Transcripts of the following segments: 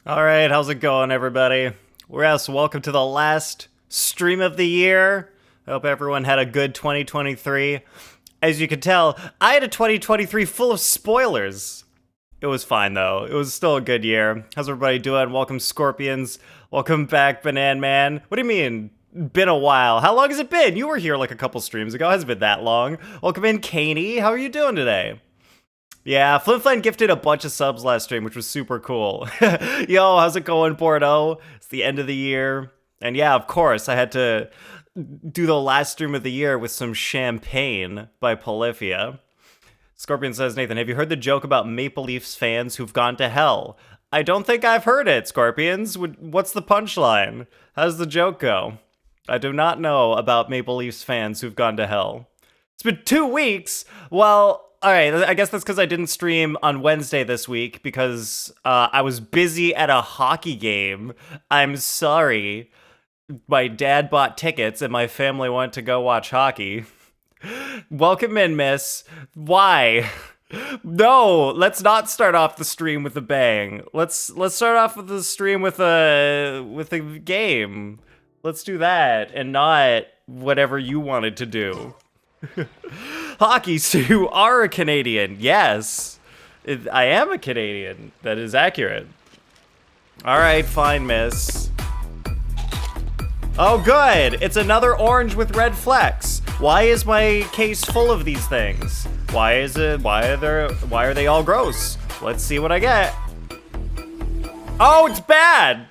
Alright, how's it going, everybody? Welcome to the last stream of the year. I hope everyone had a good 2023. As you can tell, I had a 2023 full of spoilers. It was fine, though. It was still a good year. How's everybody doing? Welcome, Scorpions. Welcome back, Banan Man. What do you mean? Been a while. How long has it been? You were here like a couple streams ago. It hasn't been that long. Welcome in, Caney. How are you doing today? Yeah, Flimflam gifted a bunch of subs last stream, which was super cool. Yo, how's it going, Bordeaux? It's the end of the year. And yeah, of course, I had to do the last stream of the year with some champagne by Polyphia. Scorpion says, Nathan, have you heard the joke about Maple Leafs fans who've gone to hell? I don't think I've heard it, Scorpions. What's the punchline? How's the joke go? I do not know about Maple Leafs fans who've gone to hell. It's been 2 weeks. Well, all right, I guess that's because I didn't stream on Wednesday this week because I was busy at a hockey game. I'm sorry. My dad bought tickets and my family went to go watch hockey. Welcome in, miss. Why? No, let's not start off the stream with a bang. Let's start off with the stream with a game. Let's do that and not whatever you wanted to do. Hockey, so you are a Canadian. Yes, I am a Canadian. That is accurate. All right, fine, miss. Oh, good. It's another orange with red flecks. Why is my case full of these things? Why are they all gross? Let's see what I get. Oh, it's bad.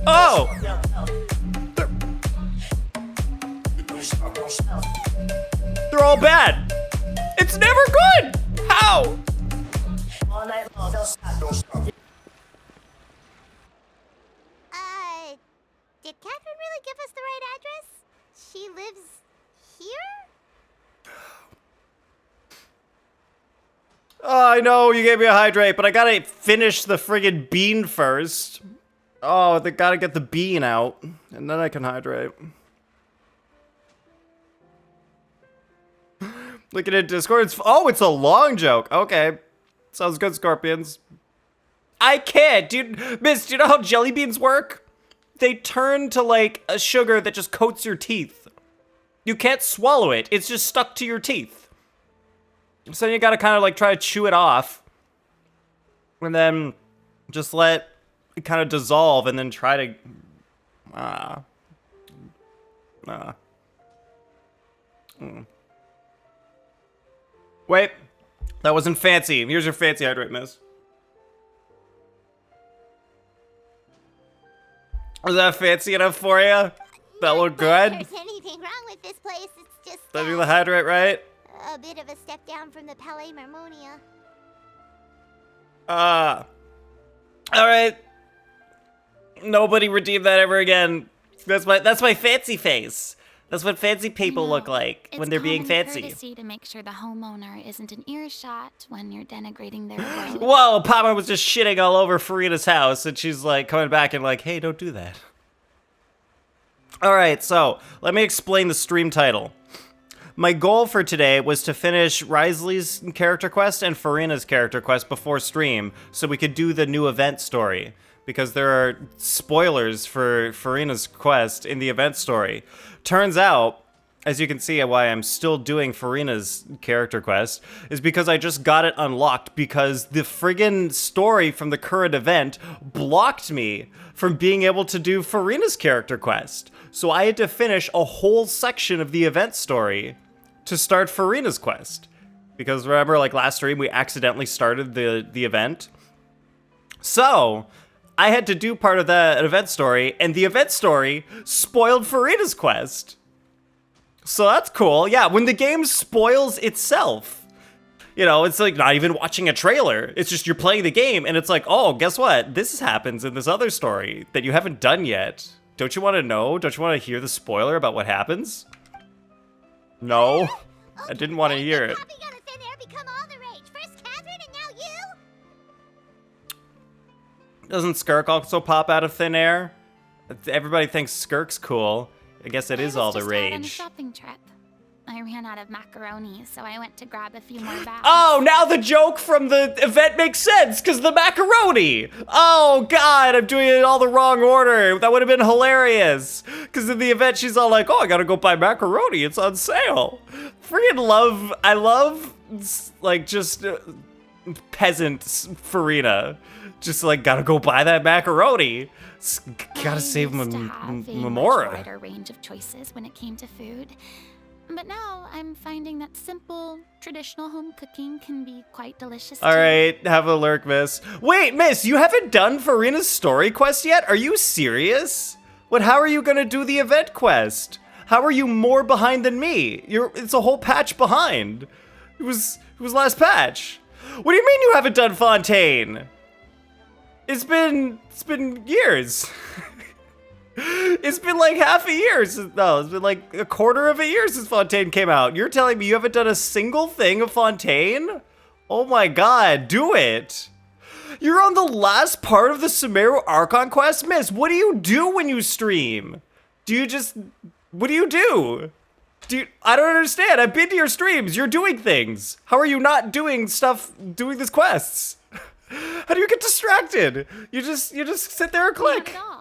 Oh. They're all bad. It's never good. How? Did Catherine really give us the right address? She lives here? Oh, I know you gave me a hydrate, but I gotta finish the friggin' bean first. Oh, they gotta get the bean out, and then I can hydrate. Looking at Discord, it's a long joke. Okay. Sounds good, Scorpions. I can't, dude. Miss, do you know how jelly beans work? They turn to like a sugar that just coats your teeth. You can't swallow it. It's just stuck to your teeth. So you gotta kind of like try to chew it off. And then just let it kind of dissolve and then try to... Wait, that wasn't fancy. Here's your fancy hydrate, miss. Was that fancy enough for you? That looked good? There's anything wrong with this place. It's just Did I do the hydrate right? a bit of a step down from the Palais Marmonia. Alright. Nobody redeem that ever again. That's my fancy face. That's what fancy people look like when they're being fancy. It's courtesy to make sure the homeowner isn't an earshot when you're denigrating their abode. Whoa, Papa was just shitting all over Furina's house, and she's like coming back and like, hey, don't do that. Alright, so let me explain the stream title. My goal for today was to finish Risley's character quest and Furina's character quest before stream, so we could do the new event story. Because there are spoilers for Furina's quest in the event story. Turns out, as you can see why I'm still doing Furina's character quest, is because I just got it unlocked because the friggin' story from the current event blocked me from being able to do Furina's character quest. So I had to finish a whole section of the event story to start Furina's quest. Because remember, like last stream, we accidentally started the event. So I had to do part of that event story, and the event story spoiled Furina's quest. So that's cool. Yeah, when the game spoils itself. You know, it's like not even watching a trailer. It's just you're playing the game, and it's like, oh, guess what? This happens in this other story that you haven't done yet. Don't you want to know? Don't you want to hear the spoiler about what happens? No, I didn't want to hear it. Popping out of thin air become all the rage. First Catherine and now you? Doesn't Skirk also pop out of thin air? Everybody thinks Skirk's cool. I guess it is all the I was just out on a rage. shopping trip. I ran out of macaroni, so I went to grab a few more bags. Oh, now the joke from the event makes sense, because the macaroni. Oh, God, I'm doing it in all the wrong order. That would have been hilarious. Because in the event, she's all like, oh, I gotta go buy macaroni. It's on sale. I love, like, just peasant Furina. Just, like, gotta go buy that macaroni. Gotta save I used to have a much Memora. wider range of choices when it came to food. But now I'm finding that simple, traditional home cooking can be quite delicious too. All right, have a lurk, miss. Wait, miss, you haven't done Furina's story quest yet? Are you serious? What, how are you gonna do the event quest? How are you more behind than me? It's a whole patch behind. It was last patch. What do you mean you haven't done Fontaine? It's been years. It's been like half a year. No, it's been like a quarter of a year since Fontaine came out. You're telling me you haven't done a single thing of Fontaine? Oh my God, do it. You're on the last part of the Sumeru Archon quest, miss. What do you do when you stream? What do you do? I don't understand. I've been to your streams. You're doing things. How are you not doing stuff, doing these quests? How do you get distracted? You just sit there and click. Not at all.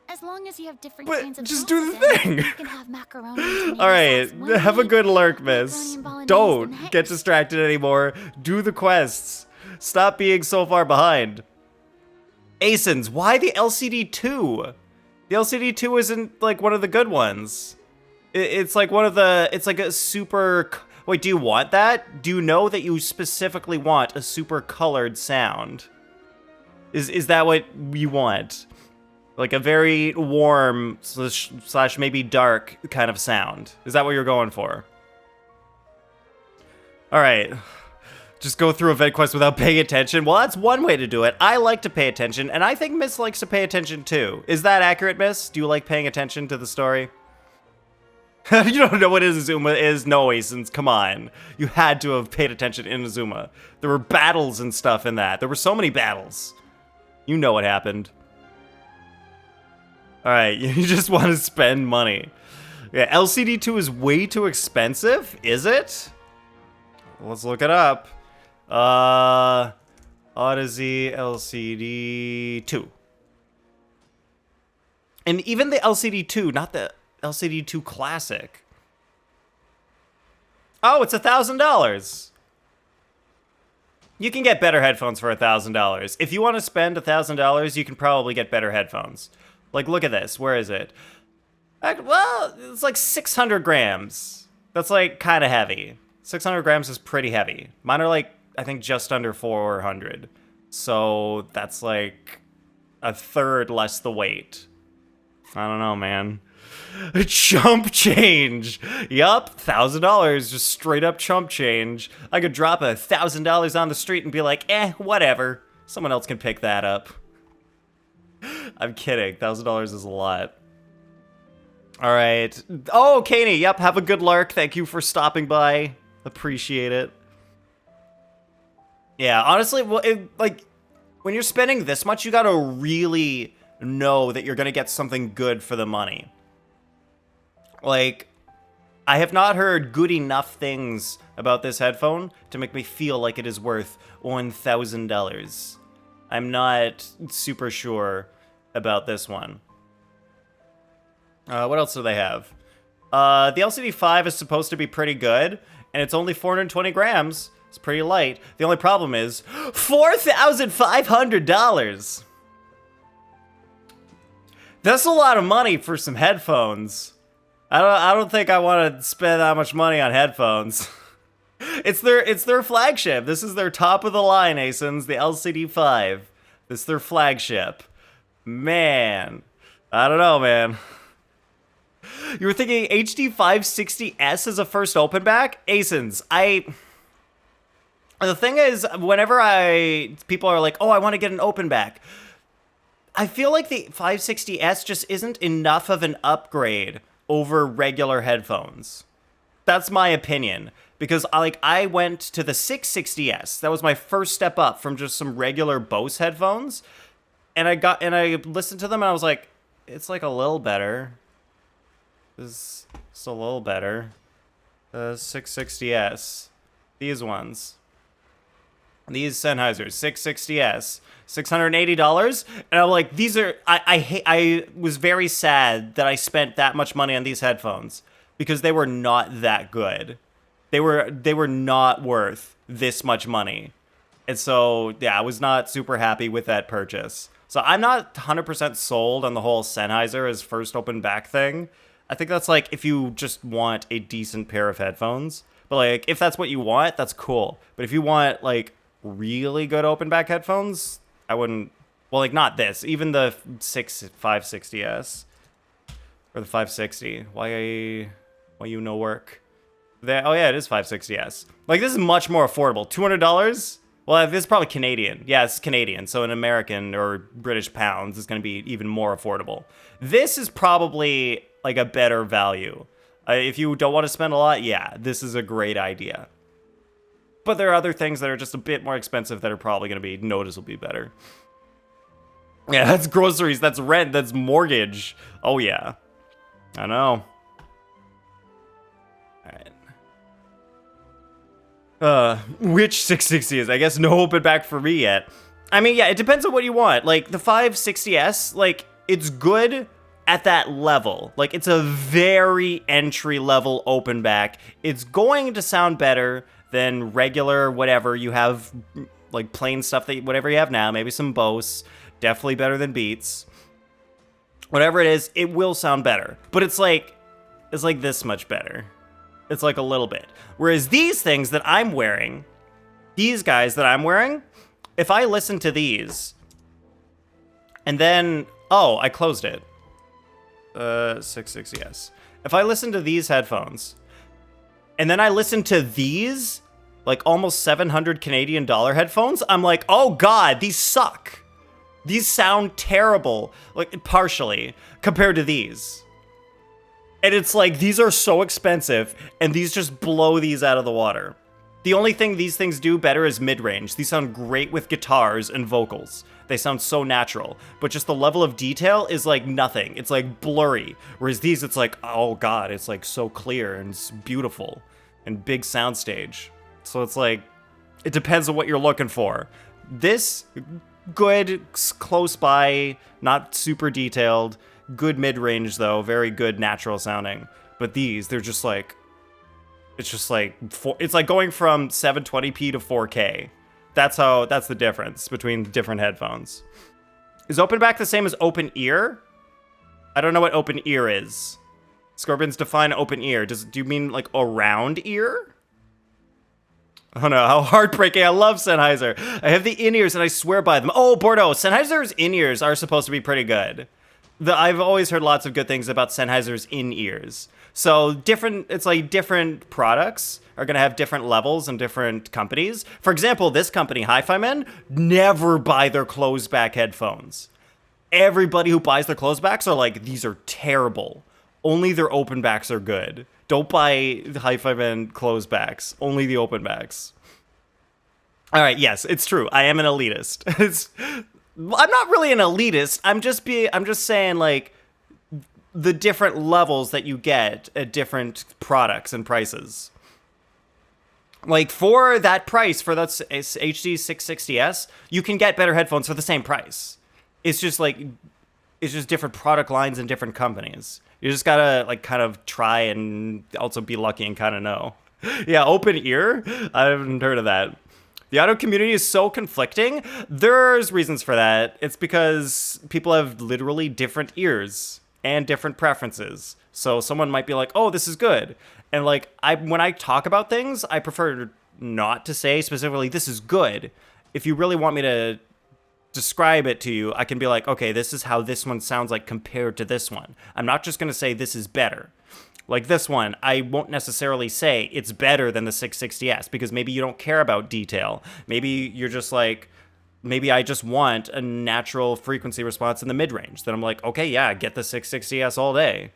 As long as you have different But kinds of just do the sauces in, thing. You can have macaroni and tomato All right, sauce one have a week, good lurk, macaroni miss. and bolognese the Don't next. get distracted anymore. Do the quests. Stop being so far behind. Asins, why the LCD2? The LCD2 isn't like one of the good ones. It's like one of the, it's like a super, wait, do you want that? Do you know that you specifically want a super colored sound? Is that what you want? Like a very warm slash maybe dark kind of sound. Is that what you're going for? All right. Just go through event quest without paying attention. Well, that's one way to do it. I like to pay attention, and I think Miss likes to pay attention too. Is that accurate, Miss? Do you like paying attention to the story? You don't know what Inazuma is? No, Asins, come on. You had to have paid attention in Inazuma. There were battles and stuff in that. There were so many battles. You know what happened. All right, you just want to spend money. Yeah, LCD2 is way too expensive, is it? Let's look it up. Odyssey LCD2. And even the LCD2, not the LCD2 Classic. Oh, it's $1,000. You can get better headphones for $1,000. If you want to spend $1,000, you can probably get better headphones. Like, look at this. Where is it? Well, it's like 600 grams. That's like kind of heavy. 600 grams is pretty heavy. Mine are like, I think just under 400. So that's like a third less the weight. I don't know, man. Chump change. Yup, $1,000, just straight up chump change. I could drop $1,000 on the street and be like, whatever. Someone else can pick that up. I'm kidding. $1,000 is a lot. All right. Oh, Kaney. Yep. Have a good lark. Thank you for stopping by. Appreciate it. Yeah. Honestly, well, like when you're spending this much, you gotta really know that you're gonna get something good for the money. Like, I have not heard good enough things about this headphone to make me feel like it is worth $1,000. I'm not super sure about this one. What else do they have? The LCD5 is supposed to be pretty good, and it's only 420 grams. It's pretty light. The only problem is $4,500. That's a lot of money for some headphones. I don't think I want to spend that much money on headphones. It's their flagship. This is their top of the line, Asins, the LCD5. This is their flagship. Man, I don't know, man. You were thinking HD 560S as a first open back? Asins, the thing is, whenever people are like, oh, I want to get an open back, I feel like the 560S just isn't enough of an upgrade over regular headphones. That's my opinion. Because I went to the 660S. That was my first step up from just some regular Bose headphones. And I listened to them and I was like, it's like a little better. It's a little better. 660S. These ones. These Sennheisers, 660S, $680. And I'm like, these are, I was very sad that I spent that much money on these headphones because they were not that good. They were not worth this much money. And so, yeah, I was not super happy with that purchase. So I'm not 100% sold on the whole Sennheiser as first open back thing. I think that's like if you just want a decent pair of headphones. But like, if that's what you want, that's cool. But if you want like really good open back headphones, I wouldn't. Well, like not this. Even the 560S or the 560. Why you no work? Oh yeah, it is 560S. Like this is much more affordable. $200. Well, this is probably Canadian. Yeah, it's Canadian. So in American or British pounds, it's going to be even more affordable. This is probably like a better value. If you don't want to spend a lot, yeah, this is a great idea. But there are other things that are just a bit more expensive that are probably going to be noticeably better. Yeah, that's groceries, that's rent, that's mortgage. Oh yeah, I know. Which 660 is? I guess no open back for me yet. I mean, yeah, it depends on what you want. Like, the 560S, like, it's good at that level. Like, it's a very entry-level open back. It's going to sound better than regular whatever you have, like, plain stuff that whatever you have now. Maybe some Bose. Definitely better than Beats. Whatever it is, it will sound better. But it's like this much better. It's like a little bit. Whereas these things that I'm wearing, these guys that I'm wearing, if I listen to these, and then, oh, I closed it. 660S. If I listen to these headphones, and then I listen to these, like almost 700 Canadian dollar headphones, I'm like, oh God, these suck. These sound terrible, like partially, compared to these. And it's like, these are so expensive, and these just blow these out of the water. The only thing these things do better is mid-range. These sound great with guitars and vocals. They sound so natural. But just the level of detail is like nothing. It's like blurry. Whereas these, it's like, oh God, it's like so clear and it's beautiful. And big soundstage. So it's like, it depends on what you're looking for. This, good, close by, not super detailed. Good mid-range though, very good natural sounding. But these, they're just like, it's just like, it's like going from 720p to 4K. That's the difference between different headphones. Is open back the same as open ear? I don't know what open ear is. Scorpions define open ear. Do you mean like a round ear? Oh no, how heartbreaking. I love Sennheiser. I have the in-ears and I swear by them. Oh, Bordeaux, Sennheiser's in-ears are supposed to be pretty good. I've always heard lots of good things about Sennheiser's in-ears. So it's like different products are going to have different levels and different companies. For example, this company, Hi-Fi Men, never buy their closed back headphones. Everybody who buys their closed backs are like, these are terrible. Only their open backs are good. Don't buy the Hi-Fi Men closed backs. Only the open backs. All right, yes, it's true. I am an elitist. I'm not really an elitist. I'm just saying like the different levels that you get at different products and prices. Like for that price, for that HD 660S, you can get better headphones for the same price. It's just different product lines and different companies. You just gotta like kind of try and also be lucky and kind of know. Yeah, open ear? I haven't heard of that. The audio community is so conflicting. There's reasons for that. It's because people have literally different ears and different preferences. So someone might be like, oh, this is good. And like, when I talk about things, I prefer not to say specifically, this is good. If you really want me to describe it to you, I can be like, okay, this is how this one sounds like compared to this one. I'm not just going to say this is better. Like this one, I won't necessarily say it's better than the 660S because maybe you don't care about detail. Maybe you're just like, maybe I just want a natural frequency response in the mid-range. Then I'm like, okay, yeah, get the 660S all day.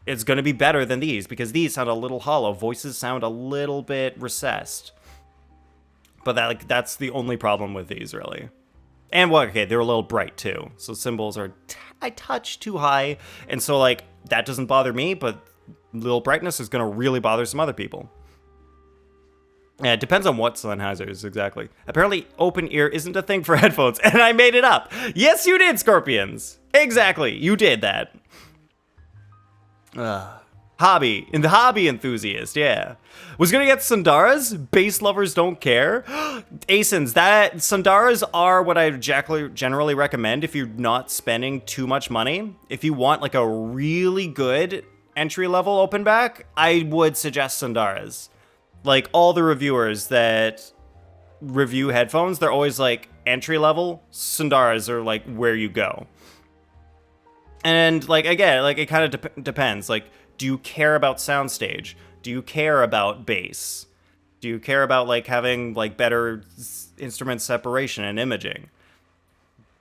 It's going to be better than these because these sound a little hollow. Voices sound a little bit recessed. But that's the only problem with these, really. And, well, okay, they're a little bright, too. So cymbals are a touch too high. And so, like, that doesn't bother me, but little brightness is going to really bother some other people. Yeah, it depends on what Sennheisers, exactly. Apparently, open ear isn't a thing for headphones, and I made it up. Yes, you did, Scorpions. Exactly, you did that. Hobby enthusiast, yeah. Was gonna get Sundaras. Bass lovers don't care. Asins, that Sundaras are what I generally recommend if you're not spending too much money. If you want like a really good entry level open back, I would suggest Sundaras. Like all the reviewers that review headphones, they're always like entry level. Sundaras are like where you go. And like again, like it kind of depends. Like, do you care about soundstage? Do you care about bass? Do you care about like having like better instrument separation and imaging?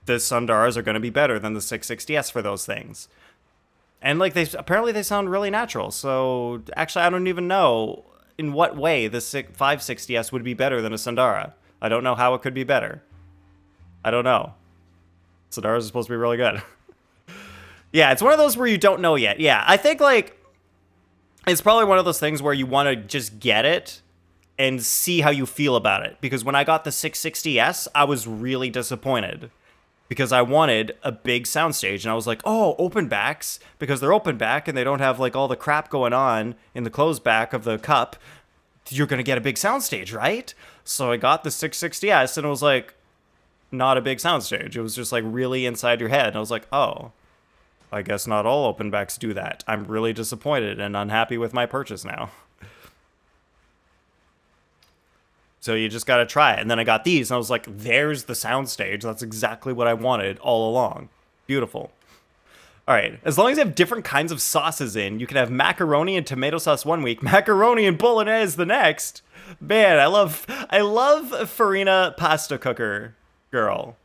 The Sundaras are going to be better than the 660S for those things. And like apparently they sound really natural. So actually, I don't even know in what way the 560S would be better than a Sundara. I don't know how it could be better. I don't know. Sundaras are supposed to be really good. Yeah, it's one of those where you don't know yet. Yeah, I think, like, it's probably one of those things where you want to just get it and see how you feel about it. Because when I got the 660S, I was really disappointed. Because I wanted a big soundstage, and I was like, oh, open backs, because they're open back and they don't have, like, all the crap going on in the closed back of the cup. You're going to get a big soundstage, right? So I got the 660S, and it was, like, not a big soundstage. It was just, like, really inside your head. And I was like, oh, I guess not all open backs do that. I'm really disappointed and unhappy with my purchase now. So you just got to try it. And then I got these, and I was like, there's the soundstage. That's exactly what I wanted all along. Beautiful. All right, as long as you have different kinds of sauces in, you can have macaroni and tomato sauce one week, macaroni and bolognese the next. Man, I love Furina pasta cooker girl.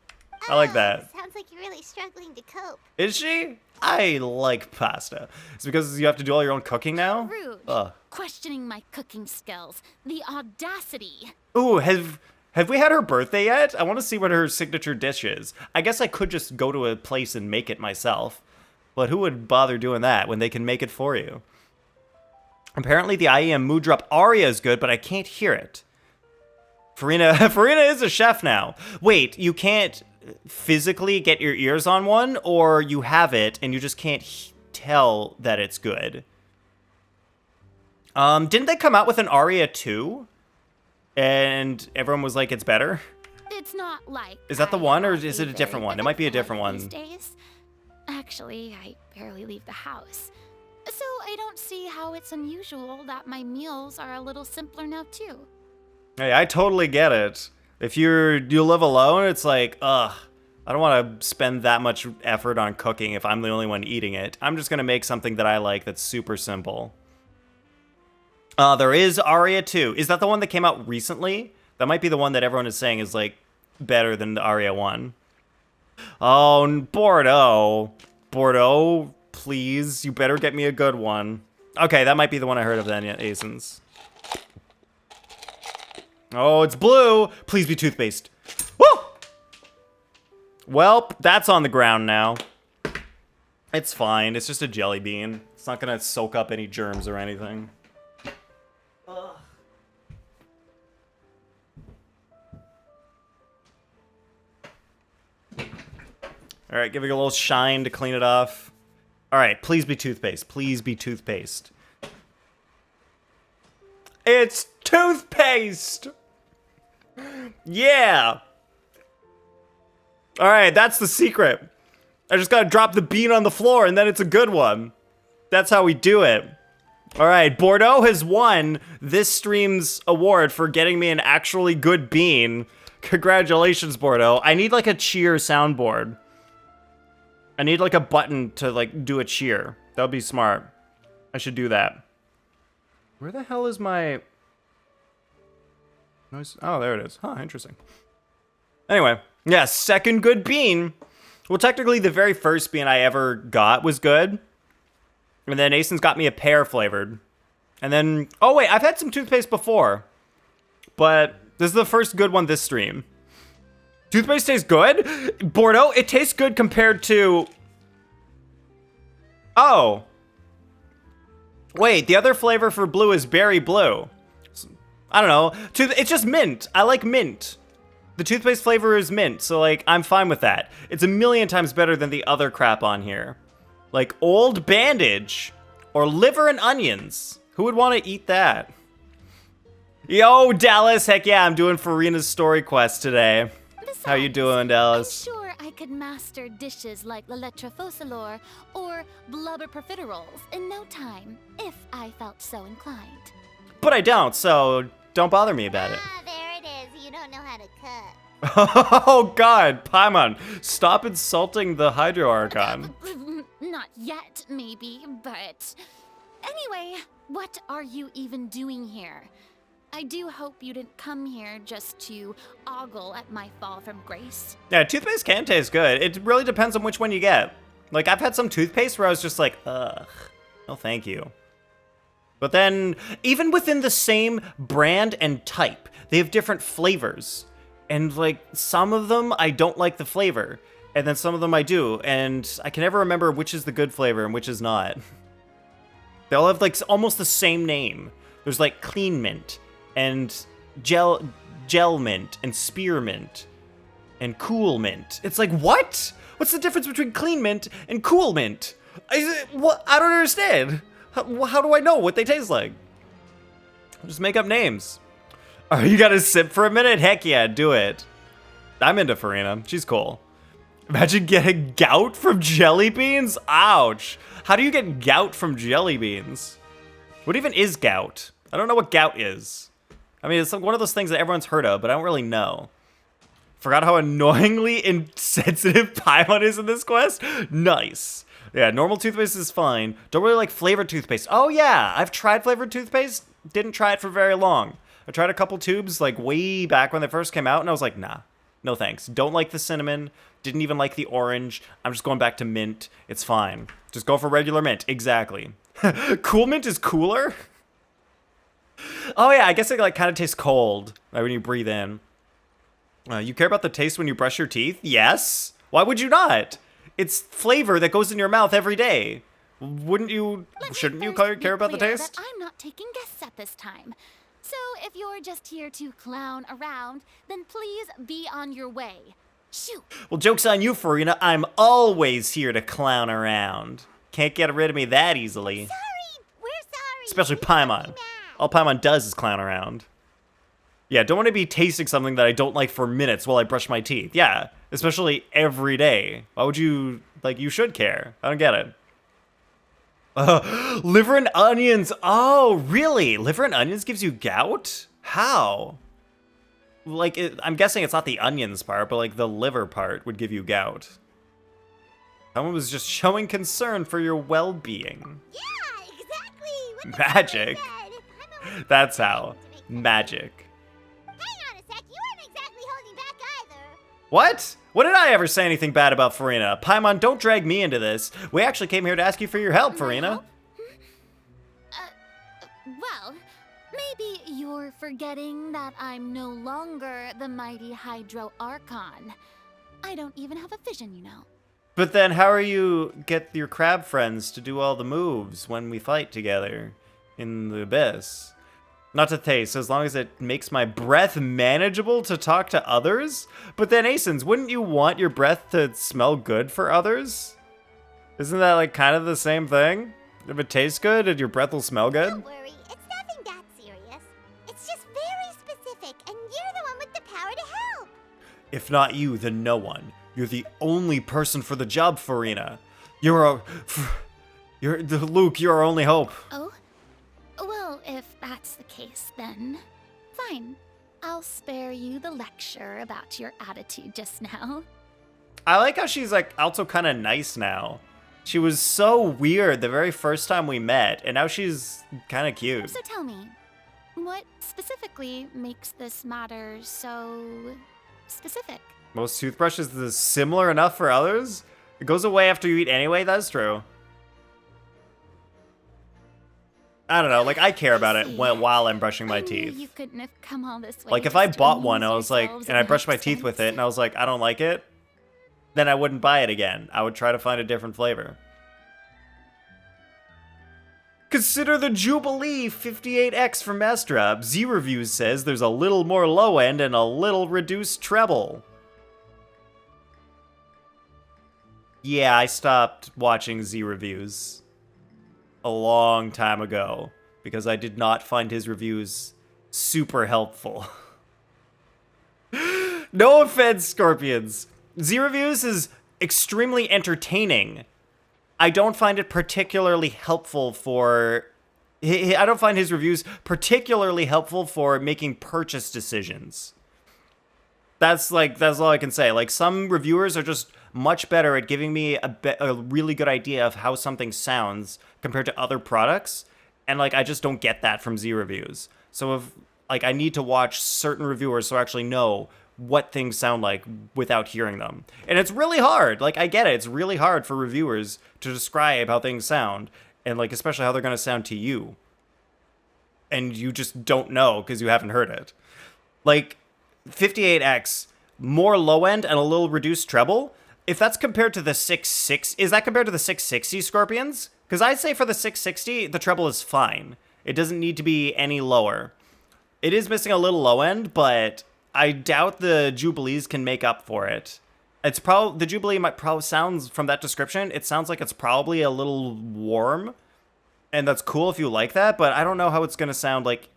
I like that. Sounds like you're really struggling to cope. Is she? I like pasta. It's because you have to do all your own cooking now? Rude. Ugh. Questioning my cooking skills. The audacity. Ooh, have we had her birthday yet? I want to see what her signature dish is. I guess I could just go to a place and make it myself. But who would bother doing that when they can make it for you? Apparently the IEM Mood Drop aria is good, but I can't hear it. Furina is a chef now. Wait, you can't physically get your ears on one, or you have it and you just can't tell that it's good? Didn't they come out with an aria too? And everyone was like, it's better? It's not like... Is that the one, or is it a different one? It might be a different one. These days. Actually, I barely leave the house. So I don't see how it's unusual that my meals are a little simpler now too. Hey, I totally get it. If you live alone, it's like, ugh, I don't want to spend that much effort on cooking if I'm the only one eating it. I'm just going to make something that I like that's super simple. There is Aria 2. Is that the one that came out recently? That might be the one that everyone is saying is, like, better than the Aria 1. Oh, Bordeaux. Bordeaux, please. You better get me a good one. Okay, that might be the one I heard of then, yeah, Asins. Oh, it's blue. Please be toothpaste. Woo! Well, that's on the ground now. It's fine. It's just a jelly bean. It's not gonna soak up any germs or anything. Ugh. All right, give it a little shine to clean it off. All right, please be toothpaste. Please be toothpaste. It's toothpaste! Yeah! Alright, that's the secret. I just gotta drop the bean on the floor and then it's a good one. That's how we do it. Alright, Bordeaux has won this stream's award for getting me an actually good bean. Congratulations, Bordeaux. I need like a cheer soundboard. I need like a button to like do a cheer. That would be smart. I should do that. Where the hell is my... Oh, there it is. Huh, interesting. Anyway, yeah, second good bean. Well, technically, the very first bean I ever got was good. And then Ason's got me a pear flavored. And then... Oh, wait, I've had some toothpaste before. But this is the first good one this stream. Toothpaste tastes good? Bordeaux, it tastes good compared to... Oh. Wait, the other flavor for blue is berry blue. I don't know. It's just mint. I like mint. The toothpaste flavor is mint, so like I'm fine with that. It's a million times better than the other crap on here. Like old bandage or liver and onions. Who would want to eat that? Yo, Dallas, heck yeah, I'm doing Furina's story quest today. Besides, How you doing, Dallas? I'm sure I could master dishes like la lettre focilor or blubber profiteroles in no time if I felt so inclined. But I don't, so don't bother me about it. Ah, there it is. You don't know how to cook. Oh god, Paimon, stop insulting the Hydro Archon. Not yet, maybe, but... Anyway, what are you even doing here? I do hope you didn't come here just to ogle at my fall from grace. Yeah, toothpaste can taste good. It really depends on which one you get. Like, I've had some toothpaste where I was just like, ugh, no thank you. But then, even within the same brand and type, they have different flavors. And like, some of them, I don't like the flavor. And then some of them I do. And I can never remember which is the good flavor and which is not. They all have like almost the same name. There's like Clean Mint and Gel Mint and Spearmint and Cool Mint. It's like, what? What's the difference between Clean Mint and Cool Mint? What? I don't understand. How do I know what they taste like? Just make up names. Oh, you gotta sip for a minute? Heck yeah, do it. I'm into Furina. She's cool. Imagine getting gout from jelly beans? Ouch. How do you get gout from jelly beans? What even is gout? I don't know what gout is. I mean, it's like one of those things that everyone's heard of, but I don't really know. Forgot how annoyingly insensitive Paimon is in this quest? Nice. Yeah, normal toothpaste is fine. Don't really like flavored toothpaste. Oh yeah, I've tried flavored toothpaste. Didn't try it for very long. I tried a couple tubes like way back when they first came out, and I was like, nah, no thanks. Don't like the cinnamon. Didn't even like the orange. I'm just going back to mint. It's fine. Just go for regular mint. Exactly. Cool Mint is cooler? Oh yeah, I guess it like kind of tastes cold right, when you breathe in. You care about the taste when you brush your teeth? Yes. Why would you not? It's flavor that goes in your mouth every day. Shouldn't you care about the taste? That I'm not taking guests at this time. So if you're just here to clown around, then please be on your way. Shoot. Well, joke's on you, Furina. I'm always here to clown around. Can't get rid of me that easily. Sorry, we're sorry. Especially We love you Paimon. now. All Paimon does is clown around. Yeah, don't want to be tasting something that I don't like for minutes while I brush my teeth. Yeah, especially every day. Why would you, like, you should care. I don't get it. Liver and onions. Oh, really? Liver and onions gives you gout? How? Like, I'm guessing it's not the onions part, but like the liver part would give you gout. Someone was just showing concern for your well-being. Yeah, exactly. What the Magic. fuck was that? I'm always That's how. to make Magic. Hang on a sec. You weren't exactly holding back either. What? When did I ever say anything bad about Furina? Paimon, don't drag me into this. We actually came here to ask you for your help, Furina. Well, maybe you're forgetting that I'm no longer the mighty Hydro Archon. I don't even have a vision, you know. But then how are you get your crab friends to do all the moves when we fight together in the abyss? Not to taste, as long as it makes my breath manageable to talk to others? But then, Asens, wouldn't you want your breath to smell good for others? Isn't that like kind of the same thing? If it tastes good and your breath will smell good? Don't worry. It's nothing that serious. It's just very specific, and you're the one with the power to help. If not you, then no one. You're the only person for the job, Furina. Luke, you're our only hope. Oh? Well, if that's the case, then fine. I'll spare you the lecture about your attitude just now. I like how she's like also kind of nice now. She was so weird the very first time we met, and now she's kind of cute. So tell me, what specifically makes this matter so specific? Most toothbrushes is similar enough for others? It goes away after you eat anyway, that's true. I don't know, like I care about it while I'm brushing my I knew teeth. you couldn't have come all this way Like if I just to bought one, amuse I was like, yourselves and at I brushed my my teeth with it, expense. and I was like, I don't like it, then I wouldn't buy it again. I would try to find a different flavor. Consider the Jubilee 58X from Mastrap. Z Reviews says there's a little more low end and a little reduced treble. Yeah, I stopped watching Z Reviews a long time ago because I did not find his reviews super helpful. No offense, Scorpions. Z Reviews is extremely entertaining. I don't find it particularly helpful for... I don't find his reviews particularly helpful for making purchase decisions. That's all I can say. Like, some reviewers are just much better at giving me a really good idea of how something sounds compared to other products. And, like, I just don't get that from Z Reviews. So if, like, I need to watch certain reviewers so I actually know what things sound like without hearing them. And it's really hard. Like, I get it. It's really hard for reviewers to describe how things sound, and, like, especially how they're going to sound to you. And you just don't know because you haven't heard it. Like, 58X, more low end and a little reduced treble. If that's compared to the 660, is that compared to the 660 Scorpions? Because I'd say for the 660, the treble is fine. It doesn't need to be any lower. It is missing a little low end, but I doubt the Jubilees can make up for it. It's probably, the Jubilee might probably sounds, from that description, it sounds like it's probably a little warm. And that's cool if you like that, but I don't know how it's going to sound like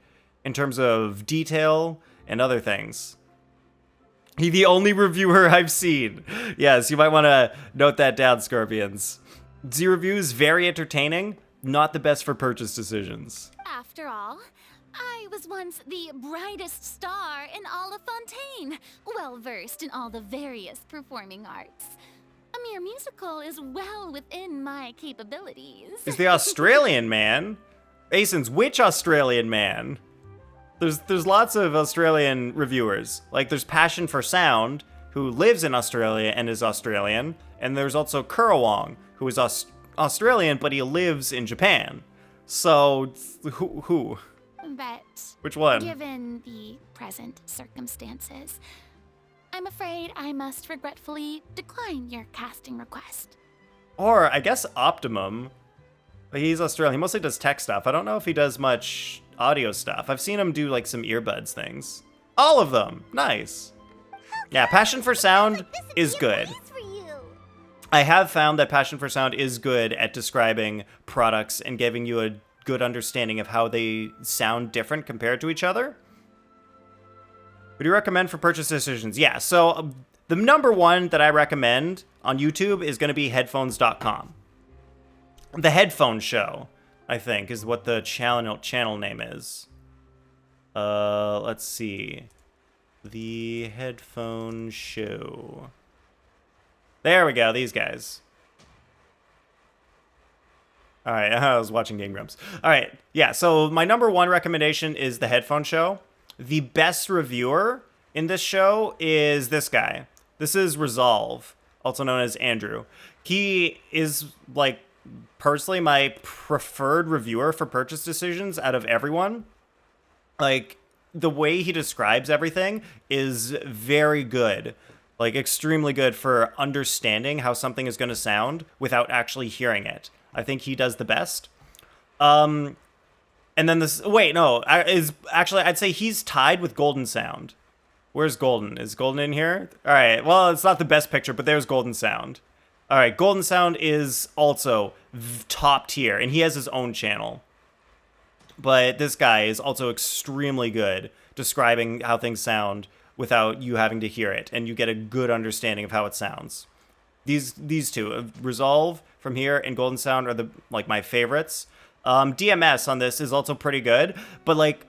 in terms of detail and other things. He's the only reviewer I've seen. Yes, you might want to note that down, Scorpions. Z Reviews, very entertaining, not the best for purchase decisions. After all, I was once the brightest star in all of Fontaine, well versed in all the various performing arts. A mere musical is well within my capabilities. Is the Australian man? Asins, which Australian man? There's lots of Australian reviewers. Like, there's Passion for Sound, who lives in Australia and is Australian, and there's also Kurawong, who is Australian, but he lives in Japan. So, who? But Which one? given the present circumstances, I'm afraid I must regretfully decline your casting request. Or, I guess Optimum. He's Australian. He mostly does tech stuff. I don't know if he does much audio stuff. I've seen him do, like, some earbuds things. All of them. Nice. Yeah, Passion for Sound is good. For you. I have found that Passion for Sound is good at describing products and giving you a good understanding of how they sound different compared to each other. Would you recommend for purchase decisions? Yeah, so the number one that I recommend on YouTube is going to be headphones.com. The Headphone Show, I think, is what the channel name is. Let's see. The Headphone Show. There we go, these guys. All right, I was watching Game Grumps. All right, yeah, so my number one recommendation is The Headphone Show. The best reviewer in this show is this guy. This is Resolve, also known as Andrew. He is, like, personally my preferred reviewer for purchase decisions out of everyone. Like, the way he describes everything is very good. Like, extremely good for understanding how something is going to sound without actually hearing it. I think he does the best. And then this... Wait, no. I'd say he's tied with Golden Sound. Where's Golden? Is Golden in here? All right. Well, it's not the best picture, but there's Golden Sound. All right. Golden Sound is also top tier, and he has his own channel. But this guy is also extremely good describing how things sound without you having to hear it, and you get a good understanding of how it sounds. These two, Resolve from here and Golden Sound, are my favorites. DMS on this is also pretty good, but like,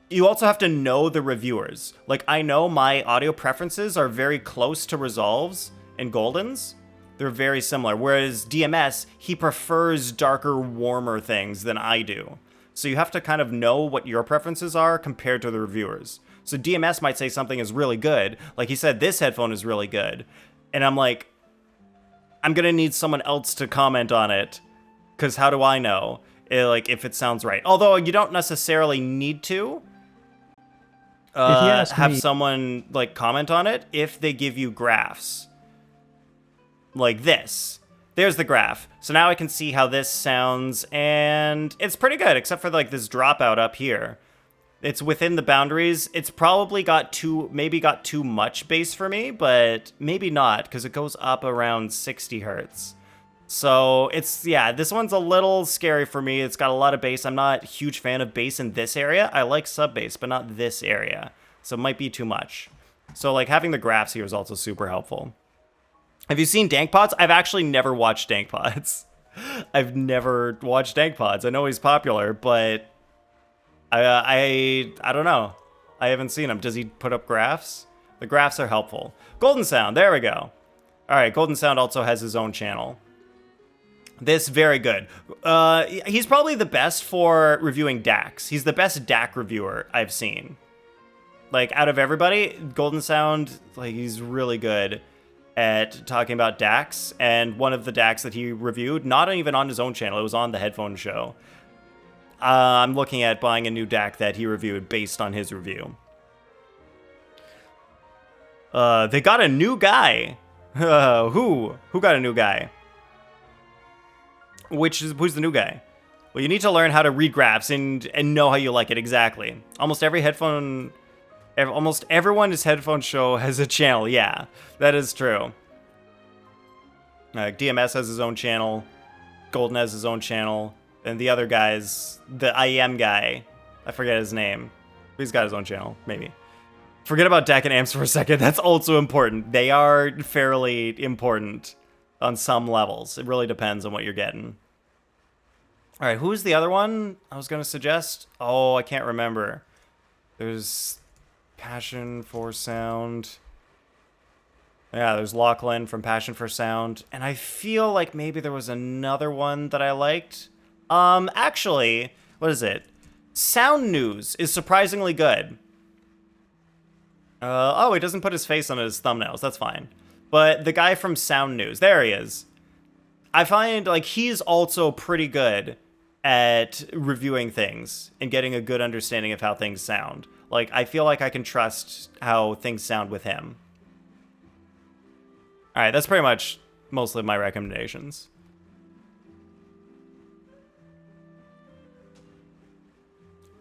you also have to know the reviewers. Like, I know my audio preferences are very close to Resolve's and Golden's. They're very similar. Whereas DMS, he prefers darker, warmer things than I do. So you have to kind of know what your preferences are compared to the reviewers. So DMS might say something is really good. Like he said, this headphone is really good. And I'm like, I'm going to need someone else to comment on it. Because how do I know? If it sounds right. Although you don't necessarily need to have someone like comment on it if they give you graphs like this. there's the graph. So now I can see how this sounds, and it's pretty good, except for like this dropout up here. It's within the boundaries. It's probably maybe got too much bass for me, but maybe not, because it goes up around 60 hertz. So yeah, this one's a little scary for me. It's got a lot of bass. I'm not a huge fan of bass in this area. I like sub bass, but not this area. So it might be too much. So like having the graphs here is also super helpful. Have you seen Dank Pods? I've actually never watched Dank Pods. I've never watched Dank Pods. I know he's popular, but I don't know. I haven't seen him. Does he put up graphs? The graphs are helpful. Golden Sound, there we go. All right, Golden Sound also has his own channel. This, very good. He's probably the best for reviewing DACs. He's the best DAC reviewer I've seen. Like, out of everybody, Golden Sound, like, he's really good at talking about DACs. And one of the DACs that he reviewed, not even on his own channel, it was on the Headphone Show. I'm looking at buying a new DAC that he reviewed based on his review. They got a new guy. Who got a new guy? Who's the new guy? Well, you need to learn how to read graphs and know how you like it exactly. Almost everyone in his Headphone Show has a channel. Yeah, that is true. DMS has his own channel. Golden has his own channel. And the other guys, the IEM guy, I forget his name. He's got his own channel, maybe. Forget about DAC and amps for a second. That's also important. They are fairly important on some levels. It really depends on what you're getting. All right, who's the other one I was going to suggest? Oh, I can't remember. There's Passion for Sound. Yeah, there's Lachlan from Passion for Sound. And I feel like maybe there was another one that I liked. Actually, what is it? Sound News is surprisingly good. Oh, he doesn't put his face on his thumbnails. That's fine. But the guy from Sound News, there he is. I find, like, he's also pretty good at reviewing things and getting a good understanding of how things sound. Like, I feel like I can trust how things sound with him. All right, that's pretty much mostly my recommendations.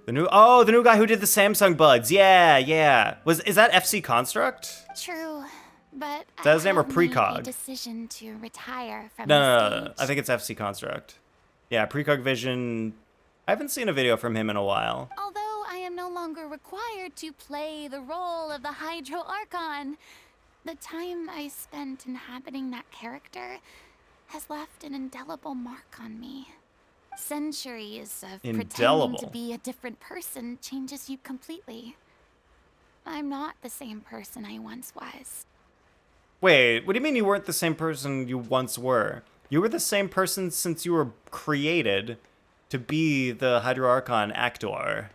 The new guy who did the Samsung Buds. Yeah. Is that FC Construct? True, but Is that his name or made Precog? a decision to retire from No. the stage. I think it's FC Construct. Yeah, Precog Vision. I haven't seen a video from him in a while. Although I am no longer required to play the role of the Hydro Archon, the time I spent inhabiting that character has left an indelible mark on me. Centuries of pretending to be a different person changes you completely. I'm not the same person I once was. Wait, what do you mean you weren't the same person you once were? You were the same person since you were created to be the Hydro Archon actor.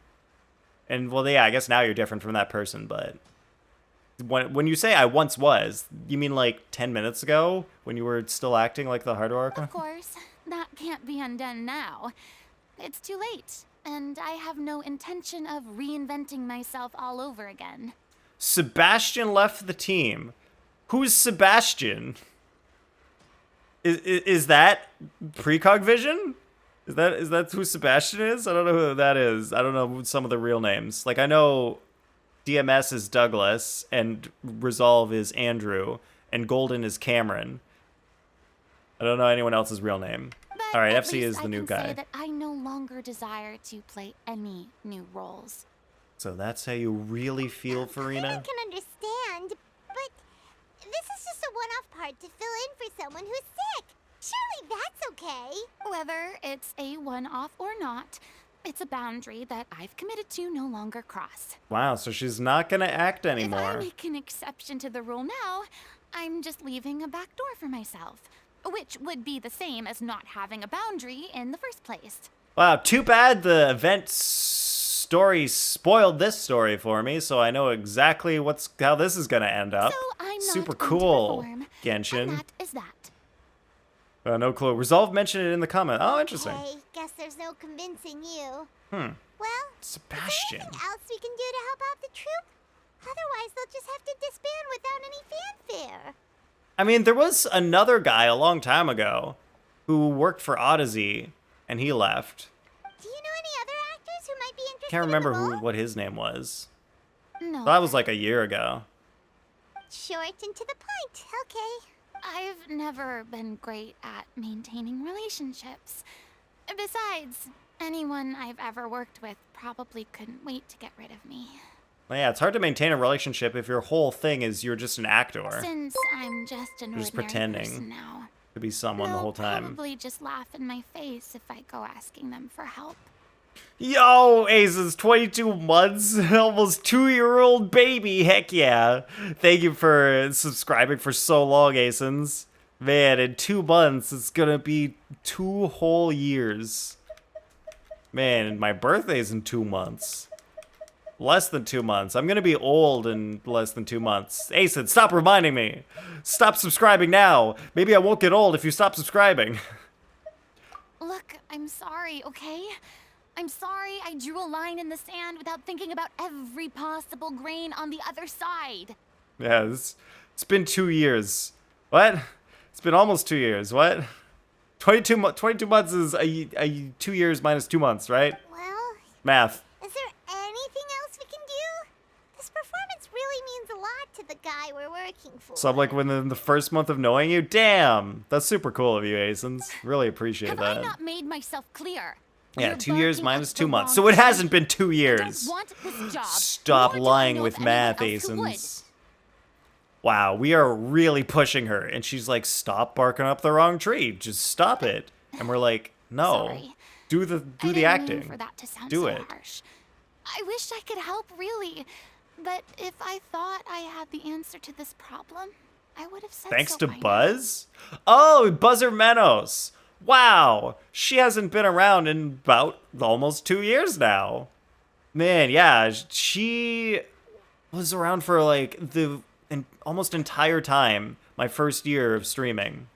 And, well, yeah, I guess now you're different from that person, but... When you say I once was, you mean like 10 minutes ago? When you were still acting like the Hydro Archon? Of course, that can't be undone now. It's too late, and I have no intention of reinventing myself all over again. Sebastian left the team. Who's Sebastian? Is that Precog Vision? Is that who Sebastian is? I don't know who that is. I don't know some of the real names. Like, I know DMS is Douglas, and Resolve is Andrew, and Golden is Cameron. I don't know anyone else's real name. But all right, at FC is least the new I can guy. say that I no longer desire to play any new roles. So that's how you really feel, I Furina? can understand, but this is just a one-off part to fill in for someone who's sick. Surely that's okay. Whether it's a one-off or not, it's a boundary that I've committed to no longer cross. Wow, so she's not gonna act If I anymore. make an exception to the rule now, I'm just leaving a back door for myself, which would be the same as not having a boundary in the first place. Wow, too bad the event story spoiled this story for me, so I know exactly how this is gonna end up. So I'm not Super going cool, to perform, Genshin. and that is that. No clue. Resolve mentioned it in the comment. Oh, interesting. Hey, guess there's no convincing you. Hmm. Well, Sebastian. anything else we can do to help out the troop? Otherwise, they'll just have to disband without any fanfare. I mean, there was another guy a long time ago who worked for Odyssey, and he left. Do you know any other actors who might be interested Can't remember in the role? what his name was. No. That was like a year ago. Short and to the point. Okay. I've never been great at maintaining relationships. Besides, anyone I've ever worked with probably couldn't wait to get rid of me. Well, yeah, it's hard to maintain a relationship if your whole thing is you're just an actor. Since I'm just an You're just ordinary pretending person now, to be someone the they'll whole time. probably just laugh in my face if I go asking them for help. Yo, Aces, 22 months, almost 2-year-old baby, heck yeah. Thank you for subscribing for so long, Asins. Man, in 2 months, it's gonna be 2 whole years. Man, and my birthday's in 2 months. Less than 2 months. I'm gonna be old in less than 2 months. Aces, stop reminding me. Stop subscribing now. Maybe I won't get old if you stop subscribing. Look, I'm sorry, okay? I'm sorry I drew a line in the sand without thinking about every possible grain on the other side. Yeah, it's been 2 years. What? It's been almost 2 years. What? 22 months is a 2 years minus 2 months, right? Well, Math. is there anything else we can do? This performance really means a lot to the guy we're working for. So I'm like within the first month of knowing you? Damn! That's super cool of you, Asins. Really appreciate Have that. I not made myself clear? Yeah, You're 2 years barking minus up 2 the months. wrong So it tree. hasn't been 2 I years. don't want this job. Stop nor do I lying know with of math, anyone else who would. Asins. Wow, we are really pushing her. And she's like, stop barking up the wrong tree. Just stop it. And we're like, no. Sorry. Do I the didn't acting. mean for that to sound Do so it. harsh. I wish I could help, really. But if I thought I had the answer to this problem, I would have said Thanks so to by now. Buzz? Oh, Buzzer Menos. Wow. She hasn't been around in about almost 2 years now. Man, yeah, she was around for like the almost entire time, my first year of streaming.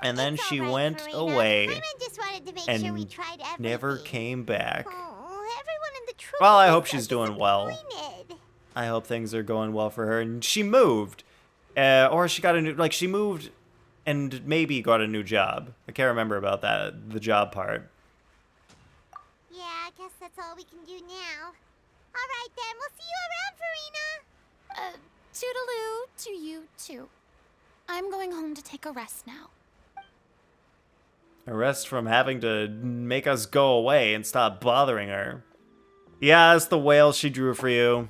And then It's she all right, went Furina. away Paimon just wanted to make sure we and tried everything. never came back. Oh, everyone in the troop Well, I was hope so she's doing well. disappointed. I hope things are going well for her. And she moved. Or she got a new, like, she moved and maybe got a new job. I can't remember about that, the job part. Yeah, I guess that's all we can do now. All right, then. We'll see you around, Furina. Toodaloo to you, too. I'm going home to take a rest now. A rest from having to make us go away and stop bothering her. Yeah, it's the whale she drew for you.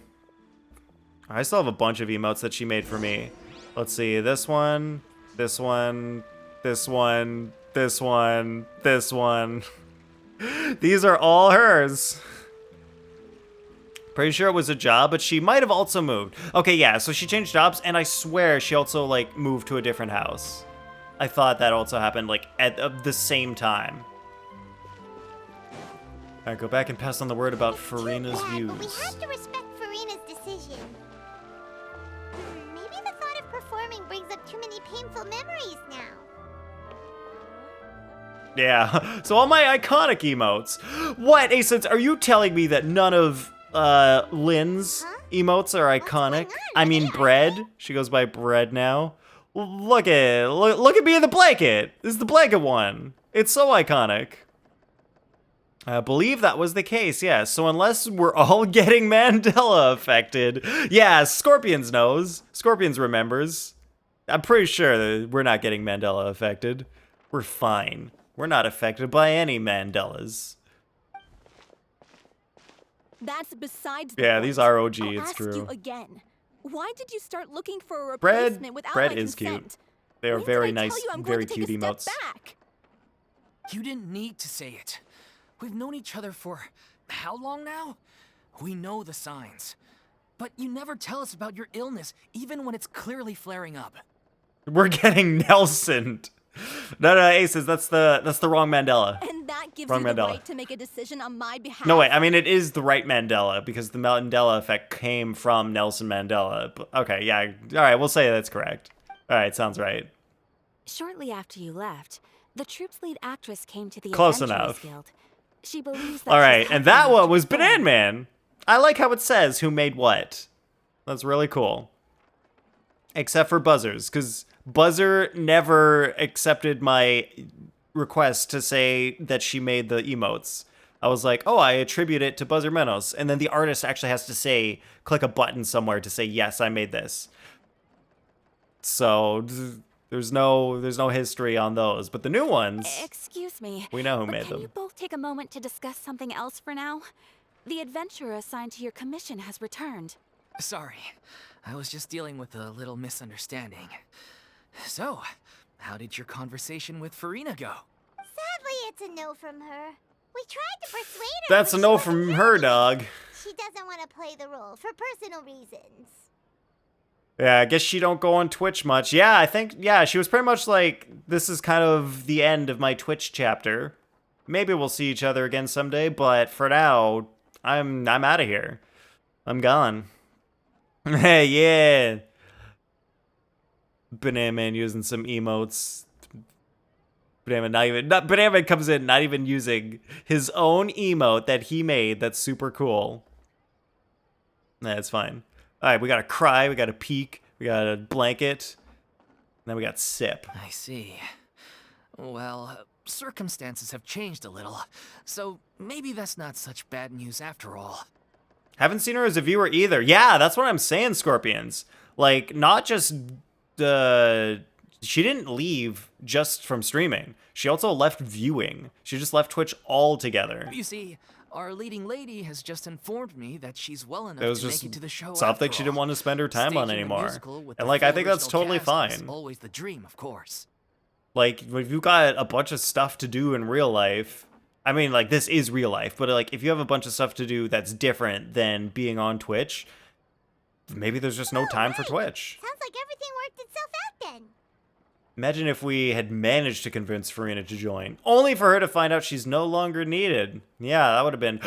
I still have a bunch of emotes that she made for me. Let's see, this one, this one, this one, this one, this one. These are all hers. Pretty sure it was a job, but she might have also moved. Okay, yeah, so she changed jobs, and I swear she also, like, moved to a different house. I thought that also happened, like, at the same time. Alright, go back and pass on the word about It's too Furina's bad, views. But we have to respect Furina's decision. Maybe the thought of performing brings up too many painful memories now. Yeah, so all my iconic emotes. What, Asens, are you telling me that none of Lynn's emotes are iconic? going on? I mean, Yeah. Bread. She goes by Bread now. Look at me in the blanket. This is the blanket one. It's so iconic. I believe that was the case, yes. So unless we're all getting Mandela affected, yeah, Scorpions knows. Scorpions remembers. I'm pretty sure that we're not getting Mandela affected. We're fine. We're not affected by any Mandelas. That's besides the Yeah, point. these are OG, I'll it's ask true. you again. Why did you start looking for a Bread- replacement without Bread my is cute. consent? They are When did very I tell nice, you I'm very going to take cute a step emotes. back? You didn't need to say it. We've known each other for how long now? We know the signs. But you never tell us about your illness, even when it's clearly flaring up. We're getting Nelsoned. No, Aces, that's the wrong Mandela. And that gives Wrong you the Mandela. right to make a decision on my behalf. No, wait, I mean, it is the right Mandela, because the Mandela effect came from Nelson Mandela. But, okay, yeah, alright, we'll say that's correct. Alright, sounds right. Shortly after you left, the troop's lead actress came to the Close Adventurers enough. Guild. She believes that Alright, she's and helping that you one to was perform. Banan Man. I like how it says who made what. That's really cool. except for Buzzers, because Buzzer never accepted my request to say that she made the emotes. I was like, oh, I attribute it to Buzzer Menos. And then the artist actually has to say, click a button somewhere to say, yes, I made this. So there's no history on those. But the new ones, Excuse me. we know who but made can them. you both take a moment to discuss something else for now? The adventurer assigned to your commission has returned. Sorry, I was just dealing with a little misunderstanding. So, how did your conversation with Furina go? Sadly, it's a no from her. We tried to persuade her. That's but a she no wasn't from having her, it. dog. She doesn't want to play the role for personal reasons. Yeah, I guess she don't go on Twitch much. Yeah, I think, yeah, she was pretty much like, this is kind of the end of my Twitch chapter. Maybe we'll see each other again someday, but for now, I'm out of here. I'm gone. Hey, yeah. Banana Man using some emotes. Banana Man comes in not even using his own emote that he made that's super cool. That's fine. Alright, we got a cry, we got a peek, we got a blanket, and then we got sip. I see. Well, circumstances have changed a little, so maybe that's not such bad news after all. Haven't seen her as a viewer either. Yeah, that's what I'm saying, Scorpions. Like, not just she didn't leave just from streaming. She also left viewing. She just left Twitch altogether. You see, our leading lady has just informed me that she's well enough It was to just make it to the show something after she didn't all. want to spend her time on Staging a anymore. musical with And the like, I full think that's original totally cast is fine. always the dream, of course. Like, if you've got a bunch of stuff to do in real life, I mean, like, this is real life, but like, if you have a bunch of stuff to do that's different than being on Twitch, maybe there's just no time for Twitch. Sounds like everything worked itself out then. Imagine if we had managed to convince Furina to join, only for her to find out she's no longer needed. Yeah, that would have been...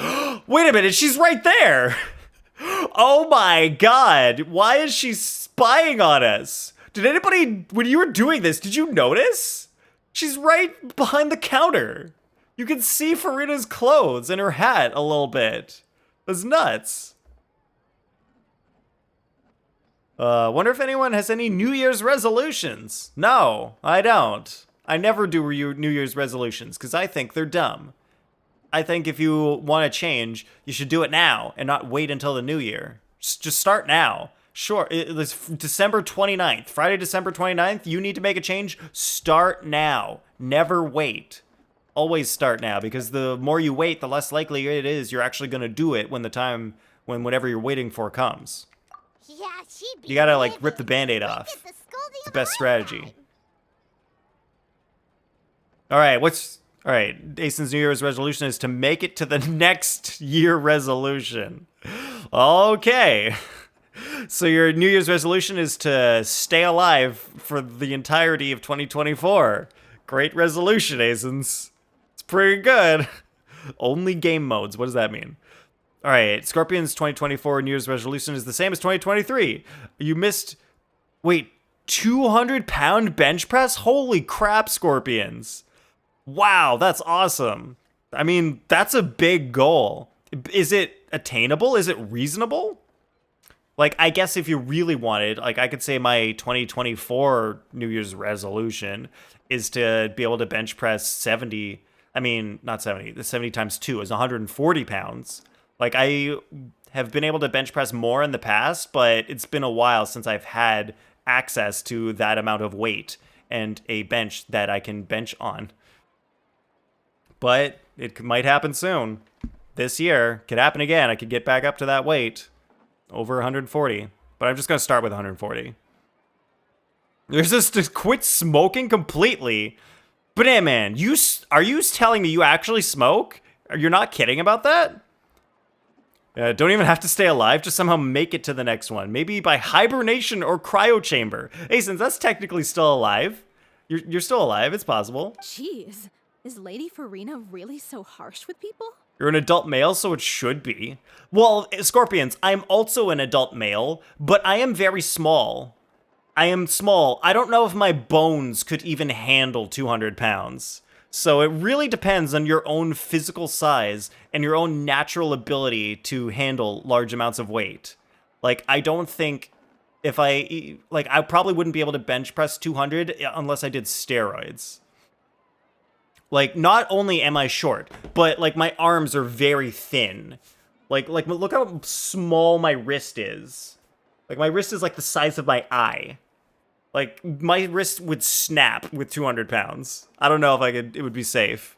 Wait a minute, she's right there! Oh my god, why is she spying on us? Did anybody, when you were doing this, did you notice? She's right behind the counter. You can see Furina's clothes and her hat a little bit. That's nuts. Wonder if anyone has any New Year's resolutions. No, I don't. I never do New Year's resolutions because I think they're dumb. I think if you want to change, you should do it now and not wait until the new year. Just start now. Sure, it's December 29th. Friday, December 29th, you need to make a change. Start now. Never wait. Always start now, because the more you wait, the less likely it is you're actually going to do it when whatever you're waiting for comes. Yeah, she'd be You gotta, like, livid. rip the Band-Aid We'd off. get the scolding It's the of a best strategy. lifetime. All right, Ason's New Year's resolution is to make it to the next year resolution. Okay. So your New Year's resolution is to stay alive for the entirety of 2024. Great resolution, Asons. It's pretty good. Only game modes. What does that mean? All right, Scorpion's 2024 New Year's resolution is the same as 2023. You missed... Wait, 200-pound bench press? Holy crap, Scorpions. Wow, that's awesome. I mean, that's a big goal. Is it attainable? Is it reasonable? Like, I guess if you really wanted, like, I could say my 2024 New Year's resolution is to be able to bench press 70. I mean, not 70. The 70 times 2 is 140 pounds. Like, I have been able to bench press more in the past, but it's been a while since I've had access to that amount of weight and a bench that I can bench on. But it might happen soon. This year, could happen again. I could get back up to that weight. Over 140. But I'm just going to start with 140. There's this to quit smoking completely. Banana Man, are you telling me you actually smoke? You're not kidding about that? Don't even have to stay alive, just somehow make it to the next one. Maybe by hibernation or cryo chamber. Hey, since that's technically still alive. You're still alive, it's possible. Jeez, is Lady Furina really so harsh with people? You're an adult male, so it should be. Well, Scorpions, I'm also an adult male, but I am very small. I am small. I don't know if my bones could even handle 200 pounds. So it really depends on your own physical size and your own natural ability to handle large amounts of weight. Like, I don't think if I probably wouldn't be able to bench press 200 unless I did steroids. Like, not only am I short, but like my arms are very thin. Like look how small my wrist is. Like my wrist is like the size of my eye. Like my wrist would snap with 200 pounds. I don't know if it would be safe.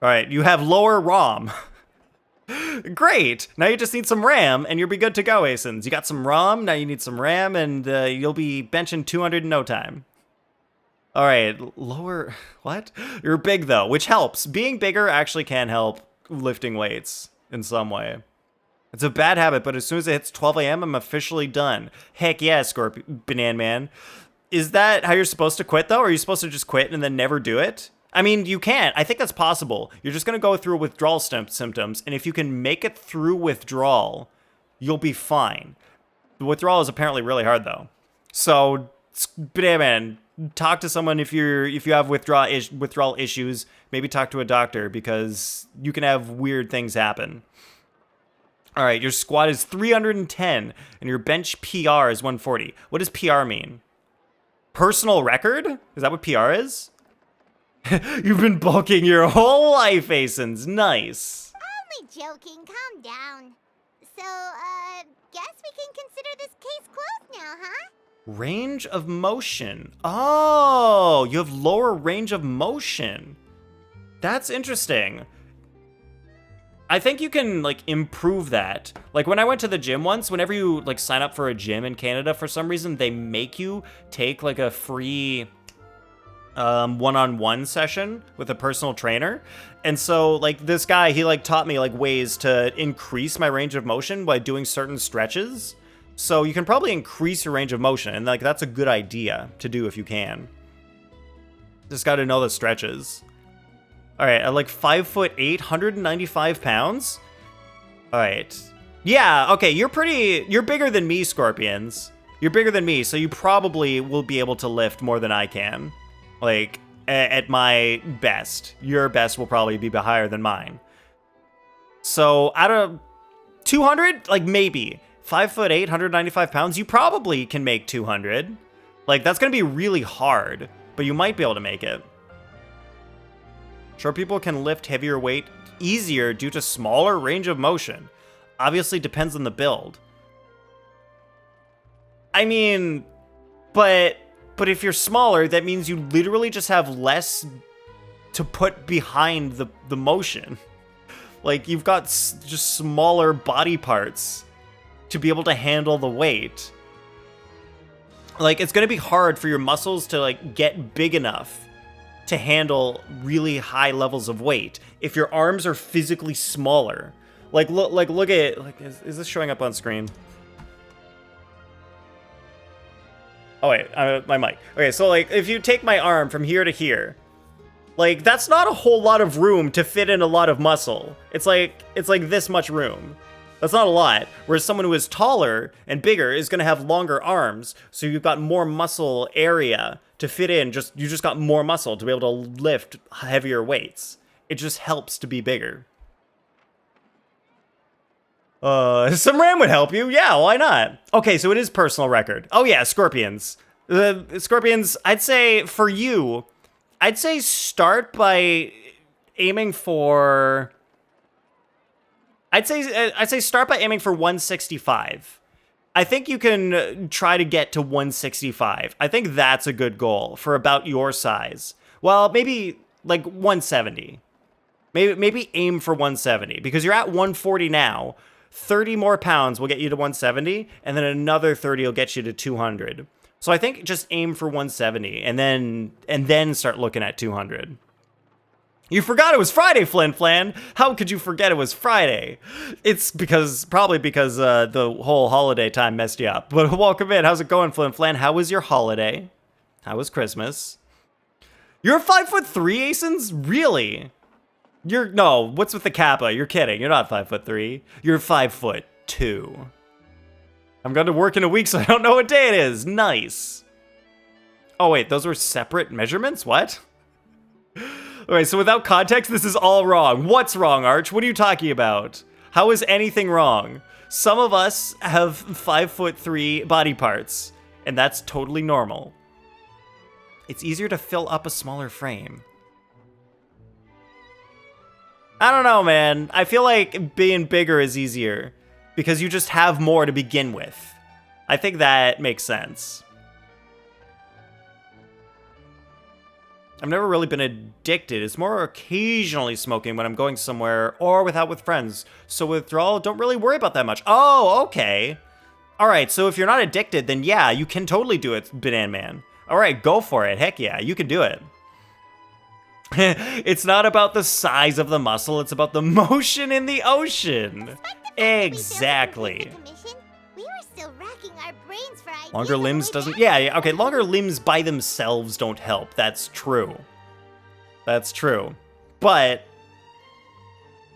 All right, you have lower ROM. Great. Now you just need some RAM, and you'll be good to go, Asins. You got some ROM, now you need some RAM, and you'll be benching 200 in no time. All right, lower... What? You're big, though, which helps. Being bigger actually can help lifting weights in some way. It's a bad habit, but as soon as it hits 12 a.m., I'm officially done. Heck yeah, Banana Man. Is that how you're supposed to quit, though? Or are you supposed to just quit and then never do it? I mean, you can't. I think that's possible. You're just going to go through withdrawal symptoms, and if you can make it through withdrawal, you'll be fine. The withdrawal is apparently really hard, though. So, man, talk to someone if you have withdrawal issues. Maybe talk to a doctor, because you can have weird things happen. All right, your squat is 310, and your bench PR is 140. What does PR mean? Personal record? Is that what PR is? You've been bulking your whole life, Asins. Nice. Only joking. Calm down. So, guess we can consider this case closed now, huh? Range of motion. Oh, you have lower range of motion. That's interesting. I think you can, like, improve that. Like, when I went to the gym once, whenever you, like, sign up for a gym in Canada, for some reason, they make you take, like, a free... one-on-one session with a personal trainer. And so like this guy, he like taught me like ways to increase my range of motion by doing certain stretches. So you can probably increase your range of motion, and like that's a good idea to do if you can. Just got to know the stretches. All right, at like 5'8", 195 pounds. All right. Yeah, okay, you're bigger than me, Scorpions. You're bigger than me, so you probably will be able to lift more than I can. Like, at my best. Your best will probably be higher than mine. So, out of 200, like, maybe. 5'8", 195 pounds, you probably can make 200. Like, that's going to be really hard, but you might be able to make it. Short people can lift heavier weight easier due to smaller range of motion. Obviously, depends on the build. I mean, but if you're smaller, that means you literally just have less to put behind the motion. Like, you've got just smaller body parts to be able to handle the weight. Like, it's going to be hard for your muscles to, like, get big enough to handle really high levels of weight if your arms are physically smaller. Like, look at, like, is this showing up on screen? Oh, wait, my mic. Okay, so, like, if you take my arm from here to here, like, that's not a whole lot of room to fit in a lot of muscle. It's like this much room. That's not a lot. Whereas someone who is taller and bigger is going to have longer arms, so you've got more muscle area to fit in. You just got more muscle to be able to lift heavier weights. It just helps to be bigger. Some RAM would help you. Yeah, why not? Okay, so it is personal record. Oh yeah, Scorpions. Scorpions, I'd say for you, I'd say start by aiming for... I'd say start by aiming for 165. I think you can try to get to 165. I think that's a good goal for about your size. Well, maybe like 170. Maybe aim for 170 because you're at 140 now. 30 more pounds will get you to 170, and then another 30 will get you to 200. So I think just aim for 170 and then start looking at 200. You forgot it was Friday, Flin Flan. How could you forget it was Friday? It's probably because the whole holiday time messed you up. But welcome in. How's it going, Flin Flan? How was your holiday? How was Christmas? You're 5'3", Asins? Really? No, what's with the kappa? You're kidding. You're not 5'3". You're 5'2". I'm going to work in a week, so I don't know what day it is. Nice. Oh, wait, those were separate measurements? What? Okay, so without context, this is all wrong. What's wrong, Arch? What are you talking about? How is anything wrong? Some of us have 5'3" body parts, and that's totally normal. It's easier to fill up a smaller frame. I don't know, man. I feel like being bigger is easier because you just have more to begin with. I think that makes sense. I've never really been addicted. It's more occasionally smoking when I'm going somewhere or with friends. So withdrawal, don't really worry about that much. Oh, okay. All right, so if you're not addicted, then yeah, you can totally do it, Banana Man. All right, go for it. Heck yeah, you can do it. It's not about the size of the muscle, it's about the motion in the ocean. Exactly. We were still racking our brains for ideas. Longer limbs doesn't... Yeah, okay, longer limbs by themselves don't help. That's true. That's true. But...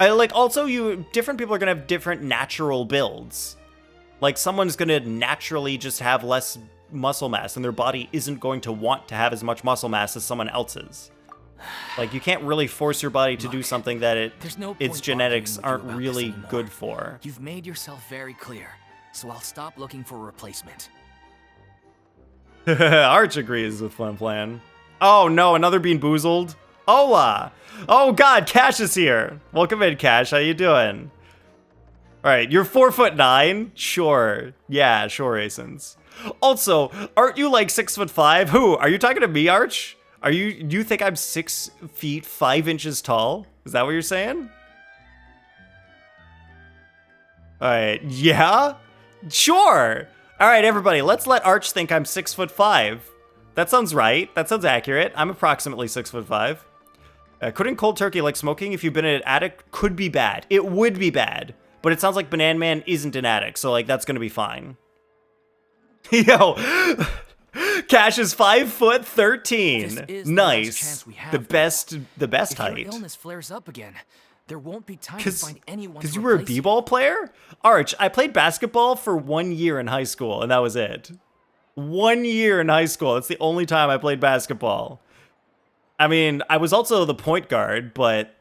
also, different people are gonna have different natural builds. Like, someone's gonna naturally just have less muscle mass, and their body isn't going to want to have as much muscle mass as someone else's. Like, you can't really force your body to do something that its genetics aren't really good for. You've made yourself very clear, so I'll stop looking for a replacement. Arch agrees with Flim Flam. Oh no, another Bean Boozled? Hola! Oh god, Cash is here! Welcome in, Cash, how you doing? Alright, you're 4'9"? Sure. Yeah, sure, Asins. Also, aren't you like 6'5"? Who? Are you talking to me, Arch? You think I'm 6 feet 5 inches tall? Is that what you're saying? Alright, yeah? Sure! Alright, everybody, let's let Arch think I'm 6'5". That sounds right. That sounds accurate. I'm approximately 6'5". Quitting cold turkey like smoking if you've been an addict could be bad. It would be bad. But it sounds like Banana Man isn't an addict, so like that's gonna be fine. Yo! Cash is 5'13". Nice. The best height. If your illness flares up again, there won't be time to find anyone. Because you were a b-ball player? Arch, I played basketball for 1 year in high school, and that was it. 1 year in high school. That's the only time I played basketball. I mean, I was also the point guard, but...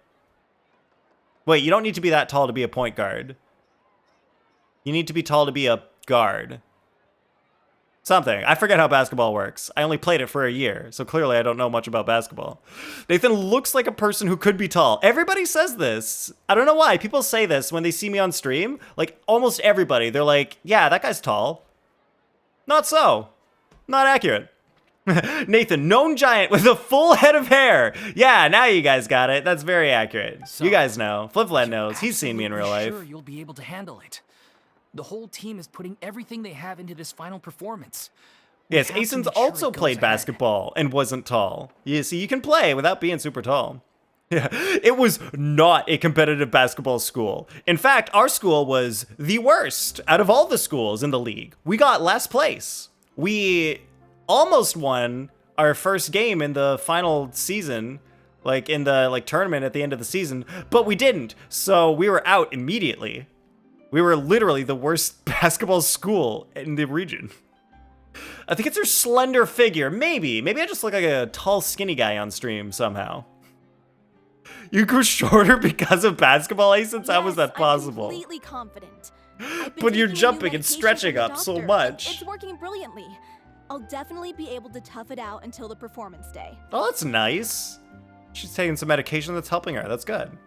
Wait, you don't need to be that tall to be a point guard. You need to be tall to be a guard. Something. I forget how basketball works. I only played it for a year, so clearly I don't know much about basketball. Nathan looks like a person who could be tall. Everybody says this. I don't know why. People say this when they see me on stream. Like, almost everybody. They're like, yeah, that guy's tall. Not so. Not accurate. Nathan, known giant with a full head of hair. Yeah, now you guys got it. That's very accurate. So, you guys know. Flipflat knows. He's seen me in real life. Sure you'll be able to handle it. The whole team is putting everything they have into this final performance. Yes, Asins also played basketball and wasn't tall. You see, you can play without being super tall. Yeah, it was not a competitive basketball school. In fact, our school was the worst out of all the schools in the league. We got last place. We almost won our first game in the final season, like in the tournament at the end of the season, but we didn't. So we were out immediately. We were literally the worst basketball school in the region. I think it's her slender figure. Maybe I just look like a tall, skinny guy on stream somehow. You grew shorter because of basketball, Asins? How was that possible? I'm completely confident. But you're jumping and stretching up so much. It's working brilliantly. I'll definitely be able to tough it out until the performance day. Oh, that's nice. She's taking some medication that's helping her. That's good.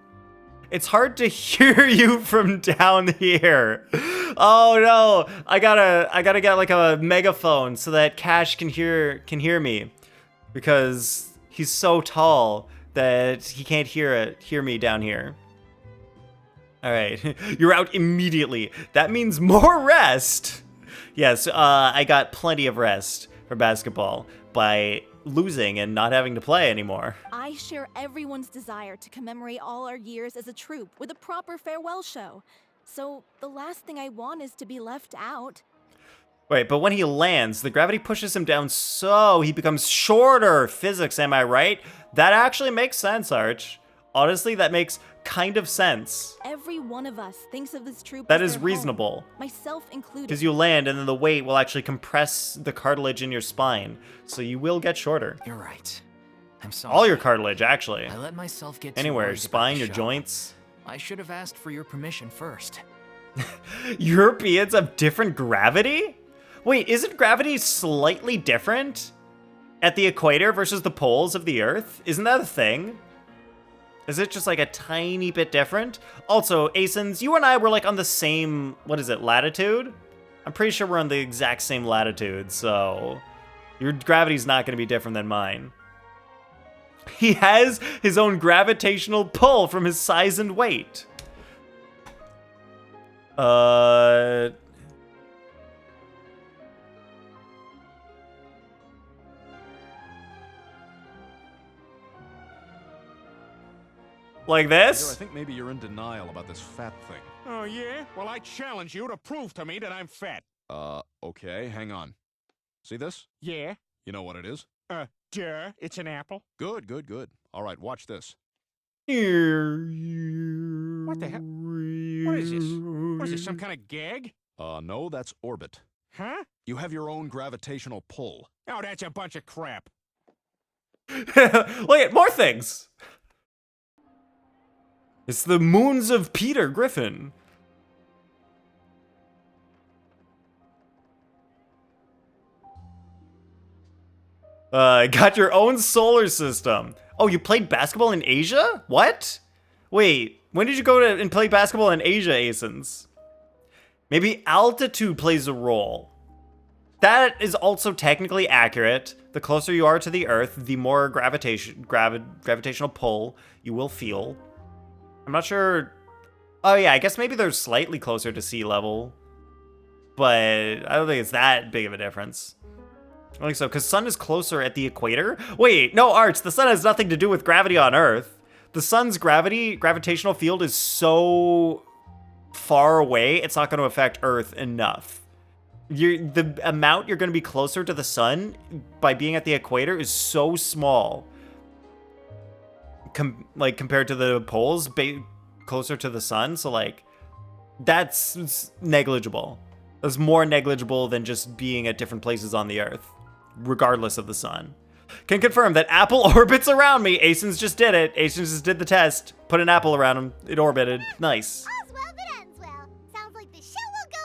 It's hard to hear you from down here. Oh no, I gotta get like a megaphone so that Cash can hear me, because he's so tall that he can't hear me down here. All right, you're out immediately. That means more rest. Yes, I got plenty of rest for basketball by losing and not having to play anymore. I share everyone's desire to commemorate all our years as a troupe with a proper farewell show. So the last thing I want is to be left out. Wait, but when he lands, the gravity pushes him down so he becomes shorter. Physics, am I right? That actually makes sense, Arch. Honestly, that makes kind of sense. Every one of us thinks of this troupe that as is their reasonable. Home, myself included. Because you land and then the weight will actually compress the cartilage in your spine, so you will get shorter. You're right. I'm sorry. All your cartilage, actually. I let myself get anywhere, your spine, your joints. I should have asked for your permission first. Europeans have different gravity? Wait, isn't gravity slightly different at the equator versus the poles of the Earth? Isn't that a thing? Is it just like a tiny bit different? Also, Asins, you and I were like on the same, what is it, latitude? I'm pretty sure we're on the exact same latitude, so your gravity's not going to be different than mine. He has his own gravitational pull from his size and weight. Like this? I think maybe you're in denial about this fat thing. Oh, yeah? Well, I challenge you to prove to me that I'm fat. Okay, hang on. See this? Yeah? You know what it is? Duh. It's an apple. Good, good, good. All right, watch this. What the hell? What is this? What is this, some kind of gag? No, that's orbit. Huh? You have your own gravitational pull. Oh, that's a bunch of crap. Look at more things. It's the moons of Peter Griffin. Got your own solar system. Oh, you played basketball in Asia? What? Wait, when did you go to and play basketball in Asia, Asins? Maybe altitude plays a role. That is also technically accurate. The closer you are to the Earth, the more gravitational pull you will feel. I'm not sure. Oh yeah, I guess maybe they're slightly closer to sea level, but I don't think it's that big of a difference. I don't think so, because sun is closer at the equator. Wait, no, Arch, the sun has nothing to do with gravity on Earth. The sun's gravitational field is so far away, it's not going to affect Earth enough. The amount you're going to be closer to the sun by being at the equator is so small. Compared to the poles, closer to the sun, so like, that's negligible. That's more negligible than just being at different places on the Earth, regardless of the sun. Can confirm that Apple orbits around me. Asins just did it. Asins just did the test. Put an apple around him. It orbited. Nice. All's well that ends well. Sounds like the show will go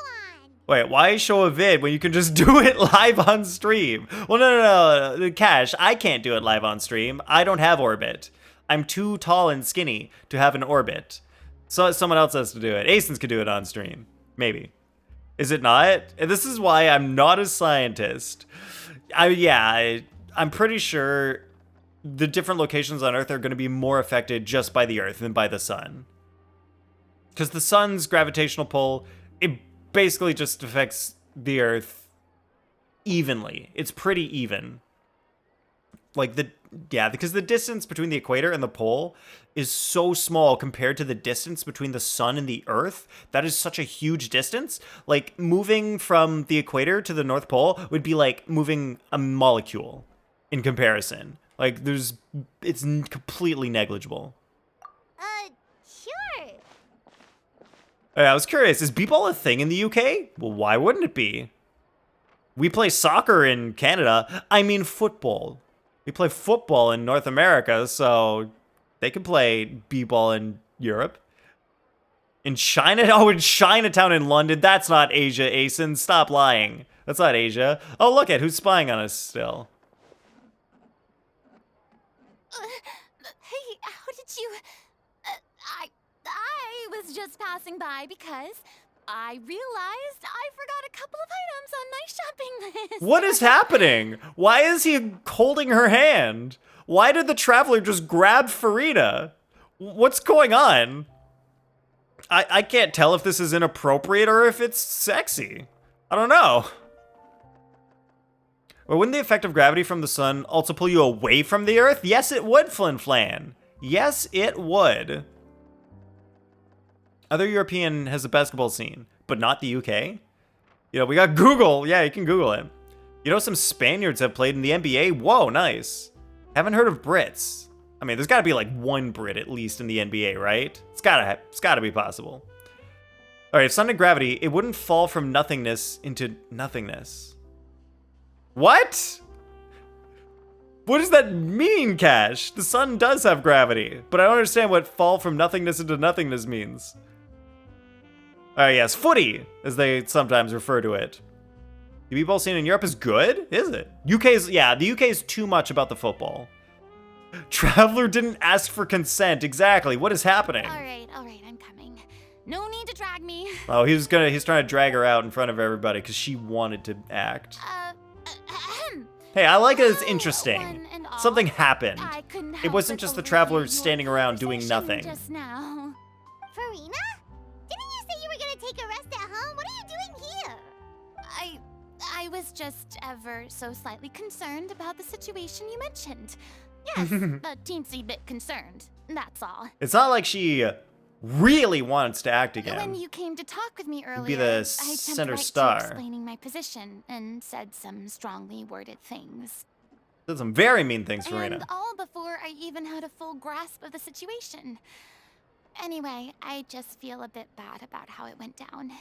on. Wait, why show a vid when you can just do it live on stream? Well, no. Cash, I can't do it live on stream. I don't have orbit. I'm too tall and skinny to have an orbit. So someone else has to do it. Asins could do it on stream. Maybe. Is it not? This is why I'm not a scientist. I'm pretty sure the different locations on Earth are going to be more affected just by the Earth than by the sun. Because the sun's gravitational pull, it basically just affects the Earth evenly. It's pretty even. Because the distance between the equator and the pole is so small compared to the distance between the sun and the Earth. That is such a huge distance. Like, moving from the equator to the North Pole would be like moving a molecule in comparison. Like, it's completely negligible. Sure. I was curious, is b-ball a thing in the UK? Well, why wouldn't it be? We play soccer in Canada. I mean football. We play football in North America, so they can play b-ball in Europe. In Chinatown in London. That's not Asia, Asen. Stop lying. That's not Asia. Oh, look at who's spying on us still. Hey, how did you... I was just passing by because I realized I forgot a couple of items on my shopping list. What is happening? Why is he holding her hand? Why did the traveler just grab Furina? What's going on? I can't tell if this is inappropriate or if it's sexy. I don't know. Or wouldn't the effect of gravity from the sun also pull you away from the Earth? Yes, it would, Flin Flan. Yes, it would. Other European has a basketball scene, but not the UK. You know, we got Google. Yeah, you can Google it. You know, some Spaniards have played in the NBA. Whoa, nice. Haven't heard of Brits. I mean, there's got to be like one Brit at least in the NBA, right? It's gotta be possible. All right, if sun and gravity, it wouldn't fall from nothingness into nothingness. What? What does that mean, Cash? The sun does have gravity, but I don't understand what fall from nothingness into nothingness means. Yes, footy, as they sometimes refer to it. The b-ball scene in Europe is good, is it? The UK is too much about the football. Traveler didn't ask for consent, exactly. What is happening? All right, I'm coming. No need to drag me. Oh, he's trying to drag her out in front of everybody because she wanted to act. Hey, I like it. It's interesting. One and all, Something happened. I couldn't It help wasn't but just the overhear traveler your standing around doing conversation nothing. Just now. Furina? Didn't you say you were gonna take a rest at home? What are you doing here? I was just ever so slightly concerned about the situation you mentioned. Yes, a teensy bit concerned. That's all. It's not like she really wants to act again. When you came to talk with me earlier, be the I jumped center right star. to explaining my position and said some strongly worded things. Did some very mean things, Furina. And all before I even had a full grasp of the situation. Anyway, I just feel a bit bad about how it went down.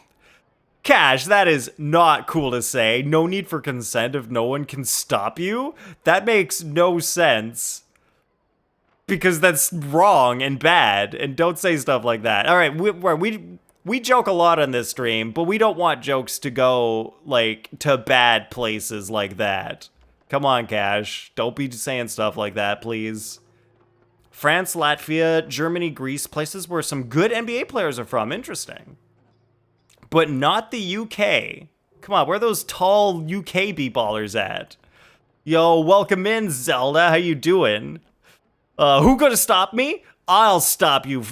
Cash, that is not cool to say. No need for consent if no one can stop you? That makes no sense. Because that's wrong and bad, and don't say stuff like that. All right, we joke a lot on this stream, but we don't want jokes to go, like, to bad places like that. Come on, Cash. Don't be saying stuff like that, please. France, Latvia, Germany, Greece, places where some good NBA players are from. Interesting. But not the UK. Come on, where are those tall UK b-ballers at? Yo, welcome in, Zelda. How you doing? Who gonna stop me? I'll stop you,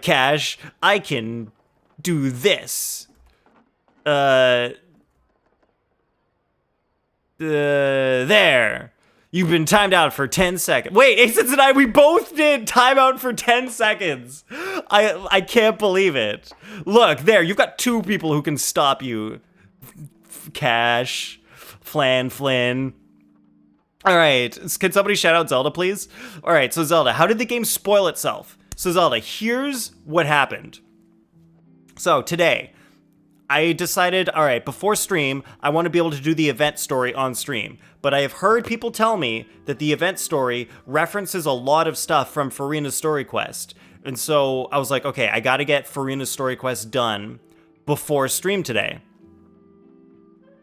Cash. I can do this. There. You've been timed out for 10 seconds. Wait, Aces and I, we both did timeout for 10 seconds. I can't believe it. Look, there, you've got two people who can stop you. Cash, Flynn. All right, can somebody shout out Zelda, please? All right, so Zelda, how did the game spoil itself? So Zelda, here's what happened. So today, I decided, all right, before stream, I want to be able to do the event story on stream. But I have heard people tell me that the event story references a lot of stuff from Furina's story quest. And so I was like, okay, I got to get Furina's story quest done before stream today.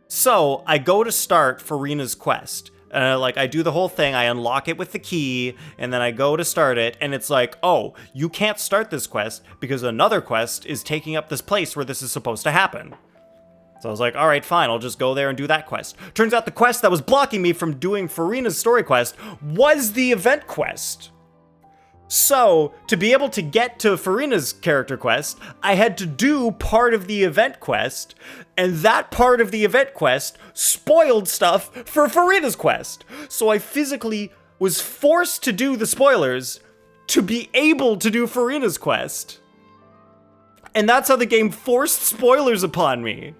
So I go to start Furina's quest. I do the whole thing, I unlock it with the key, and then I go to start it, and it's like, oh, you can't start this quest because another quest is taking up this place where this is supposed to happen. So I was like, all right, fine, I'll just go there and do that quest. Turns out the quest that was blocking me from doing Furina's story quest was the event quest. So, to be able to get to Furina's character quest, I had to do part of the event quest, and that part of the event quest spoiled stuff for Furina's quest. So I physically was forced to do the spoilers to be able to do Furina's quest. And that's how the game forced spoilers upon me.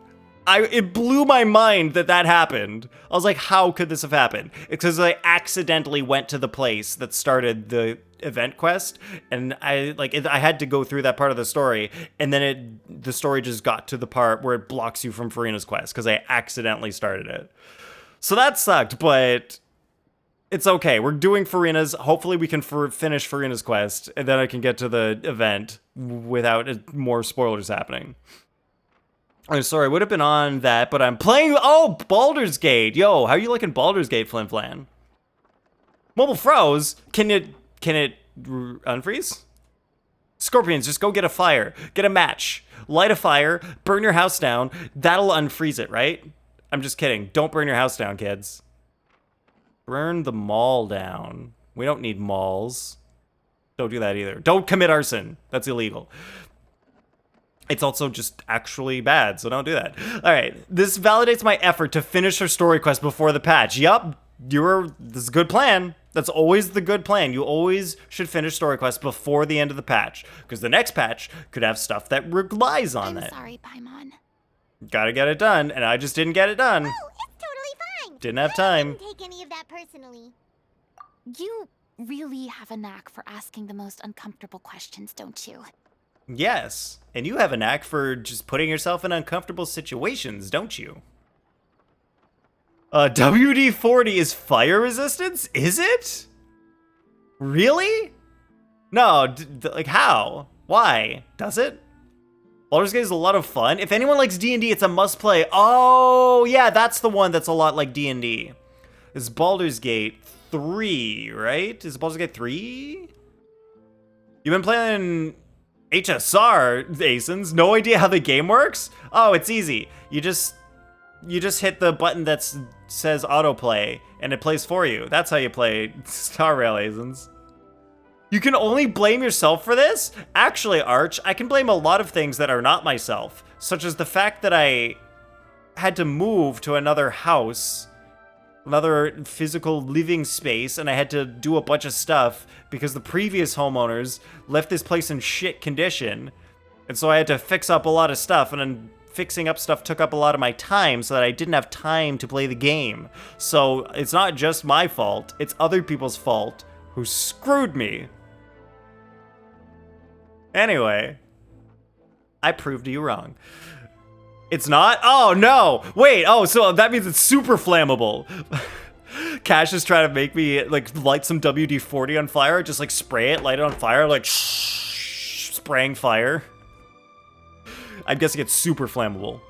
It blew my mind that happened. I was like, how could this have happened? It's because I accidentally went to the place that started the event quest, and I had to go through that part of the story, and then the story just got to the part where it blocks you from Furina's quest because I accidentally started it. So that sucked, but it's okay. We're doing Furina's. Hopefully we can finish Furina's quest, and then I can get to the event without more spoilers happening. I'm sorry, I would have been on that, but I'm playing. Oh, Baldur's Gate. Yo, how are you liking Baldur's Gate, Flim Flam? Mobile froze. Can it unfreeze? Scorpions, just go get a fire. Get a match. Light a fire. Burn your house down. That'll unfreeze it, right? I'm just kidding. Don't burn your house down, kids. Burn the mall down. We don't need malls. Don't do that either. Don't commit arson. That's illegal. It's also just actually bad, so don't do that. All right, this validates my effort to finish her story quest before the patch. Yup, this is a good plan. That's always the good plan. You always should finish story quests before the end of the patch, because the next patch could have stuff that relies on I'm that. sorry, Paimon. Gotta get it done, and I just didn't get it done. Oh, it's totally fine. Didn't have time. Didn't take any of that personally. You really have a knack for asking the most uncomfortable questions, don't you? Yes, and you have a knack for just putting yourself in uncomfortable situations, don't you? WD-40 is fire resistance? Is it? Really? No, like how? Why? Does it? Baldur's Gate is a lot of fun. If anyone likes D&D, it's a must-play. Oh, yeah, that's the one that's a lot like D&D. It's Baldur's Gate 3, right? Is it Baldur's Gate 3? You've been playing HSR, Asins. No idea how the game works? Oh, it's easy. You just hit the button that says autoplay, and it plays for you. That's how you play Star Rail, Asins. You can only blame yourself for this? Actually, Arch, I can blame a lot of things that are not myself, such as the fact that I had to move to another house, another physical living space, and I had to do a bunch of stuff because the previous homeowners left this place in shit condition. And so I had to fix up a lot of stuff, and then fixing up stuff took up a lot of my time so that I didn't have time to play the game. So it's not just my fault, it's other people's fault who screwed me. Anyway, I proved you wrong. It's not? Oh, no. Wait, oh, so that means it's super flammable. Cash is trying to make me, like, light some WD-40 on fire. Just, like, spray it, light it on fire, like, spraying fire. I'm guessing it's super flammable.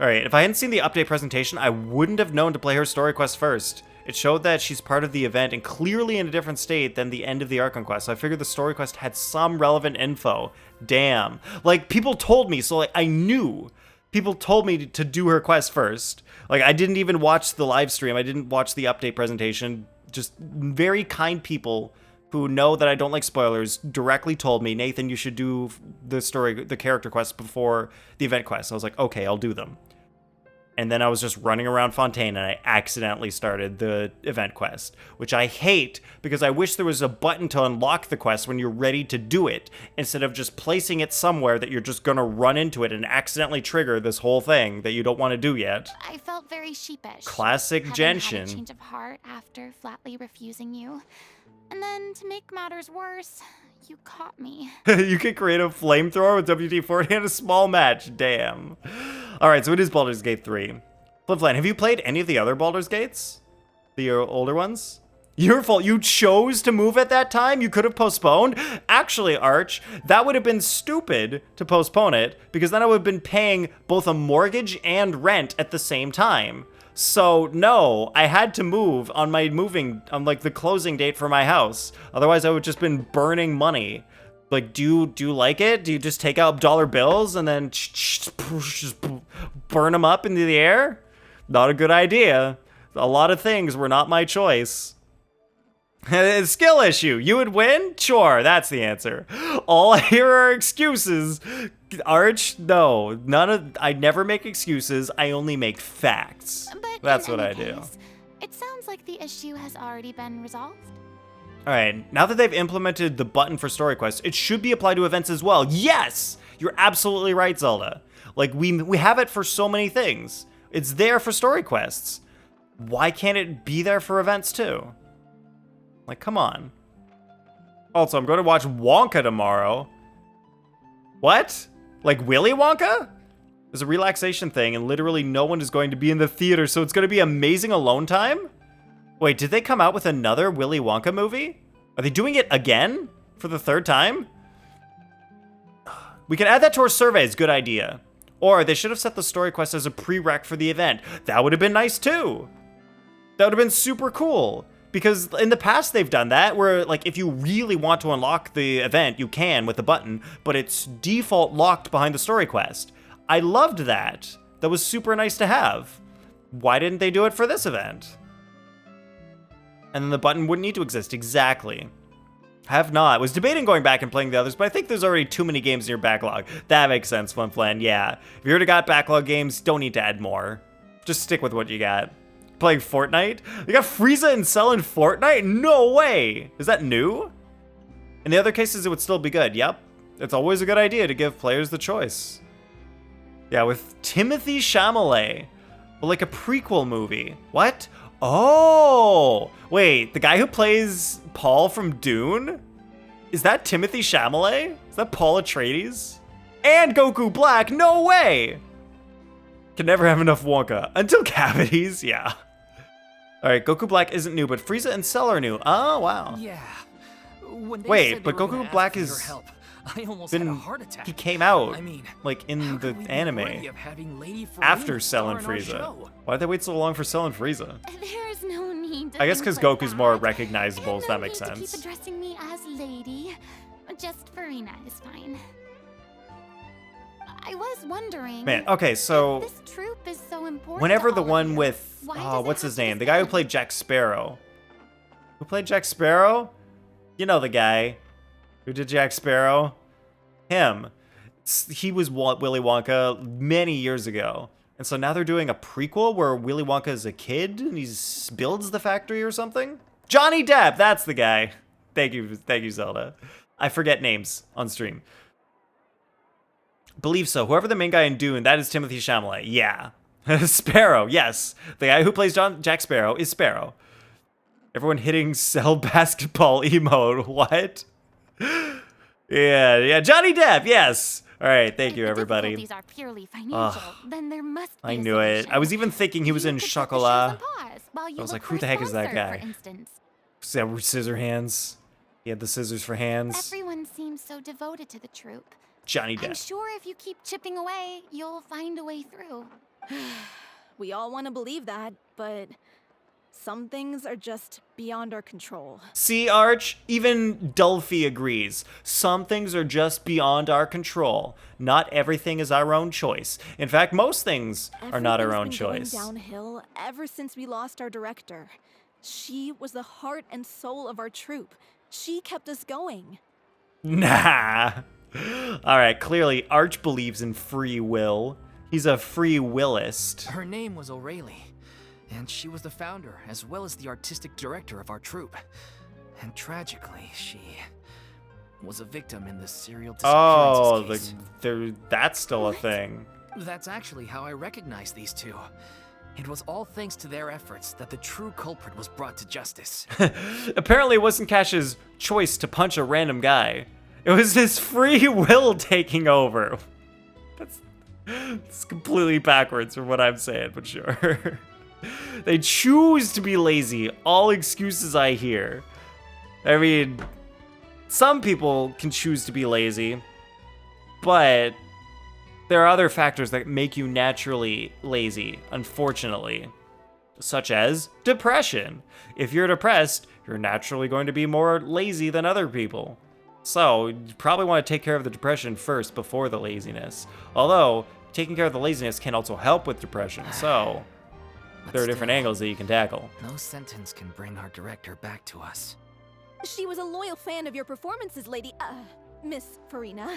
All right, if I hadn't seen the update presentation, I wouldn't have known to play her story quest first. It showed that she's part of the event and clearly in a different state than the end of the Archon quest, so I figured the story quest had some relevant info. Damn. Like, people told me, so, like, I knew. People told me to do her quest first. Like, I didn't even watch the live stream. I didn't watch the update presentation. Just very kind people who know that I don't like spoilers directly told me, Nathan, you should do the character quest before the event quest. I was like, okay, I'll do them. And then I was just running around Fontaine and I accidentally started the event quest, which I hate because I wish there was a button to unlock the quest when you're ready to do it, instead of just placing it somewhere that you're just gonna run into it and accidentally trigger this whole thing that you don't want to do yet. I felt very sheepish. Classic Genshin. Had a change of heart after flatly refusing you. And then, to make matters worse, you caught me. You can create a flamethrower with WD-40 in a small match. Damn. Alright, so it is Baldur's Gate 3. Flipflan, have you played any of the other Baldur's Gates? The older ones? Your fault. You chose to move at that time? You could have postponed? Actually, Arch, that would have been stupid to postpone it, because then I would have been paying both a mortgage and rent at the same time. So, no, I had to move on like, the closing date for my house. Otherwise, I would just been burning money. Like, do you like it? Do you just take out dollar bills and then just burn them up into the air? Not a good idea. A lot of things were not my choice. Skill issue. You would win? Sure, that's the answer. All I hear are excuses. Arch, no. I never make excuses. I only make facts. But that's in what I any do. case, it sounds like the issue has already been resolved. Alright, now that they've implemented the button for story quests, it should be applied to events as well. Yes! You're absolutely right, Zelda. Like, we have it for so many things. It's there for story quests. Why can't it be there for events too? Like, come on. Also, I'm going to watch Wonka tomorrow. What? Like Willy Wonka? There's a relaxation thing and literally no one is going to be in the theater, so it's going to be amazing alone time? Wait, did they come out with another Willy Wonka movie? Are they doing it again? For the third time? We can add that to our surveys, good idea. Or they should have set the story quest as a prereq for the event. That would have been nice too. That would have been super cool. Because in the past they've done that, where like if you really want to unlock the event, you can with the button, but it's default locked behind the story quest. I loved that. That was super nice to have. Why didn't they do it for this event? And then the button wouldn't need to exist, exactly. Have not. Was debating going back and playing the others, but I think there's already too many games in your backlog. That makes sense, Flimflan, yeah. If you already got backlog games, don't need to add more. Just stick with what you got. Playing Fortnite? You got Frieza and Cell in Fortnite? No way! Is that new? In the other cases, it would still be good. Yep. It's always a good idea to give players the choice. Yeah, with Timothy Chalamet. Well, like a prequel movie. What? Oh! Wait, the guy who plays Paul from Dune? Is that Timothy Chalamet? Is that Paul Atreides? And Goku Black? No way! Can never have enough Wonka. Until cavities, yeah. All right, Goku Black isn't new, but Frieza and Cell are new. Oh, wow. Yeah. When they Wait, said they but were gonna Goku ask Black for your is help, I almost had a been heart attack. he came out I mean, like in how the could we be anime worthy of having Lady Furina after Cell and star in our Frieza. show? Why'd they wait so long for Cell and Frieza? There's no need to I guess think because like Goku's more that. recognizable, And so no that makes need to sense. keep addressing me as lady. Just Furina is fine. I was wondering. Man, okay, so This troop is so important. whenever to the all of one you, with why does it what's have his to name? The be guy who them? played Jack Sparrow. Who played Jack Sparrow? You know the guy who did Jack Sparrow. Him. He was Willy Wonka many years ago. And so now they're doing a prequel where Willy Wonka is a kid and he builds the factory or something? Johnny Depp, that's the guy. Thank you, Zelda. I forget names on stream. Believe so. Whoever the main guy in Dune, that is Timothée Chalamet. Yeah. Sparrow, yes. The guy who plays Jack Sparrow is Sparrow. Everyone hitting Cell basketball emote. What? Yeah, Johnny Depp, yes. All right, thank you, If the everybody. difficulties are purely financial, then there must be I a knew it. solution. I was even thinking he was in You could put the shows Chocolat. on pause while you I was look like, for who a the heck is that sponsor, guy? For instance. Scissor hands. He had the scissors for hands. Everyone seems so devoted to the troop. Johnny I'm Depp. sure if you keep chipping away, you'll find a way through. We all want to believe that, but some things are just beyond our control. See, Arch? Even Dulphy agrees. Some things are just beyond our control. Not everything is our own choice. In fact, most things are not our own Everything's been choice. going downhill ever since we lost our director. She was the heart and soul of our troupe. She kept us going. Nah. All right, clearly Arch believes in free will. He's a free willist. Her name was O'Reilly, and she was the founder as well as the artistic director of our troupe. And tragically, she was a victim in the serial disappearances case. That's still a thing. That's actually how I recognized these two. It was all thanks to their efforts that the true culprit was brought to justice. Apparently, it wasn't Cash's choice to punch a random guy. It was his free will taking over. That's completely backwards from what I'm saying, but sure. They choose to be lazy. All excuses I hear. I mean, some people can choose to be lazy, but there are other factors that make you naturally lazy, unfortunately, such as depression. If you're depressed, you're naturally going to be more lazy than other people. So, you probably want to take care of the depression first before the laziness. Although, taking care of the laziness can also help with depression, so But there are different still, angles that you can tackle. no sentence can bring our director back to us. She was a loyal fan of your performances, Miss Furina.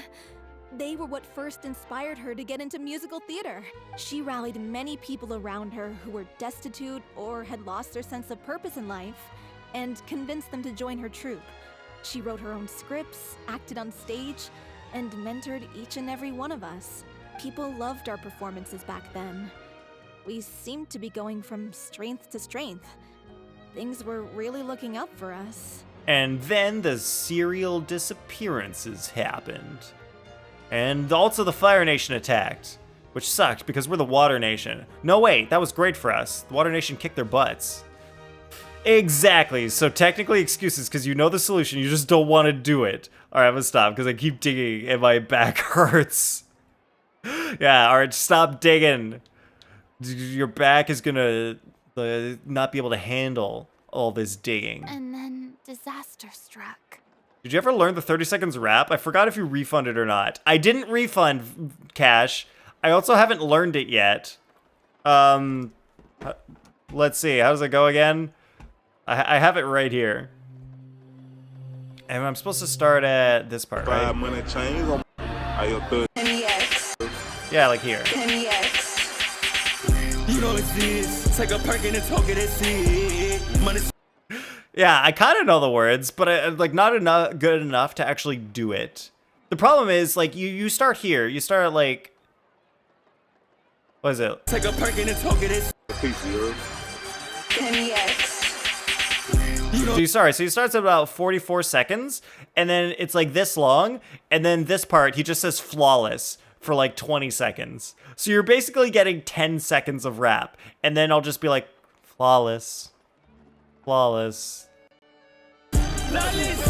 They were what first inspired her to get into musical theater. She rallied many people around her who were destitute or had lost their sense of purpose in life, and convinced them to join her troupe. She wrote her own scripts, acted on stage, and mentored each and every one of us. People loved our performances back then. We seemed to be going from strength to strength. Things were really looking up for us. And then the serial disappearances happened. And also the Fire Nation attacked, which sucked because we're the Water Nation. No, wait, that was great for us. The Water Nation kicked their butts. Exactly, so technically excuses because you know the solution, you just don't want to do it. All right, I'm gonna stop because I keep digging and my back hurts. Yeah, all right, stop digging. Your back is gonna not be able to handle all this digging. And then disaster struck. Did you ever learn the 30 seconds rap? I forgot if you refunded or not. I didn't refund Cash. I also haven't learned it yet. Let's see, how does it go again? I have it right here. And I'm supposed to start at this part, right? Yeah, like here. You know it's this. Take a perk and talk it, it's it. Money. Yeah, I kind of know the words, but like not enough good enough to actually do it. The problem is like you start here. You start at like what is it? Take a perk and talk it, it's So you starts at about 44 seconds, and then it's like this long, and then this part he just says flawless for like 20 seconds. So you're basically getting 10 seconds of rap, and then I'll just be like flawless. Flawless.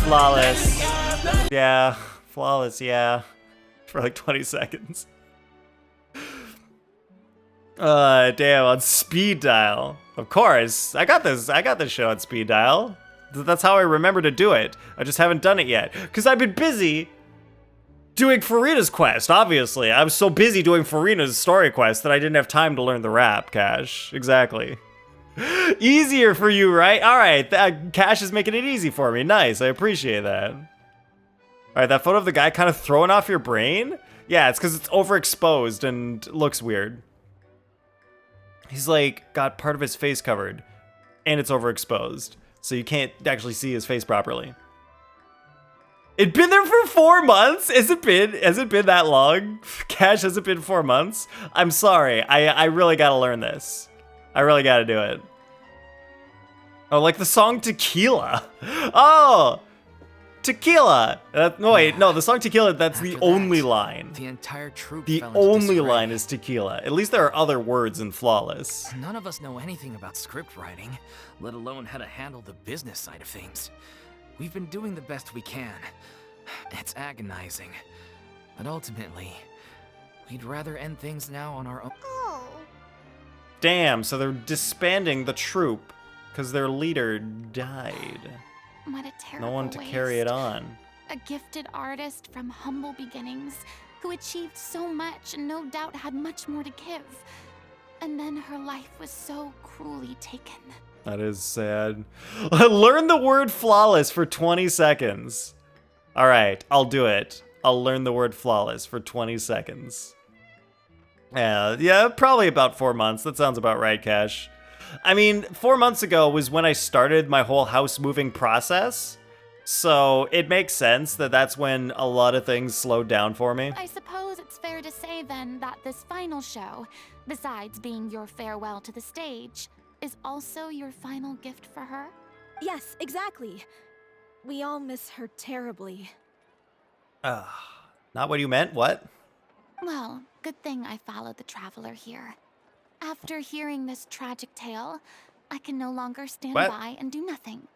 Flawless. Yeah. Flawless, yeah. For like 20 seconds. Damn, on speed dial. Of course. I got this shit on speed dial. That's how I remember to do it. I just haven't done it yet. Because I've been busy doing Furina's quest, obviously. I was so busy doing Furina's story quest that I didn't have time to learn the rap, Cash. Exactly. Easier for you, right? Alright, Cash is making it easy for me. Nice, I appreciate that. Alright, that photo of the guy kind of throwing off your brain? Yeah, it's because it's overexposed and looks weird. He's like, got part of his face covered, and it's overexposed. So you can't actually see his face properly. It'd been there for 4 months? Has it been that long? Cash, has it been 4 months? I'm sorry, I really gotta learn this. I really gotta do it. Oh, like the song Tequila. Oh! Tequila! No, wait, no, the song Tequila, that's the only line. The entire troop The fell into only disarray. line is Tequila. At least there are other words in Flawless. None of us know anything about script writing, let alone how to handle the business side of things. We've been doing the best we can. It's agonizing. But ultimately, we'd rather end things now on our own. Oh. Damn, so they're disbanding the troop because their leader died. What a terrible No one to waste. carry it on. A gifted artist from humble beginnings who achieved so much and no doubt had much more to give. And then her life was so cruelly taken. That is sad. Learn the word flawless for 20 seconds. All right, I'll do it. I'll learn the word flawless for 20 seconds. Yeah, probably about 4 months. That sounds about right, Cash. I mean, 4 months ago was when I started my whole house moving process. So it makes sense that that's when a lot of things slowed down for me. I suppose it's fair to say then that this final show, besides being your farewell to the stage, is also your final gift for her? Yes, exactly. We all miss her terribly. Not what you meant? What? Well, good thing I followed the traveler here. After hearing this tragic tale, I can no longer stand What? by and do nothing.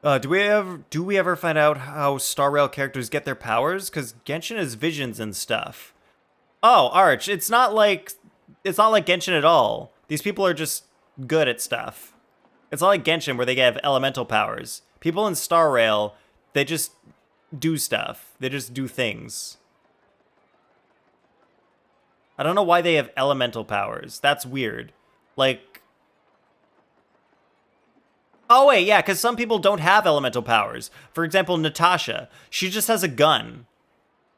Do we ever find out how Star Rail characters get their powers? Because Genshin has visions and stuff. Oh, Arch, it's not like Genshin at all. These people are just good at stuff. It's not like Genshin where they have elemental powers. People in Star Rail, they just do stuff. They just do things. I don't know why they have elemental powers. That's weird. Like... Oh, wait, yeah, because some people don't have elemental powers. For example, Natasha. She just has a gun.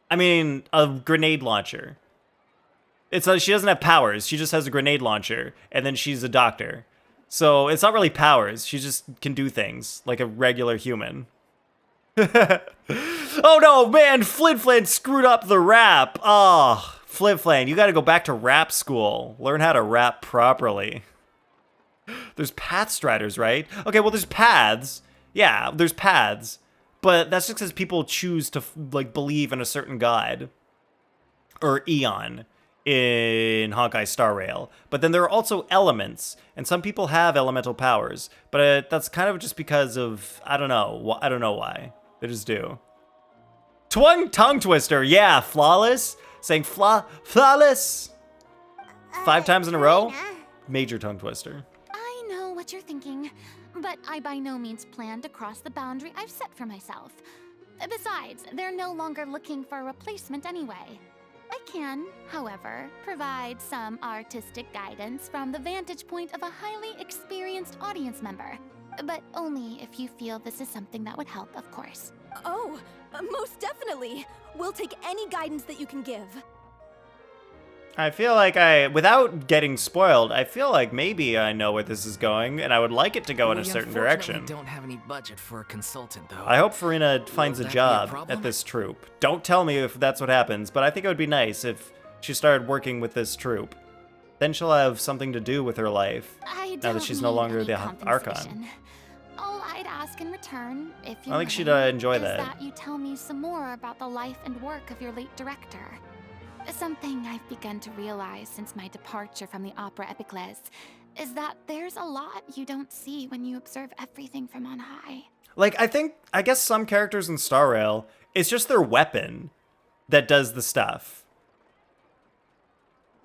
I mean, a grenade launcher. It's like she doesn't have powers. She just has a grenade launcher, and then she's a doctor. So it's not really powers. She just can do things like a regular human. Oh no, man, Flint screwed up the rap. Oh, Flint, you gotta go back to rap school. Learn how to rap properly. There's path striders, right? Okay, well, there's paths. Yeah, there's paths. But that's just because people choose to, like, believe in a certain god. Or Eon in Honkai Star Rail. But then there are also elements. And some people have elemental powers. But that's kind of just because of, I don't know. I don't know why. They just do. Tongue twister. Yeah, flawless. Saying flawless. 5 times in a row. Furina. Major tongue twister. I know what you're thinking, but I by no means plan to cross the boundary I've set for myself. Besides, they're no longer looking for a replacement anyway. I can, however, provide some artistic guidance from the vantage point of a highly experienced audience member. But only if you feel this is something that would help, of course. Oh, most definitely. We'll take any guidance that you can give. I feel like without getting spoiled, I feel like maybe I know where this is going, and I would like it to go in a certain direction. We don't have any budget for a consultant, though. I hope Furina finds a that be a job problem? at this troupe. Don't tell me if that's what happens, but I think it would be nice if she started working with this troupe. Then she'll have something to do with her life, I now that don't she's no need longer any the Archon. compensation. All I'd ask in return, if you I think she'd willing, enjoy is that. you tell me some more about the life and work of your late director. Something I've begun to realize since my departure from the Opera Epiclese is that there's a lot you don't see when you observe everything from on high. Like, I guess some characters in Star Rail, it's just their weapon that does the stuff.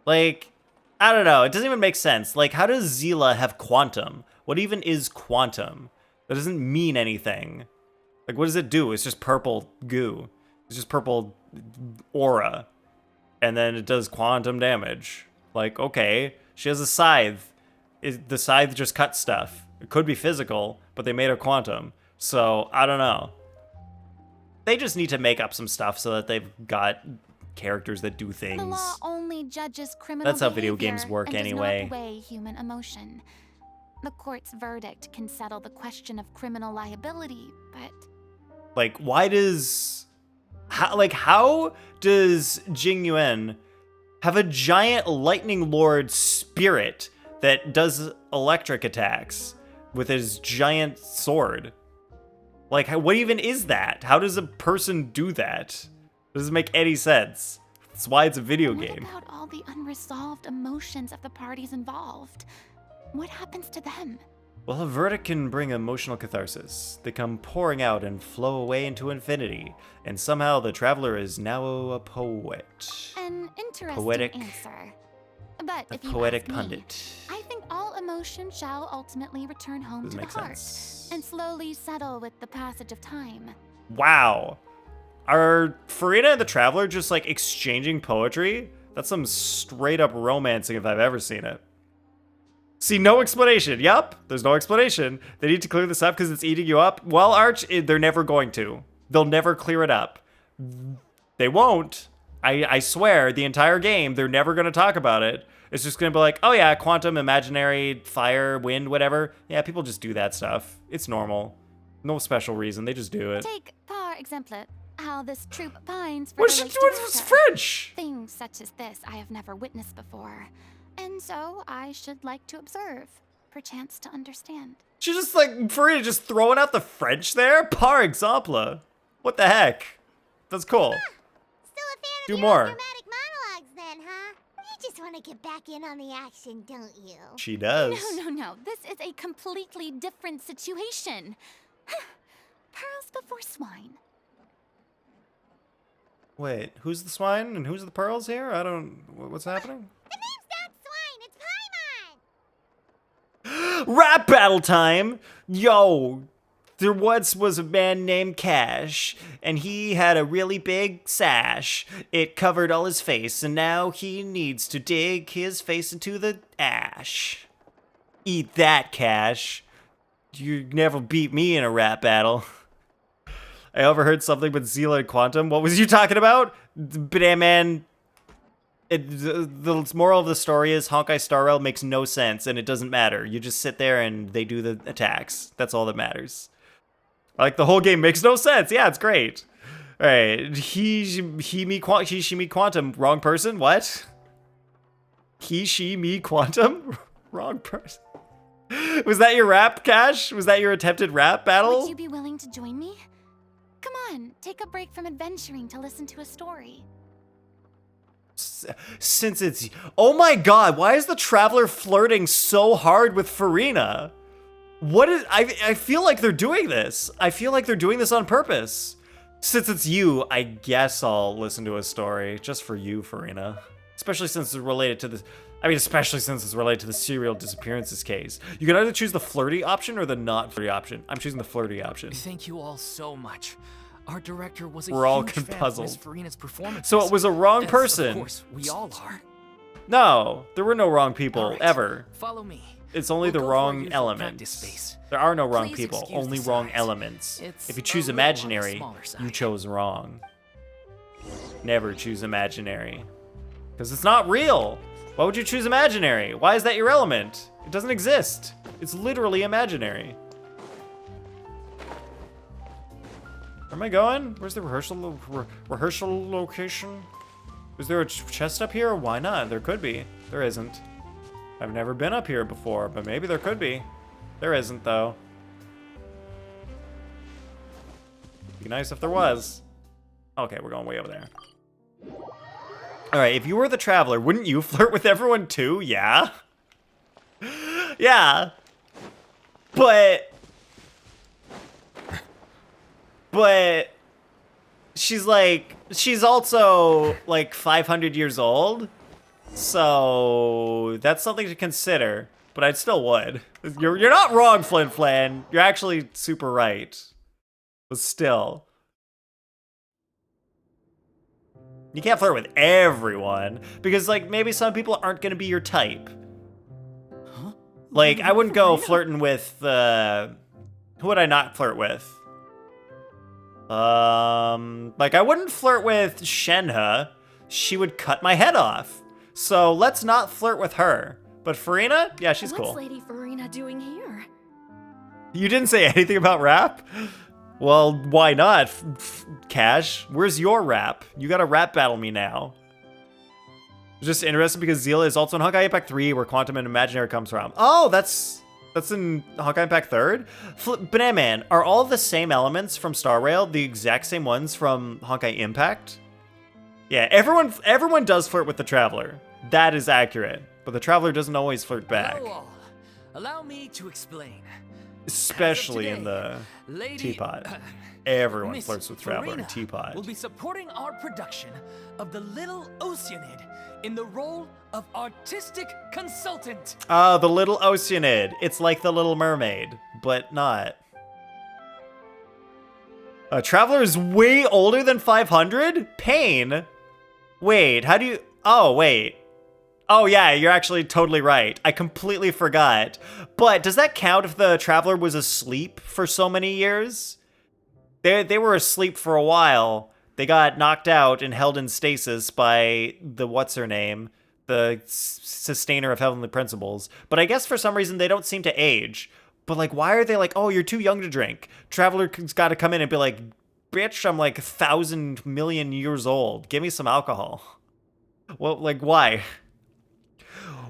Like, I don't know. It doesn't even make sense. Like, how does Zila have quantum? What even is quantum? That doesn't mean anything. Like, what does it do? It's just purple goo. It's just purple aura. And then it does quantum damage. Like, okay, she has a scythe. The scythe just cuts stuff. It could be physical, but they made her quantum. So, I don't know. They just need to make up some stuff so that they've got characters that do things. The law only judges criminal That's how video behavior games work and anyway. does not weigh human emotion. The court's verdict can settle the question of criminal liability, but Like, why does... How does Jing Yuan have a giant lightning lord spirit that does electric attacks with his giant sword? Like, what even is that? How does a person do that? Doesn't make any sense. That's why it's a video game. what about all the unresolved emotions of the parties involved? What happens to them? Well, a verdict can bring emotional catharsis. They come pouring out and flow away into infinity. And somehow the traveler is now a poet. An interesting Poetic- answer. But A if you poetic ask me, pundit. I think all emotion shall ultimately return home Doesn't to the make heart sense. and slowly settle with the passage of time. Wow. Are Furina and the Traveler just like exchanging poetry? That's some straight up romancing if I've ever seen it. See, no explanation. Yup, there's no explanation. They need to clear this up because it's eating you up. Well, Arch, they're never going to. They'll never clear it up. They won't. I swear, the entire game, they're never going to talk about it. It's just going to be like, oh yeah, quantum, imaginary, fire, wind, whatever. Yeah, people just do that stuff. It's normal. No special reason. They just do it. Take, par exemple, how this troop pines for What is the she late doing? director. It's French. Things such as this I have never witnessed before, and so I should like to observe, perchance to understand. She's just like, Furina just throwing out the French there? Par exemple. What the heck? That's cool. Still a fan Do of more. your dramatic monologues then, huh? You just want to get back in on the action, don't you? She does. No. This is a completely different situation. Pearls before swine. Wait, who's the swine and who's the pearls here? I don't... What's happening? The name's not Swine, it's Paimon! Rap battle time! Yo! There once was a man named Cash, and he had a really big sash. It covered all his face, and now he needs to dig his face into the ash. Eat that, Cash. You never beat me in a rap battle. I overheard something with Zila and Quantum. What was you talking about? But man, the moral of the story is Honkai Star Rail makes no sense, and it doesn't matter. You just sit there and they do the attacks. That's all that matters. Like, the whole game makes no sense. Yeah, it's great. All right, he, she, me, quantum. Wrong person. What? He, she, me, quantum. Wrong person. Was that your rap, Cash? Was that your attempted rap battle? Would you be willing to join me? Come on, take a break from adventuring to listen to a story. Since it's... Oh my god, why is the Traveler flirting so hard with Furina? What is... I feel like they're doing this. I feel like they're doing this on purpose. Since it's you, I guess I'll listen to a story. Just for you, Furina. Especially since it's related to the... especially since it's related to the serial disappearances case. You can either choose the flirty option or the not flirty option. I'm choosing the flirty option. Thank you all so much. Our director was a We're all huge fan of puzzled. Miss Furina's performance. So it was a wrong person. Of course, we all are. No, there were no wrong people, All right, ever. Follow me. It's only We'll the go for our wrong usual elements. practice space. There are no wrong Please people, excuse only the wrong size. elements. It's If you a choose little on the imaginary, smaller you side. chose wrong. Never choose imaginary. Because it's not real. Why would you choose imaginary? Why is that your element? It doesn't exist. It's literally imaginary. Where am I going? Where's the rehearsal location? Is there a chest up here? Why not? There could be. There isn't. I've never been up here before, but maybe there could be. There isn't, though. Be nice if there was. Okay, we're going way over there. All right, if you were the Traveler, wouldn't you flirt with everyone too? Yeah? Yeah. But she's also like 500 years old. So that's something to consider, but I still would. You're not wrong, Flin Flan. You're actually super right. But still. You can't flirt with everyone, because like maybe some people aren't gonna be your type. Huh? Like I wouldn't go flirting with who would I not flirt with? Like I wouldn't flirt with Shenhe. She would cut my head off. So let's not flirt with her. But Furina, yeah, she's cool. What's Lady Furina doing here? You didn't say anything about rap? Well, why not, Cash? Where's your rap? You gotta rap battle me now. Just interested because Zila is also in Honkai Impact 3, where Quantum and Imaginary comes from. Oh, that's in Honkai Impact 3rd? Banana Man, are all the same elements from Star Rail the exact same ones from Honkai Impact? Yeah, everyone does flirt with the Traveler. That is accurate. But the Traveler doesn't always flirt back. Hello all. Allow me to explain. Especially in today, the Lady, Teapot. Everyone Miss flirts with Traveler in Furina Teapot. will be supporting our production of the Little Oceanid in the role of artistic consultant. Oh, the Little Oceanid. It's like the Little Mermaid, but not. Traveler is way older than 500? Pain? Wait, how do you... Oh, wait. Oh, yeah, you're actually totally right. I completely forgot. But does that count if the Traveler was asleep for so many years? They were asleep for a while. They got knocked out and held in stasis by the what's-her-name, the sustainer of heavenly principles. But I guess for some reason they don't seem to age. But like, why are they like, oh, you're too young to drink? Traveler's got to come in and be like, bitch, I'm like 1,000 million years old. Give me some alcohol. Well, like, why?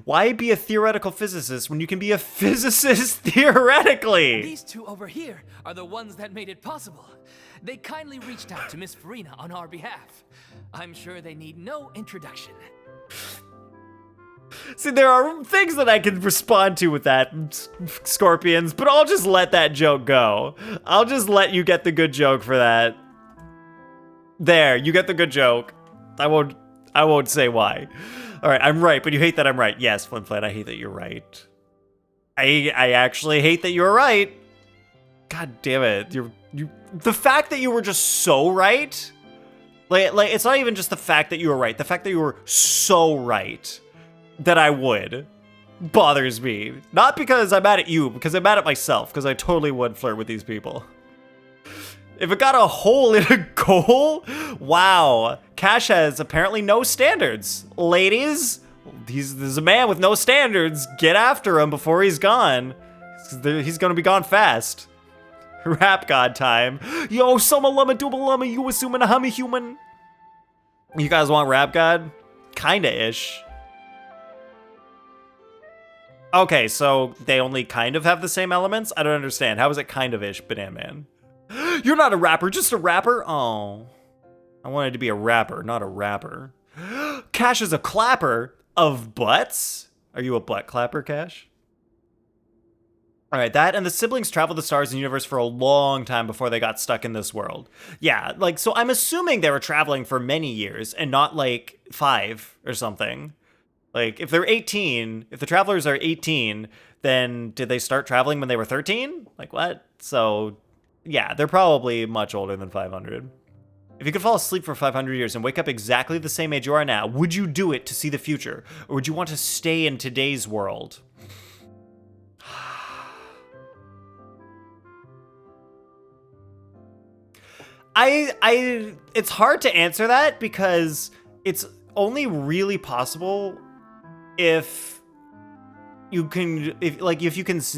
Why be a theoretical physicist when you can be a physicist theoretically? These two over here are the ones that made it possible. They kindly reached out to Miss Furina on our behalf. I'm sure they need no introduction. See, there are things that I can respond to with that, Scorpions, but I'll just let that joke go. I'll just let you get the good joke for that. There, you get the good joke. I won't say why. All right, I'm right, but you hate that I'm right. Yes, Flin Flan, I hate that you're right. I actually hate that you're right. God damn it. The fact that you were just so right, like it's not even just the fact that you were right. The fact that you were so right that I would bothers me. Not because I'm mad at you, because I'm mad at myself, because I totally would flirt with these people. If it got a hole in a goal, wow. Cash has apparently no standards. Ladies, there's a man with no standards. Get after him before he's gone. He's gonna be gone fast. Rap god time. Yo, summa lumma dooba lumma, you assuming a hummy human. You guys want rap god? Kinda-ish. Okay, so they only kind of have the same elements? I don't understand. How is it kind of-ish, Banana Man? You're not a rapper, just a rapper? Oh. I wanted to be a rapper, not a rapper. Cash is a clapper of butts? Are you a butt clapper, Cash? Alright, that and the siblings traveled the stars and universe for a long time before they got stuck in this world. Yeah, like, so I'm assuming they were traveling for many years and not like 5 or something. Like, if they're 18, if the travelers are 18, then did they start traveling when they were 13? Like, what? So, yeah, they're probably much older than 500. If you could fall asleep for 500 years and wake up exactly the same age you are now, would you do it to see the future? Or would you want to stay in today's world? It's hard to answer that because it's only really possible if you can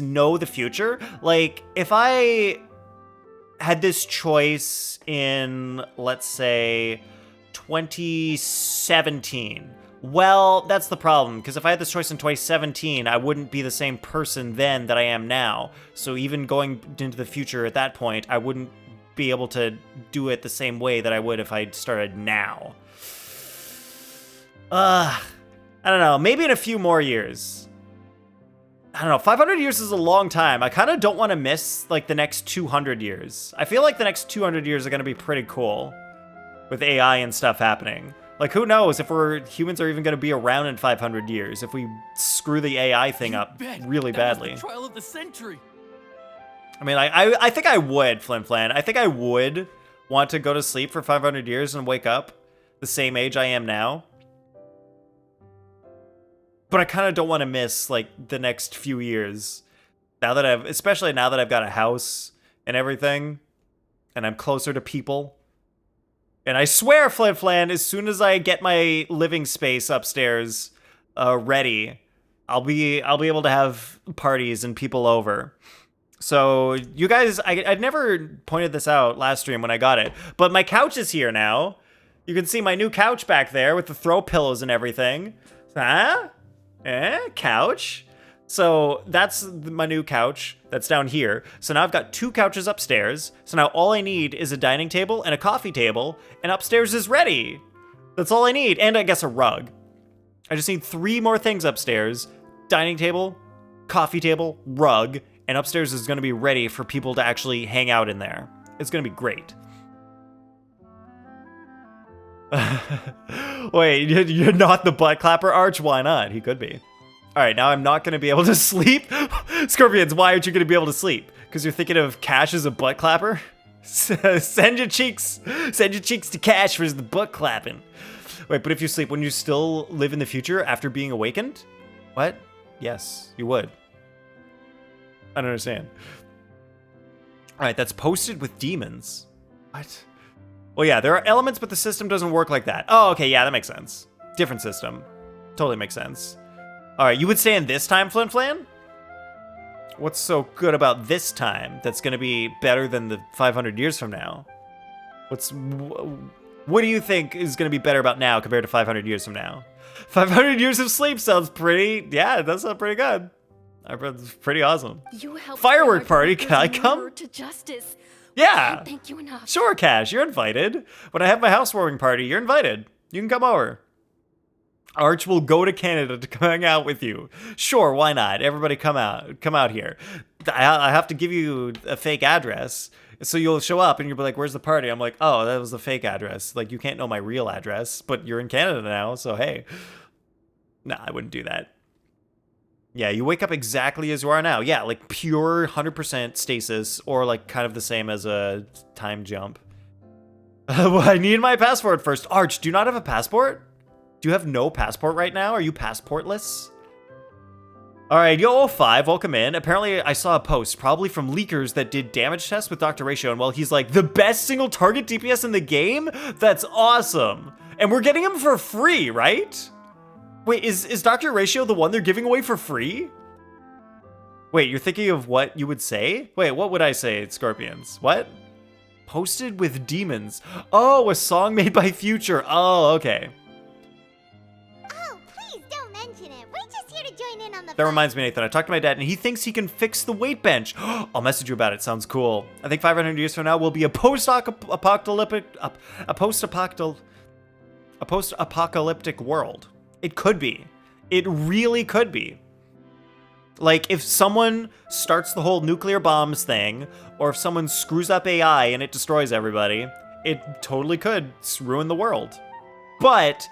know the future. Like, if I had this choice in, let's say, 2017, well, that's the problem, because if I had this choice in 2017, I wouldn't be the same person then that I am now. So even going into the future at that point, I wouldn't be able to do it the same way that I would if I started now. I don't know, maybe in a few more years. I don't know, 500 years is a long time. I kind of don't want to miss, like, the next 200 years. I feel like the next 200 years are going to be pretty cool with AI and stuff happening. Like, who knows if humans are even going to be around in 500 years if we screw the AI thing up really badly. That was the trial of the century. I mean, I think I would, Flim Flan. I think I would want to go to sleep for 500 years and wake up the same age I am now. But I kind of don't want to miss, like, the next few years. Especially now that I've got a house and everything, and I'm closer to people. And I swear, Flim Flan, as soon as I get my living space upstairs ready, I'll be able to have parties and people over. So you guys, I'd never pointed this out last stream when I got it, but my couch is here now. You can see my new couch back there with the throw pillows and everything. Huh? Couch? So that's my new couch that's down here. So now I've got 2 couches upstairs. So now all I need is a dining table and a coffee table, and upstairs is ready. That's all I need. And I guess a rug. I just need 3 more things upstairs. Dining table, coffee table, rug, and upstairs is gonna be ready for people to actually hang out in there. It's gonna be great. Wait, you're not the butt clapper, Arch? Why not? He could be. All right, now I'm not going to be able to sleep. Scorpions, why aren't you going to be able to sleep? Because you're thinking of Cash as a butt clapper? Send your cheeks to Cash for the butt clapping. Wait, but if you sleep, wouldn't you still live in the future after being awakened? What? Yes, you would. I don't understand. All right, that's posted with demons. What? Well, yeah, there are elements, but the system doesn't work like that. Oh, okay, yeah, that makes sense. Different system. Totally makes sense. All right, you would say in this time, Flin Flan? What's so good about this time that's going to be better than the 500 years from now? What do you think is going to be better about now compared to 500 years from now? 500 years of sleep sounds pretty, yeah, that sounds pretty good. It's pretty awesome. You helped Firework party, can I come? to justice. Yeah. Thank you enough. Sure, Cash, you're invited. When I have my housewarming party, you're invited. You can come over. Arch will go to Canada to come hang out with you. Sure, why not? Everybody come out here. I have to give you a fake address, so you'll show up and you'll be like, where's the party? I'm like, oh, that was the fake address. Like, you can't know my real address, but you're in Canada now, so hey. Nah, I wouldn't do that. Yeah, you wake up exactly as you are now. Yeah, like pure 100% stasis, or like kind of the same as a time jump. Well, I need my passport first. Arch, do you not have a passport? Do you have no passport right now? Are you passportless? All right, Yo05, welcome in. Apparently, I saw a post, probably from leakers that did damage tests with Dr. Ratio, and well, he's like, the best single target DPS in the game? That's awesome. And we're getting him for free, right? Wait, is Dr. Ratio the one they're giving away for free? Wait, you're thinking of what you would say? Wait, what would I say, Scorpions? What? Posted with demons. Oh, a song made by Future. Oh, okay. Oh, please don't mention it. We're just here to join in on the That reminds me, Nathan. I talked to my dad, and he thinks he can fix the weight bench. I'll message you about it. Sounds cool. I think 500 years from now will be a post-apocalyptic world. It could be. It really could be. Like, if someone starts the whole nuclear bombs thing, or if someone screws up AI and it destroys everybody, it totally could ruin the world. But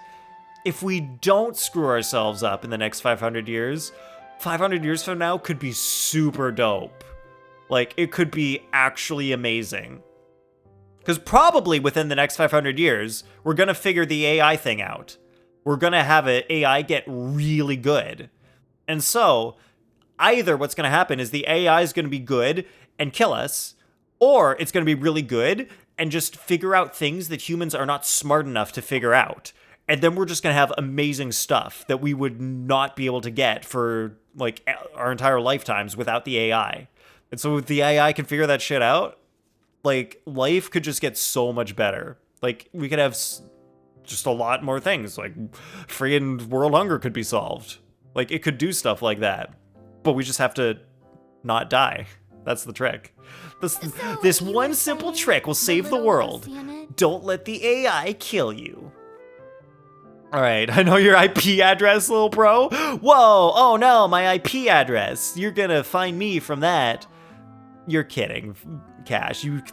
if we don't screw ourselves up in the next 500 years, 500 years from now could be super dope. Like, it could be actually amazing. Because probably within the next 500 years, we're going to figure the AI thing out. We're going to have AI get really good. And so, either what's going to happen is the AI is going to be good and kill us, or it's going to be really good and just figure out things that humans are not smart enough to figure out. And then we're just going to have amazing stuff that we would not be able to get for, like, our entire lifetimes without the AI. And so if the AI can figure that shit out, like, life could just get so much better. Like, we could have just a lot more things. Like, freaking world hunger could be solved. Like, it could do stuff like that. But we just have to not die. That's the trick. This one simple trick will save the world. Don't let the AI kill you. All right, I know your IP address, little bro. Whoa, oh no, my IP address. You're gonna find me from that. You're kidding, Cash. You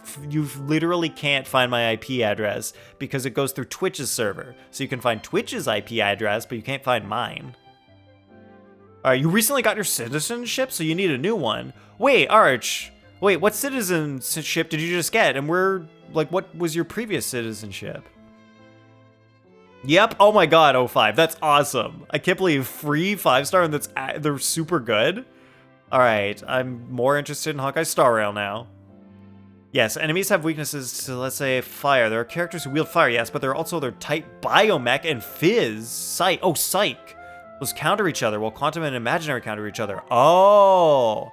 literally can't find my IP address because it goes through Twitch's server. So you can find Twitch's IP address, but you can't find mine. All right, you recently got your citizenship, so you need a new one. Wait, Arch. Wait, what citizenship did you just get? And what was your previous citizenship? Yep. Oh my God, 05. That's awesome. I can't believe free 5-star and they're super good. All right, I'm more interested in Hawkeye Star Rail now. Yes, enemies have weaknesses to, let's say, fire. There are characters who wield fire, yes, but there are also their type Biomech and Fizz. Psych. Oh, Psych. Those counter each other, while Quantum and Imaginary counter each other. Oh.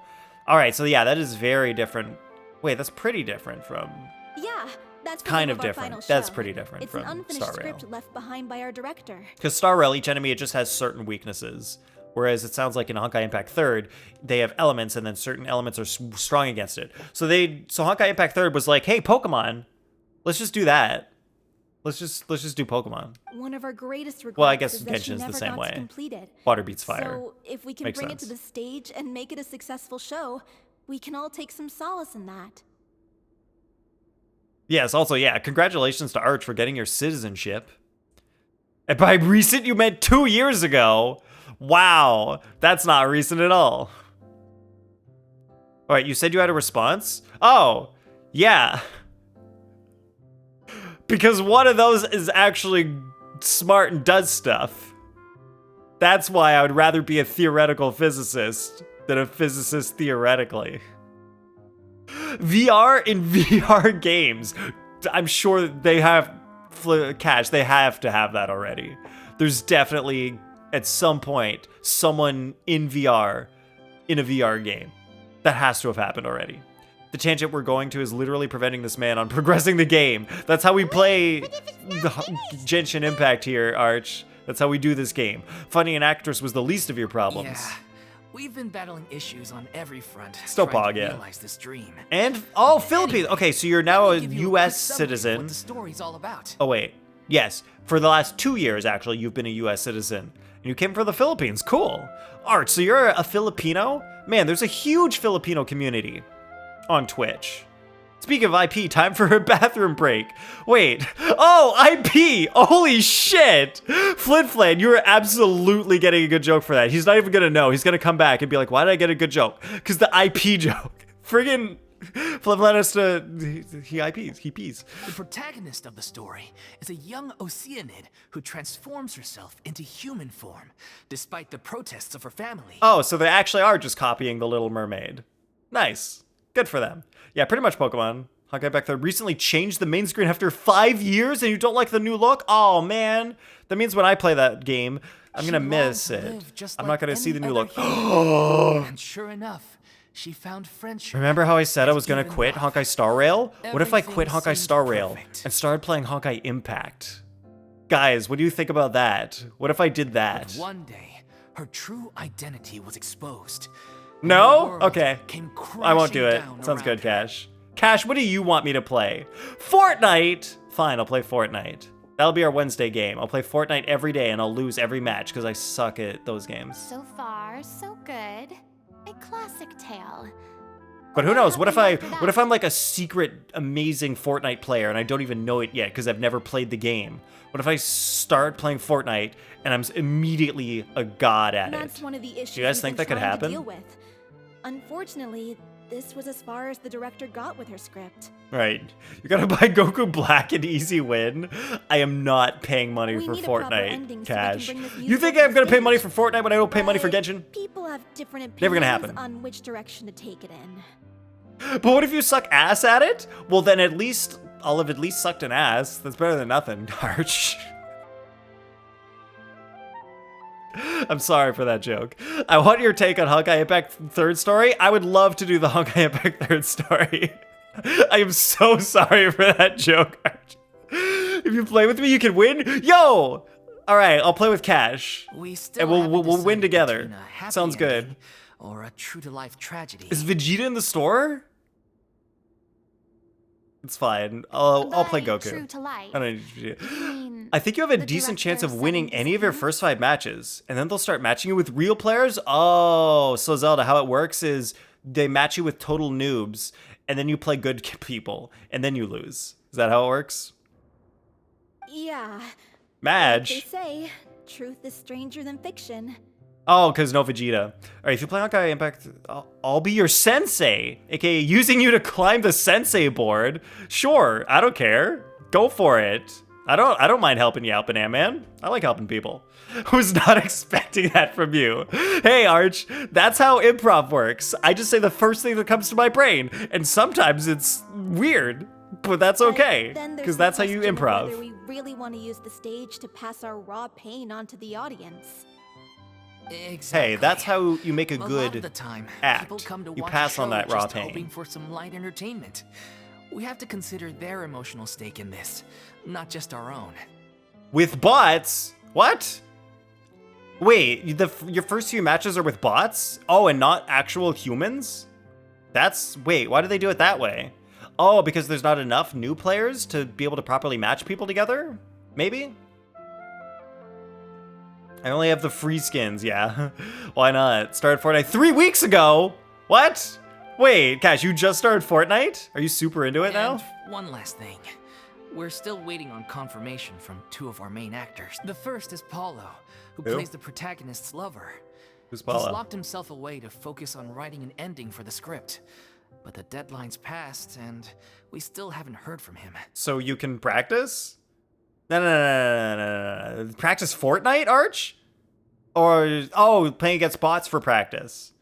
All right, so yeah, that is very different. Wait, that's pretty different from... Yeah, that's kind of our different. final That's show. pretty different It's from an unfinished Star Rail. script left behind by our director. Because Star Rail, each enemy, it just has certain weaknesses. Whereas it sounds like in Honkai Impact 3rd, they have elements and then certain elements are strong against it. So Honkai Impact 3rd was like, hey, Pokemon, let's just do that. Let's just do Pokemon. One of our greatest regrets Well, I guess is that she Genshin's the never same got to way. complete it. Water beats fire. So if we can Makes bring sense. it to the stage and make it a successful show, we can all take some solace in that. Yes, also, yeah, congratulations to Arch for getting your citizenship. And by recent, you meant 2 years ago. Wow, that's not recent at all. All right, you said you had a response? Oh, yeah. Because one of those is actually smart and does stuff. That's why I would rather be a theoretical physicist than a physicist theoretically. VR in VR games. I'm sure they have Cash. They have to have that already. There's definitely at some point someone in VR in a VR game. That has to have happened already. The tangent we're going to is literally preventing this man on progressing the game. That's how we play the Genshin Impact here, Arch. That's how we do this game. Finding an actress was the least of your problems. Yeah, we've been battling issues on every front. Still trying Pog, to yeah. realize this dream. And oh, Philippines. Okay, so you're now a Give you U.S. quick summary of citizen. What the story's all about. Oh wait, yes. For the last 2 years, actually, you've been a U.S. citizen. And you came from the Philippines. Cool. Arch, so you're a Filipino? Man, there's a huge Filipino community on Twitch. Speaking of IP, time for a bathroom break. Wait. Oh, IP! Holy shit! Flin, you're absolutely getting a good joke for that. He's not even gonna know. He's gonna come back and be like, why did I get a good joke? Because the IP joke. Friggin' Flip us to... He pees. The protagonist of the story is a young Oceanid who transforms herself into human form, despite the protests of her family. Oh, so they actually are just copying The Little Mermaid. Nice. Good for them. Yeah, pretty much Pokemon. Honkai back there recently changed the main screen after 5 years and you don't like the new look? Oh, man. That means when I play that game, I'm going to miss it. I'm not going to see the new look. And sure enough, she found friendship. Remember how I said I was going to quit Honkai Star Rail? What if I quit Everything Honkai seemed Star Rail perfect. and started playing Honkai Impact? Guys, what do you think about that? What if I did that? But one day, her true identity was exposed. No? The world Okay. came I won't do crashing it. down Sounds around good, her. Cash. Cash, what do you want me to play? Fortnite! Fine, I'll play Fortnite. That'll be our Wednesday game. I'll play Fortnite every day and I'll lose every match because I suck at those games. So far, so good. A classic tale. But who knows? What if After that? I'm like a secret amazing Fortnite player and I don't even know it yet because I've never played the game? What if I start playing Fortnite and I'm immediately a god at That's it? one of the issues you guys we've think been that could trying to happen? deal with. Unfortunately, this was as far as the director got with her script. Right. You gotta buy Goku Black and easy win. I am not paying money We for need a proper Fortnite, ending so we can Cash. bring this You musical think to I'm gonna pay money for stage. Fortnite when I don't pay money for But Genshin? People have different opinions Never gonna happen. on which direction to take it in. But what if you suck ass at it? Well, then at least I'll have at least sucked an ass. That's better than nothing, Arch. I'm sorry for that joke. I want your take on Honkai Impact 3rd story. I would love to do the Honkai Impact 3rd story. I am so sorry for that joke, Arch. If you play with me, you can win. Yo! All right, I'll play with Cash. We still And we'll haven't win decided together. between a happy Sounds good. ending or a true-to-life tragedy. Is Vegeta in the store? It's fine. I'll play By Goku. True to life. I don't need you. You mean I think you have a the decent chance of director winning setting any of your designs? first 5 matches, and then they'll start matching you with real players. Oh, so Zelda, how it works is they match you with total noobs, and then you play good people, and then you lose. Is that how it works? Yeah. Like they Madge. say, truth is stranger than fiction. Oh, because no Vegeta. All right, if you play Honkai Impact, I'll be your sensei, aka using you to climb the sensei board. Sure, I don't care. Go for it. I don't mind helping you out, Banana Man. I like helping people. Who's not expecting that from you? Hey, Arch, that's how improv works. I just say the first thing that comes to my brain, and sometimes it's weird, but that's okay, Then there's because the that's how you question of improv. Whether we really want to use the stage to pass our raw pain onto the audience. Exactly. Hey, that's how you make a A lot good of the time, act. people come to You watch pass a on show that raw just pain. hoping for some light entertainment. We have to consider their emotional stake in this, not just our own. With bots? What? Wait, your first few matches are with bots? Oh, and not actual humans? Wait, why do they do it that way? Oh, because there's not enough new players to be able to properly match people together? Maybe? I only have the free skins, yeah. Why not? Started Fortnite 3 weeks ago? What? Wait, Cash, you just started Fortnite? Are you super into it now? And one last thing. We're still waiting on confirmation from 2 of our main actors. The first is Paulo, who Who? plays the protagonist's lover. Who's He's Paula? locked himself away to focus on writing an ending for the script. But the deadline's passed, and we still haven't heard from him. So you can practice? No. Practice Fortnite, Arch? Or, oh, playing against bots for practice.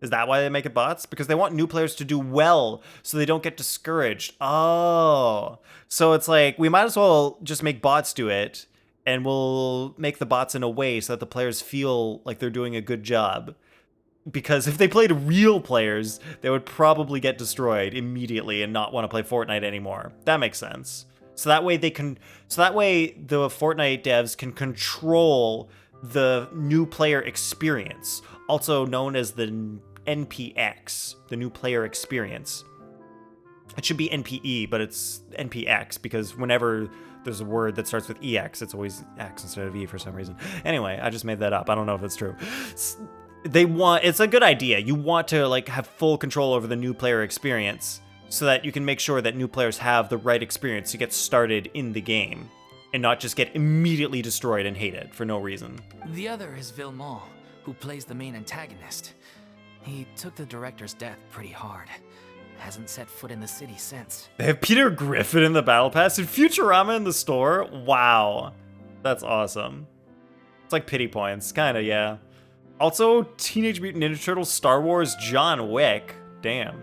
Is that why they make it bots? Because they want new players to do well so they don't get discouraged. Oh. So it's like, we might as well just make bots do it, and we'll make the bots in a way so that the players feel like they're doing a good job. Because if they played real players, they would probably get destroyed immediately and not want to play Fortnite anymore. That makes sense. So that way the Fortnite devs can control the new player experience, also known as the NPX, the new player experience. It should be NPE, but it's NPX because whenever there's a word that starts with EX, it's always X instead of E for some reason. Anyway, I just made that up. I don't know if it's true. It's a good idea. You want to like have full control over the new player experience so that you can make sure that new players have the right experience to get started in the game and not just get immediately destroyed and hated for no reason. The other is Villemont, who plays the main antagonist. He took the director's death pretty hard. Hasn't set foot in the city since. They have Peter Griffin in the battle pass and Futurama in the store. Wow. That's awesome. It's like pity points, kinda, yeah. Also, Teenage Mutant Ninja Turtles, Star Wars, John Wick. Damn.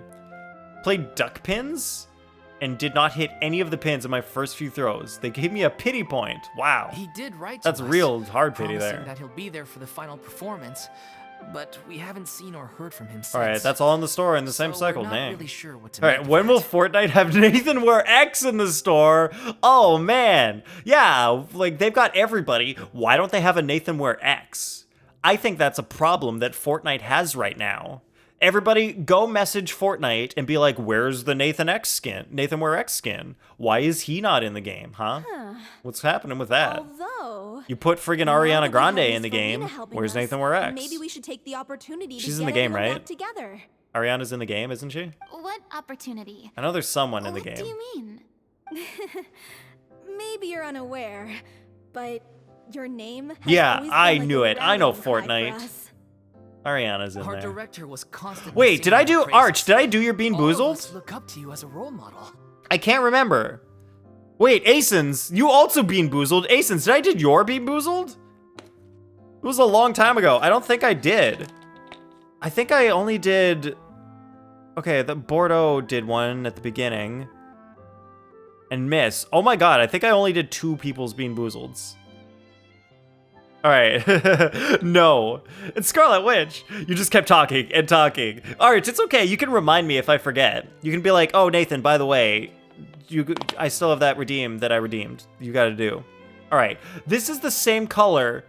Played duck pins and did not hit any of the pins in my first few throws. They gave me a pity point. Wow. He did write to That's us, real hard pity promising there. that he'll be there for the final performance, but we haven't seen or heard from him since. Alright, that's all in the store in the same So cycle, we're not dang. really sure what to Alright, make of when will that. Fortnite have Nathan Wear X in the store? Oh man. Yeah, like they've got everybody. Why don't they have a Nathan Wear X? I think that's a problem that Fortnite has right now. Everybody go message Fortnite and be like, where's the Nathan Wear X skin? Why is he not in the game, huh? What's happening with that? Although, You put friggin' now Ariana that we Grande have in the Miss game. Furina helping Where's us, Nathan Wear X? Maybe we should take the opportunity She's to in the get game, everyone right? back together. Ariana's in the game, isn't she? What opportunity? I know there's someone in the What game. do you mean? Maybe you're unaware, but your name has Yeah, always been I like knew a it. I know rallying cry for Fortnite. us. Ariana's in Our there. director was constantly Wait, did singing I do your Arch? praises. Did I do your Bean All of Boozled? us look up to you as a role model. I can't remember. Wait, Asins, you also Bean Boozled. Asins, did I did your Bean Boozled? It was a long time ago. I don't think I did. I think I only did... Okay, the Bordeaux did one at the beginning. And Miss. Oh my god, I think I only did 2 people's Bean Boozleds. Alright. No. It's Scarlet Witch. You just kept talking and talking. Alright, it's okay. You can remind me if I forget. You can be like, oh, Nathan, by the way, I still have that redeem that I redeemed. You gotta do. Alright. This is the same color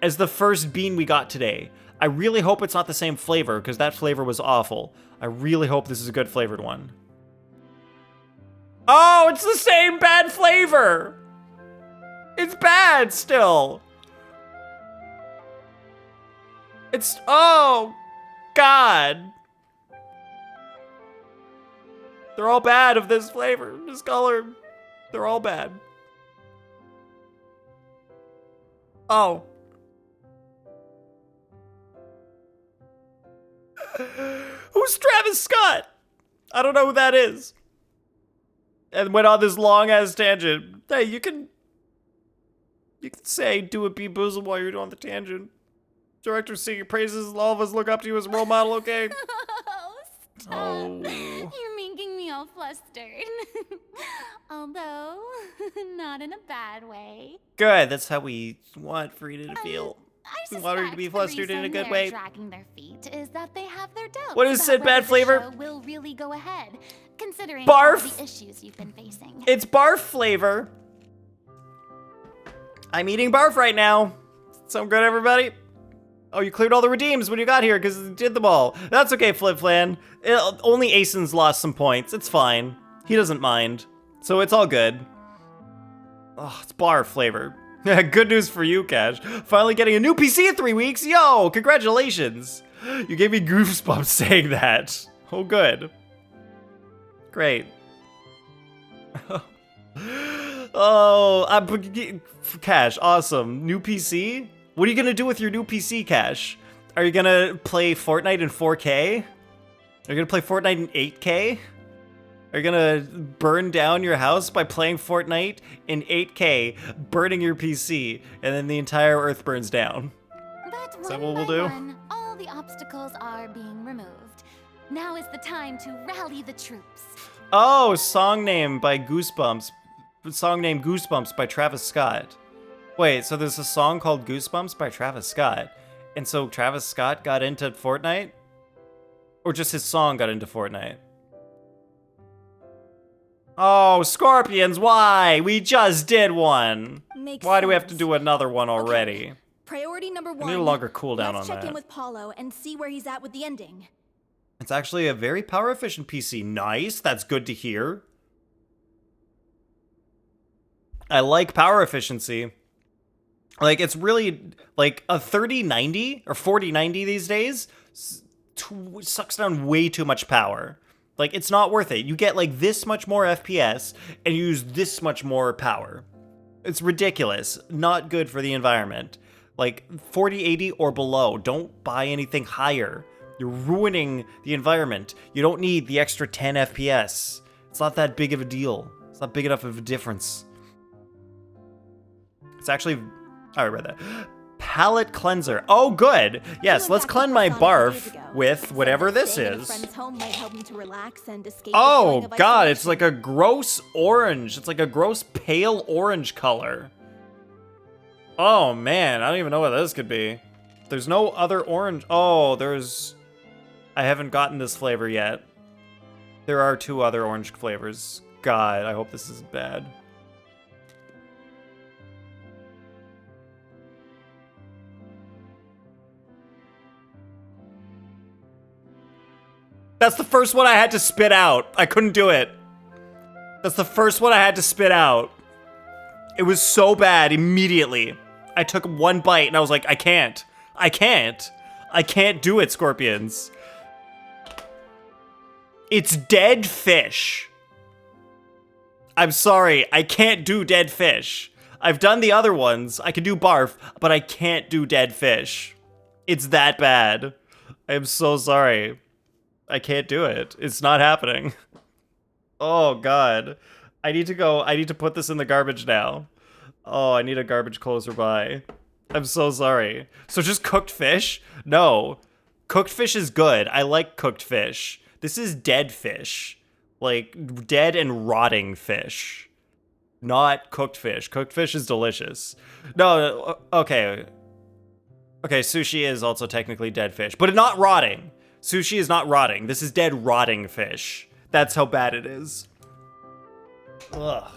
as the first bean we got today. I really hope it's not the same flavor, because that flavor was awful. I really hope this is a good flavored one. Oh, it's the same bad flavor. It's bad still. It's, oh, God. They're all bad of this flavor, this color. They're all bad. Oh. Who's Travis Scott? I don't know who that is. And went on this long ass tangent. Hey, you can say do a Beat Boozled while you're on the tangent. Director singing praises, all of us look up to you as a role model, okay? Oh, stop. Oh. You're making me all flustered. Although, not in a bad way. Good, that's how we want Furina to feel. I We want her to be flustered in a good way. Dragging their feet is that they have their doubts. What is said about bad whether the flavor? show will really go ahead, considering Barf. all the issues you've been facing. It's barf flavor. I'm eating barf right now. Sound good, everybody? Oh, you cleared all the redeems when you got here because you did them all. That's okay, Flip Flan. Only Asen's lost some points. It's fine. He doesn't mind. So it's all good. Oh, it's barf flavor. Good news for you, Cash. Finally getting a new PC in 3 weeks. Yo, congratulations. You gave me goosebumps saying that. Oh, good. Great. Oh, Cash, awesome. New PC? What are you gonna do with your new PC, Cash? Are you gonna play Fortnite in 4K? Are you gonna play Fortnite in 8K? Are you gonna burn down your house by playing Fortnite in 8K, burning your PC, and then the entire Earth burns down? But Is that one what we'll by do? one, all the obstacles are being removed. Now is the time to rally the troops. Oh, song name by Goosebumps. Song named Goosebumps by Travis Scott. Wait, so there's a song called Goosebumps by Travis Scott. And so Travis Scott got into Fortnite? Or just his song got into Fortnite? Oh, Scorpions, why? We just did one. Makes Why do we have to sense. do another one already? Okay. Priority number one. need a longer cooldown let's on check that. in with Paulo and see where he's at with the ending. It's actually a very power efficient PC. Nice, that's good to hear. I like power efficiency. Like, it's really, like, a 3090 or 4090 these days sucks down way too much power. Like, it's not worth it. You get, like, this much more FPS and you use this much more power. It's ridiculous. Not good for the environment. Like, 4080 or below. Don't buy anything higher. You're ruining the environment. You don't need the extra 10 FPS. It's not that big of a deal. It's not big enough of a difference. It's actually... I read that. Palette cleanser. Oh, good. Yes, let's cleanse my barf with whatever this is. Oh, God, it's like a gross orange. It's like a gross pale orange color. Oh, man, I don't even know what this could be. There's no other orange. Oh, there's... I haven't gotten this flavor yet. There are 2 other orange flavors. God, I hope this is bad. That's the first one I had to spit out. I couldn't do it. That's the first one I had to spit out. It was so bad immediately. I took one bite and I was like, I can't. I can't. I can't do it, Scorpions. It's dead fish. I'm sorry, I can't do dead fish. I've done the other ones. I can do barf, but I can't do dead fish. It's that bad. I am so sorry. I can't do it. It's not happening. Oh, God. I need to put this in the garbage now. Oh, I need a garbage closer by. I'm so sorry. So just cooked fish? No. Cooked fish is good. I like cooked fish. This is dead fish. Like, dead and rotting fish. Not cooked fish. Cooked fish is delicious. No, okay. Okay, sushi is also technically dead fish, but not rotting. Sushi is not rotting. This is dead rotting fish. That's how bad it is. Ugh.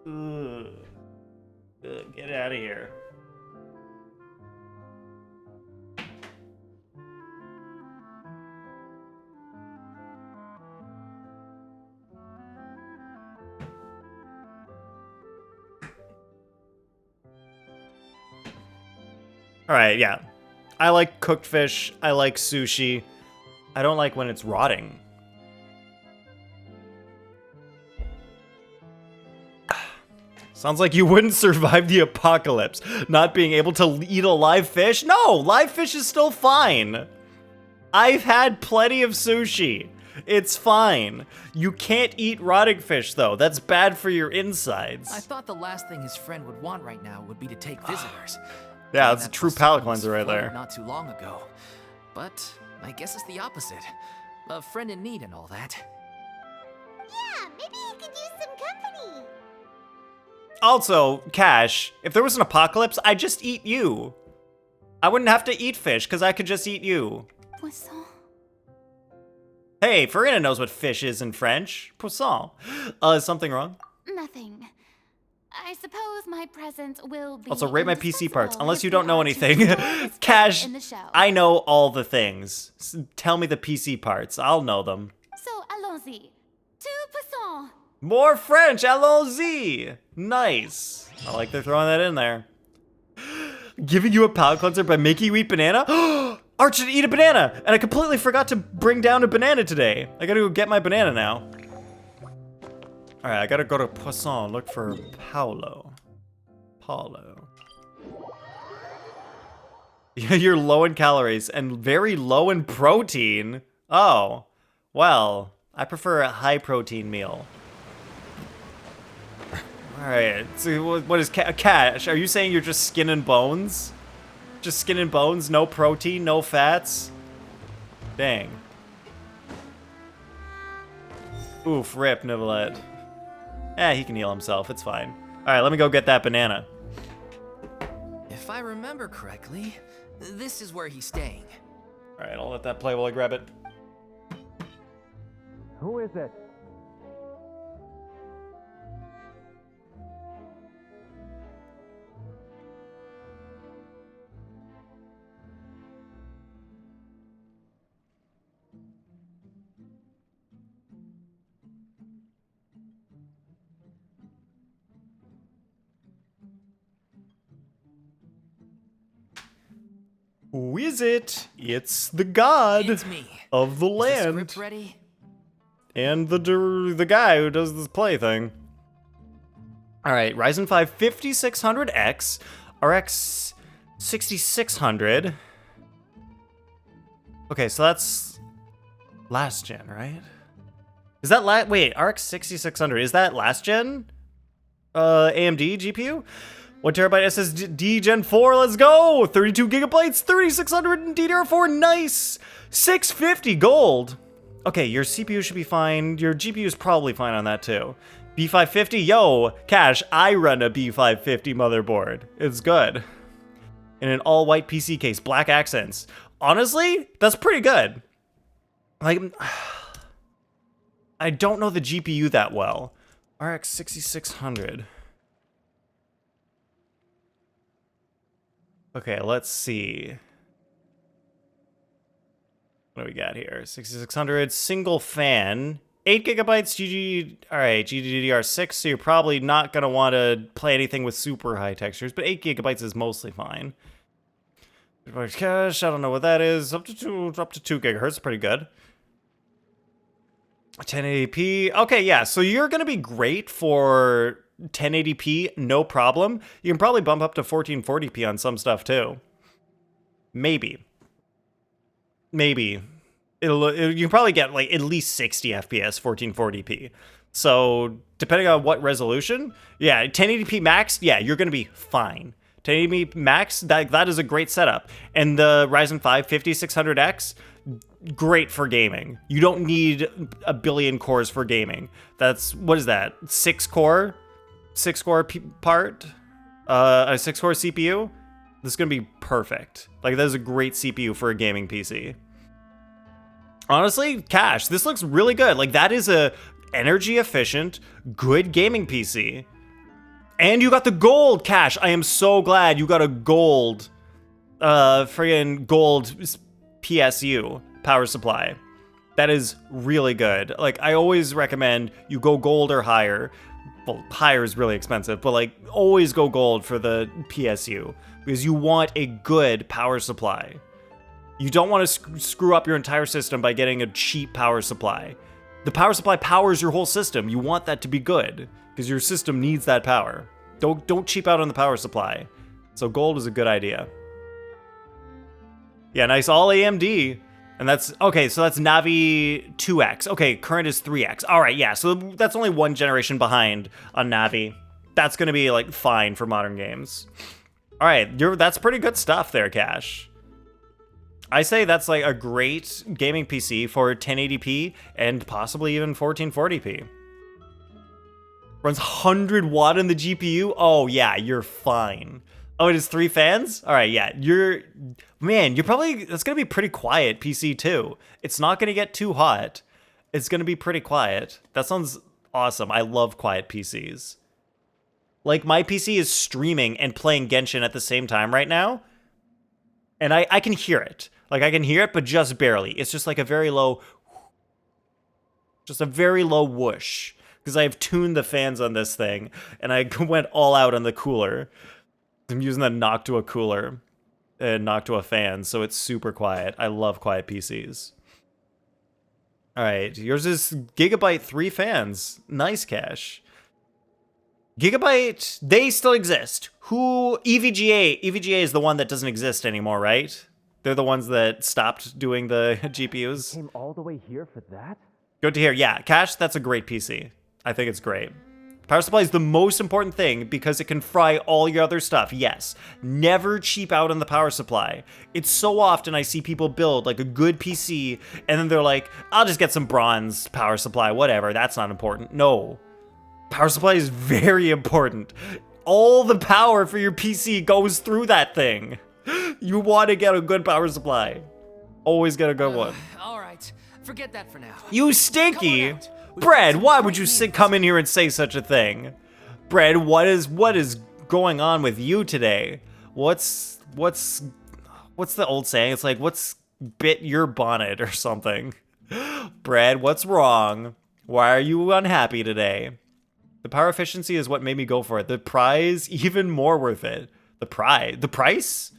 Ugh. Ugh. Get out of here. All right, yeah. I like cooked fish. I like sushi. I don't like when it's rotting. Sounds like you wouldn't survive the apocalypse, not being able to eat a live fish. No, live fish is still fine. I've had plenty of sushi. It's fine. You can't eat rotting fish, though. That's bad for your insides. I thought the last thing his friend would want right now would be to take visitors. Yeah, that's a That true was palate someone's cleanser right flood there. Not too long ago. But I guess it's the opposite. A friend in need and all that. Yeah, maybe he could use some company. Also, Cash, if there was an apocalypse, I'd just eat you. I wouldn't have to eat fish, because I could just eat you. Poisson. Hey, Furina knows what fish is in French. Poisson. Is something wrong? Nothing. I suppose my presence will be Also, rate my PC parts, indispensable unless if you don't we know are to anything. enjoy this Cash, bit in the show. I know all the things. Tell me the PC parts. I'll know them. So allons-y. Tout poisson. More French, allons-y. Nice. I like they're throwing that in there. Giving you a palate cleanser by making you eat banana? Arch should eat a banana, and I completely forgot to bring down a banana today. I gotta go get my banana now. All right, I gotta go to Poisson, look for Paulo. You're low in calories and very low in protein. Oh, well, I prefer a high protein meal. All right, so what is Cash? Are you saying you're just skin and bones? Just skin and bones, no protein, no fats? Dang. Oof, rip, Nivelette. He can heal himself, it's fine. All right, let me go get that banana. If I remember correctly, this is where he's staying. All right, I'll let that play while I grab it. Who is it? Who is it? It's the god It's me. of the Is the land. script ready? And the guy who does this play thing. All right, Ryzen 5 5600X, RX 6600. Okay, so that's last gen, right? Is that wait, RX 6600, is that last gen? AMD GPU? 1TB SSD Gen 4, let's go! 32 gigabytes, 3600 in DDR4, nice! 650 gold. Okay, your CPU should be fine. Your GPU is probably fine on that too. B550, yo, Cash, I run a B550 motherboard. It's good. In an all-white PC case, black accents. Honestly, that's pretty good. Like, I don't know the GPU that well. RX 6600. Okay, let's see. What do we got here? 6600, single fan, 8 gigabytes all right, GDDR6, so you're probably not gonna wanna play anything with super high textures, but 8 gigabytes is mostly fine. Cache, I don't know what that is. Up to 2 gigahertz, pretty good. 1080p, okay, yeah, so you're gonna be great for 1080p, no problem. You can probably bump up to 1440p on some stuff too. Maybe. You can probably get like at least 60 FPS 1440p. So depending on what resolution, yeah, 1080p max, yeah, you're gonna be fine. 1080p max, that is a great setup. And the Ryzen 5 5600X, great for gaming. You don't need a billion cores for gaming. That's, what is that? 6-core part? A 6-core CPU? This is gonna be perfect. Like, that is a great CPU for a gaming PC. Honestly, Cash, this looks really good. Like, that is a energy efficient, good gaming PC. And you got the gold, Cash. I am so glad you got a gold, friggin' gold PSU, power supply. That is really good. Like, I always recommend you go gold or higher. Well, higher is really expensive, but like, always go gold for the PSU. because you want a good power supply. You don't want to screw up your entire system by getting a cheap power supply. The power supply powers your whole system. You want that to be good because your system needs that power. Don't cheap out on the power supply. So gold is a good idea. Yeah, nice all AMD. And that's, okay, so that's Navi 2X. Okay, current is 3X. All right, yeah, so that's only one generation behind on Navi. That's gonna be like fine for modern games. All right, that's pretty good stuff there, Cash. I say that's like a great gaming PC for 1080p and possibly even 1440p. Runs 100 watt in the GPU? Oh yeah, you're fine. Oh, it is 3 fans? All right, yeah, you're probably, that's gonna be pretty quiet PC too. It's not gonna get too hot. It's gonna be pretty quiet. That sounds awesome. I love quiet PCs. Like my PC is streaming and playing Genshin at the same time right now. And I can hear it. Like I can hear it, but just barely. It's just like a very low whoosh. Because I have tuned the fans on this thing and I went all out on the cooler. I'm using the knock to a cooler and knock to a fan, so it's super quiet. I love quiet PCs. All right, yours is Gigabyte 3 fans. Nice, Cash. Gigabyte, they still exist. Who, EVGA is the one that doesn't exist anymore, right? They're the ones that stopped doing the GPUs. Came all the way here for that? Good to hear. Yeah, Cash, that's a great PC. I think it's great. Power supply is the most important thing because it can fry all your other stuff. Yes, never cheap out on the power supply. It's so often I see people build like a good PC and then they're like, I'll just get some bronze power supply, whatever, that's not important. No, power supply is very important. All the power for your PC goes through that thing. You want to get a good power supply. Always get a good one. All right, forget that for now. You stinky! Brad, why would you come in here and say such a thing? Brad, what is going on with you today? What's the old saying? It's like, what's bit your bonnet or something? Brad, what's wrong? Why are you unhappy today? The power efficiency is what made me go for it. The prize, even more worth it. The price?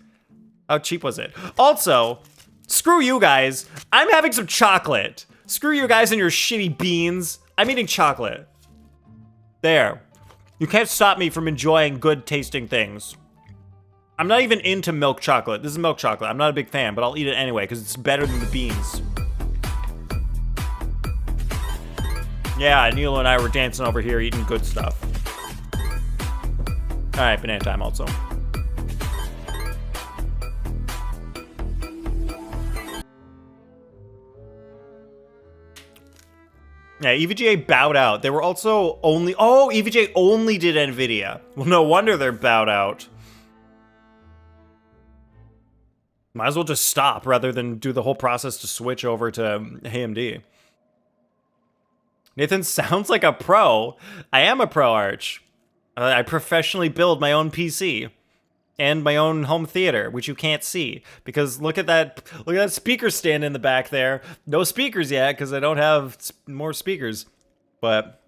How cheap was it? Also, screw you guys. I'm having some chocolate. Screw you guys and your shitty beans. I'm eating chocolate. There. You can't stop me from enjoying good tasting things. I'm not even into milk chocolate. This is milk chocolate. I'm not a big fan, but I'll eat it anyway because it's better than the beans. Yeah, Neil and I were dancing over here eating good stuff. All right, banana time also. Yeah, EVGA bowed out. They were also only... Oh, EVGA only did NVIDIA. Well, no wonder they're bowed out. Might as well just stop rather than do the whole process to switch over to AMD. Nathan sounds like a pro. I am a pro, Arch. I professionally build my own PC. And my own home theater, which you can't see. Because look at that speaker stand in the back there. No speakers yet, because I don't have more speakers. But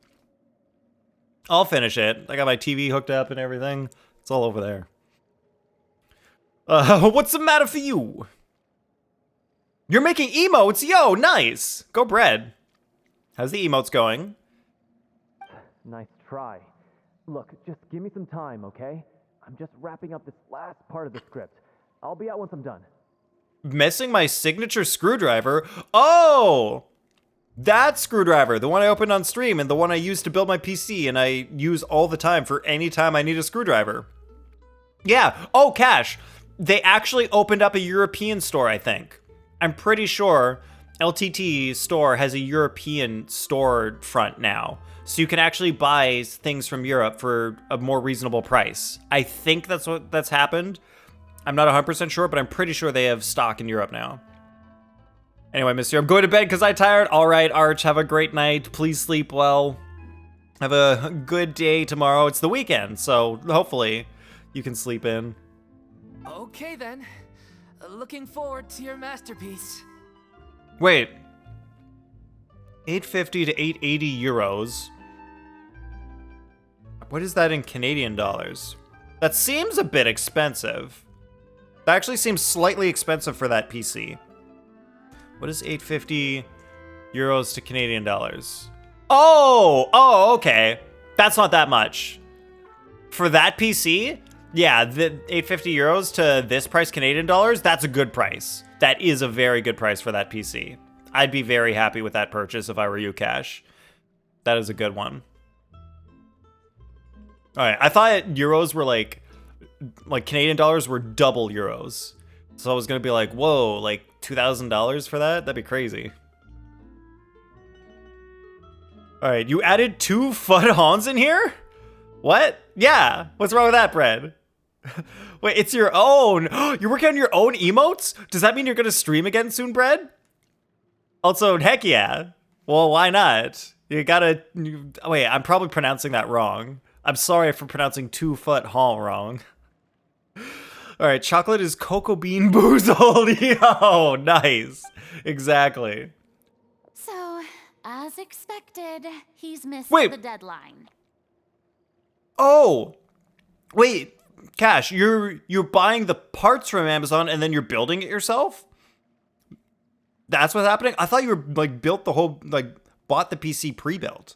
I'll finish it. I got my TV hooked up and everything. It's all over there. What's the matter for you? You're making emotes? Yo, nice! Go bread. How's the emotes going? Nice try. Look, just give me some time, okay? I'm just wrapping up this last part of the script. I'll be out once I'm done. Missing my signature screwdriver? Oh! That screwdriver, the one I opened on stream and the one I use to build my PC and I use all the time for any time I need a screwdriver. Yeah, oh, Cash. They actually opened up a European store, I think. I'm pretty sure LTT store has a European store front now. So you can actually buy things from Europe for a more reasonable price. I think that's happened. I'm not 100% sure, but I'm pretty sure they have stock in Europe now. Anyway, mister, I'm going to bed because I'm tired. All right, Arch, have a great night. Please sleep well. Have a good day tomorrow. It's the weekend, so hopefully you can sleep in. Okay, then. Looking forward to your masterpiece. Wait. 850 to 880 euros. What is that in Canadian dollars? That seems a bit expensive. That actually seems slightly expensive for that PC. What is 850 euros to Canadian dollars? Oh, okay. That's not that much. For that PC, yeah, the 850 euros to this price Canadian dollars, that's a good price. That is a very good price for that PC. I'd be very happy with that purchase if I were you, Cash. That is a good one. All right, I thought euros were like Canadian dollars were double euros. So I was gonna be like, whoa, like $2,000 for that? That'd be crazy. All right, you added 2 FUD Hans in here? What? Yeah, what's wrong with that, Brad? Wait, it's your own. You're working on your own emotes? Does that mean you're gonna stream again soon, Brad? Also, heck yeah. Well, why not? You gotta... Wait, I'm probably pronouncing that wrong. I'm sorry for pronouncing 2 foot hall wrong. All right, chocolate is cocoa bean boozled. Yo, nice. Exactly. So, as expected, he's missed Wait. the deadline. Oh, wait, Cash, you're buying the parts from Amazon and then you're building it yourself? That's what's happening? I thought you were like bought the PC pre-built.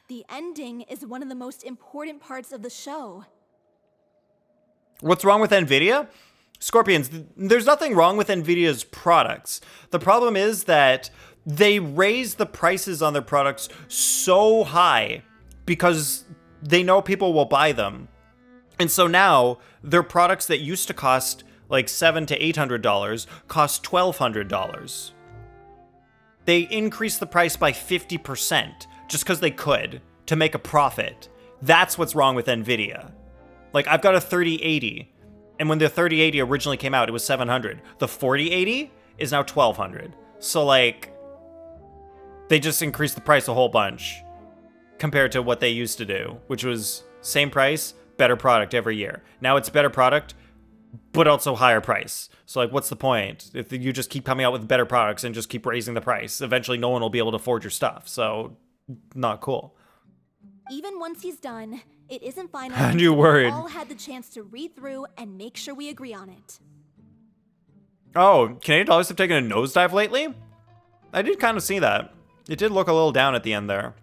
The ending is one of the most important parts of the show. What's wrong with Nvidia? Scorpions, there's nothing wrong with Nvidia's products. The problem is that they raise the prices on their products so high because they know people will buy them. And so now their products that used to cost like $700 to $800 cost $1,200. They increased the price by 50% just because they could to make a profit. That's what's wrong with Nvidia. Like, I've got a 3080, and when the 3080 originally came out, it was $700. The 4080 is now $1,200. So, like, they just increased the price a whole bunch compared to what they used to do, which was same price, better product every year. Now it's better product, but also higher price. So, like, what's the point? If you just keep coming out with better products and just keep raising the price, eventually no one will be able to afford your stuff. So, not cool. Even once he's done, it isn't final. And you worried. We all had the chance to read through and make sure we agree on it. Oh, Canadian dollars have taken a nosedive lately? I did kind of see that. It did look a little down at the end there.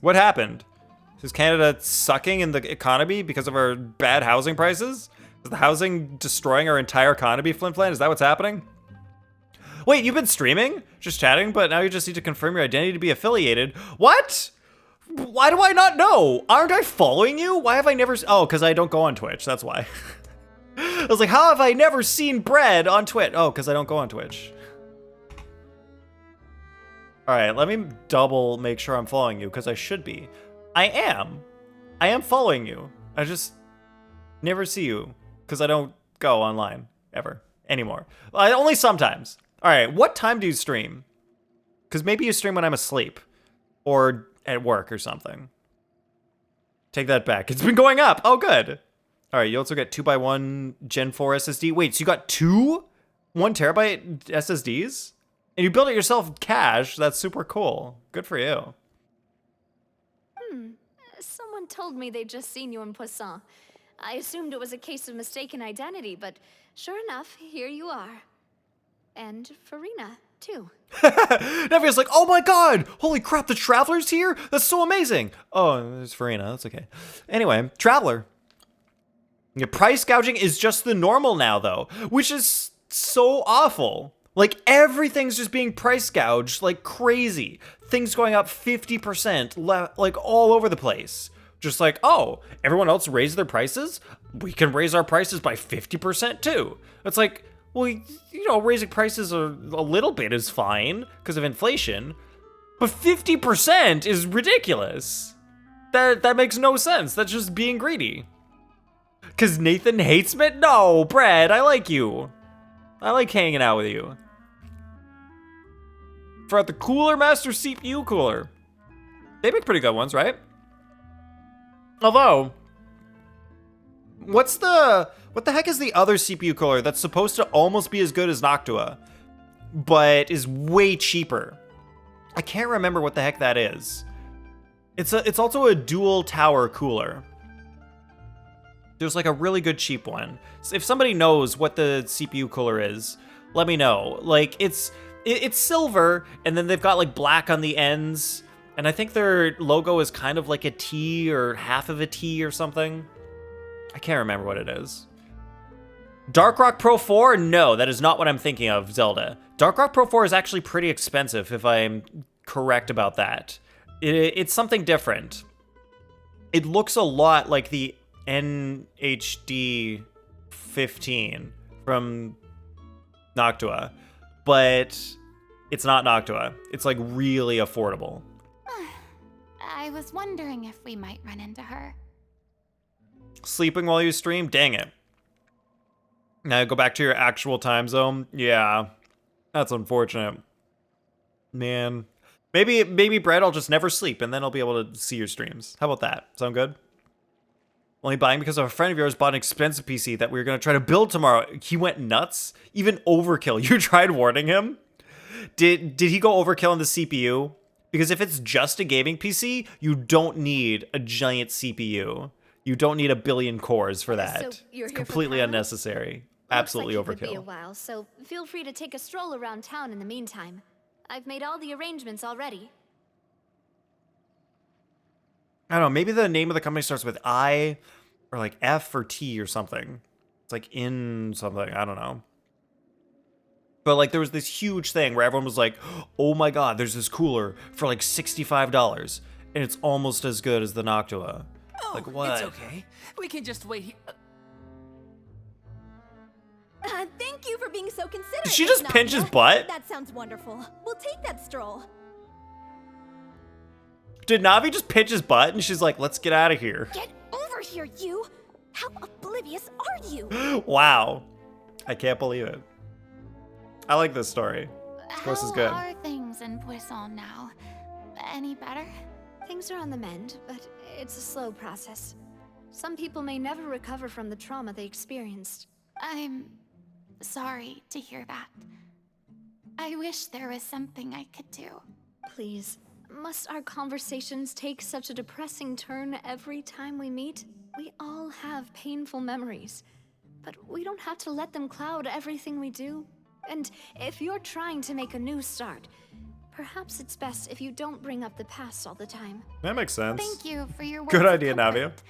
What happened? Is Canada sucking in the economy because of our bad housing prices? Is the housing destroying our entire economy, Flimflam? Is that what's happening? Wait, you've been streaming? Just chatting, but now you just need to confirm your identity to be affiliated. What? Why do I not know? Aren't I following you? Why have I never... Oh, because I don't go on Twitch. That's why. I was like, how have I never seen Bread on Twitch? Oh, because I don't go on Twitch. All right, let me double make sure I'm following you, because I should be. I am. I am following you. I just never see you, because I don't go online, ever, anymore. Only sometimes. All right, what time do you stream? Because maybe you stream when I'm asleep. Or at work or something. Take that back. It's been going up. Oh, good. All right, you also get 2x1 Gen 4 SSD. Wait, so you got 2 1 terabyte SSDs? And you built it yourself cash. That's super cool. Good for you. Someone told me they'd just seen you in Poisson. I assumed it was a case of mistaken identity, but sure enough, here you are. And Furina, too. Nevia's like, oh my god, holy crap, the Traveler's here? That's so amazing. Oh, there's Furina, that's okay. Anyway, Traveler. Yeah, price gouging is just the normal now, though, which is so awful. Like, everything's just being price gouged like crazy. Things going up 50%, like all over the place. Just like, oh, everyone else raised their prices? We can raise our prices by 50% too. It's like, well, you know, raising prices a little bit is fine because of inflation, but 50% is ridiculous. That makes no sense. That's just being greedy. Because Nathan hates me? No, Brad, I like you. I like hanging out with you. For the Cooler Master CPU cooler. They make pretty good ones, right? Although, what the heck is the other CPU cooler that's supposed to almost be as good as Noctua, but is way cheaper? I can't remember what the heck that is. It's also a dual tower cooler. There's like a really good cheap one. So if somebody knows what the CPU cooler is, let me know. Like it's silver, and then they've got like black on the ends, and I think their logo is kind of like a T or half of a T or something. I can't remember what it is. Dark Rock Pro 4? No, that is not what I'm thinking of, Zelda. Dark Rock Pro 4 is actually pretty expensive, if I'm correct about that. It's something different. It looks a lot like the NHD 15 from Noctua, but it's not Noctua. It's like really affordable. I was wondering if we might run into her. Sleeping while you stream? Dang it. Now go back to your actual time zone? Yeah, that's unfortunate. Man. Maybe Brett, I'll just never sleep, and then I'll be able to see your streams. How about that? Sound good? Only buying because a friend of yours bought an expensive PC that we were going to try to build tomorrow. He went nuts. Even overkill. You tried warning him? Did he go overkill on the CPU? Because if it's just a gaming PC, you don't need a giant CPU. You don't need a billion cores for that. So you're it's here for completely Paolo? unnecessary. Absolutely Looks like it could be a overkill. while, so feel free to take a stroll around town in the meantime. I've made all the arrangements already. I don't know, maybe the name of the company starts with I or like F or T or something. It's like in something, I don't know. But like there was this huge thing where everyone was like, oh my god, there's this cooler for like $65 and it's almost as good as the Noctua. Oh, like what? It's okay. We can just wait here. Thank you for being so considerate. Did she just Miss pinch his Nadia. butt? That sounds wonderful. We'll take that stroll. Did Navi just pinch his butt and she's like, let's get out of here? Get over here, you! How oblivious are you? Wow. I can't believe it. I like this story. This course is good. How are things in Poisson now? Any better? Things are on the mend, but it's a slow process. Some people may never recover from the trauma they experienced. I'm sorry to hear that. I wish there was something I could do. Please, must our conversations take such a depressing turn every time we meet? We all have painful memories, but we don't have to let them cloud everything we do. And if you're trying to make a new start, perhaps it's best if you don't bring up the past all the time. That makes sense. Thank you for your words Good of idea, Navia. comfort.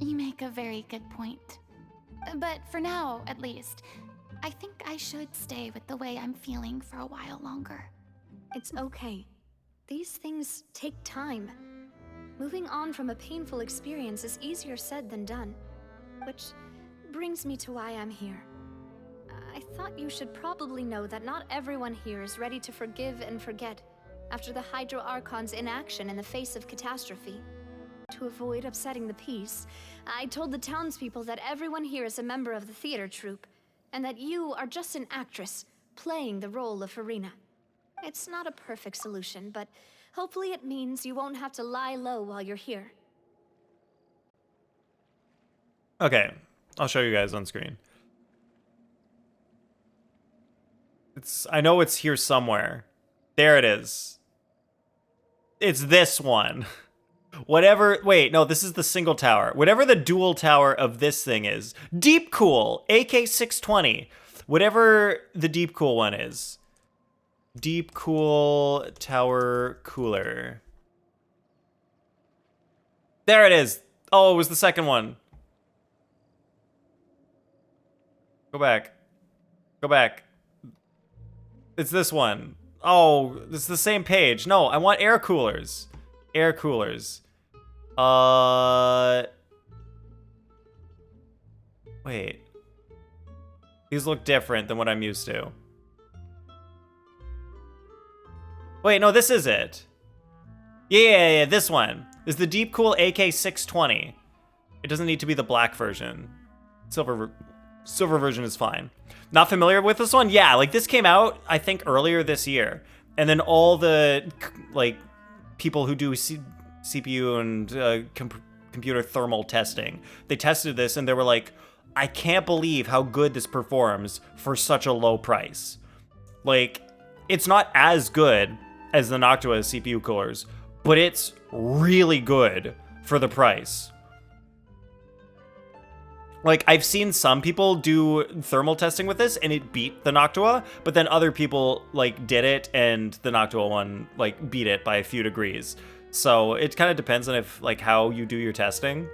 You make a very good point. But for now, at least, I think I should stay with the way I'm feeling for a while longer. It's okay. These things take time. Moving on from a painful experience is easier said than done. Which brings me to why I'm here. I thought you should probably know that not everyone here is ready to forgive and forget after the Hydro Archon's inaction in the face of catastrophe. To avoid upsetting the peace, I told the townspeople that everyone here is a member of the theater troupe, and that you are just an actress playing the role of Furina. It's not a perfect solution, but hopefully it means you won't have to lie low while you're here. Okay, I'll show you guys on screen. I know it's here somewhere. There it is. It's this one. Whatever, wait, no, this is the single tower. Whatever the dual tower of this thing is. Deep Cool, AK-620. Whatever the Deep Cool one is. Deep Cool Tower Cooler. There it is. Oh, it was the second one. Go back. Go back. It's this one. Oh, it's the same page. No, I want air coolers. Air coolers. Wait. These look different than what I'm used to. Wait, no, this is it. Yeah, this one. This is the Deep Cool AK-620. It doesn't need to be the black version. Silver version is fine. Not familiar with this one? Yeah, like this came out, I think, earlier this year. And then all the, like, people who do CPU and computer thermal testing, they tested this and they were like, I can't believe how good this performs for such a low price. Like, it's not as good as the Noctua CPU coolers, but it's really good for the price. Like, I've seen some people do thermal testing with this and it beat the Noctua, but then other people like did it and the Noctua one like beat it by a few degrees. So it kind of depends on if like how you do your testing.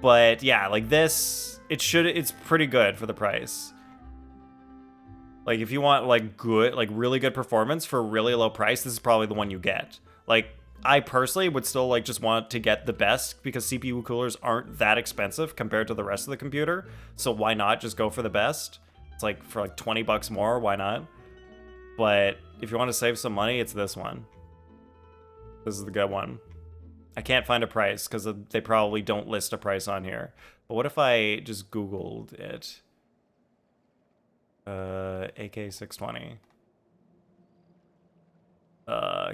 But yeah, like this, it's pretty good for the price. Like if you want like good, like really good performance for a really low price, this is probably the one you get. Like I personally would still like just want to get the best because CPU coolers aren't that expensive compared to the rest of the computer. So why not just go for the best? It's like for like 20 bucks more, why not? But if you want to save some money, it's this one. This is the good one. I can't find a price because they probably don't list a price on here. But what if I just Googled it? AK620.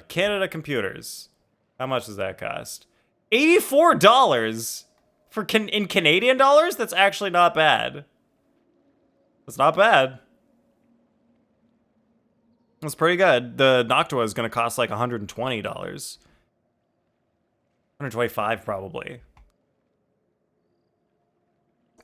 Canada Computers. How much does that cost? $84 in Canadian dollars? That's actually not bad. That's not bad. That's pretty good. The Noctua is going to cost like $120. $125 probably.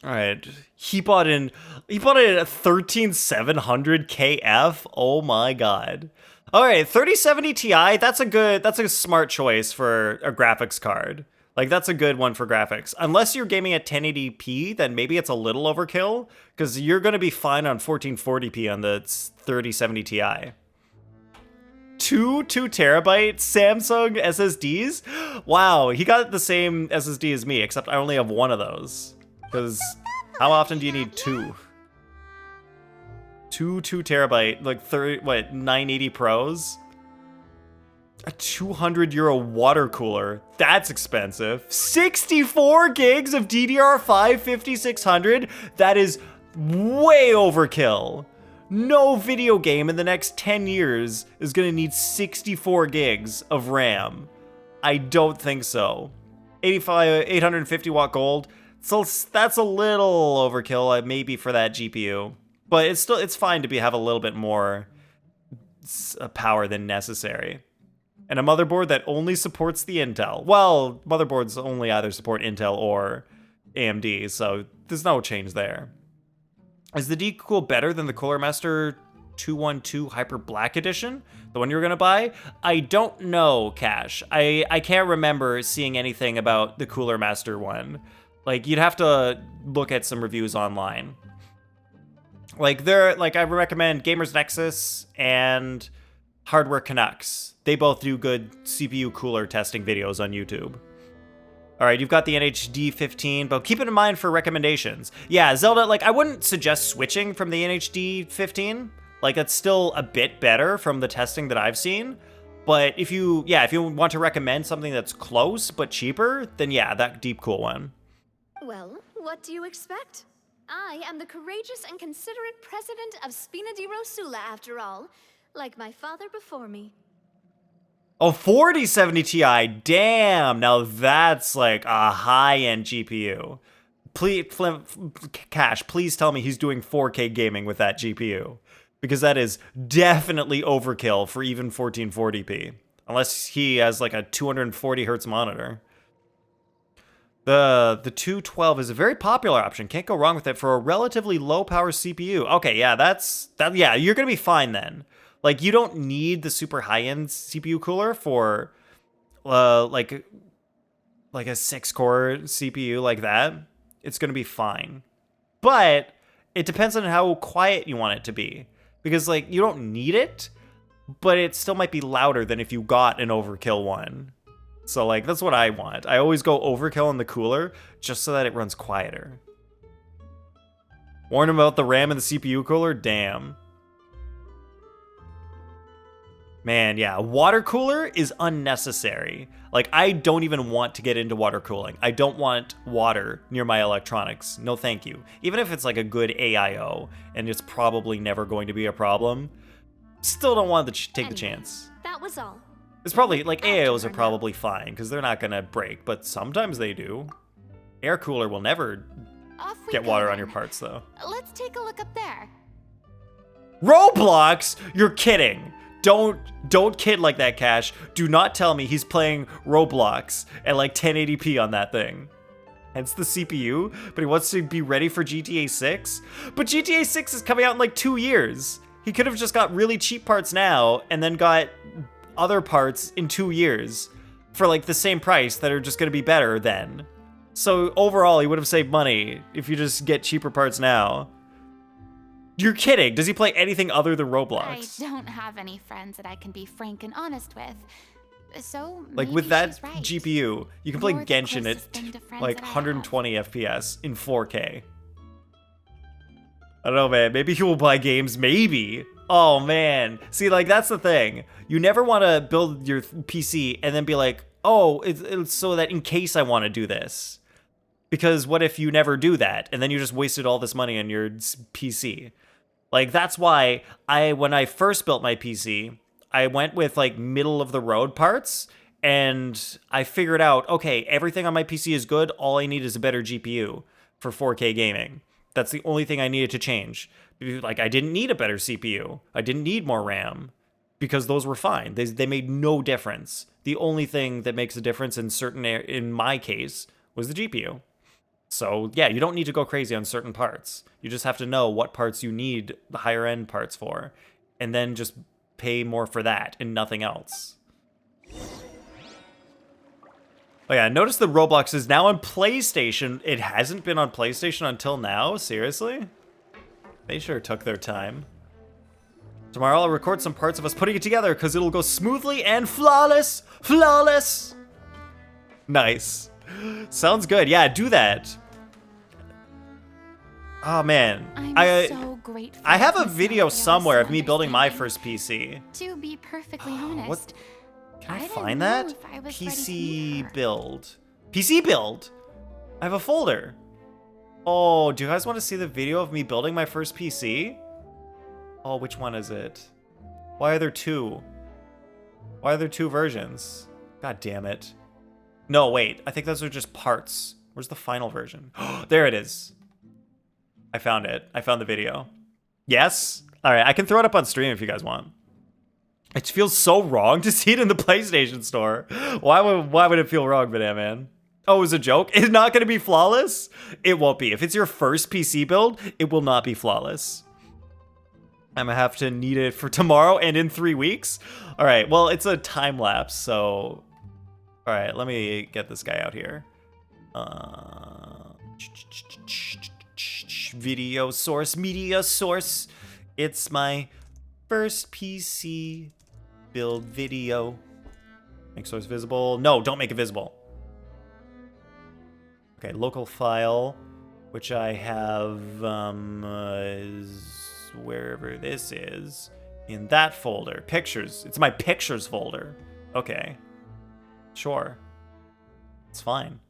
All right. He bought it at 13700 KF. Oh my god. All right, 3070 Ti, that's a smart choice for a graphics card. Like that's a good one for graphics. Unless you're gaming at 1080p, then maybe it's a little overkill cuz you're going to be fine on 1440p on the 3070 Ti. Two 2TB Samsung SSDs? Wow, he got the same SSD as me, except I only have one of those. Because how often do you need two? Two 2TB, like 980 Pros? A 200 euro water cooler. That's expensive. 64 gigs of DDR5 5600? That is way overkill. No video game in the next 10 years is going to need 64 gigs of RAM. I don't think so. 850 watt gold. So that's a little overkill, maybe for that GPU. But it's fine to have a little bit more power than necessary. And a motherboard that only supports the Intel. Well, motherboards only either support Intel or AMD, so there's no change there. Is the D-Cool better than the Cooler Master 212 Hyper Black Edition? The one you're gonna buy? I don't know, Cash. I can't remember seeing anything about the Cooler Master one. Like, you'd have to look at some reviews online. Like, I recommend Gamers Nexus and Hardware Canucks. They both do good CPU cooler testing videos on YouTube. All right, you've got the NHD 15, but keep it in mind for recommendations. Yeah, Zelda, like, I wouldn't suggest switching from the NHD 15. Like, it's still a bit better from the testing that I've seen. But if you want to recommend something that's close but cheaper, then yeah, that Deep Cool one. Well, what do you expect? I am the courageous and considerate president of Spina di Rosula, after all, like my father before me. Oh, 4070 Ti, damn! Now that's like a high-end GPU. Please, Cash, please tell me he's doing 4K gaming with that GPU. Because that is definitely overkill for even 1440p. Unless he has like a 240 hertz monitor. The 212 is a very popular option. Can't go wrong with it for a relatively low power CPU. Okay, yeah, yeah, you're gonna be fine then. Like, you don't need the super high-end CPU cooler for like a 6-core CPU like that. It's gonna be fine. But it depends on how quiet you want it to be. Because like you don't need it, but it still might be louder than if you got an overkill one. So like, that's what I want. I always go overkill on the cooler just so that it runs quieter. Warn about the RAM and the CPU cooler? Damn. Man, yeah, water cooler is unnecessary. Like, I don't even want to get into water cooling. I don't want water near my electronics. No thank you. Even if it's like a good AIO and it's probably never going to be a problem, still don't want to take the chance. That was all. It's probably, like, AIOs are probably fine, because they're not going to break, but sometimes they do. Air cooler will never get water on your parts, though. Let's take a look up there. Roblox? You're kidding. Don't kid like that, Cash. Do not tell me he's playing Roblox at, like, 1080p on that thing. hence the CPU, but he wants to be ready for GTA 6. But GTA 6 is coming out in like 2 years. He could have just got really cheap parts now and then got other parts in 2 years for like the same price that are just going to be better then. So overall, he would have saved money if you just get cheaper parts now. You're kidding. Does he play anything other than Roblox? I don't have any friends that I can be frank and honest with. So like maybe with that she's right. GPU, you can play You're the Genshin closest at thing to friends like that I 120 FPS in 4K. I don't know, man. Maybe he will buy games. Maybe. Oh, man. See, like, that's the thing. You never want to build your PC and then be like, oh, it's so that in case I want to do this. Because what if you never do that? And then you just wasted all this money on your PC. Like, that's why when I first built my PC, I went with, like, middle-of-the-road parts. And I figured out, okay, everything on my PC is good. All I need is a better GPU for 4K gaming. That's the only thing I needed to change. Like, I didn't need a better CPU. I didn't need more RAM because those were fine. They made no difference. The only thing that makes a difference in my case was the GPU. So yeah, you don't need to go crazy on certain parts. You just have to know what parts you need the higher end parts for, and then just pay more for that and nothing else. Oh yeah, notice the Roblox is now on PlayStation. It hasn't been on PlayStation until now? Seriously? They sure took their time. Tomorrow I'll record some parts of us putting it together because it'll go smoothly and flawless. Flawless! Nice. Sounds good. Yeah, do that. Oh man. I'm so grateful. I have a for video Sarah's somewhere of me building my understanding. first PC. To be perfectly honest, What? Can I didn't find know that? if I was ready to meet her. PC build. PC build? I have a folder. Oh, do you guys want to see the video of me building my first PC? Oh, which one is it? Why are there two? Why are there two versions? God damn it. No, wait. I think those are just parts. Where's the final version? There it is. I found it. I found the video. Yes? All right, I can throw it up on stream if you guys want. It feels so wrong to see it in the PlayStation Store. Why would it feel wrong, Banana Man? Oh, it was a joke? It's not going to be flawless? It won't be. If it's your first PC build, it will not be flawless. I'm going to have to need it for tomorrow and in 3 weeks. All right, well, it's a time lapse, so... All right, let me get this guy out here. Video source, media source. It's my first PC build video. Make source visible. No, don't make it visible. Okay, local file, which I have is wherever this is, in that folder. Pictures. It's my pictures folder. Okay. Sure. It's fine.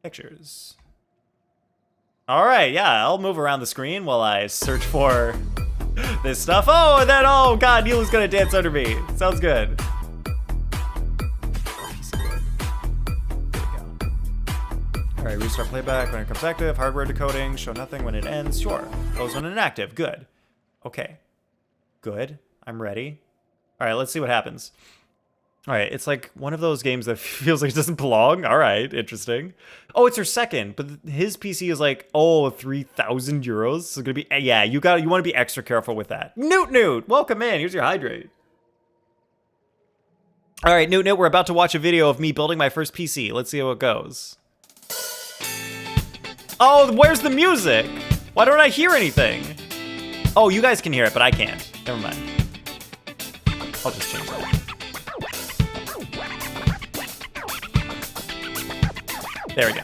Pictures. All right, yeah, I'll move around the screen while I search for this stuff. Oh, and then, oh god, Neil is gonna dance under me. Sounds good. All right, restart playback when it comes active. Hardware decoding, show nothing when it ends. Sure. Close when inactive. Good. Okay. Good. I'm ready. All right, let's see what happens. All right, it's like one of those games that feels like it doesn't belong. All right, interesting. Oh, it's your second, but his PC is like, oh, 3,000 euros. So it's gonna be, yeah, you want to be extra careful with that. Newt, welcome in. Here's your hydrate. All right, Newt, we're about to watch a video of me building my first PC. Let's see how it goes. Oh, where's the music? Why don't I hear anything? Oh, you guys can hear it, but I can't. Never mind. I'll just change that. There we go.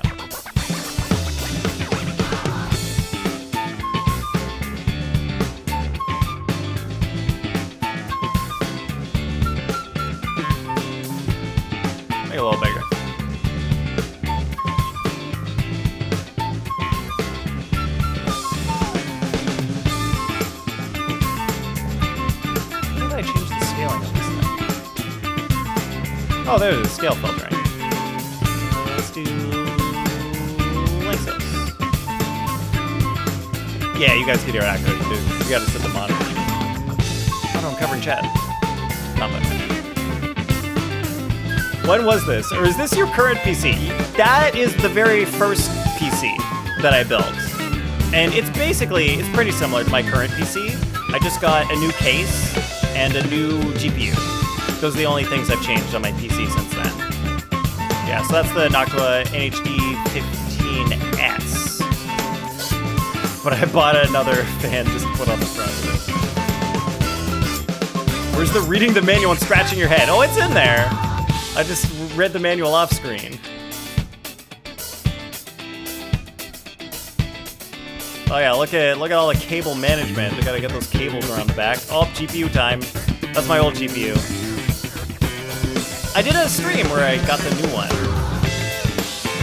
Make it a little bigger. How did I change the scaling of this thing? Oh, there's a scale filtering. Let's do Lexos. Yeah, you guys can hear it accurately too. You gotta set the monitor. Oh no, I'm covering chat. Not much. When was this? Or is this your current PC? That is the very first PC that I built. And it's pretty similar to my current PC. I just got a new case and a new GPU. Those are the only things I've changed on my PC since then. Yeah, so that's the Noctua NHD 15S. But I bought another fan just to put on the front of it. Where's the reading the manual and scratching your head? Oh, it's in there. I just read the manual off screen. Oh yeah, look at all the cable management. I gotta get those cables around the back. Oh, GPU time. That's my old GPU. I did a stream where I got the new one.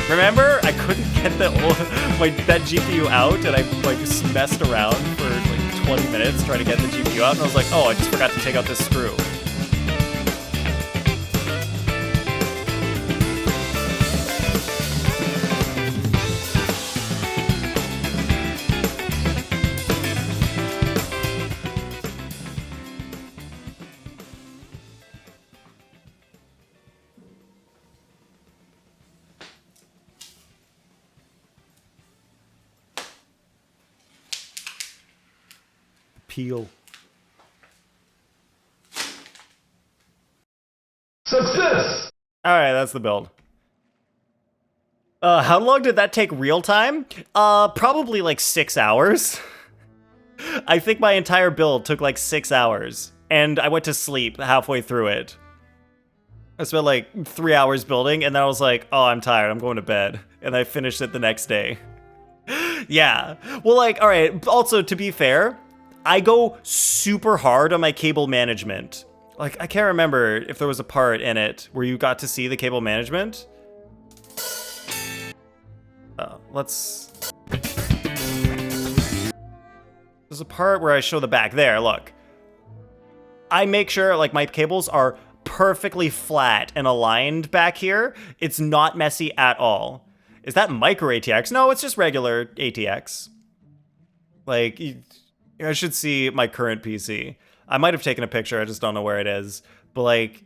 Remember? I couldn't get that GPU out, and I like messed around for like 20 minutes trying to get the GPU out, and I was like, oh, I just forgot to take out this screw. Peel. Success! Alright, that's the build. How long did that take real time? Probably like 6 hours. I think my entire build took like 6 hours, and I went to sleep halfway through it. I spent like 3 hours building, and then I was like, oh, I'm tired, I'm going to bed. And I finished it the next day. Yeah. Well, like, alright, also to be fair, I go super hard on my cable management. Like, I can't remember if there was a part in it where you got to see the cable management. Let's... There's a part where I show the back. There, look. I make sure, like, my cables are perfectly flat and aligned back here. It's not messy at all. Is that micro ATX? No, it's just regular ATX. Like... I should see my current PC. I might have taken a picture, I just don't know where it is. But like,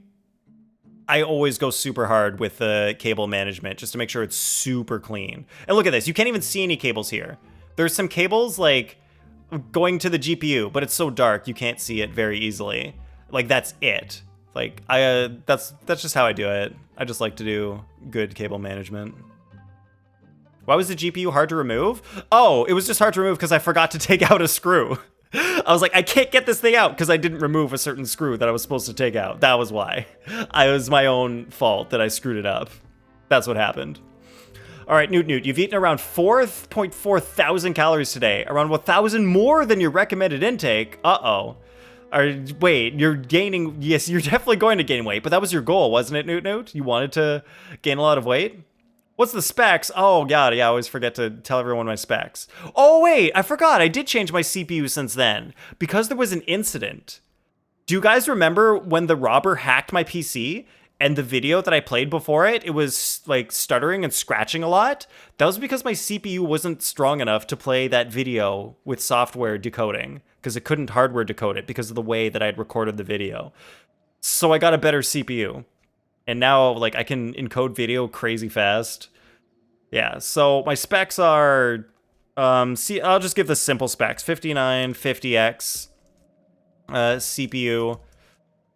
I always go super hard with the cable management just to make sure it's super clean. And look at this, you can't even see any cables here. There's some cables like going to the GPU, but it's so dark you can't see it very easily. Like that's it. Like that's just how I do it. I just like to do good cable management. Why was the GPU hard to remove? Oh, it was just hard to remove because I forgot to take out a screw. I was like, I can't get this thing out because I didn't remove a certain screw that I was supposed to take out. That was why. It was my own fault that I screwed it up. That's what happened. All right, Newt, you've eaten around 4.4 thousand calories today, around 1,000 more than your recommended intake. Uh-oh. Wait, you're gaining, yes, you're definitely going to gain weight, but that was your goal, wasn't it, Newt? You wanted to gain a lot of weight? What's the specs? Oh, God, yeah, I always forget to tell everyone my specs. Oh, wait, I forgot. I did change my CPU since then because there was an incident. Do you guys remember when the robber hacked my PC and the video that I played before it was like stuttering and scratching a lot? That was because my CPU wasn't strong enough to play that video with software decoding because it couldn't hardware decode it because of the way that I'd recorded the video. So I got a better CPU. And now, like, I can encode video crazy fast. Yeah, so my specs are... I'll just give the simple specs. 5950X CPU.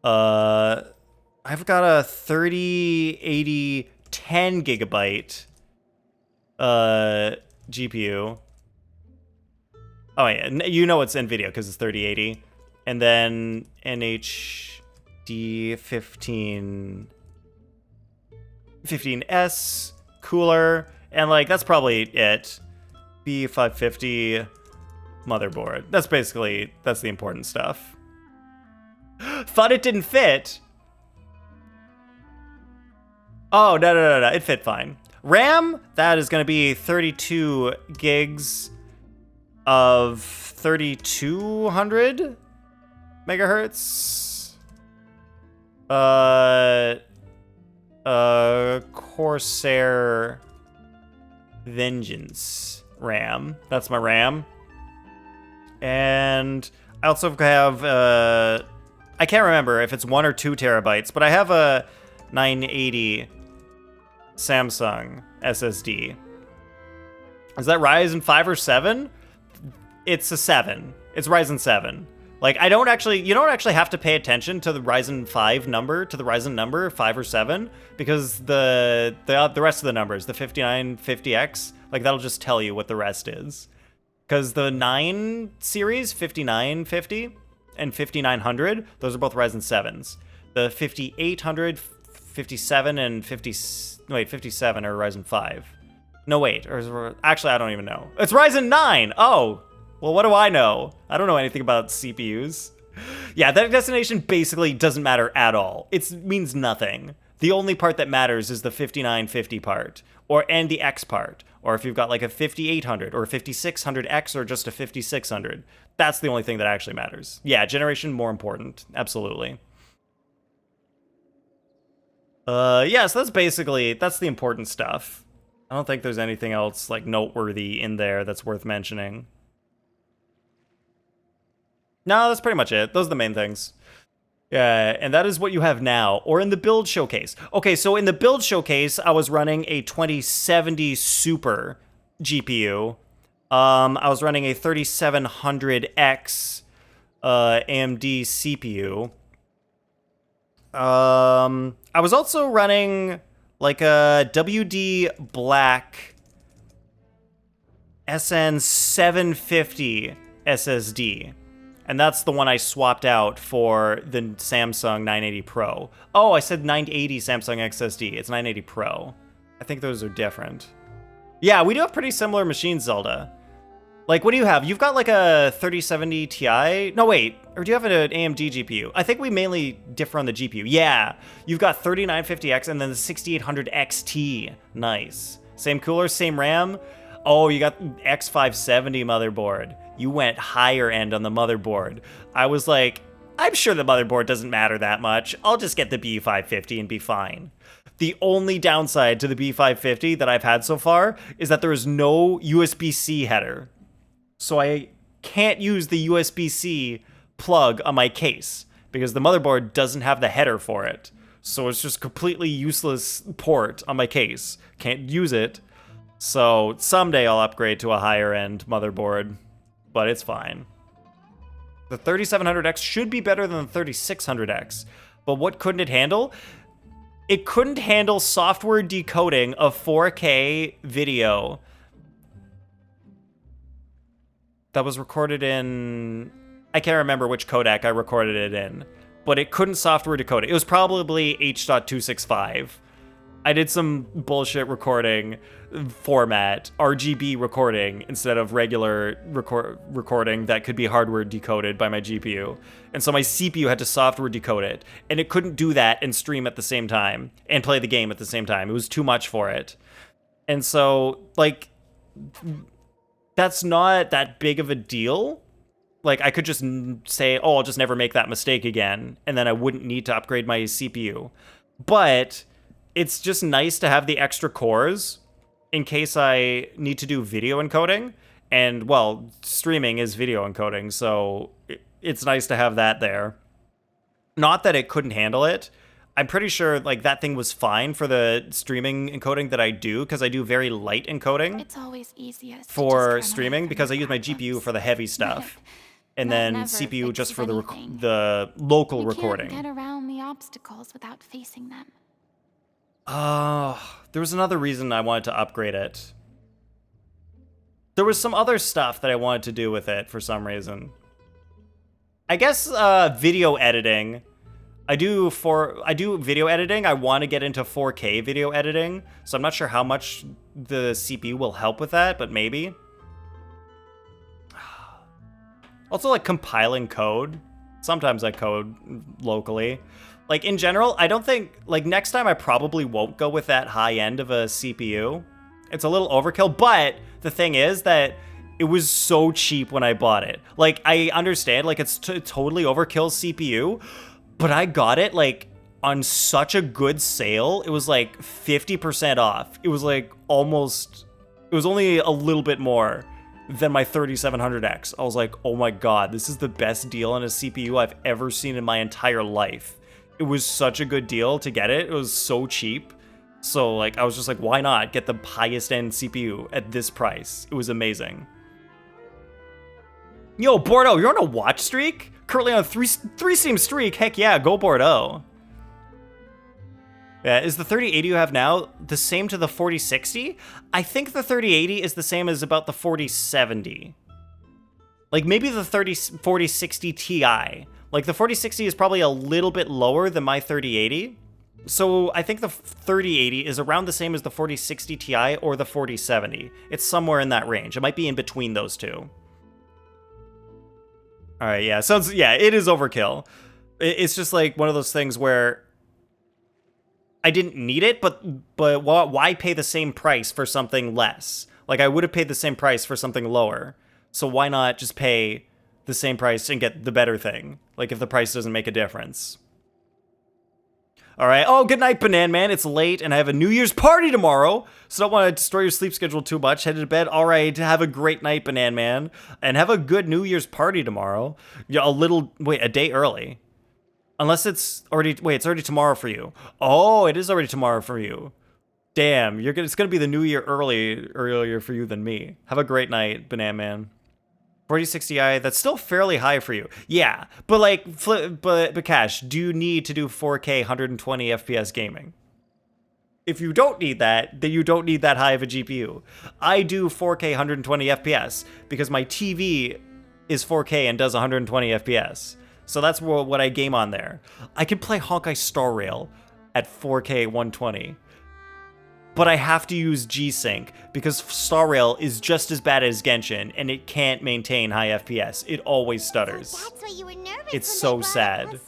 I've got a 3080 10 gigabyte GPU. Oh, yeah, you know it's NVIDIA because it's 3080. And then NHD 15S cooler, and like that's probably it. B550 motherboard. That's the important stuff. Thought it didn't fit. Oh, no, it fit fine. RAM, that is gonna be 32 gigs of 3200 megahertz. Corsair Vengeance RAM. That's my RAM. And I also have, I can't remember if it's 1 or 2 terabytes, but I have a 980 Samsung SSD. Is that Ryzen 5 or 7? It's a 7. It's Ryzen 7. Like, you don't actually have to pay attention to the Ryzen 5 number, to the Ryzen number 5 or 7, because the rest of the numbers, the 5950X, like, that'll just tell you what the rest is. Because the 9 series, 5950 and 5900, those are both Ryzen 7s. The 5800, 57 and 57 are Ryzen 5. No, wait, actually, I don't even know. It's Ryzen 9! Oh! Well, what do I know? I don't know anything about CPUs. Yeah, that destination basically doesn't matter at all. It means nothing. The only part that matters is the 5950 part, and the X part, or if you've got like a 5800 or a 5600X or just a 5600. That's the only thing that actually matters. Yeah, generation more important, absolutely. Yeah, so that's the important stuff. I don't think there's anything else like noteworthy in there that's worth mentioning. No, that's pretty much it. Those are the main things. Yeah, and that is what you have now, or in the build showcase. Okay, so in the build showcase, I was running a 2070 Super GPU. I was running a 3700X AMD CPU. I was also running like a WD Black SN750 SSD. And that's the one I swapped out for the Samsung 980 Pro. Oh, I said 980 Samsung SSD. It's 980 Pro. I think those are different. Yeah, we do have pretty similar machines, Zelda. Like, what do you have? You've got like a 3070 Ti? No, wait. Or do you have an AMD GPU? I think we mainly differ on the GPU. Yeah, you've got 3950X and then the 6800 XT. Nice. Same cooler, same RAM. Oh, you got X570 motherboard. You went higher end on the motherboard. I was like, I'm sure the motherboard doesn't matter that much. I'll just get the B550 and be fine. The only downside to the B550 that I've had so far is that there is no USB-C header. So I can't use the USB-C plug on my case because the motherboard doesn't have the header for it. So it's just completely useless port on my case. Can't use it. So someday I'll upgrade to a higher end motherboard, but it's fine. The 3700X should be better than the 3600X, but what couldn't it handle? It couldn't handle software decoding of 4K video that was recorded in, I can't remember which codec I recorded it in, but it couldn't software decode it. It was probably H.265. I did some bullshit recording format, RGB recording, instead of regular recording that could be hardware decoded by my GPU. And so my CPU had to software decode it, and it couldn't do that and stream at the same time and play the game at the same time. It was too much for it. And so, like, that's not that big of a deal. Like, I could just say, oh, I'll just never make that mistake again, and then I wouldn't need to upgrade my CPU. But it's just nice to have the extra cores in case I need to do video encoding. And, well, streaming is video encoding, so it's nice to have that there. Not that it couldn't handle it. I'm pretty sure, like, that thing was fine for the streaming encoding that I do, because I do very light encoding. It's always easiest for streaming, because I use my GPU for the heavy stuff. And then CPU just for the local recording. You can't get around the obstacles without facing them. There was another reason I wanted to upgrade it. There was some other stuff that I wanted to do with it for some reason. I guess video editing. I do video editing. I want to get into 4K video editing, so I'm not sure how much the CPU will help with that, but maybe. Also, like, compiling code. Sometimes I code locally. Like, in general, I don't think, like, next time I probably won't go with that high end of a CPU. It's a little overkill, but the thing is that it was so cheap when I bought it. Like, I understand, like, it's totally overkill CPU, but I got it, like, on such a good sale. It was, like, 50% off. It was, like, almost, it was only a little bit more than my 3700X. I was like, oh my god, this is the best deal on a CPU I've ever seen in my entire life. it was such a good deal to get it. It was so cheap. So like, I was just like, why not get the highest end CPU at this price? It was amazing. Yo, Bordeaux, you're on a watch streak? Currently on a three stream streak. Heck yeah, go Bordeaux. Yeah, is the 3080 you have now the same to the 4060? I think the 3080 is the same as about the 4070. Like maybe the 4060 Ti. Like the 4060 is probably a little bit lower than my 3080. So I think the 3080 is around the same as the 4060 Ti or the 4070. It's somewhere in that range. It might be in between those two. All right, yeah, it is overkill. It's just like one of those things where I didn't need it, but why pay the same price for something less? Like I would have paid the same price for something lower. So why not just pay the same price and get the better thing? Like if the price doesn't make a difference. All right. Oh, good night, Banan Man. It's late and I have a New Year's party tomorrow. So don't want to destroy your sleep schedule too much. Headed to bed. All right. Have a great night, Banan Man. And have a good New Year's party tomorrow. Yeah, a day early. Unless it's already, it's already tomorrow for you. Oh, it is already tomorrow for you. Damn, it's going to be the New Year earlier for you than me. Have a great night, Banana Man. 4060i, that's still fairly high for you. Yeah, but like, but Cash, do you need to do 4K 120 FPS gaming? If you don't need that, then you don't need that high of a GPU. I do 4K 120 FPS because my TV is 4K and does 120 FPS. So that's what I game on there. I can play Honkai Star Rail at 4K 120. But I have to use G-Sync because Star Rail is just as bad as Genshin and it can't maintain high FPS. It always stutters. So that's why you were nervous. It's so sad.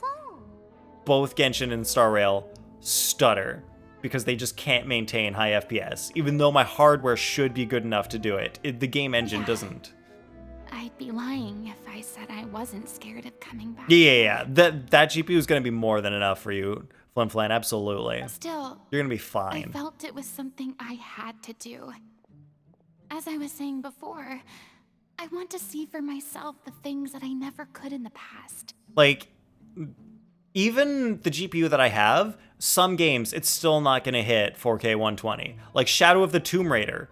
Both Genshin and Star Rail stutter because they just can't maintain high FPS, even though my hardware should be good enough to do it. The game engine doesn't. I'd be lying if I said I wasn't scared of coming back. Yeah. That GPU is going to be more than enough for you. Flan, absolutely. Still, you're gonna be fine. I felt it was something I had to do. As I was saying before, I want to see for myself the things that I never could in the past. Like, even the GPU that I have, some games, it's still not gonna hit 4K 120. Like Shadow of the Tomb Raider,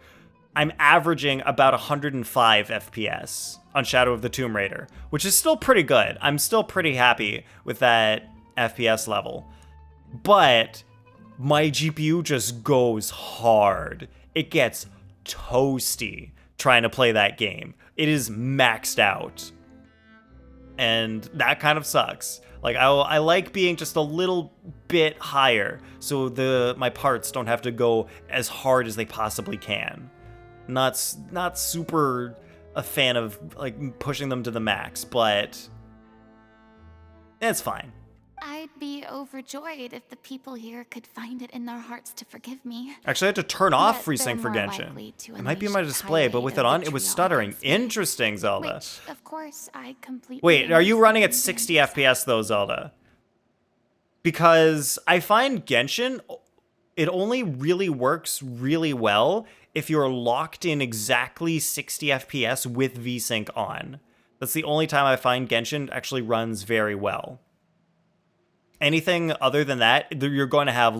I'm averaging about 105 FPS on Shadow of the Tomb Raider, which is still pretty good. I'm still pretty happy with that FPS level. But my GPU just goes hard. It gets toasty trying to play that game. It is maxed out. And that kind of sucks. Like I like being just a little bit higher so my parts don't have to go as hard as they possibly can. Not super a fan of like pushing them to the max, but it's fine. I'd be overjoyed if the people here could find it in their hearts to forgive me. Actually, I had to turn off FreeSync for Genshin. It might be in my display, but with it on, it was stuttering. Interesting, Zelda. Which, of course, I completely Wait, are you running at 60 FPS though, Zelda? Because I find Genshin, it only really works really well if you're locked in exactly 60 FPS with VSync on. That's the only time I find Genshin actually runs very well. Anything other than that, you're going to have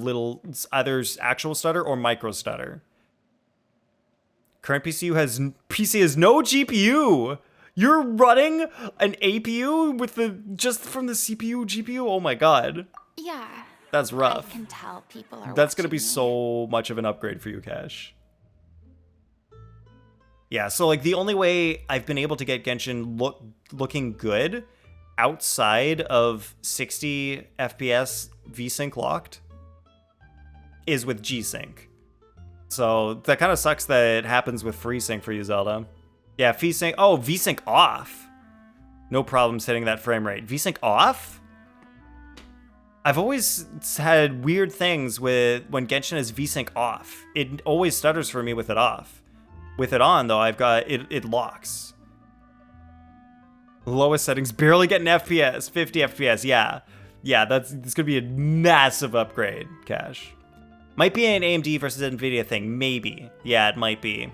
either actual stutter or micro stutter. Current PC has no GPU. You're running an APU with just from the CPU GPU. Oh my god. Yeah. That's rough. I can tell people are That's gonna be so much of an upgrade for you, Cash. Yeah. So like the only way I've been able to get Genshin looking good outside of 60 FPS VSync locked is with G-Sync. So that kind of sucks that it happens with FreeSync for you, Zelda. Yeah, VSync. Oh, VSync off. No problems hitting that frame rate. VSync off? I've always had weird things with when Genshin is VSync off. It always stutters for me with it off. With it on, though, I've got it locks. Lowest settings, barely getting FPS, 50 FPS, yeah. Yeah, it's gonna be a massive upgrade, Cash. Might be an AMD versus NVIDIA thing, maybe. Yeah, it might be.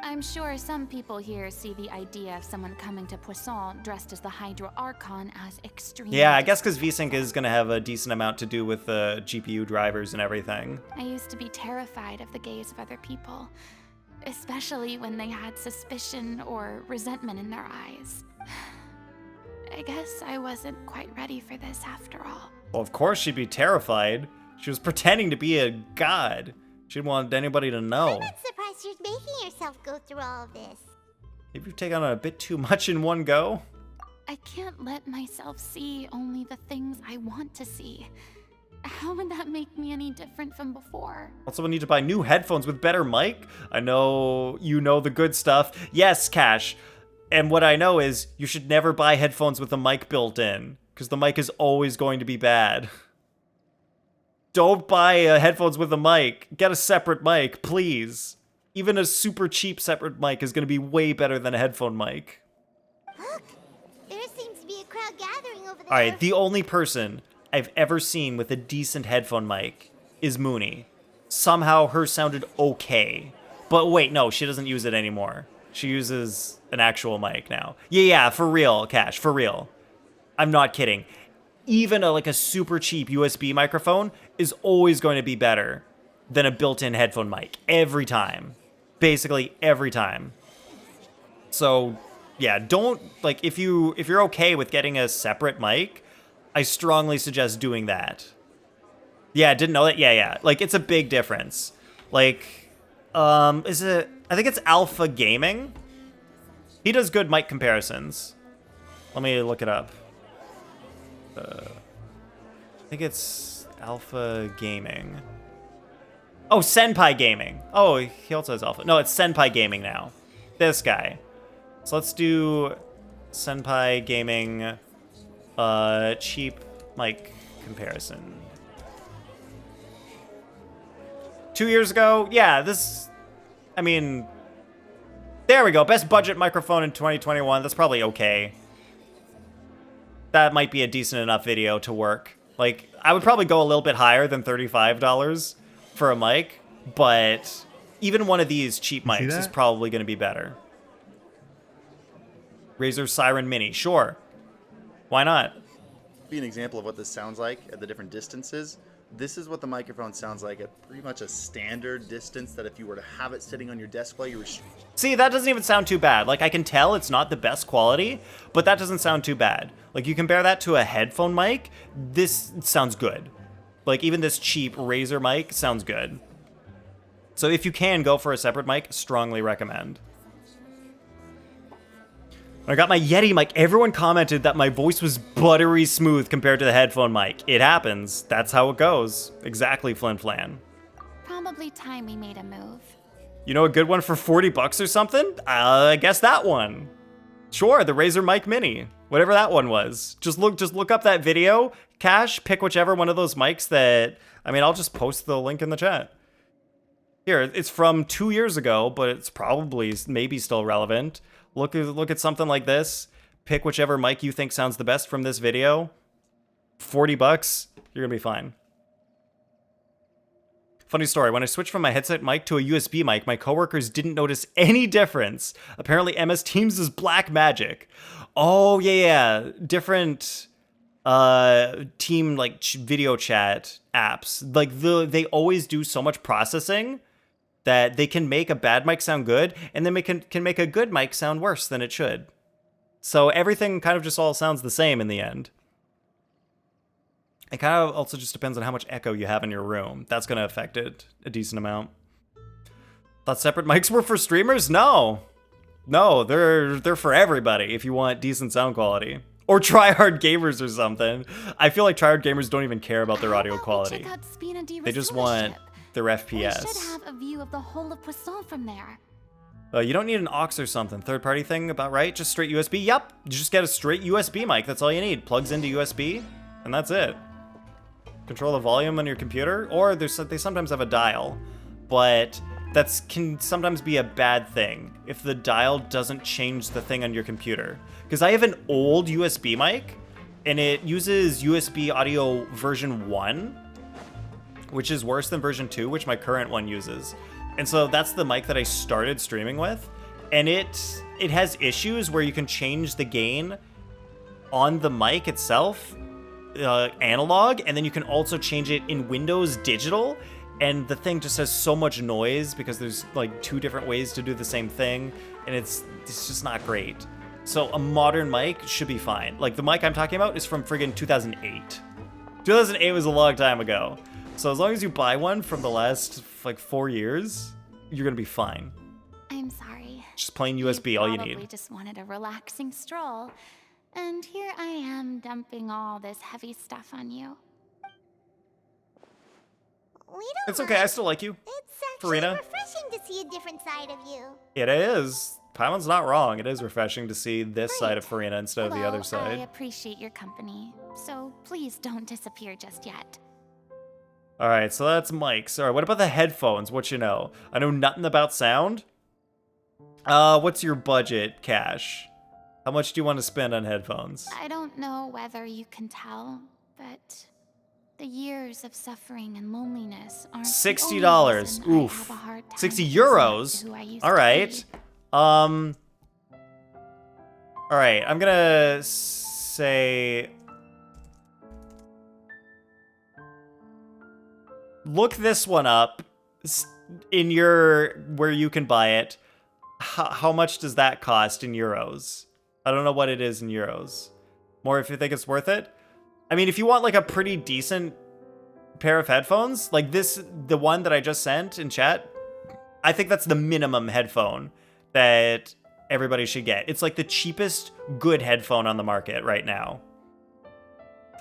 I'm sure some people here see the idea of someone coming to Poisson dressed as the Hydra Archon as extremely... Yeah, I guess because VSync is going to have a decent amount to do with the GPU drivers and everything. I used to be terrified of the gaze of other people, especially when they had suspicion or resentment in their eyes. I guess I wasn't quite ready for this after all. Well, of course she'd be terrified. She was pretending to be a god. She didn't want anybody to know. I'm not surprised you're making yourself go through all of this. Maybe you've taken on a bit too much in one go. I can't let myself see only the things I want to see. How would that make me any different from before? Also, we'll need to buy new headphones with better mic. I know you know the good stuff. Yes, Cash. And what I know is you should never buy headphones with a mic built in, because the mic is always going to be bad. Don't buy headphones with a mic. Get a separate mic, please. Even a super cheap separate mic is going to be way better than a headphone mic. Look, there seems to be a crowd gathering over there. Alright, the only person I've ever seen with a decent headphone mic is Mooney. Somehow hers sounded okay. But wait, no, she doesn't use it anymore. She uses an actual mic now. Yeah, for real, Cash, for real. I'm not kidding. Even like a super cheap USB microphone is always going to be better than a built-in headphone mic every time. Basically every time. So, yeah, don't like if you're okay with getting a separate mic, I strongly suggest doing that. Yeah, didn't know that. Yeah. Like it's a big difference. Like is it I think it's Alpha Gaming. He does good mic comparisons. Let me look it up. I think it's Alpha Gaming. Oh, Senpai Gaming. Oh, he also has Alpha. No, it's Senpai Gaming now. This guy. So let's do Senpai Gaming cheap mic comparison. 2 years ago? Yeah, this... I mean... There we go. Best budget microphone in 2021. That's probably okay. That might be a decent enough video to work. Like, I would probably go a little bit higher than $35 for a mic, but even one of these cheap mics is probably going to be better. Razer Siren Mini, sure. Why not? Be an example of what this sounds like at the different distances. This is what the microphone sounds like at pretty much a standard distance that if you were to have it sitting on your desk while you were... See, that doesn't even sound too bad. Like, I can tell it's not the best quality, but that doesn't sound too bad. Like, you compare that to a headphone mic, this sounds good. Like, even this cheap Razer mic sounds good. So if you can go for a separate mic, strongly recommend. When I got my Yeti mic, everyone commented that my voice was buttery smooth compared to the headphone mic. It happens. That's how it goes. Exactly, Flin Flan. Probably time we made a move. You know a good one for 40 bucks or something? I guess that one. Sure, the Razer Mic Mini. Whatever that one was. Just look up that video. Cash, pick whichever one of those mics that... I mean, I'll just post the link in the chat. Here, it's from 2 years ago, but it's probably maybe still relevant. Look at something like this. Pick whichever mic you think sounds the best from this video. 40 bucks, you're gonna be fine. Funny story, when I switched from my headset mic to a USB mic, my coworkers didn't notice any difference. Apparently MS Teams is black magic. Oh, yeah. Different team like video chat apps. Like they always do so much processing that they can make a bad mic sound good, and then they can make a good mic sound worse than it should. So everything kind of just all sounds the same in the end. It kind of also just depends on how much echo you have in your room. That's going to affect it a decent amount. Thought separate mics were for streamers? No, they're for everybody if you want decent sound quality. Or tryhard gamers or something. I feel like tryhard gamers don't even care about their audio quality. They just want their FPS. We should have a view of the whole of Poisson from there. You don't need an aux or something. Third-party thing, about right? Just straight USB? Yep. You just get a straight USB mic. That's all you need. Plugs into USB, and that's it. Control the volume on your computer, or they sometimes have a dial, but that can sometimes be a bad thing if the dial doesn't change the thing on your computer. Because I have an old USB mic, and it uses USB audio version 1, which is worse than version 2, which my current one uses. And so that's the mic that I started streaming with. and it has issues where you can change the gain on the mic itself, analog, and then you can also change it in Windows digital, and the thing just has so much noise because there's like 2 different ways to do the same thing, and it's just not great. So a modern mic should be fine. Like the mic I'm talking about is from friggin' 2008. 2008 was a long time ago. So as long as you buy one from the last like 4 years, you're gonna be fine. I'm sorry. Just plain USB, all you need. Probably just wanted a relaxing stroll. And here I am dumping all this heavy stuff on you. We don't It's okay, I still like you. It's actually Furina. refreshing to see a different side of you. It is. Paimon's not wrong. It is refreshing to see this side of Furina instead of the other I side. appreciate your company, so please don't disappear just yet. All right, so that's mics. All right, what about the headphones? What you know? I know nothing about sound. What's your budget, Cash? How much do you want to spend on headphones? I don't know whether you can tell, but the years of suffering and loneliness aren't $60. Oof. 60 euros. All right. All right, I'm gonna say, look this one up in where you can buy it. How much does that cost in euros? I don't know what it is in euros. More if you think it's worth it. I mean, if you want like a pretty decent pair of headphones, like the one that I just sent in chat, I think that's the minimum headphone that everybody should get. It's like the cheapest good headphone on the market right now.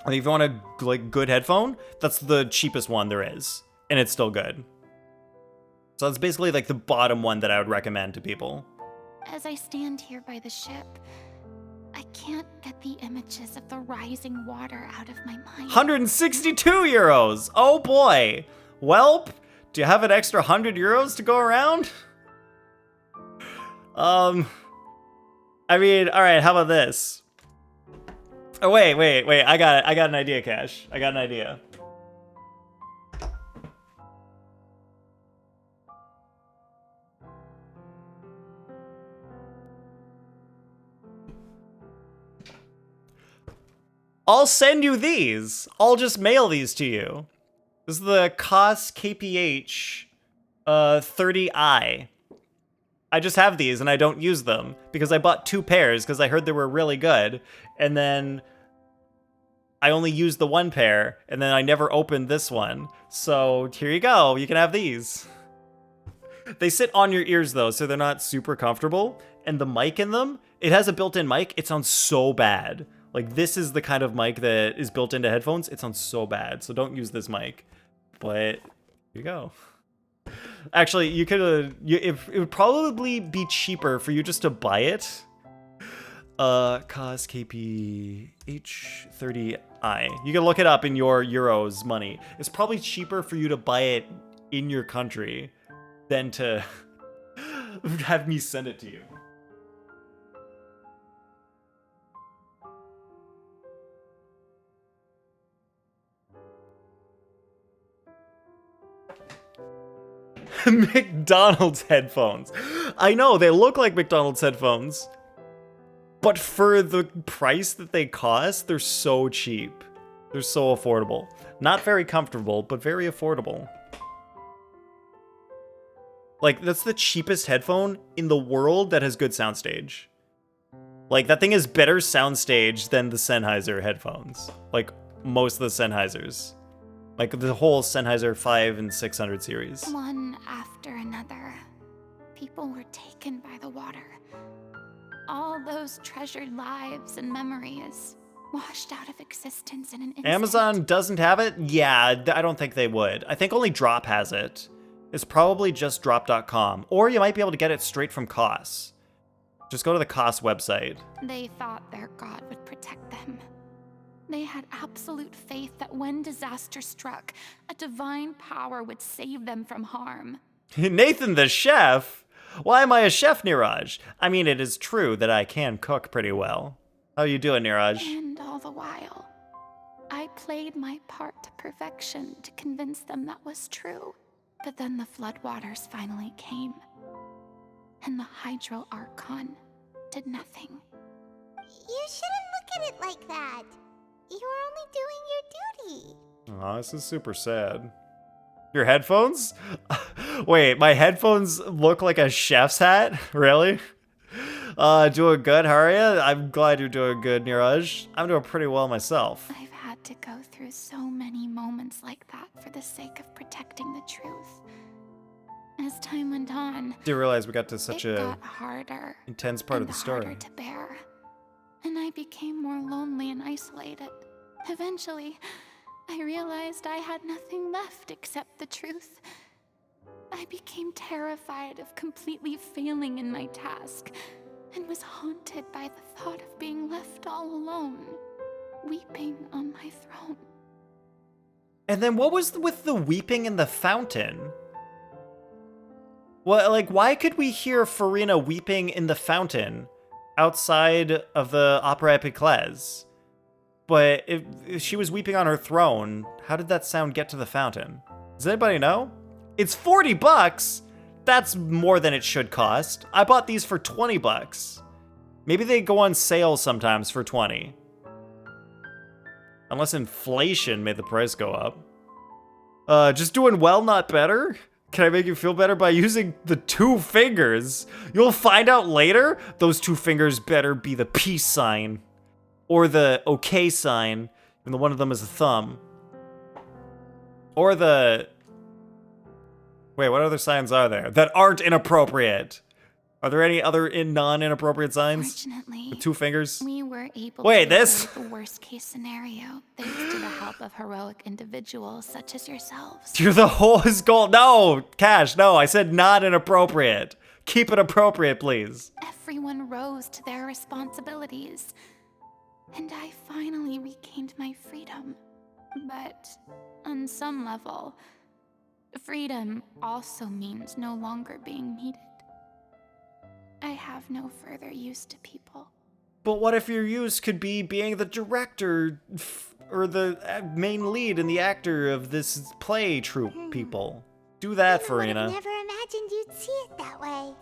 Like if you want a like good headphone, that's the cheapest one there is, and it's still good. So it's basically like the bottom one that I would recommend to people. As I stand here by the ship, I can't get the images of the rising water out of my mind. 162 euros. Oh boy. Welp, do you have an extra 100 euros to go around? I mean, all right, how about this? Oh, wait. I got an idea, Cash. I got an idea. I'll send you these. I'll just mail these to you. This is the COS KPH 30i. I just have these and I don't use them because I bought 2 pairs because I heard they were really good. And then I only used the 1 pair and then I never opened this one. So here you go. You can have these. They sit on your ears though, so they're not super comfortable. And the mic in them, it has a built-in mic. It sounds so bad. Like this is the kind of mic that is built into headphones. It sounds so bad. So don't use this mic. But here you go. Actually, you could. It would probably be cheaper for you just to buy it. COS KPH 30i. You can look it up in your euros money. It's probably cheaper for you to buy it in your country than to have me send it to you. McDonald's headphones. I know, they look like McDonald's headphones, but for the price that they cost, they're so cheap. They're so affordable. Not very comfortable, but very affordable. Like, that's the cheapest headphone in the world that has good soundstage. Like, that thing is better soundstage than the Sennheiser headphones. Like, most of the Sennheisers. Like the whole Sennheiser 5 and 600 series. One after another, people were taken by the water. All those treasured lives and memories washed out of existence in an instant. Amazon doesn't have it? Yeah, I don't think they would. I think only Drop has it. It's probably just drop.com. Or you might be able to get it straight from COS. Just go to the COS website. They thought their god would protect them. They had absolute faith that when disaster struck, a divine power would save them from harm. Nathan the chef? Why am I a chef, Niraj? I mean, it is true that I can cook pretty well. How you doing, Niraj? And all the while, I played my part to perfection to convince them that was true. But then the floodwaters finally came. and the Hydro Archon did nothing. You shouldn't look at it like that. You were only doing your duty. Aw, this is super sad. Your headphones? Wait, my headphones look like a chef's hat? Really? Doing good, how are ya? I'm glad you're doing good, Niraj. I'm doing pretty well myself. I've had to go through so many moments like that for the sake of protecting the truth. As time went on, Do you realize we got to such it a got harder intense part of and the story? harder to bear, and I became more lonely and isolated. Eventually, I realized I had nothing left except the truth. I became terrified of completely failing in my task, and was haunted by the thought of being left all alone, weeping on my throne. And then what was with the weeping in the fountain? Well, like, why could we hear Furina weeping in the fountain outside of the Opera Epiclese? But if she was weeping on her throne, how did that sound get to the fountain? Does anybody know? It's $40! That's more than it should cost. I bought these for $20. Maybe they go on sale sometimes for 20. Unless inflation made the price go up. Just doing well, not better? Can I make you feel better by using the 2 fingers? You'll find out later, those 2 fingers better be the peace sign. Or the okay sign, and the one of them is a thumb. Or the... Wait, what other signs are there that aren't inappropriate? Are there any other non-inappropriate signs? Fortunately, With 2 fingers? we were able Wait, to this? avoid the worst case scenario thanks to the help of heroic individuals such as yourselves. You're the wholest goal. No, Cash, no, I said not inappropriate. Keep it appropriate, please. Everyone rose to their responsibilities, and I finally regained my freedom. But on some level, freedom also means no longer being needed. I have no further use to people. But what if your use could be being the director or the main lead and the actor of this play troupe, people? Do that, I would have Furina. never imagined you'd see it that way.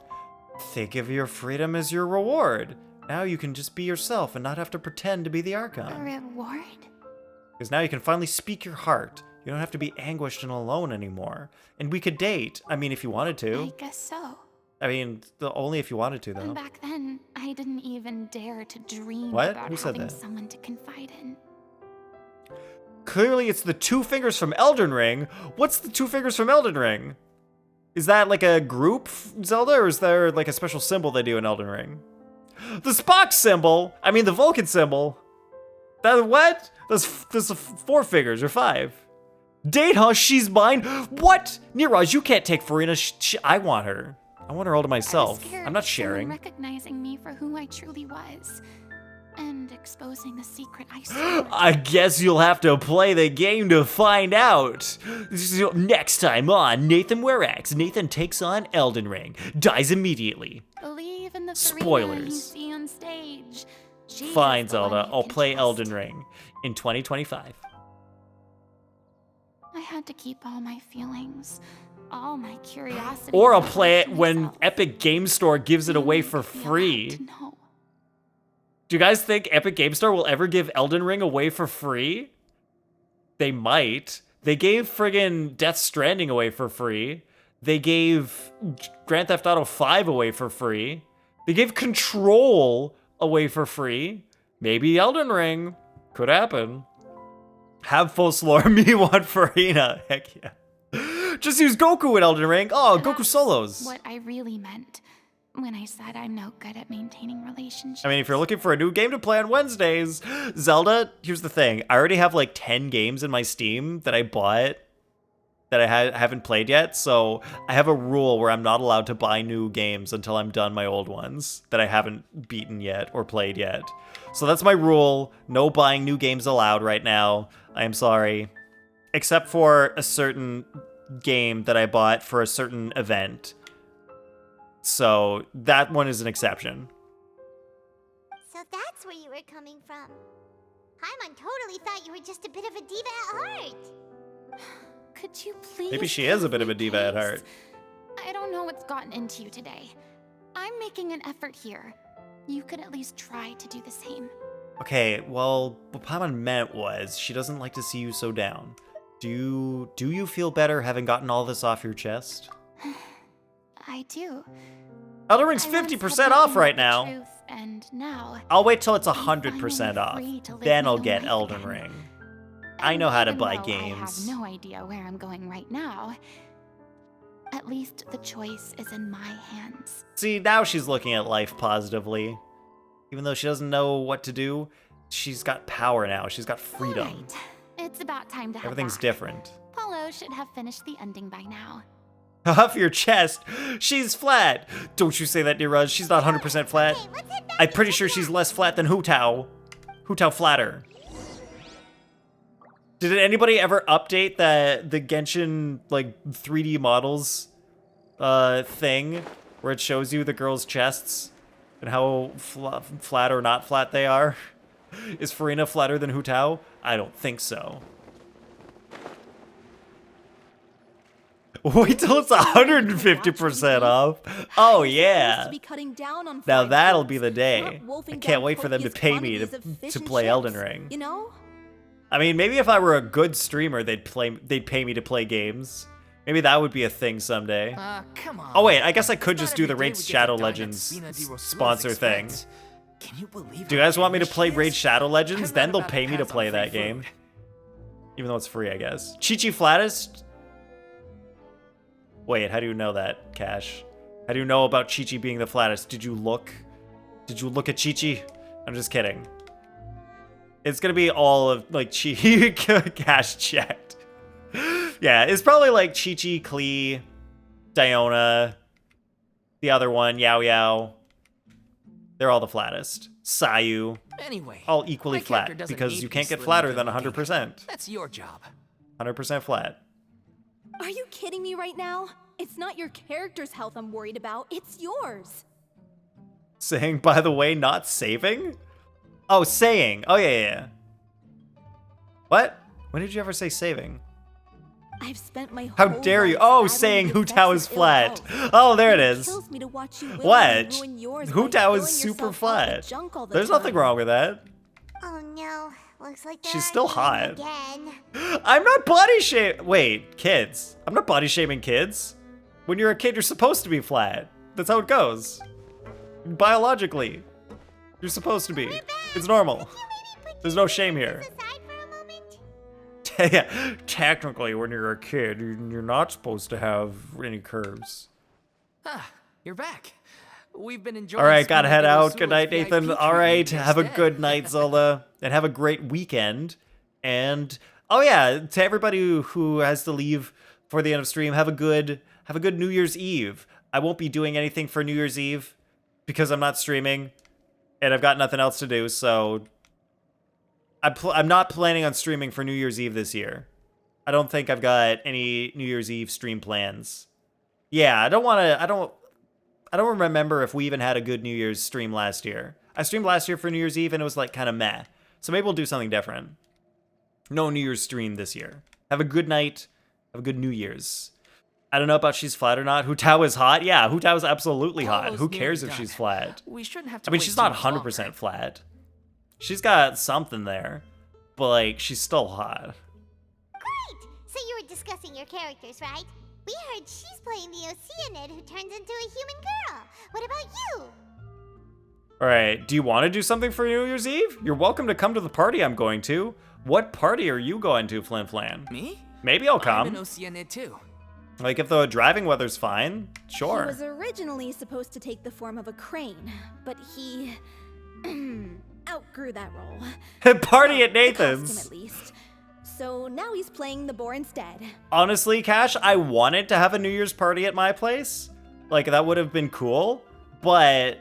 Think of your freedom as your reward. Now you can just be yourself and not have to pretend to be the A Archon. reward? Because now you can finally speak your heart. You don't have to be anguished and alone anymore. And we could date. I mean, if you wanted to. I guess so. I mean, only if you wanted to, though. Back then, I didn't even dare to dream What? about Who said having that? someone to confide in. Clearly, it's the 2 fingers from Elden Ring. What's the 2 fingers from Elden Ring? Is that like a group Zelda, or is there like a special symbol they do in Elden Ring? The Spock symbol! I mean, the Vulcan symbol. That what? There's 4 fingers, or 5. Date, huh? She's mine? What? Niraj, you can't take Furina. I want her. I want her all to myself. I was scared I'm not of someone sharing. recognizing me for who I truly was, and exposing the secret I stored. I guess you'll have to play the game to find out. Next time on Nathan Werax, Nathan takes on Elden Ring, dies immediately. Believe in the Furina you Spoilers. see on stage. She is Fine, the one Zelda. you I'll can play trust. Elden Ring in 2025. I had to keep all my feelings, all my curiosity. Or I'll bottled play it to when myself. Epic Game Store gives it away No for one could be allowed free. to know. Do you guys think Epic Game Store will ever give Elden Ring away for free? They might. They gave friggin' Death Stranding away for free. They gave Grand Theft Auto 5 away for free. They gave Control away for free. Maybe Elden Ring. Could happen. Have full slore, me want Furina. Heck yeah. Just use Goku in Elden Ring. Oh, Goku That's solos. what I really meant when I said I'm no good at maintaining relationships. I mean, if you're looking for a new game to play on Wednesdays, Zelda, here's the thing. I already have like 10 games in my Steam that I bought that I haven't played yet, so I have a rule where I'm not allowed to buy new games until I'm done my old ones that I haven't beaten yet or played yet. So that's my rule. No buying new games allowed right now. I am sorry. Except for a certain game that I bought for a certain event. So that one is an exception. So that's where you were coming from. Paimon totally thought you were just a bit of a diva at heart. Could you please? Maybe she is a bit of a diva at heart. I don't know what's gotten into you today, I'm making an effort here. You could at least try to do the same. Okay, well, what Paimon meant was she doesn't like to see you so down. Do you feel better having gotten all this off your chest? I do. Elden Ring's I once 50% had off nothing right but the now. truth, and now I'll wait till it's I'm 100% finally off. free to live Then my I'll own get life Elden again. Ring. I And know how to even buy though games. I have no idea where I'm going right now. At least the choice is in my hands. See, now she's looking at life positively. Even though she doesn't know what to do, she's got power now. She's got freedom. Alright, it's about time to head Everything's back. different. Paulo should have finished the ending by now. Off your chest. She's flat. Don't you say that, Niraj. She's not 100% flat. Okay, let's head back I'm to pretty the sure she's camp. less flat than Hu Tao. Hu Tao flatter. Did anybody ever update the Genshin like 3D models thing where it shows you the girls' chests and how flat or not flat they are? Is Furina flatter than Hu Tao? I don't think so. Wait till it's 150% off. Oh yeah. Now that'll be the day. I can't wait for them to pay me to play Elden Ring. You know? I mean, maybe if I were a good streamer, they'd pay me to play games. Maybe that would be a thing someday. Come on. Oh wait, I guess I could It's just not do every the day Raid we get to Shadow dine at Legends Fina de Rosales sponsor thing. expense. Can you believe Do you how guys want me to famous play she Raid is? Shadow Legends? I'm Then not they'll about pay me to pass on play free that food. game. Even though it's free, I guess. Chi-Chi flattest? Wait, how do you know that, Cash? How do you know about Chi-Chi being the flattest? Did you look? Did you look at Chi-Chi? I'm just kidding. It's gonna be all of, like, Cash checked. Yeah, it's probably like Chi-Chi, Klee, Diona, the other one, Yao Yao. They're all the flattest. Sayu, Anyway, all equally my character flat, doesn't because need you to be can't get slim flatter and than good-looking. 100%. That's your job. 100% flat. Are you kidding me right now? It's not your character's health I'm worried about, it's yours. Saying, by the way, not saving? Oh, saying. Oh, yeah. What? When did you ever say saving? I've spent my How whole dare you? life Oh, battling saying the Hu effects Tao of is ill flat. health. Oh, there it It is. kills me to watch you willingly What? ruin yours Hu by Tao is filling super yourself up with flat. junk all the There's nothing time. wrong with that. Oh no, looks like She's still hot. again. I'm not body shaming. Wait, kids. I'm not body shaming kids. When you're a kid, you're supposed to be flat. That's how it goes. Biologically, you're supposed to be. It's normal. There's no shame here. Aside for a moment. Yeah, technically, when you're a kid, you're not supposed to have any curves. Ah, you're back. We've been enjoying. All right, gotta Fina head de out. Rosales Good night, VIP Nathan. All right, treatment have a instead. good night, Zelda, and have a great weekend. And oh yeah, to everybody who has to leave for the end of stream, have a good New Year's Eve. I won't be doing anything for New Year's Eve because I'm not streaming, and I've got nothing else to do. So I'm not planning on streaming for New Year's Eve this year. I don't think I've got any New Year's Eve stream plans. Yeah, I don't remember if we even had a good New Year's stream last year. I streamed last year for New Year's Eve and it was like kind of meh. So maybe we'll do something different. No New Year's stream this year. Have a good night. Have a good New Year's. I don't know about she's flat or not. Hu Tao is hot. Yeah, Hu Tao is absolutely hot. Paulo's Who nearly cares if done. she's flat? We shouldn't have to. I mean, wait she's too not much 100% longer. flat. She's got something there. But like, she's still hot. Great! So you were discussing your characters, right? We heard she's playing the Oceanid who turns into a human girl. What about you? All right, do you want to do something for New Year's Eve? You're welcome to come to the party I'm going to. What party are you going to, Flin Flan? Me? Maybe I'll I'm an come. Oceanid too. Like, if the driving weather's fine, He sure. was originally supposed to take the form of a crane, but he outgrew that role. Party at The costume, Nathan's. at least. So now he's playing the boar instead. Honestly, Cash, I wanted to have a New Year's party at my place. Like, that would have been cool, but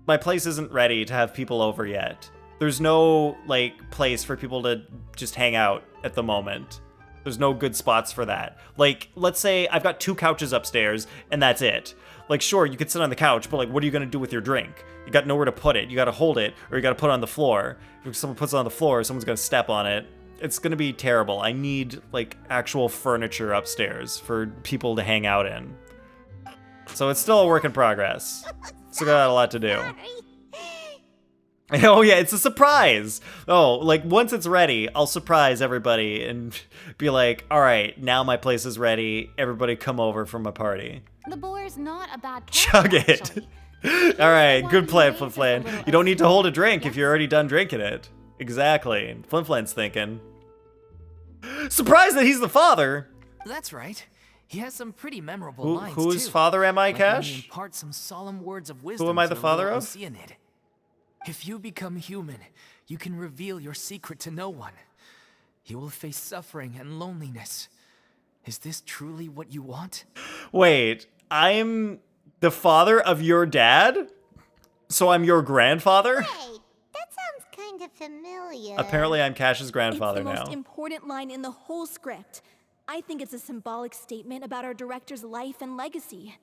my place isn't ready to have people over yet. There's no, like, place for people to just hang out at the moment. There's no good spots for that. Like, let's say I've got 2 couches upstairs, and that's it. Like, sure, you could sit on the couch, but, like, what are you gonna do with your drink? You got nowhere to put it. You gotta hold it, or you gotta put it on the floor. If someone puts it on the floor, someone's gonna step on it. It's gonna be terrible. I need, like, actual furniture upstairs for people to hang out in. So it's still a work in progress. Still got a lot to do. Sorry. Oh yeah, it's a surprise. Oh, like once it's ready, I'll surprise everybody and be like, all right, now my place is ready. Everybody come over for my party. The boar's not a bad Chug character, it. actually. All right, One good who plan, raises Flim a Flan. little You don't need to hold a OCD, drink if you're yes? already done drinking it. Exactly. Flim Flan's thinking. Surprised that he's the father. That's right. He has some pretty memorable Who, lines whose too. father am I, Like when he Cash? imparts some solemn words of wisdom am I to the the father little of? Oceanid. If you become human, you can reveal your secret to no one. You will face suffering and loneliness. Is this truly what you want? Wait, I'm the father of your dad? So I'm your grandfather? Wait, that sounds kind of familiar. Apparently I'm Cash's grandfather It's the now. most important line in the whole script. I think it's a symbolic statement about our director's life and legacy.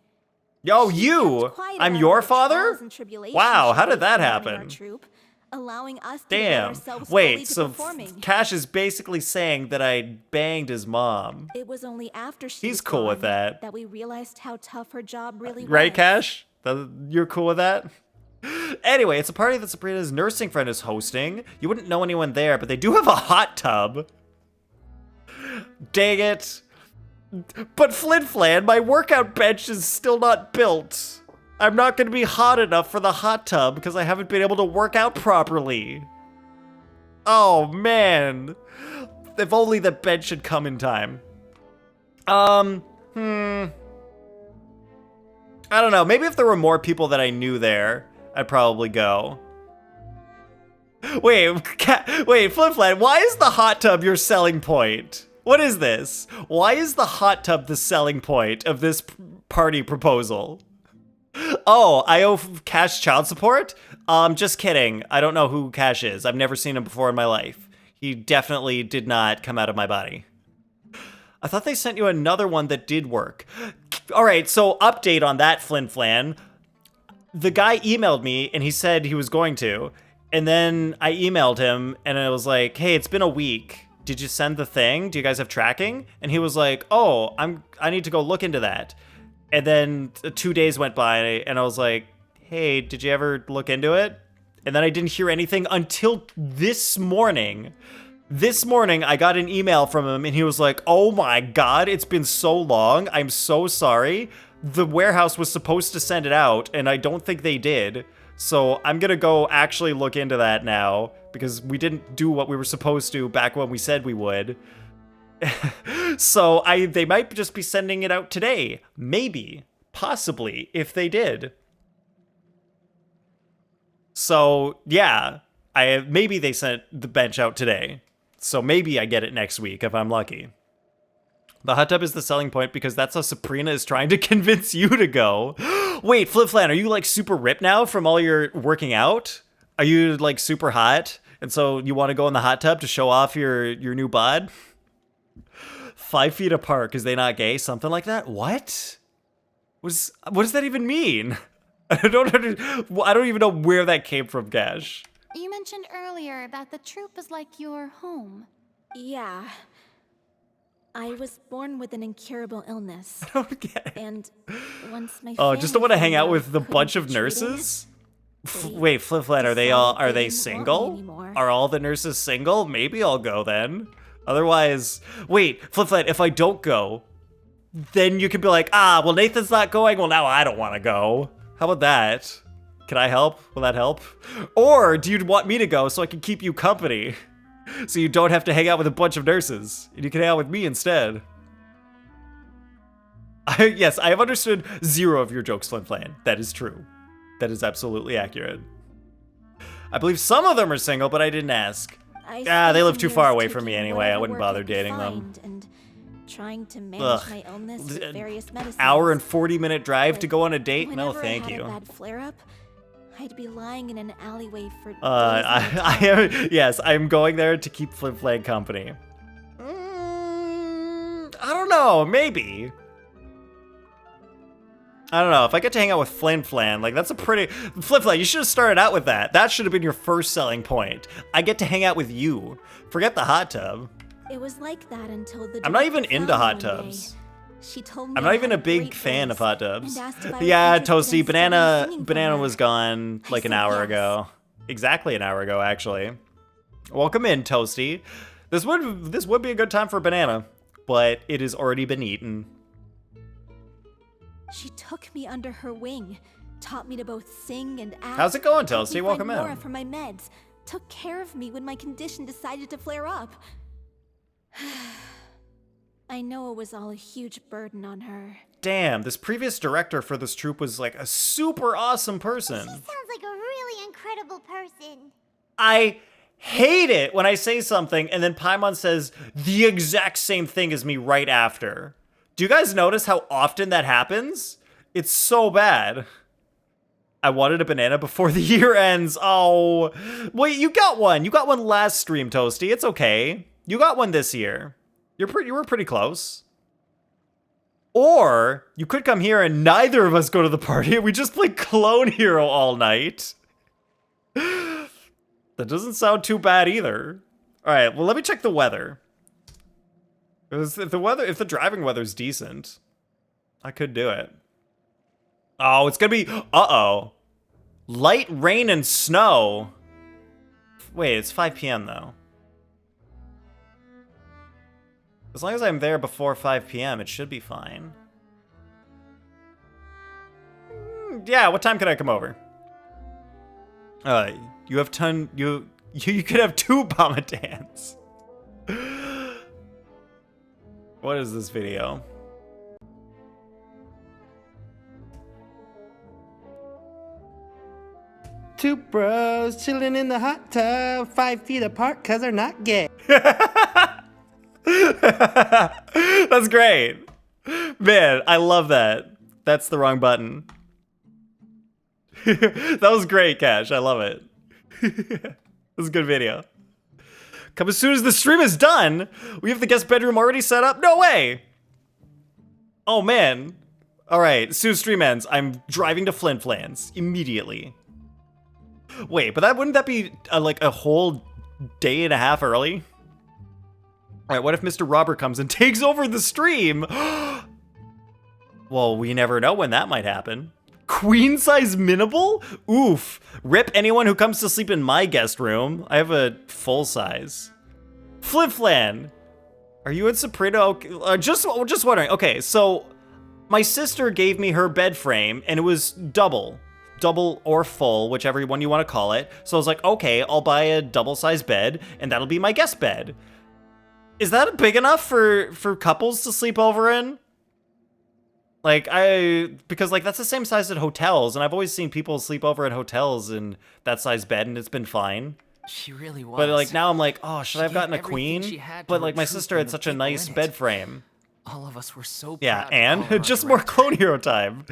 Yo, She you! kept quiet I'm about your all the father? trials and tribulations Wow, she how did faced that in running our happen? troupe, allowing us to devote Damn. ourselves fully Wait, to so performing. Cash is basically saying that I banged his mom. It was only after she He's was cool with gone that. we realized how tough her job really Right, was. Cash? You're cool with that? Anyway, it's a party that Sabrina's nursing friend is hosting. You wouldn't know anyone there, but they do have a hot tub. Dang it. But Flin Flan, my workout bench is still not built. I'm not going to be hot enough for the hot tub because I haven't been able to work out properly. Oh, man. If only the bench had come in time. I don't know. Maybe if there were more people that I knew there, I'd probably go. Wait, Flin Flan, why is the hot tub your selling point? What is this? Why is the hot tub the selling point of this party proposal? Oh, I owe Cash child support? Just kidding. I don't know who Cash is. I've never seen him before in my life. He definitely did not come out of my body. I thought they sent you another one that did work. All right, so update on that, Flin Flan. The guy emailed me and he said he was going to. And then I emailed him and I was like, hey, it's been a week. Did you send the thing? Do you guys have tracking? And he was like, oh, I need to go look into that. And then 2 days went by and I was like, hey, did you ever look into it? And then I didn't hear anything until this morning. This morning, I got an email from him and he was like, oh my God, it's been so long. I'm so sorry. The warehouse was supposed to send it out and I don't think they did. So I'm gonna go actually look into that now because we didn't do what we were supposed to back when we said we would. So they might just be sending it out today. Maybe, possibly, if they did. So yeah, maybe they sent the bench out today. So maybe I get it next week if I'm lucky. The hot tub is the selling point because that's how Sabrina is trying to convince you to go. Wait, Flip Flan, are you like super ripped now from all your working out? Are you like super hot? And so you want to go in the hot tub to show off your new bod? 5 feet apart because they not gay? Something like that? What? What does that even mean? I don't even know where that came from, Cash. You mentioned earlier that the troop is like your home. Yeah. I was born with an incurable illness. I don't get it. And once my Oh, just don't want to hang out with the couldn't bunch be of treated, nurses? they Wait, Flip Flan, are they decided they single? didn't want me anymore. Are all the nurses single? Maybe I'll go then. Otherwise, wait, Flip Flan, if I don't go, then you can be like, well, Nathan's not going. Well, now I don't want to go. How about that? Can I help? Will that help? Or do you want me to go so I can keep you company? So you don't have to hang out with a bunch of nurses. And you can hang out with me instead. Yes, I have understood 0 of your jokes, Flin Flan. That is true. That is absolutely accurate. I believe some of them are single, but I didn't ask. They live too far away from me anyway. I wouldn't bother dating them. And trying to manage my illness with various medicines. Hour and 40-minute drive to go on a date? No, Whenever thank I had you. a bad flare-up, I'd be lying in an alleyway for days I am, yes, I'm going there to keep Flin Flan company. I don't know, maybe. I don't know, if I get to hang out with Flin Flan, like that's a pretty... Flin Flan, you should have started out with that. That should have been your first selling point. I get to hang out with you. Forget the hot tub. It was like that until the I'm not even director into found hot me one day. tubs. She told me I'm I not even had a big great fan of voice hot tubs. and asked if I was Yeah, interested Toasty, in studying singing from Banana her. was gone I like an said hour yes. ago. Exactly an hour ago, actually. Welcome in, Toasty. This would be a good time for Banana, but it has already been eaten. She took me under her wing, taught me to both sing and act. How's it going, helped me Toasty? find Welcome Laura in. for my meds, took care of me when my condition decided to flare up. I know it was all a huge burden on her. Damn, this previous director for this troupe was like a super awesome person. She sounds like a really incredible person. I hate it when I say something and then Paimon says the exact same thing as me right after. Do you guys notice how often that happens? It's so bad. I wanted a banana before the year ends. Oh, wait, you got one. You got one last stream, Toasty. It's okay. You got one this year. You were pretty close. Or you could come here and neither of us go to the party and we just play Clone Hero all night. That doesn't sound too bad either. All right, well, let me check the weather. If the driving weather's decent, I could do it. Oh, it's gonna be, uh-oh. Light rain and snow. Wait, it's 5 p.m. though. As long as I'm there before 5 p.m., it should be fine. Yeah, what time can I come over? You have you could have 2 Bomadans. What is this video? Two bros chilling in the hot tub, 5 feet apart cause they're not gay. That's great. Man, I love that. That's the wrong button. That was great, Cash. I love it. This is a good video. Come as soon as the stream is done. We have the guest bedroom already set up? No way. Oh, man. All right, as soon as stream ends, I'm driving to Flin Flans immediately. Wait, but wouldn't that be like a whole day and a half early? All right, what if Mr. Robert comes and takes over the stream? Well, we never know when that might happen. Queen size minimal? Oof. Rip anyone who comes to sleep in my guest room. I have a full size. Flip Flan. Are you and Sabrina okay? Just wondering. Okay, so my sister gave me her bed frame and it was double or full, whichever one you want to call it. So I was like, okay, I'll buy a double-sized bed, and that'll be my guest bed. Is that big enough for couples to sleep over in? Like, because like that's the same size at hotels, and I've always seen people sleep over at hotels in that size bed, and it's been fine. She really was. But like now I'm like, oh, should I have gotten a everything she queen? had to But like my recruit sister from had the such a people nice in it. bed frame. All of us were so Yeah, proud to call her our and just more director. Clone Hero time.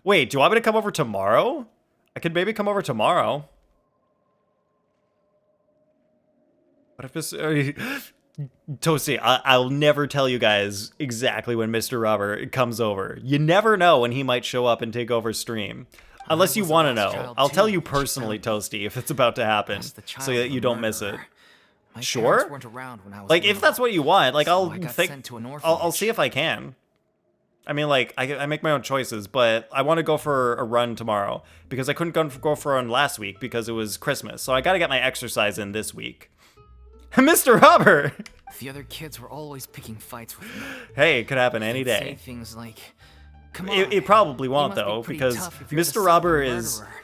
Wait, do you want me to come over tomorrow? I could maybe come over tomorrow. What if this... Toasty, I'll never tell you guys exactly when Mr. Robert comes over. You never know when he might show up and take over stream. Unless you was a want to lost know. child I'll tell too, you she personally, told me. Toasty, if it's about to happen. Lost the child So that of you a don't miss it. murderer. My Sure? parents weren't around when I was Like, if little, that's what you want, like, so I'll I got think... sent to an I'll orphanage. see if I can. I mean, like, I make my own choices, but I want to go for a run tomorrow because I couldn't go for a run last week because it was Christmas. So I got to get my exercise in this week. Mr. Robert! The other kids were always picking fights with me. Hey, it could happen any They'd say day. things like, "Come on, It probably you won't, must be though, pretty because tough if you're the Mr. son of a Robert is... murderer."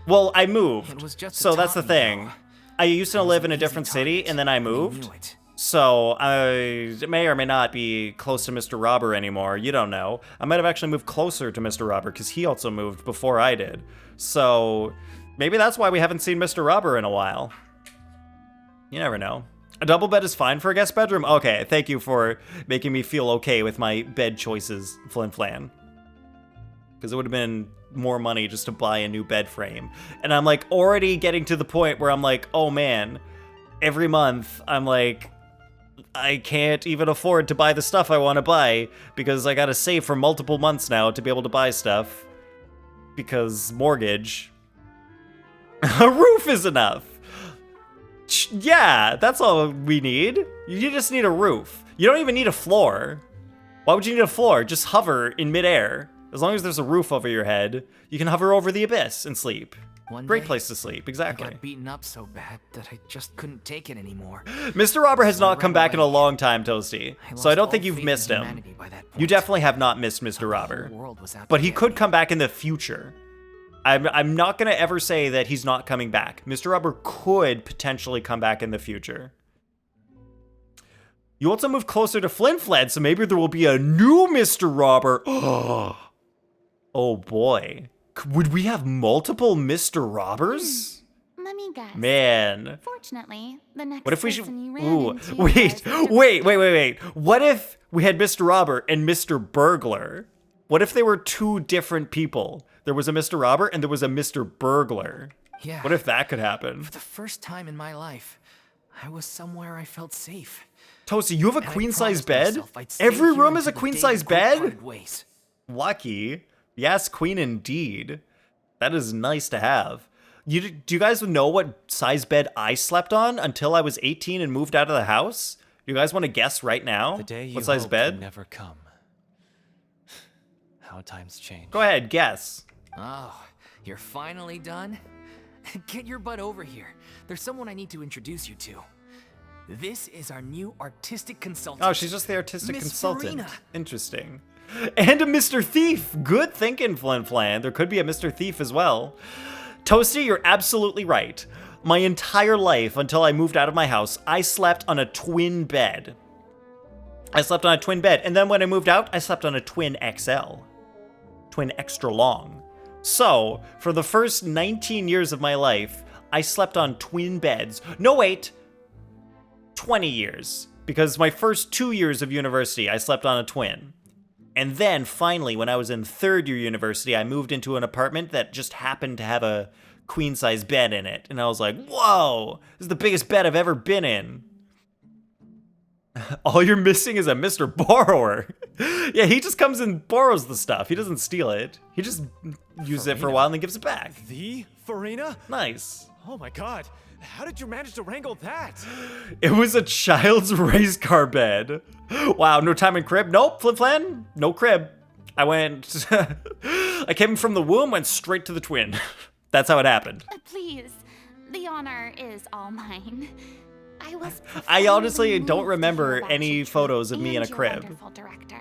Well, I It moved, was just so to that's the taunt me, thing. though. I used to It was live an in a easy different city, target, and then I and he moved. knew it. So I may or may not be close to Mr. Robert anymore. You don't know. I might have actually moved closer to Mr. Robert because he also moved before I did. So maybe that's why we haven't seen Mr. Robert in a while. You never know. A double bed is fine for a guest bedroom? Okay, thank you for making me feel okay with my bed choices, Flin Flan. Because it would have been more money just to buy a new bed frame. And I'm like already getting to the point where I'm like, oh man, every month I'm like, I can't even afford to buy the stuff I want to buy because I gotta save for multiple months now to be able to buy stuff. Because mortgage. A roof is enough. Yeah, that's all we need. You just need a roof. You don't even need a floor. Why would you need a floor? Just hover in midair. As long as there's a roof over your head, you can hover over the abyss and sleep. One Great day, place to sleep, exactly. I got beaten up so bad that I just couldn't take it anymore. Mr. Robber has So I not come ran back in a away. long time, Toasty. So I lost don't all think you've faith in missed him. humanity by that You point. definitely have not missed Mr. Robber. world was out But to he get could me. come back in the future. I'm not going to ever say that he's not coming back. Mr. Robber could potentially come back in the future. You also move closer to Flin Flan, so maybe there will be a new Mr. Robber. Oh boy. Would we have multiple Mr. Robbers? Let me guess. Man. Fortunately, the next What if we should... person you ran Ooh, into wait, was wait. What if we had Mr. Robber and Mr. Burglar? What if they were two different people? There was a Mr. Robber and there was a Mr. Burglar. Yeah. What if that could happen? For the first time in my life, I was somewhere I felt safe. Toasty, you have a And I queen-size promised bed? myself I'd stay Every here room is a until the day queen-size the group bed? parted ways. Lucky. Yes, queen indeed. That is nice to have. Do you guys know what size bed I slept on until I was 18 and moved out of the house? You guys want to guess right now? The day you what size hoped bed? would never come. How times change. Go ahead, guess. Oh, you're finally done? Get your butt over here. There's someone I need to introduce you to. This is our new artistic consultant. Oh, she's just the artistic Miss consultant. Furina. Interesting. And a Mr. Thief. Good thinking, Flin Flan. There could be a Mr. Thief as well. Toasty, you're absolutely right. My entire life, until I moved out of my house, I slept on a twin bed. I slept on a twin bed. And then when I moved out, I slept on a twin XL. Twin extra long. So, for the first 19 years of my life, I slept on twin beds. No, wait. 20 years. Because my first 2 years of university, I slept on a twin. And then, finally, when I was in third year university, I moved into an apartment that just happened to have a queen-size bed in it. And I was like, whoa, this is the biggest bed I've ever been in. All you're missing is a Mr. Borrower. Yeah, he just comes and borrows the stuff. He doesn't steal it. He just uses it for a while and then gives it back. The Furina? Nice. Oh my god. How did you manage to wrangle that? It was a child's race car bed. Wow, no time in crib? Nope, Flin Flan, no crib. I went, I came from the womb, went straight to the twin. That's how it happened. Please, the honor is all mine. I honestly don't remember any photos of me in a crib.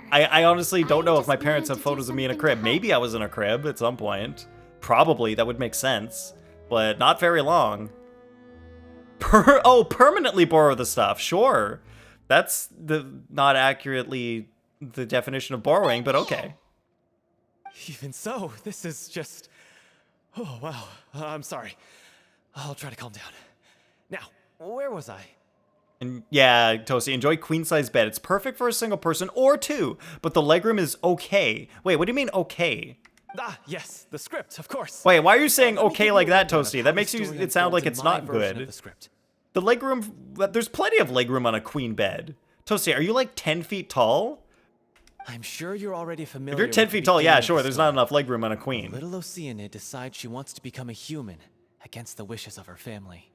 I honestly don't know if my parents have photos of me in a crib. Maybe I was in a crib at some point. Probably, that would make sense. But not very long. Permanently borrow the stuff. Sure. That's not accurately the definition of borrowing, but okay. Even so, this is just... Oh, wow. I'm sorry. I'll try to calm down. Now, where was I? And yeah, Toasty, enjoy queen-size bed. It's perfect for a single person or two, but the legroom is okay. Wait, what do you mean okay? Ah, yes, the script, of course. Wait, why are you saying okay like that, Toasty? That makes it sound like it's not good. The legroom, there's plenty of legroom on a queen bed. Toasty, are you like 10 feet tall? I'm sure you're already familiar. If you're 10 feet tall, yeah, sure, there's not enough legroom on a queen. Little Oceanid decides she wants to become a human against the wishes of her family.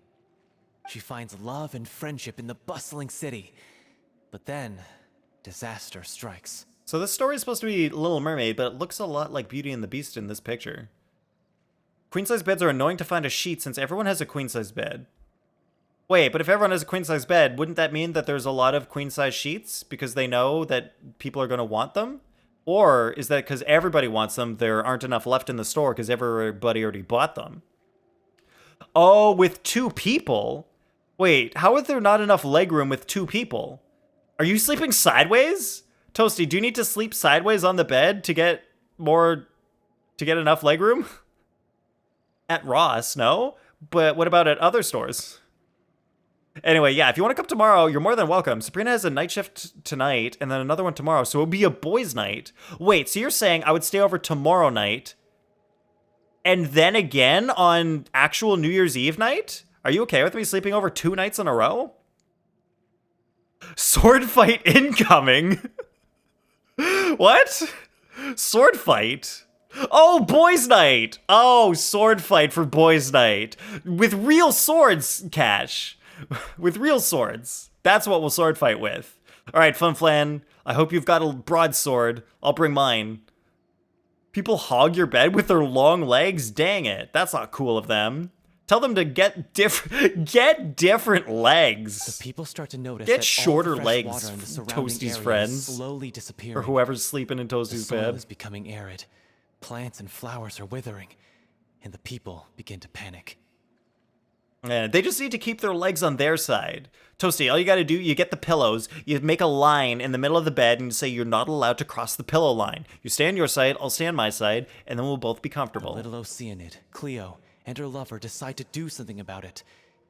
She finds love and friendship in the bustling city. But then, disaster strikes. So this story is supposed to be Little Mermaid, but it looks a lot like Beauty and the Beast in this picture. Queen-size beds are annoying to find a sheet since everyone has a queen-size bed. Wait, but if everyone has a queen-size bed, wouldn't that mean that there's a lot of queen-size sheets because they know that people are going to want them? Or is that because everybody wants them, there aren't enough left in the store because everybody already bought them? Oh, with 2 people? Wait, how is there not enough legroom with 2 people? Are you sleeping sideways? Toasty, do you need to sleep sideways on the bed to get enough legroom? At Ross, no? But what about at other stores? Anyway, yeah, if you want to come tomorrow, you're more than welcome. Sabrina has a night shift tonight and then another one tomorrow, so it'll be a boys' night. Wait, so you're saying I would stay over tomorrow night and then again on actual New Year's Eve night? Are you okay with me sleeping over 2 nights in a row? Sword fight incoming. What? Sword fight? Oh, boys' night. Oh, sword fight for boys' night. With real swords, Cash. With real swords. That's what we'll sword fight with. All right, Funflan, I hope you've got a broadsword. I'll bring mine. People hog your bed with their long legs? Dang it, that's not cool of them. Tell them to get different legs. The people start to notice get that shorter all the fresh legs, water in the surrounding Toasty's area is friends, slowly disappearing. or whoever's sleeping in The Toasty's soil bed. is becoming arid. Plants and flowers are withering, and the people begin to panic. Yeah, they just need to keep their legs on their side. Toasty, all you gotta do, you get the pillows, you make a line in the middle of the bed, and you say you're not allowed to cross the pillow line. You stay on your side, I'll stay on my side, and then we'll both be comfortable. The little Oceanid, Cleo, and her lover decide to do something about it,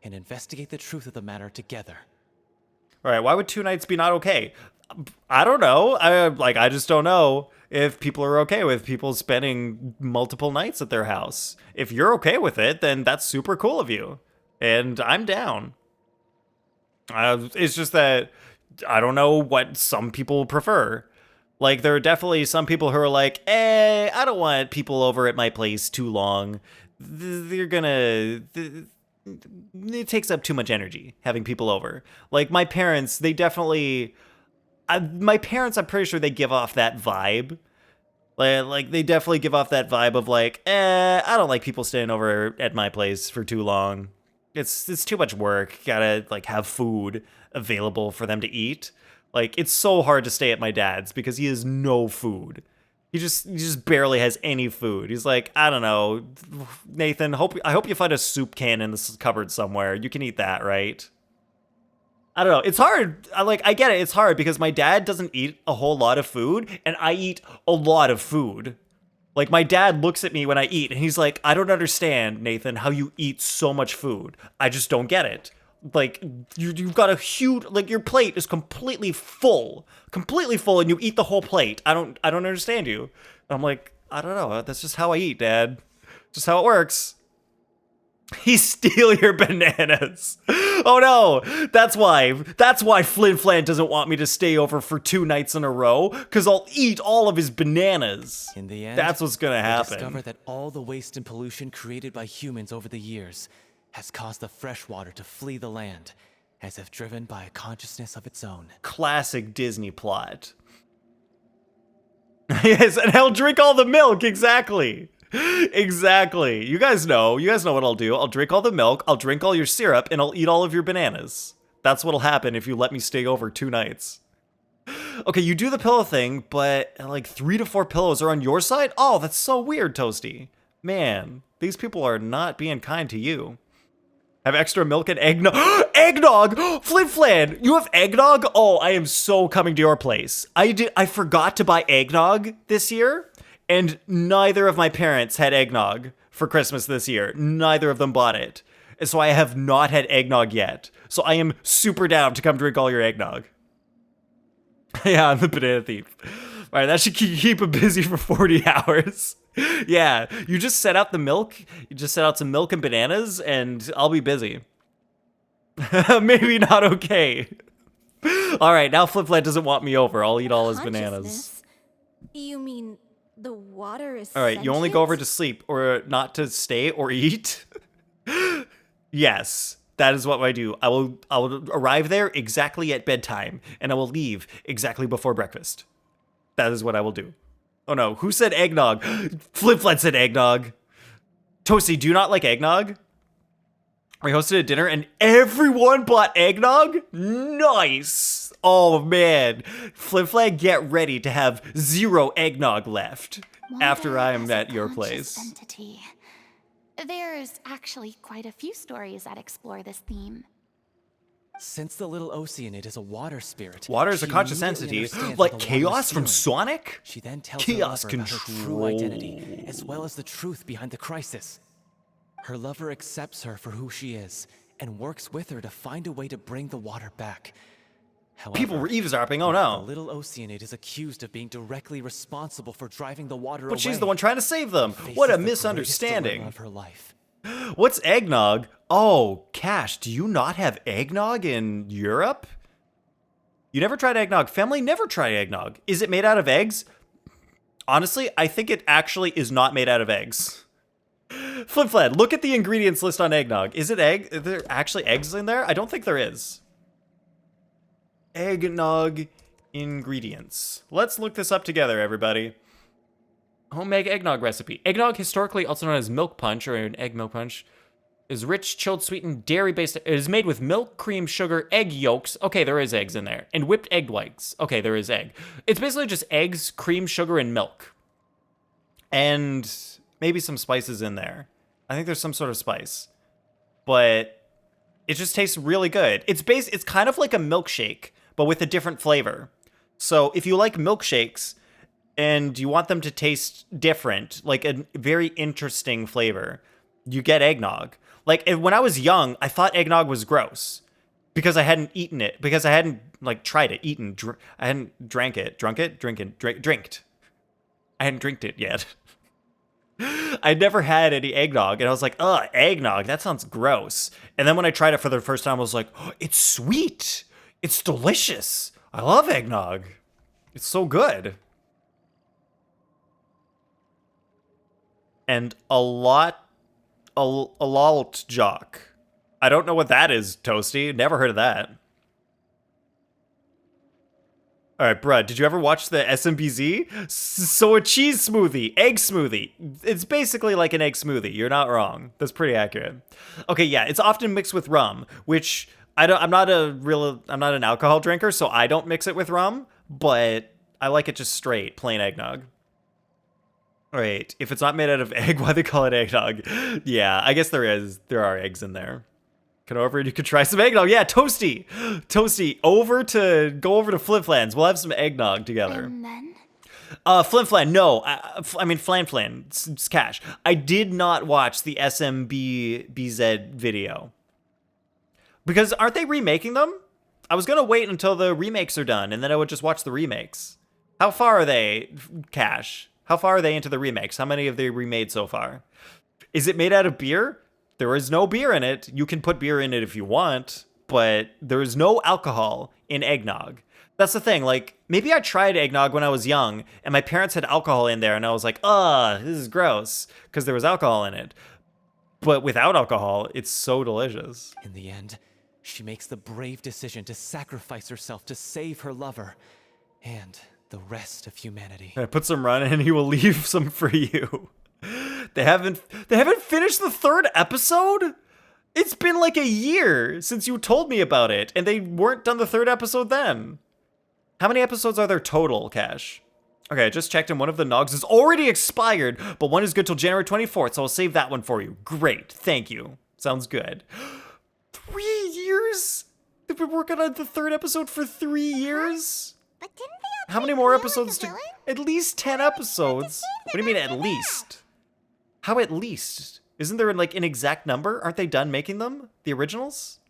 and investigate the truth of the matter together. Alright, why would 2 nights be not okay? I don't know. I just don't know if people are okay with people spending multiple nights at their house. If you're okay with it, then that's super cool of you. And I'm down. It's just that I don't know what some people prefer. Like, there are definitely some people who are like, I don't want people over at my place too long. It takes up too much energy having people over. Like, my parents, they definitely... I'm pretty sure they give off that vibe. Like, they definitely give off that vibe of like, I don't like people staying over at my place for too long. It's too much work. Gotta, like, have food available for them to eat. Like, it's so hard to stay at my dad's because he has no food. He just barely has any food. He's like, I don't know, Nathan, I hope you find a soup can in this cupboard somewhere. You can eat that, right? I don't know. It's hard. I get it. It's hard because my dad doesn't eat a whole lot of food, and I eat a lot of food. Like, my dad looks at me when I eat, and he's like, I don't understand, Nathan, how you eat so much food. I just don't get it. Like, you've got a huge, like, your plate is completely full, and you eat the whole plate. I don't understand you. I'm like, I don't know. That's just how I eat, Dad. Just how it works. He steal your bananas. Oh no, that's why Flin Flan doesn't want me to stay over for 2 nights in a row, because I'll eat all of his bananas. In the end, that's what's gonna happen. Discover that all the waste and pollution created by humans over the years has caused the fresh water to flee the land, as if driven by a consciousness of its own. Classic Disney plot. Yes, and I'll drink all the milk, exactly. Exactly. You guys know what I'll do. I'll drink all the milk, I'll drink all your syrup, and I'll eat all of your bananas. That's what'll happen if you let me stay over 2 nights. Okay, you do the pillow thing, but like 3 to 4 pillows are on your side? Oh, that's so weird, Toasty. Man, these people are not being kind to you. Have extra milk and eggnog. Eggnog! Flin Flan, you have eggnog? Oh, I am so coming to your place. I forgot to buy eggnog this year. And neither of my parents had eggnog for Christmas this year. Neither of them bought it. And so I have not had eggnog yet. So I am super down to come drink all your eggnog. Yeah, I'm the banana thief. All right, that should keep him busy for 40 hours. Yeah, you just set out the milk. You just set out some milk and bananas, and I'll be busy. Maybe not okay. All right, now Flip Flat doesn't want me over. I'll eat all his bananas. You mean... the water is all right, you only go over to sleep or not to stay or eat? Yes, that is what I do. I will arrive there exactly at bedtime, and I will leave exactly before breakfast. That is what I will do. Oh no, who said eggnog? Flip Flat said eggnog. Toasty, do you not like eggnog? We hosted a dinner and everyone bought eggnog? Nice! Oh man, Flip Flag, get ready to have 0 eggnog left after I am at your place. Entity. There's actually quite a few stories that explore this theme. Since the little Oceanid is a water spirit, water is a she conscious immediately entity, understands like what the Chaos water is from feeling. Sonic? She then tells Chaos her lover about her true control. identity, as well as the truth behind the crisis. Her lover accepts her for who she is, and works with her to find a way to bring the water back. However, People were eavesdropping, oh no. The little Oceanid is accused of being directly responsible for driving the water away. But she's the one trying to save them. Faces What a the greatest misunderstanding. dilemma of her life. What's eggnog? Oh, Cash, do you not have eggnog in Europe? You never tried eggnog. Family never tried eggnog. Is it made out of eggs? Honestly, I think it actually is not made out of eggs. Flip Fled, look at the ingredients list on eggnog. Is it egg? Are there actually eggs in there? I don't think there is. Eggnog ingredients. Let's look this up together, everybody. Homemade eggnog recipe. Eggnog, historically also known as milk punch or an egg milk punch, is rich, chilled, sweetened, dairy-based. It is made with milk, cream, sugar, egg yolks. Okay, there is eggs in there. And whipped egg whites. Okay, there is egg. It's basically just eggs, cream, sugar, and milk. And maybe some spices in there. I think there's some sort of spice. But it just tastes really good. It's kind of like a milkshake, but with a different flavor. So if you like milkshakes and you want them to taste different, like a very interesting flavor, you get eggnog. Like, when I was young, I thought eggnog was gross because I hadn't eaten it, because I hadn't, like, tried it, I hadn't drinked. I hadn't drinked it yet. I'd never had any eggnog, and I was like, ugh, eggnog, that sounds gross. And then when I tried it for the first time, I was like, oh, it's sweet. It's delicious. I love eggnog. It's so good. And a lot jock. I don't know what that is, Toasty. Never heard of that. All right, bruh, did you ever watch the SMBZ? So a cheese smoothie, egg smoothie. It's basically like an egg smoothie. You're not wrong. That's pretty accurate. Okay, yeah, it's often mixed with rum, which I'm not an alcohol drinker, so I don't mix it with rum, but I like it just straight, plain eggnog. All right, if it's not made out of egg, why they call it eggnog? Yeah, I guess there are eggs in there. Come over and you could try some eggnog. Yeah, Toasty, go over to Flin Flan's. We'll have some eggnog together. And then? Flin Flan, no, I mean Flan. It's Cash. I did not watch the SMBZ video because aren't they remaking them? I was gonna wait until the remakes are done and then I would just watch the remakes. How far are they, Cash? How far are they into the remakes? How many have they remade so far? Is it made out of beer? There is no beer in it. You can put beer in it if you want, but there is no alcohol in eggnog. That's the thing. Like, maybe I tried eggnog when I was young, and my parents had alcohol in there, and I was like, ugh, this is gross, because there was alcohol in it. But without alcohol, it's so delicious. In the end, she makes the brave decision to sacrifice herself to save her lover and the rest of humanity. Put some run in and he will leave some for you. They haven't finished the 3rd episode? It's been like a year since you told me about it, and they weren't done the 3rd episode then. How many episodes are there total, Cash? Okay, I just checked and one of the nogs is already expired, but one is good till January 24th, so I'll save that one for you. Great, thank you. Sounds good. 3 years? They've been working on the 3rd episode for 3 years? But didn't they How many more episodes to... At least 10 episodes. What do you mean at least? How at least? Isn't there like an exact number? Aren't they done making them? The originals?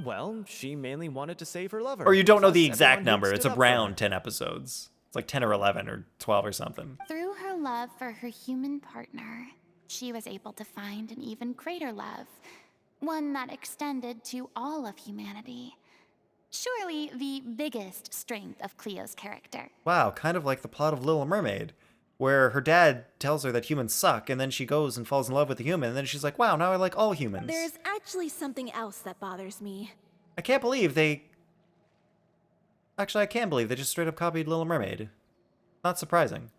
Well, she mainly wanted to save her lover. Or you don't know Plus, the exact everyone who number. It's stood up for around her. 10 episodes. It's like 10 or 11 or 12 or something. Through her love for her human partner, she was able to find an even greater love, one that extended to all of humanity. Surely the biggest strength of Cleo's character. Wow, kind of like the plot of Little Mermaid, where her dad tells her that humans suck, and then she goes and falls in love with a human, and then she's like, wow, now I like all humans. There's actually something else that bothers me. I can't believe they... Actually, I can believe they just straight up copied Little Mermaid. Not surprising.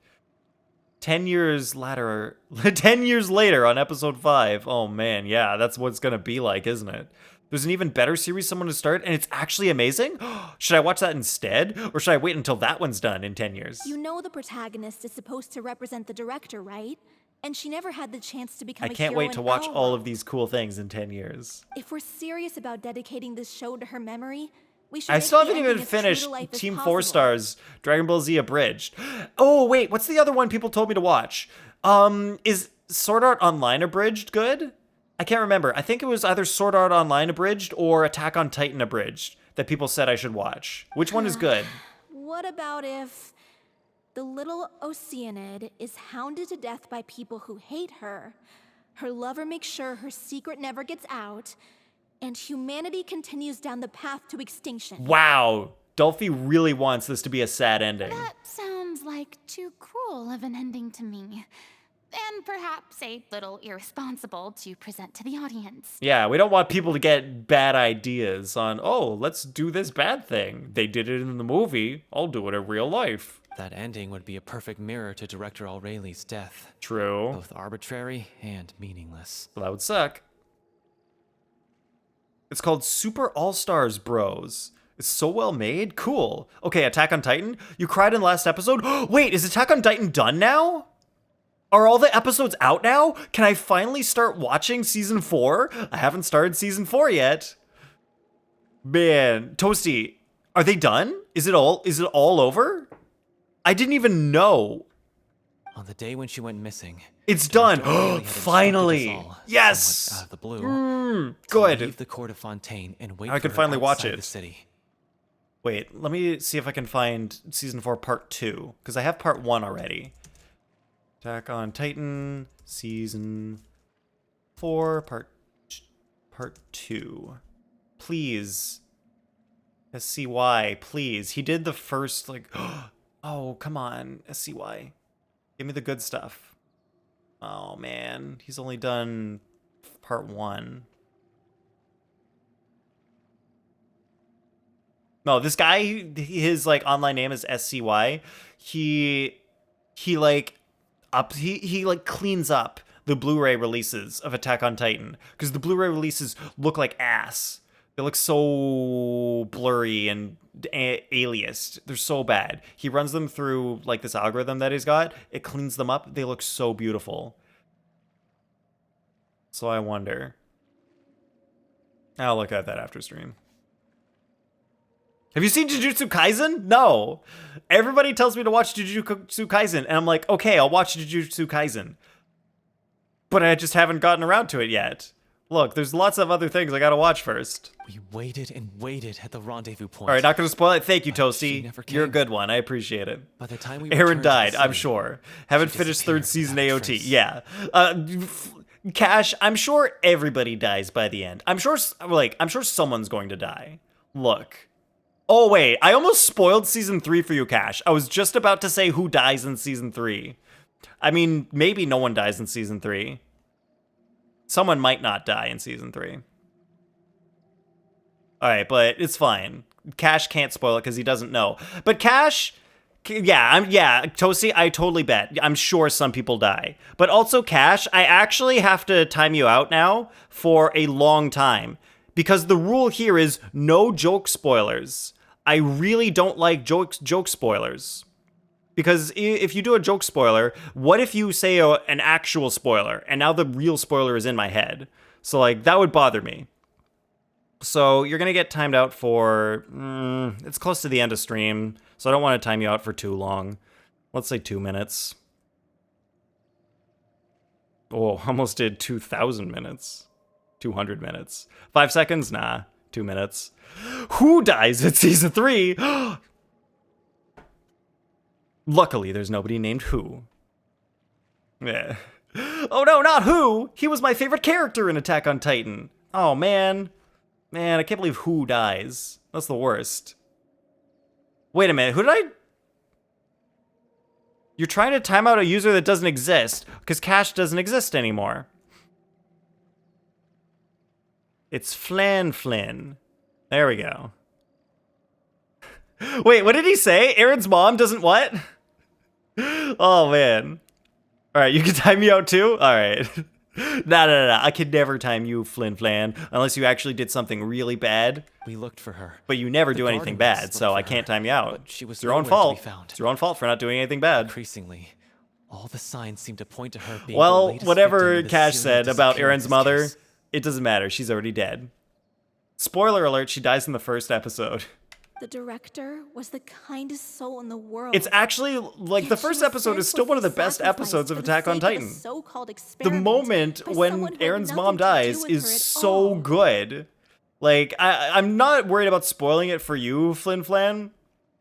10 years later, 10 years later on episode 5. Oh man, yeah, that's what it's gonna be like, isn't it? There's an even better series someone to start, and it's actually amazing? Should I watch that instead? Or should I wait until that one's done in 10 years? You know the protagonist is supposed to represent the director, right? And she never had the chance to become I a can't hero wait to in watch our all world. of these cool things in 10 years. If we're serious about dedicating this show to her memory, we should I make still the haven't ending even as true to finished life as Team possible. 4 Stars Dragon Ball Z Abridged. Oh, wait, what's the other one people told me to watch? Is Sword Art Online Abridged good? I can't remember. I think it was either Sword Art Online Abridged or Attack on Titan Abridged that people said I should watch. Which one is good? What about if the little Oceanid is hounded to death by people who hate her, her lover makes sure her secret never gets out, and humanity continues down the path to extinction? Wow. Dolphy really wants this to be a sad ending. That sounds like too cruel of an ending to me. and perhaps a little irresponsible to present to the audience. Yeah, we don't want people to get bad ideas on, oh, let's do this bad thing. They did it in the movie. I'll do it in real life. That ending would be a perfect mirror to Director Aureli's death. True. Both arbitrary and meaningless. Well, that would suck. It's called Super All-Stars Bros. It's so well made. Cool. Okay, Attack on Titan. You cried in the last episode? Wait, is Attack on Titan done now? Are all the episodes out now? Can I finally start watching season 4? I haven't started season 4 yet. Man, Toasty, are they done? Is it all over? I didn't even know. On the day when she went missing, it's done. Finally! Yes. Out of the blue. Good. Leave the court of Fontaine and wait. I can for her finally watch outside it. The city. Wait, let me see if I can find season 4 part 2 because I have part 1 already. Attack on Titan season 4 part 2. Please. SCY, please. He did the first like oh, come on. SCY. Give me the good stuff. Oh man, he's only done part 1. No, this guy, his like online name is SCY. He like he like cleans up the Blu-ray releases of Attack on Titan because the Blu-ray releases look like ass. They look so blurry and aliased. They're so bad. He runs them through like this algorithm that he's got. It cleans them up. They look so beautiful. So I wonder. I'll look at that after stream. Have you seen Jujutsu Kaisen? No. Everybody tells me to watch Jujutsu Kaisen, and I'm like, okay, I'll watch Jujutsu Kaisen. But I just haven't gotten around to it yet. Look, there's lots of other things I gotta watch first. We waited and waited at the rendezvous point. All right, not gonna spoil it. Thank you, Toasty. You're a good one. I appreciate it. By the time we Aaron died, I'm sure. Haven't finished third season AOT. Yeah. Cash, I'm sure everybody dies by the end. I'm sure someone's going to die. Look. Oh, wait. I almost spoiled season 3 for you, Cash. I was just about to say who dies in season 3. I mean, maybe no one dies in season 3. Someone might not die in season 3. Alright, but it's fine. Cash can't spoil it because he doesn't know. But Cash, Toasty, I totally bet. I'm sure some people die. But also, Cash, I actually have to time you out now for a long time. Because the rule here is no joke spoilers. I really don't like joke spoilers. Because if you do a joke spoiler, what if you say an actual spoiler, and now the real spoiler is in my head? So, like, that would bother me. So, you're going to get timed out for, it's close to the end of stream, so I don't want to time you out for too long. Let's say 2 minutes. Oh, almost did 2,000 minutes. 200 minutes. 5 seconds? Nah. 2 minutes. Who dies in season 3? Luckily, there's nobody named Who. Yeah. Oh no, not Who! He was my favorite character in Attack on Titan. Oh man. Man, I can't believe Who dies. That's the worst. Wait a minute, who did I... You're trying to time out a user that doesn't exist, because Cash doesn't exist anymore. It's Flynn. There we go. Wait, what did he say? Aaron's mom doesn't what? Oh, man. All right, you can time me out too? All right. No. I could never time you, Flynn, unless you actually did something really bad. We looked for her. But you never do anything bad, so I can't time you out. She was it's your own fault. It's your own fault for not doing anything bad. Increasingly, all the signs seem to point to her being well, the latest whatever victim in Cash this said about Aaron's mother, case. it doesn't matter. She's already dead. Spoiler alert, she dies in the first episode. The director was the kindest soul in the world. It's actually, like, the first episode is still one of the best episodes of Attack on Titan. The moment when Aaron's mom dies is so good. Like, I'm not worried about spoiling it for you, Flynn,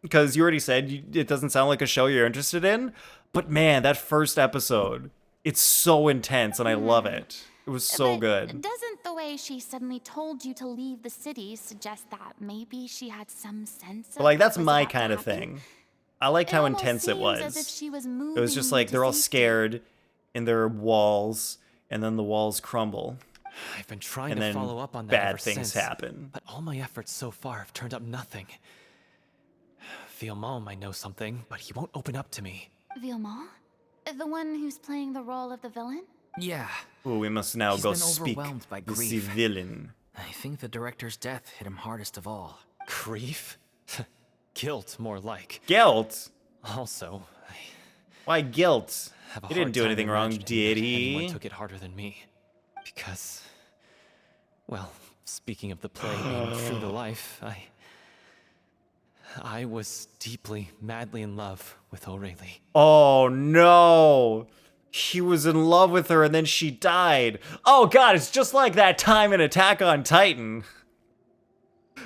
because you already said it doesn't sound like a show you're interested in. But man, that first episode, it's so intense and I love it. It was so good. Doesn't the way she suddenly told you to leave the city suggest that maybe she had some sense of But like, that's what was my about to kind of happen? thing. I liked how almost intense it seems as was. if she was It was just moving like, to they're all safety. scared. and there are walls, and then the walls crumble. I've been trying And to then follow up on that bad ever things since, happen. but all my efforts so far have turned up nothing. Vilmon might know something, but he won't open up to me. Vilmon? The one who's playing the role of the villain? Yeah. Oh, we must now He's go been speak overwhelmed by with the grief. villain. I think the director's death hit him hardest of all. Grief? Guilt, more like. Guilt? Also, Why guilt? I have a He didn't hard do time anything wrong, imagining did that he? anyone took it harder than me. Because, well, speaking of the play being true to life, I was deeply, madly in love with O'Reilly. Oh no! He was in love with her and then she died. Oh god, it's just like that time in Attack on Titan.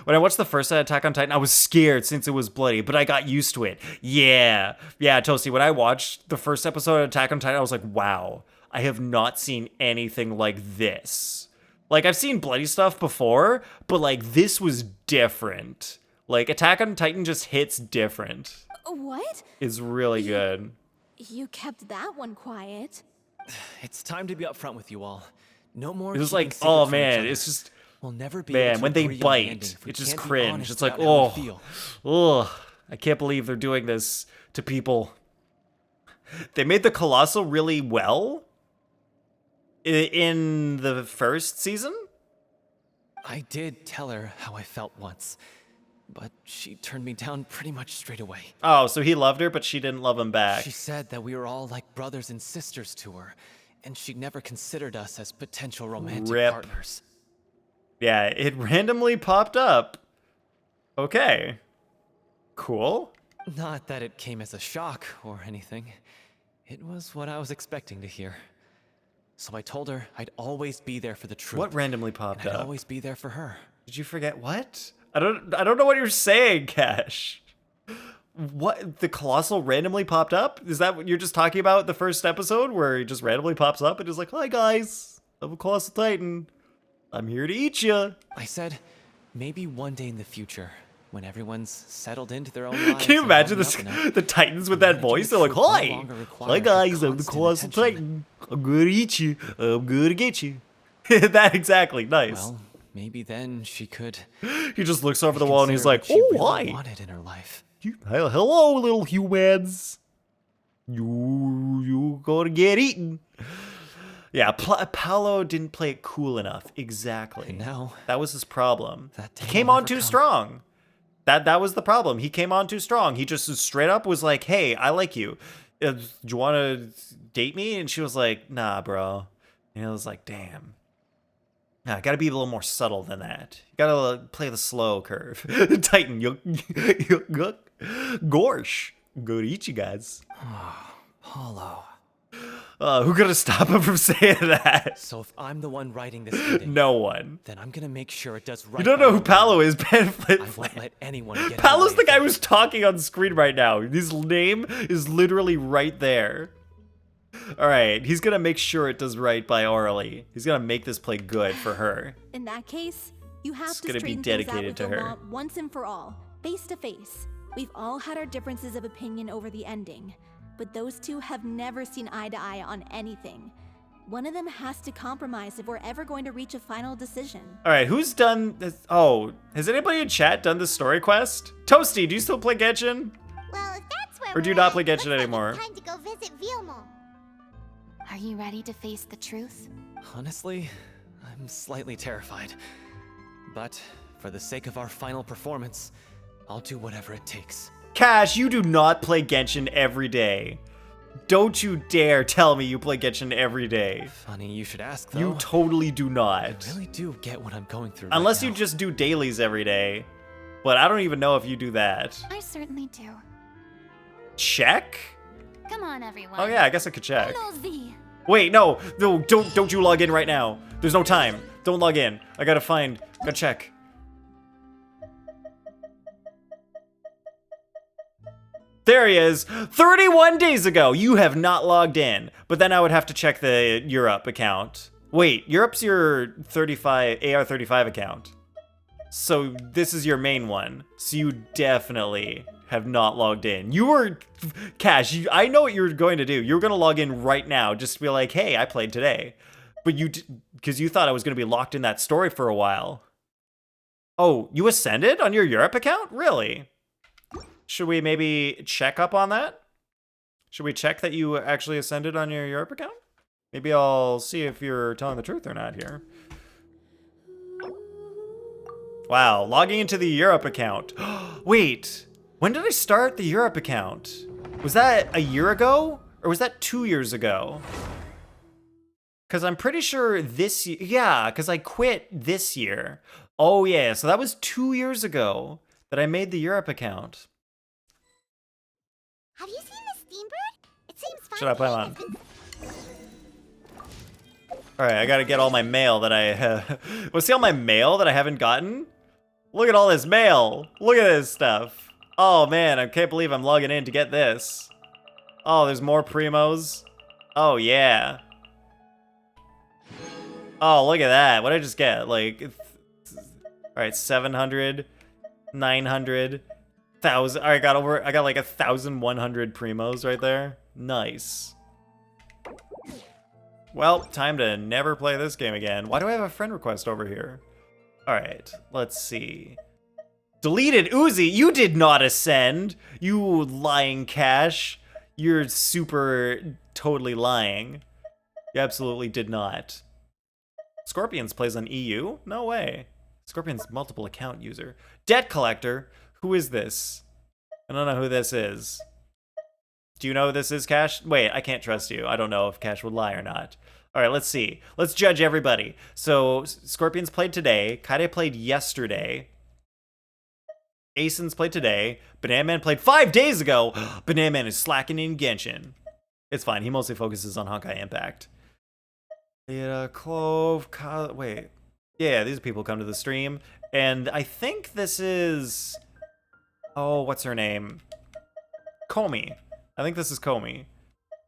When I watched the first Attack on Titan, I was scared since it was bloody, but I got used to it. Yeah, Toasty, when I watched the first episode of Attack on Titan, I was like, wow, I have not seen anything like this. Like, I've seen bloody stuff before, but like, this was different. Like, Attack on Titan just hits different. What? It's really good. You kept that one quiet. It's time to be upfront with you all. No more. It was keeping like, secrets oh from each man, other. it's just, We'll never be man, able to when they agree on the ending bite, if we it's just can't be cringe. honest It's like, about how we oh, feel. I can't believe they're doing this to people. They made the Colossal really well in the first season. I did tell her how I felt once, but she turned me down pretty much straight away. Oh, so he loved her, but she didn't love him back. She said that we were all like brothers and sisters to her, and she'd never considered us as potential romantic Rip. partners. Yeah, it randomly popped up. Okay. Cool. Not that it came as a shock or anything. It was what I was expecting to hear. So I told her I'd always be there for the truth. What randomly popped and I'd up? always be there for her. Did you forget what? I don't know what you're saying, Cash. What? The Colossal randomly popped up? Is that what you're just talking about the first episode where he just randomly pops up and is like, "Hi guys, I'm a Colossal Titan. I'm here to eat you." I said, maybe one day in the future, when everyone's settled into their own lives. Can you and imagine grown up enough, the Titans with that imagine voice? the They're like, truth no "Hi, longer requires hi guys, your I'm the constant Colossal attention." Titan. I'm gonna eat you. I'm gonna get you." That exactly, nice. Well, maybe then she could. He just looks over the wall and he's reconsider like, what she "Oh, really hi. wanted in her life. Hello, little humans. You gonna get eaten." Yeah, Paolo didn't play it cool enough. Exactly. And now, that was his problem. that He day came will on never too come. strong. That was the problem. He came on too strong. He just straight up was like, "Hey, I like you. Do you want to date me?" And she was like, "Nah, bro." And I was like, "Damn. Nah, gotta be a little more subtle than that. You gotta play the slow curve." Titan, Gorsh. Go to eat you guys. Paulo. Who gonna stop him from saying that? So if I'm the one writing this ending, No one. then I'm gonna make sure it does right. You don't by know who O'Reilly. Paolo is, Ben Flint. I won't let anyone get in the Paolo's way the of guy that. who's talking on screen right now. His name is literally right there. Alright, he's gonna make sure it does right by Orly. He's gonna make this play good for her. In that case, you have It's to gonna be straighten things out dedicated with to the her. law once and for all, face to face. We've all had our differences of opinion over the ending, but those two have never seen eye to eye on anything. One of them has to compromise if we're ever going to reach a final decision. Alright, who's done this? Oh, has anybody in chat done this story quest? Toasty, do you still play Genshin? Well, if that's where Or do you we're not at, play Genshin looks like anymore? It's time to go visit Vilmon. Are you ready to face the truth? Honestly, I'm slightly terrified. But for the sake of our final performance, I'll do whatever it takes. Cash, you do not play Genshin every day. Don't you dare tell me you play Genshin every day. Funny you should ask, though. You totally do I not. really do get what I'm going through Unless right you now. just do dailies every day. But I don't even know if you do that. I certainly do. Check? Come on, everyone. Oh yeah, I guess I could check. Hello, Z. Wait, no, don't you log in right now. There's no time. Don't log in. I gotta check. There he is. 31 days ago. You have not logged in. But then I would have to check the Europe account. Wait, Europe's your 35 AR35 account. So this is your main one. So you definitely have not logged in. You were, Cash, I know what you're going to do. You're going to log in right now just to be like, hey, I played today. But because you thought I was going to be locked in that story for a while. Oh, you ascended on your Europe account? Really? Should we maybe check up on that? Should we check that you actually ascended on your Europe account? Maybe I'll see if you're telling the truth or not here. Wow, logging into the Europe account. Wait, when did I start the Europe account? Was that a year ago? Or was that 2 years ago? Because I'm pretty sure this year, yeah, because I quit this year. Oh yeah, so that was 2 years ago that I made the Europe account. Have you seen the Steambird? It seems fine. Should I put him on? Alright, I gotta get all my mail that I... well, see all my mail that I haven't gotten? Look at all this mail. Look at this stuff. Oh man, I can't believe I'm logging in to get this. Oh, there's more primos. Oh yeah. Oh, look at that. What did I just get? Like, alright, 700, 900, 1,000. Alright, I got like 1,100 primos right there. Nice. Well, time to never play this game again. Why do I have a friend request over here? Alright, let's see. Deleted Uzi, you did not ascend. You lying Cash. You're super totally lying. You absolutely did not. Scorpions plays on EU? No way. Scorpion's multiple account user. Debt collector? Who is this? I don't know who this is. Do you know who this is, Cash? Wait, I can't trust you. I don't know if Cash would lie or not. All right, let's see. Let's judge everybody. So, Scorpions played today. Kaide played yesterday. Asens played today. Banana Man played 5 days ago. Banana Man is slacking in Genshin. It's fine. He mostly focuses on Honkai Impact. Clove, wait. Yeah, these people come to the stream. And I think this is... oh, what's her name? Komi. I think this is Komi.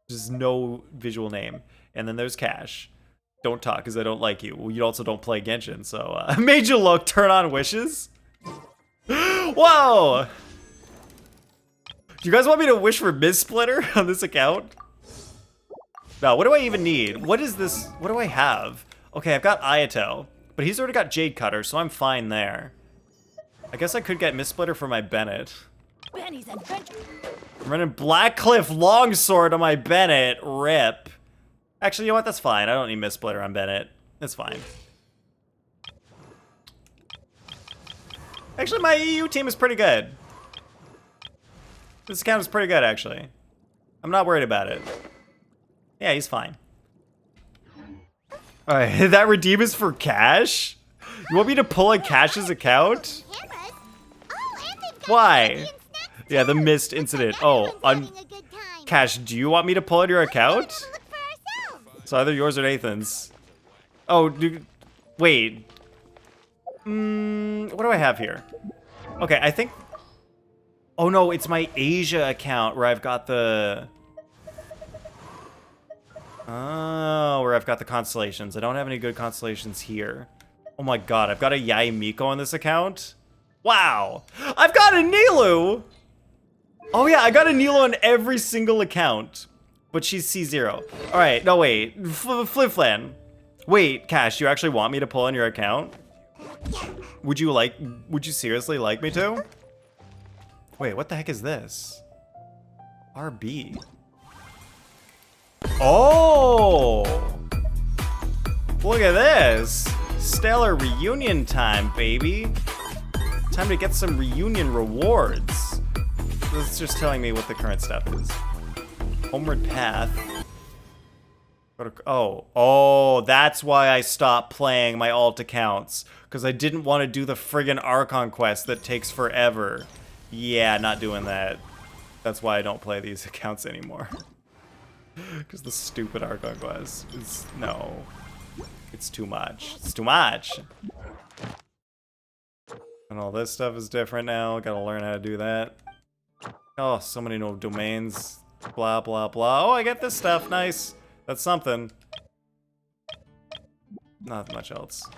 There's no visual name. And then there's Cash. Don't talk, because I don't like you. Well, you also don't play Genshin, so... I made you look. Turn on wishes. Whoa! Do you guys want me to wish for Miss Splitter on this account? No, what do I even need? What is this? What do I have? Okay, I've got Ayato, but he's already got Jade Cutter, so I'm fine there. I guess I could get Miss Splitter for my Bennett. Benny's adventure. I'm running Blackcliff Longsword on my Bennett. Rip. Actually, you know what? That's fine. I don't need Miss Splitter on Bennett. It's fine. Actually, my EU team is pretty good. This account is pretty good, actually. I'm not worried about it. Yeah, he's fine. Alright, that redeem is for Cash? You want me to pull a Cash's account? Why? Yeah, the missed incident. Oh, Cash, do you want me to pull out your account? It's either yours or Nathan's. Oh, wait. What do I have here? Okay, I think... oh no, it's my Asia account where I've got the... oh, where I've got the constellations. I don't have any good constellations here. Oh my god, I've got a Yai Miko on this account? Wow! I've got a Nilu! Oh yeah, I got a Nilu on every single account. But she's C0. Alright, no wait. Fliflan. Wait, Cash, you actually want me to pull on your account? Would you seriously like me to? Wait, what the heck is this? RB. Oh! Look at this! Stellar reunion time, baby! Time to get some reunion rewards. This is just telling me what the current stuff is. Homeward Path. Oh, that's why I stopped playing my alt accounts. Because I didn't want to do the friggin' Archon quest that takes forever. Yeah, not doing that. That's why I don't play these accounts anymore. Because the stupid Archon quest is... no. It's too much. It's too much! And all this stuff is different now. Gotta learn how to do that. Oh, so many new domains. Blah, blah, blah. Oh, I get this stuff. Nice. That's something. Not much else.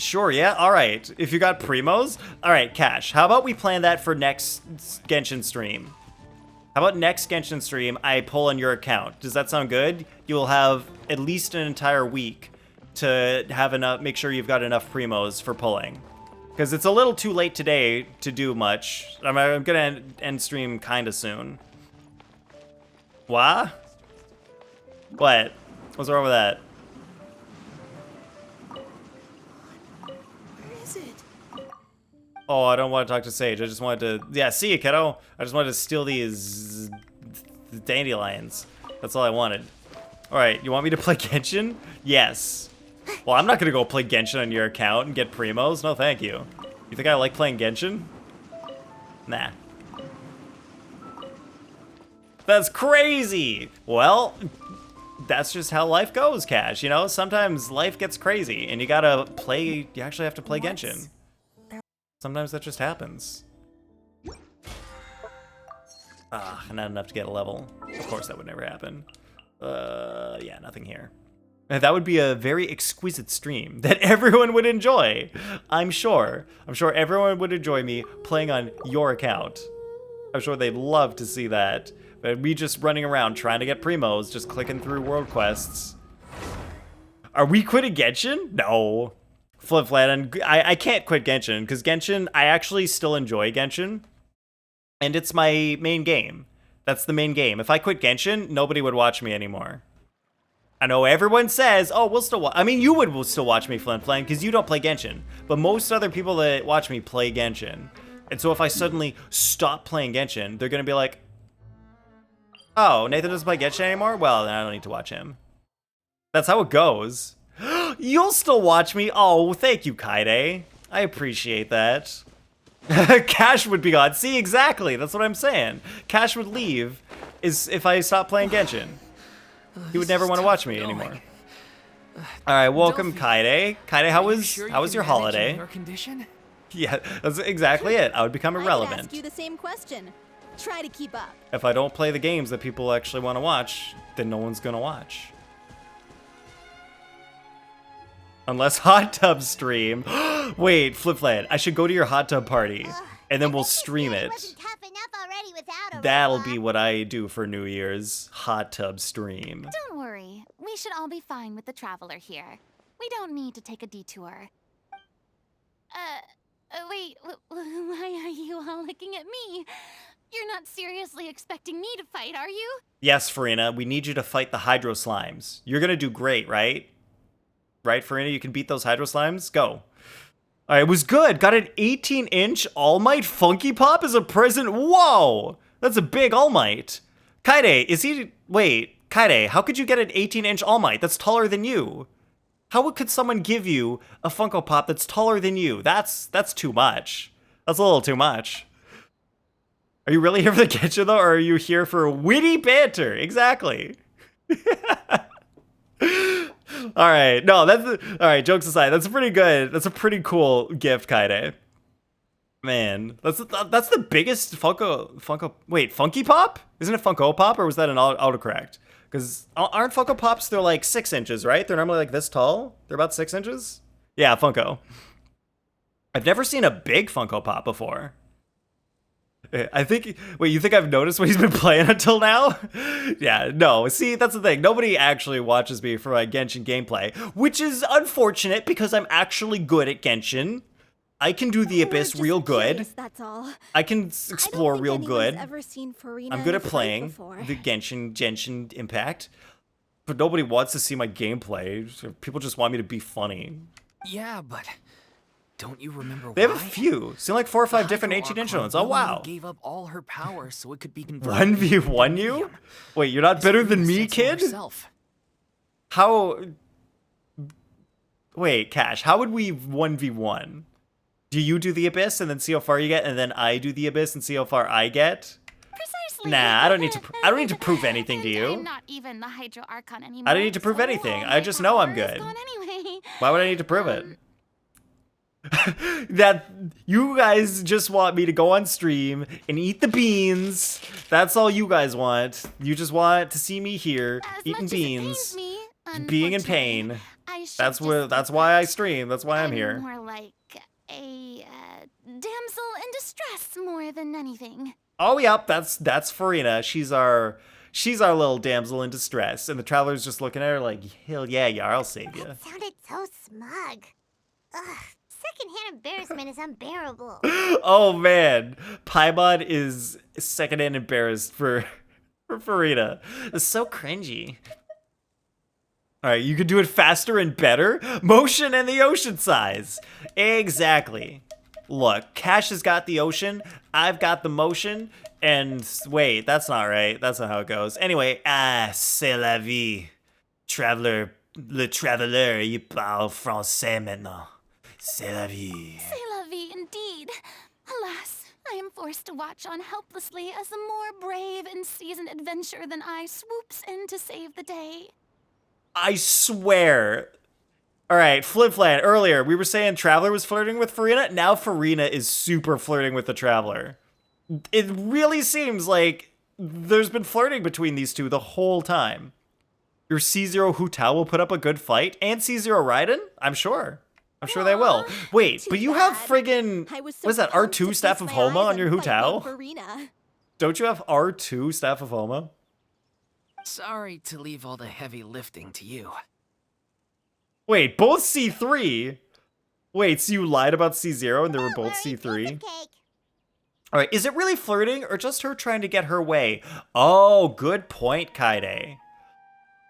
Sure, yeah, alright. If you got primos, alright, Cash, how about we plan that for next Genshin stream? How about next Genshin stream, I pull on your account? Does that sound good? You will have at least an entire week to have enough, make sure you've got enough primos for pulling. Because it's a little too late today to do much. I'm gonna end stream kinda soon. What? What? What's wrong with that? Where is it? Oh, I don't want to talk to Sage. I just wanted to... Yeah, see you, kiddo. I just wanted to steal these dandelions. That's all I wanted. Alright, you want me to play Genshin? Yes. Well, I'm not going to go play Genshin on your account and get primos. No, thank you. You think I like playing Genshin? Nah. That's crazy! Well, that's just how life goes, Cash. You know, sometimes life gets crazy and you gotta play... You actually have to play Genshin. Sometimes that just happens. Ah, not enough to get a level. Of course that would never happen. Yeah, nothing here. That would be a very exquisite stream that everyone would enjoy. I'm sure. I'm sure everyone would enjoy me playing on your account. I'm sure they'd love to see that. But me just running around trying to get primos, just clicking through world quests. Are we quitting Genshin? No. Flip flat, and I can't quit Genshin, because Genshin, I actually still enjoy Genshin. And it's my main game. That's the main game. If I quit Genshin, nobody would watch me anymore. I know everyone says, oh, we'll still watch. I mean, you would still watch me, Flint Flame, because you don't play Genshin. But most other people that watch me play Genshin. And so if I suddenly stop playing Genshin, they're going to be like, oh, Nathan doesn't play Genshin anymore? Well, then I don't need to watch him. That's how it goes. You'll still watch me? Oh, thank you, Kaide. I appreciate that. Cash would be gone. See, exactly. That's what I'm saying. Cash would leave if I stopped playing Genshin. He would never want to watch me anymore. All right, welcome, Kaide. Kaide, how was your holiday? Yeah, that's exactly it. I would become irrelevant. I would ask you the same question. Try to keep up. If I don't play the games that people actually want to watch, then no one's gonna watch. Unless Hot Tub stream. Wait, Flip Flat, I should go to your hot tub party, and then we'll stream it. That'll be what I do for New Year's. Hot Tub stream. Don't worry. We should all be fine with the traveler here. We don't need to take a detour. Wait, why are you all looking at me? You're not seriously expecting me to fight, are you? Yes, Furina, we need you to fight the Hydro Slimes. You're gonna do great, right? Right, Furina? You can beat those Hydro Slimes? Go. All right, it was good. Got an 18-inch All Might Funky Pop as a present. Whoa! That's a big All Might. Kaide, is he... Wait, Kaide, how could you get an 18-inch All Might? That's taller than you. How could someone give you a Funko Pop that's taller than you? That's too much. That's a little too much. Are you really here for the Genshin, though, or are you here for witty banter? Exactly. All right, no, all right, jokes aside, that's pretty good. That's a pretty cool gift, Kaide. Man, that's the biggest Funko, wait, Funky Pop? Isn't it Funko Pop, or was that an autocorrect? Because aren't Funko Pops, they're like 6 inches, right? They're normally like this tall? They're about 6 inches? Yeah, Funko. I've never seen a big Funko Pop before. I think, wait, you think I've noticed what he's been playing until now? Yeah, no, see, that's the thing. Nobody actually watches me for my Genshin gameplay, which is unfortunate because I'm actually good at Genshin. I can do the Abyss real good. Curious, that's all. I can explore real good. Ever seen Furina I'm good at playing the Genshin Impact, but nobody wants to see my gameplay. People just want me to be funny. Yeah, but don't you remember they have a few. Seen like 4 or 5 different 18-inch ones. Oh, wow. Gave up all her power so it could be converted. 1v1 you? Wait, you're not better than me, kid? How... Wait, Cash, how would we 1v1? Do you do the Abyss and then see how far you get, and then I do the Abyss and see how far I get? Precisely. Nah, I don't need to prove anything to you. I'm not even the Hydro Archon anymore. I don't need to prove anything. I just know I'm good. Anyway. Why would I need to prove it? That you guys just want me to go on stream and eat the beans. That's all you guys want. You just want to see me here eating beans, being in pain. I I should That's why I stream. That's why I'm here. more like a damsel in distress more than anything. Oh, yep, that's Furina. She's our little damsel in distress, and the traveler's just looking at her like, hell yeah, Yar, I'll save you. That sounded so smug. Ugh, secondhand embarrassment is unbearable. Oh man, Paimon is secondhand embarrassed for Furina. It's so cringy. All right, you can do it faster and better. Motion and the ocean size. Exactly. Look, Cash has got the ocean, I've got the motion, and wait, that's not right. That's not how it goes. Anyway, c'est la vie. Le traveler, il parle français maintenant. C'est la vie. C'est la vie indeed. Alas, I am forced to watch on helplessly as a more brave and seasoned adventurer than I swoops in to save the day. I swear. All right, Flip-Flan, earlier we were saying Traveler was flirting with Furina. Now Furina is super flirting with the Traveler. It really seems like there's been flirting between these two the whole time. Your C0 Hu Tao will put up a good fight, and C0 Raiden? I'm sure. I'm sure they will. Wait, but you have friggin', what is that, R2 Staff of Homa on your Hu Tao? Don't you have R2 Staff of Homa? Sorry to leave all the heavy lifting to you. Wait, both C3? Wait, so you lied about C0 and they were both C3? Alright, is it really flirting or just her trying to get her way? Oh, good point, Kaide.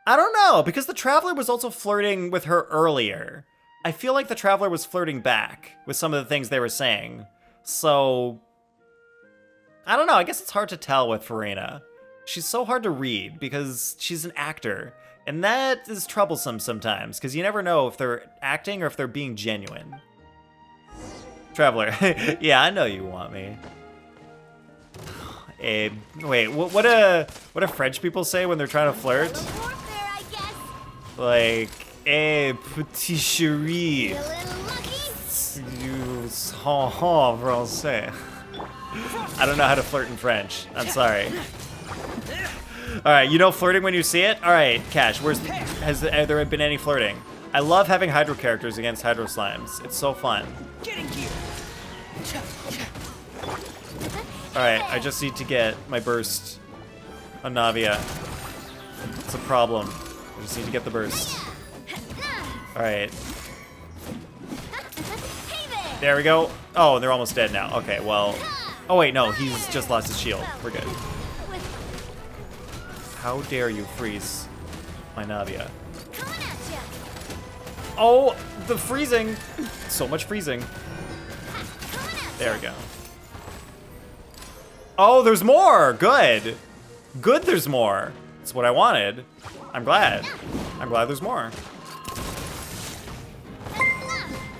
I don't know, because the Traveler was also flirting with her earlier. I feel like the Traveler was flirting back with some of the things they were saying. So, I don't know, I guess it's hard to tell with Furina. She's so hard to read because she's an actor. And that is troublesome sometimes, because you never know if they're acting or if they're being genuine. Traveler, yeah, I know you want me. Wait, what do French people say when they're trying to flirt? Like, petit chéri. You français. I don't know how to flirt in French. I'm sorry. Alright, you know flirting when you see it? Alright, Cash, has there been any flirting? I love having Hydro characters against Hydro Slimes. It's so fun. Alright, I just need to get my burst on Navia. It's a problem. I just need to get the burst. Alright. There we go. Oh, they're almost dead now. Okay, well. Oh wait, no, he's just lost his shield. We're good. How dare you freeze my Navia? Oh, the freezing. So much freezing. There we go. Oh, there's more. Good. Good, there's more. That's what I wanted. I'm glad. I'm glad there's more.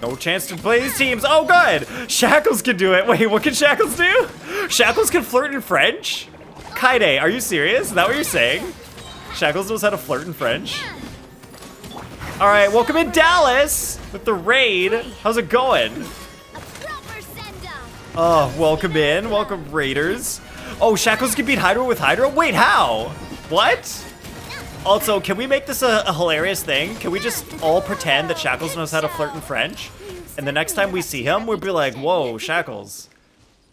No chance to play these teams. Oh, good. Shackles can do it. Wait, what can Shackles do? Shackles can flirt in French? Kaide, are you serious? Is that what you're saying? Shackles knows how to flirt in French? Alright, welcome in Dallas with the raid. How's it going? Oh, welcome in. Welcome, Raiders. Oh, Shackles can beat Hydro with Hydro? Wait, how? What? Also, can we make this a hilarious thing? Can we just all pretend that Shackles knows how to flirt in French? And the next time we see him, we'll be like, whoa, Shackles.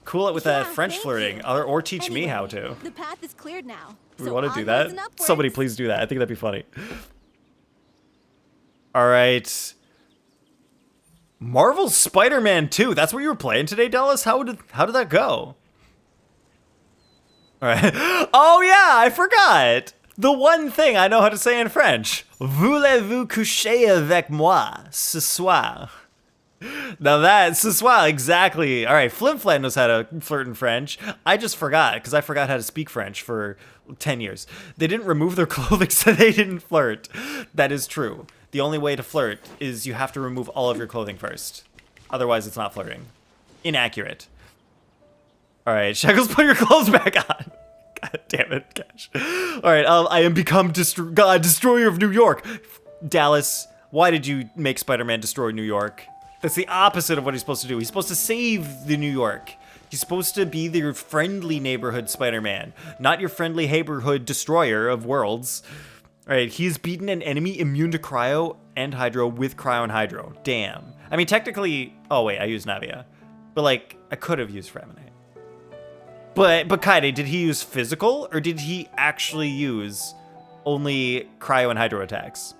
Cool it with that French flirting, or teach me how to. The path is cleared now. Do we want to do that? Somebody please do that. I think that'd be funny. All right. Marvel's Spider-Man 2. That's what you were playing today, Dallas? How did that go? All right. Oh yeah, I forgot. The one thing I know how to say in French. Voulez-vous coucher avec moi ce soir? Now that, ce soir, exactly. All right, Flim-Flam knows how to flirt in French. I just forgot, because I forgot how to speak French for 10 years. They didn't remove their clothing, so they didn't flirt. That is true. The only way to flirt is you have to remove all of your clothing first. Otherwise, it's not flirting. Inaccurate. All right, Shackles, put your clothes back on. God damn it, Cash. All right, I am become God, Destroyer of New York. Dallas, why did you make Spider-Man destroy New York? That's the opposite of what he's supposed to do. He's supposed to save the New York. He's supposed to be your friendly neighborhood Spider-Man, not your friendly neighborhood destroyer of worlds. All right, he's beaten an enemy immune to Cryo and Hydro with Cryo and Hydro. Damn. I mean, technically... Oh, wait, I used Navia. But, like, I could have used Freminate. But Kaede, did he use physical, or did he actually use only Cryo and Hydro attacks?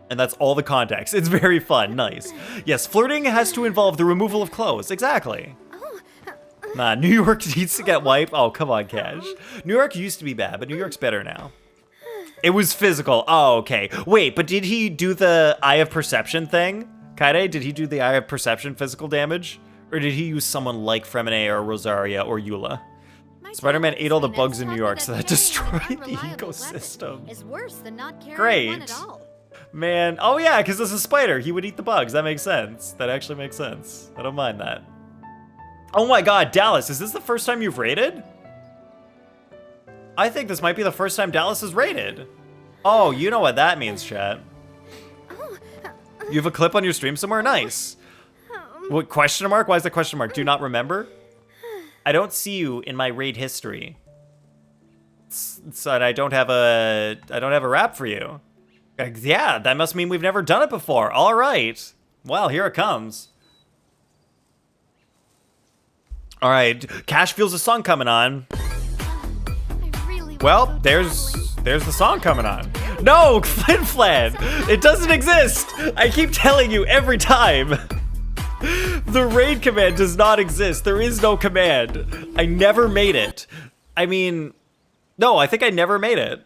And that's all the context. It's very fun. Nice. Yes, flirting has to involve the removal of clothes. Exactly. Nah, New York needs to get wiped. Oh, come on, Cash. New York used to be bad, but New York's better now. It was physical. Oh, okay. Wait, but did he do the Eye of Perception thing? Kaede, did he do the Eye of Perception physical damage? Or did he use someone like Fremine or Rosaria or Eula? Spider-Man ate all the bugs in New York, so that destroyed the ecosystem. Is worse than not carrying Great. one at all. Man, oh yeah, because it's a spider. He would eat the bugs. That makes sense. That actually makes sense. I don't mind that. Oh my god, Dallas, is this the first time you've raided? I think this might be the first time Dallas has raided. Oh, you know what that means, chat. You have a clip on your stream somewhere? Nice. What, question mark? Why is the question mark? Do you not remember? I don't see you in my raid history. So I don't have a rap for you. Yeah, that must mean we've never done it before. All right. Well, here it comes. All right, Cash feels a song coming on. Well, there's the song coming on. No, Flin Flan, it doesn't exist. I keep telling you every time. The raid command does not exist. There is no command. I never made it. I mean, no, I think I never made it.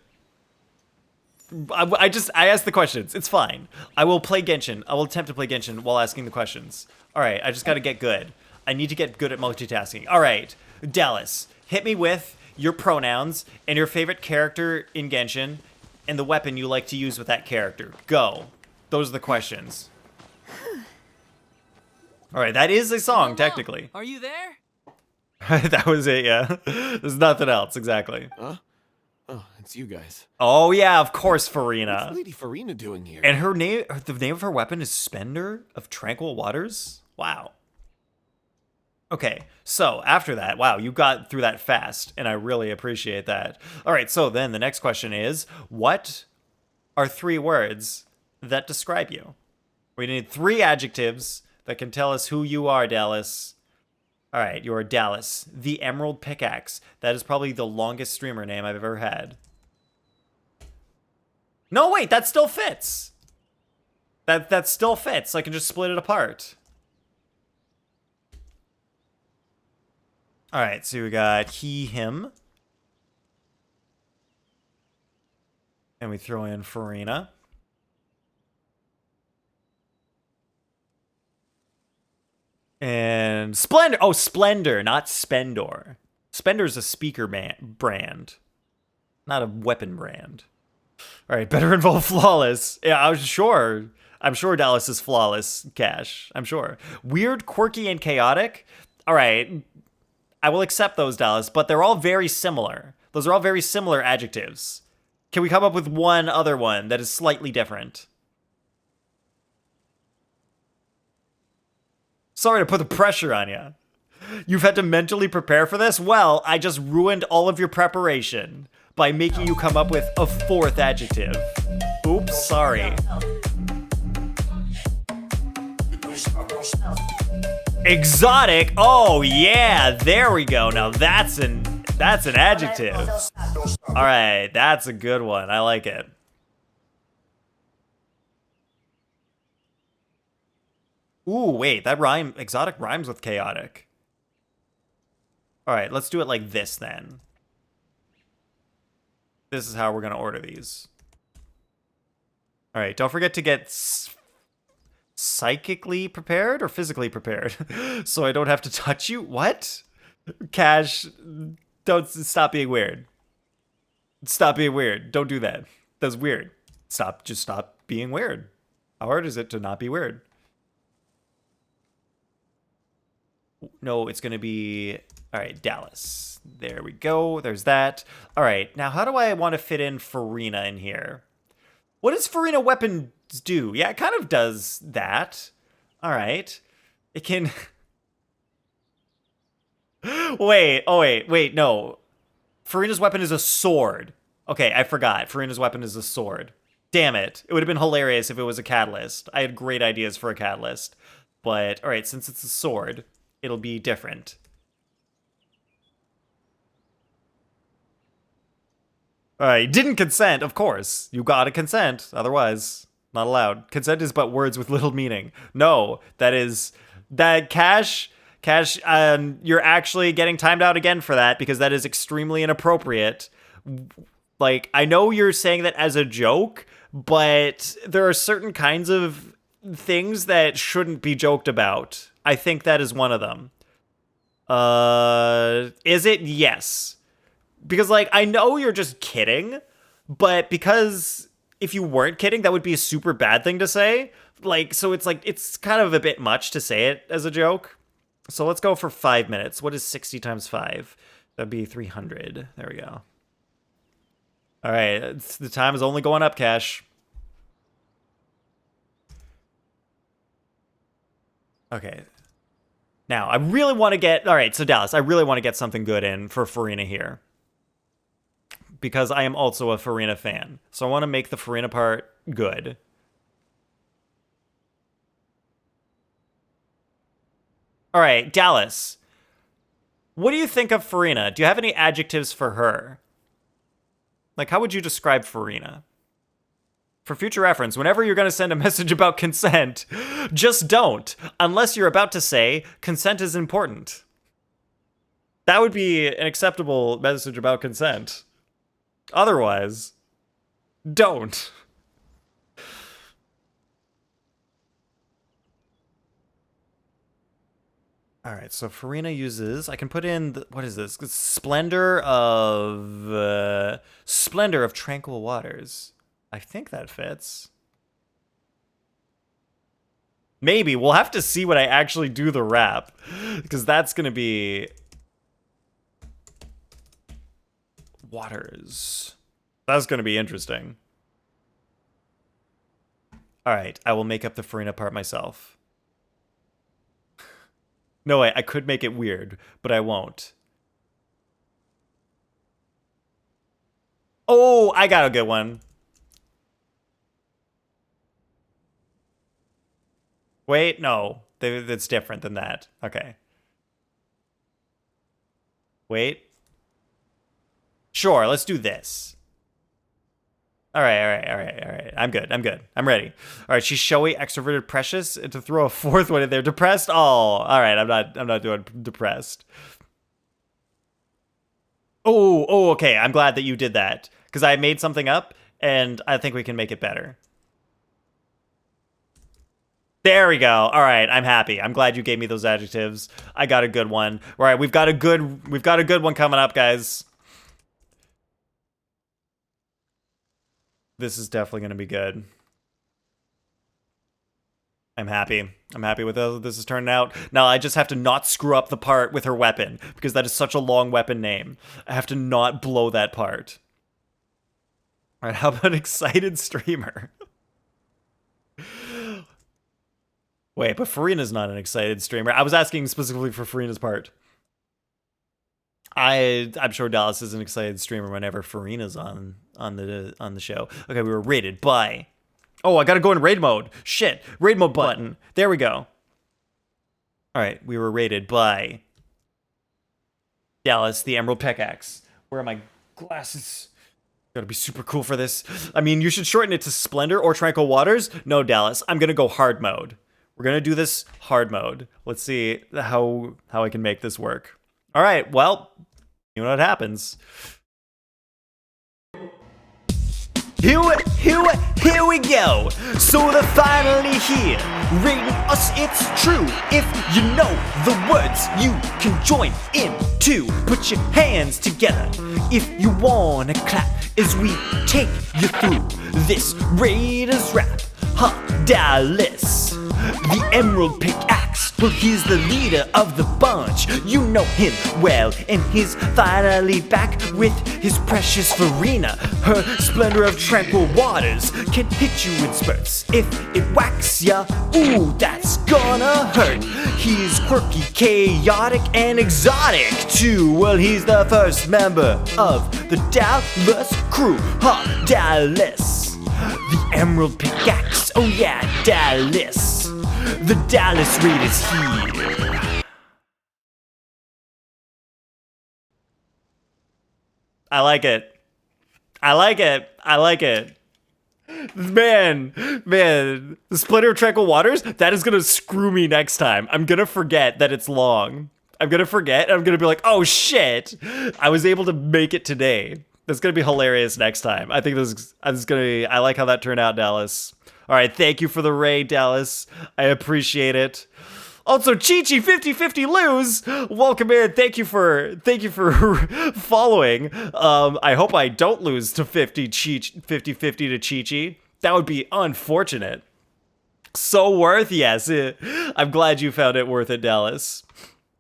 I asked the questions. It's fine. I will play Genshin. I will attempt to play Genshin while asking the questions. All right, I just got to get good. I need to get good at multitasking. All right, Dallas, hit me with your pronouns and your favorite character in Genshin and the weapon you like to use with that character. Go. Those are the questions. All right, that is a song, technically. Are you there? That was it, yeah. There's nothing else, exactly. Huh? Oh, it's you guys. Oh, yeah, of course, Furina. What's Lady Furina doing here? And her name, the name of her weapon is Spender of Tranquil Waters? Wow. Okay, so after that, wow, you got through that fast, and I really appreciate that. All right, so then the next question is, what are 3 words that describe you? We need 3 adjectives that can tell us who you are, Dallas. All right, you are Dallas, the Emerald Pickaxe. That is probably the longest streamer name I've ever had. No, wait, that still fits. That still fits. I can just split it apart. All right, so we got he, him. And we throw in Furina. And Splendor. Oh, Splendor, not Spendor. Spender's a speaker brand, not a weapon brand. All right, better involve flawless. Yeah, I'm sure Dallas is flawless, Cash. I'm sure. Weird, quirky, and chaotic. All right. I will accept those, Dallas, but they're all very similar. Those are all very similar adjectives. Can we come up with one other one that is slightly different? Sorry to put the pressure on you. You've had to mentally prepare for this? Well, I just ruined all of your preparation by making you come up with a 4th adjective. Oops, sorry. Exotic. Oh yeah, there we go. Now that's an adjective. All right, that's a good one. I like it. Ooh, wait, that rhyme, exotic rhymes with chaotic. All right, let's do it like this then. This is how we're gonna order these. All right, don't forget to get psychically prepared or physically prepared so I don't have to touch you. What? Cash, don't stop being weird. Stop being weird. Don't do that. That's weird. Just stop being weird. How hard is it to not be weird? No, it's gonna be, all right, Dallas. There we go, there's that. All right, now how do I want to fit in Furina in here? What does Furina weapons do? Yeah, it kind of does that. All right. It can... wait, no. Furina's weapon is a sword. Okay, I forgot. Furina's weapon is a sword. Damn it. It would have been hilarious if it was a catalyst. I had great ideas for a catalyst. But, alright, since it's a sword, it'll be different. Alright, didn't consent, of course. You gotta consent, otherwise, not allowed. Consent is but words with little meaning. No, Cash, you're actually getting timed out again for that because that is extremely inappropriate. Like, I know you're saying that as a joke, but there are certain kinds of things that shouldn't be joked about. I think that is one of them. Is it? Yes. Because, like, I know you're just kidding, but because if you weren't kidding, that would be a super bad thing to say. Like, so it's like, it's kind of a bit much to say it as a joke. So let's go for 5 minutes. What is 60 times 5? That'd be 300. There we go. All right, the time is only going up, Cash. Okay. Now, I really want to get... All right, so Dallas, I really want to get something good in for Furina here. Because I am also a Furina fan. So I want to make the Furina part good. All right, Dallas. What do you think of Furina? Do you have any adjectives for her? Like, how would you describe Furina? For future reference, whenever you're going to send a message about consent, just don't. Unless you're about to say, consent is important. That would be an acceptable message about consent. Otherwise, don't. All right, so Furina uses, I can put in, what is this? Splendor of Tranquil Waters. I think that fits. Maybe. We'll have to see when I actually do the rap, because that's going to be... Waters. That's going to be interesting. All right, I will make up the Furina part myself. No way, I could make it weird, but I won't. Oh, I got a good one. Wait, no. That's different than that. Okay. Wait. Sure, let's do this. All right. I'm good. I'm ready. All right, she's showy, extroverted, precious, and to throw a fourth one in there, depressed. Oh, all right. I'm not doing depressed. Oh, okay. I'm glad that you did that because I made something up, and I think we can make it better. There we go. All right, I'm happy. I'm glad you gave me those adjectives. I got a good one. All right, we've got a good one coming up, guys. This is definitely going to be good. I'm happy. I'm happy with how this is turning out. Now, I just have to not screw up the part with her weapon, because that is such a long weapon name. I have to not blow that part. All right, how about excited streamer? Wait, but Furina's not an excited streamer. I was asking specifically for Furina's part. I'm sure Dallas is an excited streamer whenever Furina's on the show. Okay, we were rated by... Oh, I gotta go in raid mode. Shit, raid mode button. There we go. All right, we were rated by Dallas, the Emerald Pickaxe. Where are my glasses? Gotta be super cool for this. I mean, you should shorten it to Splendor or Tranquil Waters. No, Dallas, I'm gonna go hard mode. We're gonna do this hard mode. Let's see how I can make this work. All right, well, you know what happens. Here we go. So they're finally here, rating us, it's true. If you know the words, you can join in too. Put your hands together if you wanna clap as we take you through this Raiders rap. Huh, Dallas. the Emerald Pickaxe. Well, he's the leader of the bunch. You know him well, and he's finally back with his precious Furina. Her splendor of tranquil waters can hit you in spurts. If it whacks ya, ooh, that's gonna hurt. He's quirky, chaotic, and exotic too. Well, he's the first member of the Dallas crew. Ha, Dallas. The Emerald Pickaxe, oh yeah, Dallas. The Dallas Raid is here. I like it. I like it. I like it. Man, the Splendor of Tranquil Waters, that is gonna screw me next time. I'm gonna forget that it's long. I'm gonna forget, and I'm gonna be like, oh shit, I was able to make it today. That's gonna be hilarious next time. I think this is gonna be, I like how that turned out, Dallas. All right, thank you for the raid, Dallas. I appreciate it. Also, Chi-Chi 50-50 lose. Welcome in. Thank you for following. I hope I don't lose to 50-50 to Chi-Chi. That would be unfortunate. So worth, yes. I'm glad you found it worth it, Dallas.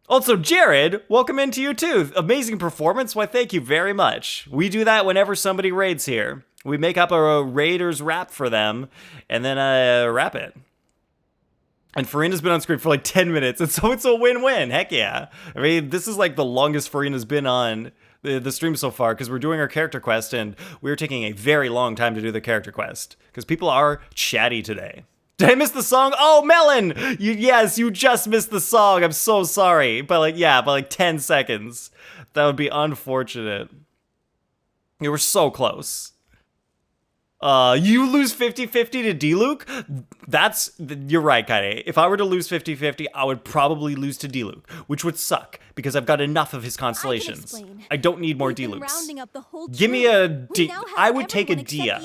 Also, Jared, welcome into you too. Amazing performance. Why, thank you very much. We do that whenever somebody raids here. We make up a Raiders rap for them, and then rap it. And Furina's been on screen for like 10 minutes, and so it's a win-win. Heck yeah. I mean, this is like the longest Furina's been on the stream so far, because we're doing our character quest, and we're taking a very long time to do the character quest, because people are chatty today. Did I miss the song? Oh, Melon! Yes, you just missed the song. I'm so sorry. By like 10 seconds. That would be unfortunate. You were so close. You lose 50-50 to D-Luke? You're right, Kaide. If I were to lose 50-50, I would probably lose to D-Luke, which would suck, because I've got enough of his constellations. I don't need more D-Lukes. Give me a D. I would take a Dia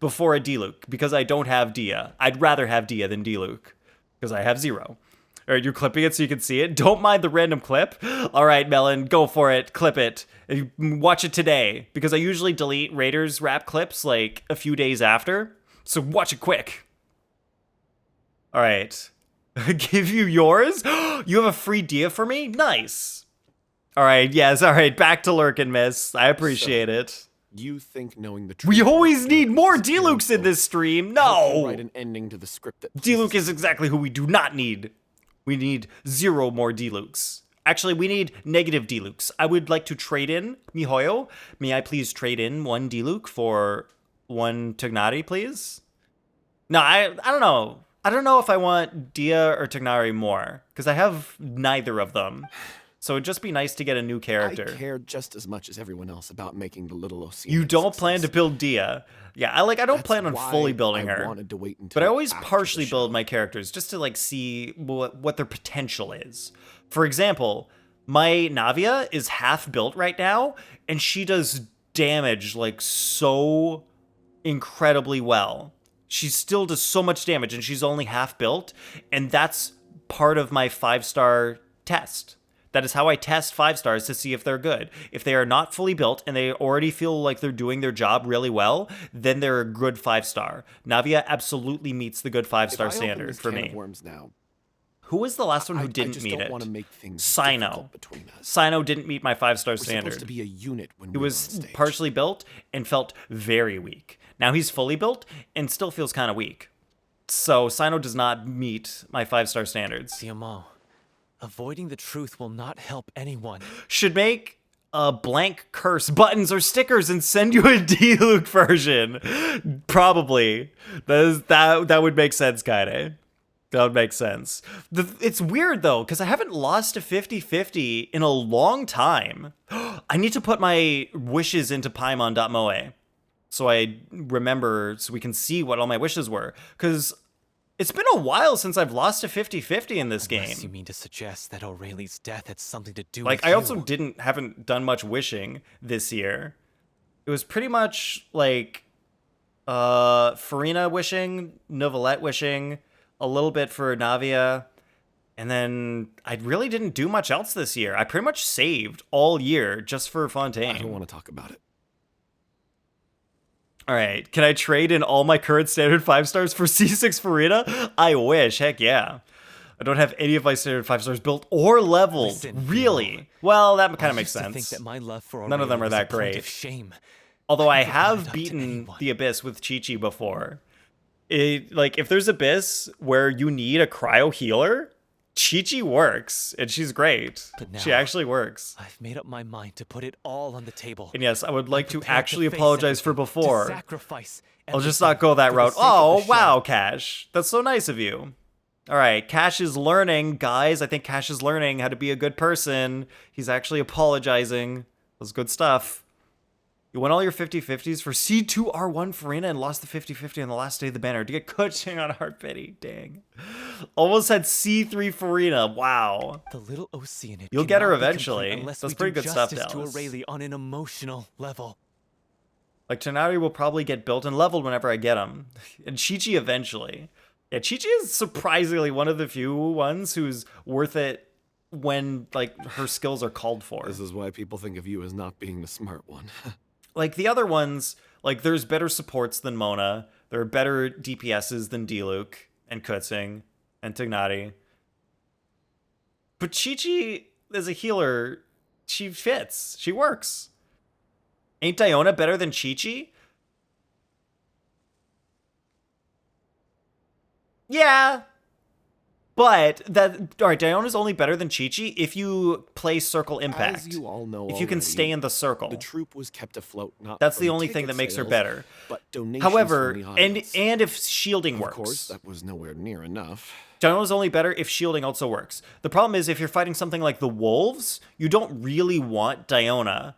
before a D-Luke, because I don't have Dia. I'd rather have Dia than D-Luke, because I have 0. All right, you're clipping it so you can see it. Don't mind the random clip. All right, Melon, go for it. Clip it. Watch it today, because I usually delete Raiders rap clips like a few days after. So watch it quick. All right. Give you yours? You have a free Dia for me? Nice. All right, yes, all right. Back to lurking, miss. I appreciate it. You think knowing the truth? We always need more D-Lukes in this stream. No. Write an ending to the script that D-Luke is exactly who we do not need. We need 0 more D-Lukes. Actually, we need negative D-Lukes. I would like to trade in Mihoyo. May I please trade in 1 D-Luke for 1 Tignari, please? No, I don't know. I don't know if I want Dia or Tignari more, because I have neither of them. So it'd just be nice to get a new character. I care just as much as everyone else about making the little Ocean. You don't plan to build Dia. Yeah, I don't plan on fully building her. Wanted to wait until but I always partially build my characters just to see what their potential is. For example, my Navia is half built right now, and she does damage so incredibly well. She still does so much damage, and she's only half built, and that's part of my 5-star test. That is how I test 5 stars to see if they're good. If they are not fully built and they already feel like they're doing their job really well, then they're a good 5-star. Navia absolutely meets the good 5-star standard for me. Who was the last one who didn't meet it? Sino. Sino didn't meet my 5-star standard. Supposed to be a unit when he was partially built and felt very weak. Now he's fully built and still feels kind of weak. So Sino does not meet my 5-star standards. Siamo. Avoiding the truth will not help anyone. Should make a blank curse buttons or stickers and send you a D-Luke version. Probably. That would make sense, Kaide. That would make sense. It's weird, though, because I haven't lost to 50-50 in a long time. I need to put my wishes into Paimon.moe so I remember, so we can see what all my wishes were. Because it's been a while since I've lost to 50-50 in this game. You mean to suggest that Aureli's death had something to do with I also haven't done much wishing this year. It was pretty much Furina wishing, Novelette wishing, a little bit for Navia, and then I really didn't do much else this year. I pretty much saved all year just for Fontaine. I don't want to talk about it. All right, can I trade in all my current standard 5 stars for C6 Furina? I wish, heck yeah. I don't have any of my standard 5 stars built or leveled. Listen, really? Well, that kind I of makes used to sense. think that my love for None of them Aurelia are was a that point great. of shame. Although I never brought it have up to beaten anyone. the Abyss with Chi-Chi before. Like, if there's Abyss where you need a cryo healer, Chi-Chi works, and she's great. But now, she actually works. I've made up my mind to put it all on the table. And yes, I would like to prepared to actually face apologize for everything, before. to sacrifice I'll just everything not go that for the route. sake of Oh, the show. wow, Cash. That's so nice of you. All right, Cash is learning. Guys, I think Cash is learning how to be a good person. He's actually apologizing. That's good stuff. You won all your 50-50s for C2R1 Furina and lost the 50-50 on the last day of the banner to get coaching on Heart Pity. Dang. Almost had C3 Furina. Wow. The little Oceanid You'll get her cannot be eventually. complete unless That's we pretty do good stuff, justice to Dallas. Aurelia on an emotional level. Like, Tonari will probably get built and leveled whenever I get him. And Chi-Chi eventually. Yeah, Chi-Chi is surprisingly one of the few ones who's worth it when, like, her skills are called for. This is why people think of you as not being the smart one. Like, the other ones, like, there's better supports than Mona. There are better DPSs than Diluc and Kutzing and Tignati. But Chi-Chi, as a healer, she fits. She works. Ain't Diona better than Chi-Chi? Yeah. But all right, Diona's only better than Chi-Chi if you play Circle Impact. As you all know if you can already, stay in the circle. The troop was kept afloat not That's from the only thing ticket that makes her sales, better. but donations However, from the and audience. if shielding Of works. course, that was nowhere near enough. Diona's only better if shielding also works. The problem is if you're fighting something like the Wolves, you don't really want Diona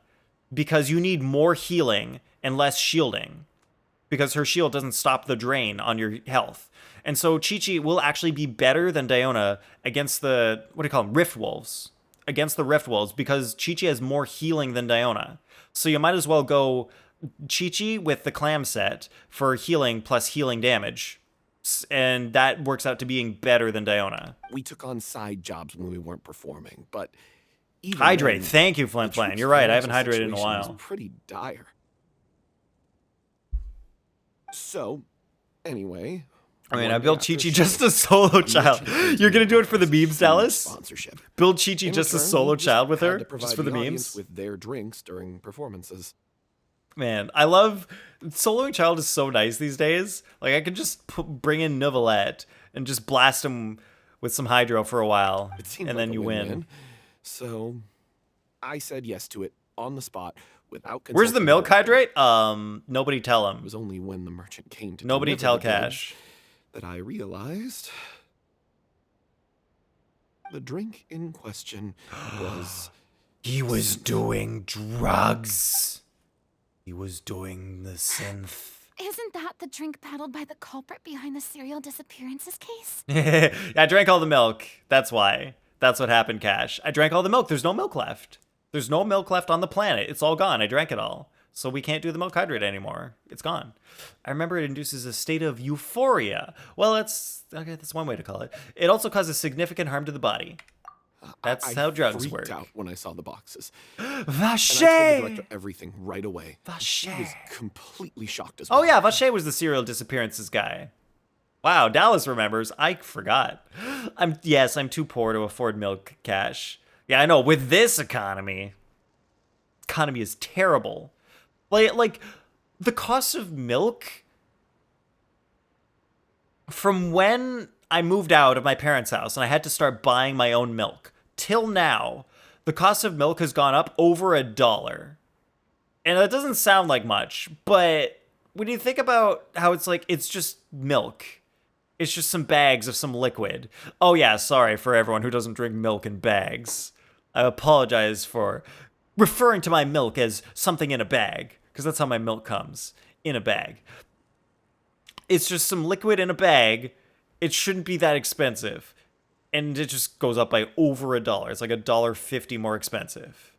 because you need more healing and less shielding because her shield doesn't stop the drain on your health. And so Chi-Chi will actually be better than Diona against the, what do you call them, Rift Wolves. Against the Rift Wolves because Chi-Chi has more healing than Diona. So you might as well go Chi-Chi with the clam set for healing plus healing damage. And that works out to being better than Diona. We took on side jobs when we weren't performing, but even Hydrate. then, Thank you, Flint the Flint. troop's You're right. I haven't financial hydrated in a situation was while. pretty dire. So, anyway. I mean, one I built day after Chi-Chi show, just a solo the child. merchant You're going to do it for the gave me memes, a Dallas? sponsorship. Build Chi-Chi In just a return, solo we just child with had her? to provide Just for the audience memes? with their drinks during performances. Man, I love soloing child is so nice these days. Like I could just bring in Neuvillette and just blast him with some hydro for a while, It seemed and like then a you win. win-win. So, I said yes to it on the spot without. Where's the consulting milk her. hydrate? Nobody tell It him. was only when the merchant came to Nobody deliver tell the goods Cash. that I realized the drink in question was. He was doing drugs. He was doing the synth. Isn't that the drink peddled by the culprit behind the serial disappearances case? I drank all the milk. That's why. That's what happened, Cash. I drank all the milk. There's no milk left. There's no milk left on the planet. It's all gone. I drank it all. So we can't do the milk hydrate anymore. It's gone. I remember it induces a state of euphoria. Well, that's one way to call it. It also causes significant harm to the body. That's I how drugs freaked work. out when I saw the boxes. Vache! And I told the director everything right away. She was completely shocked as well. Oh yeah, Vache was the serial disappearances guy. Wow, Dallas remembers. I forgot. I'm too poor to afford milk, Cash. Yeah, I know. With this economy is terrible. Like the cost of milk from when I moved out of my parents' house and I had to start buying my own milk till now, the cost of milk has gone up over $1. And that doesn't sound like much, but when you think about how it's just milk. It's just some bags of some liquid. Oh yeah, sorry for everyone who doesn't drink milk in bags. I apologize for referring to my milk as something in a bag, because that's how my milk comes, in a bag. It's just some liquid in a bag. It shouldn't be that expensive. And it just goes up by over $1. It's like $1.50 more expensive.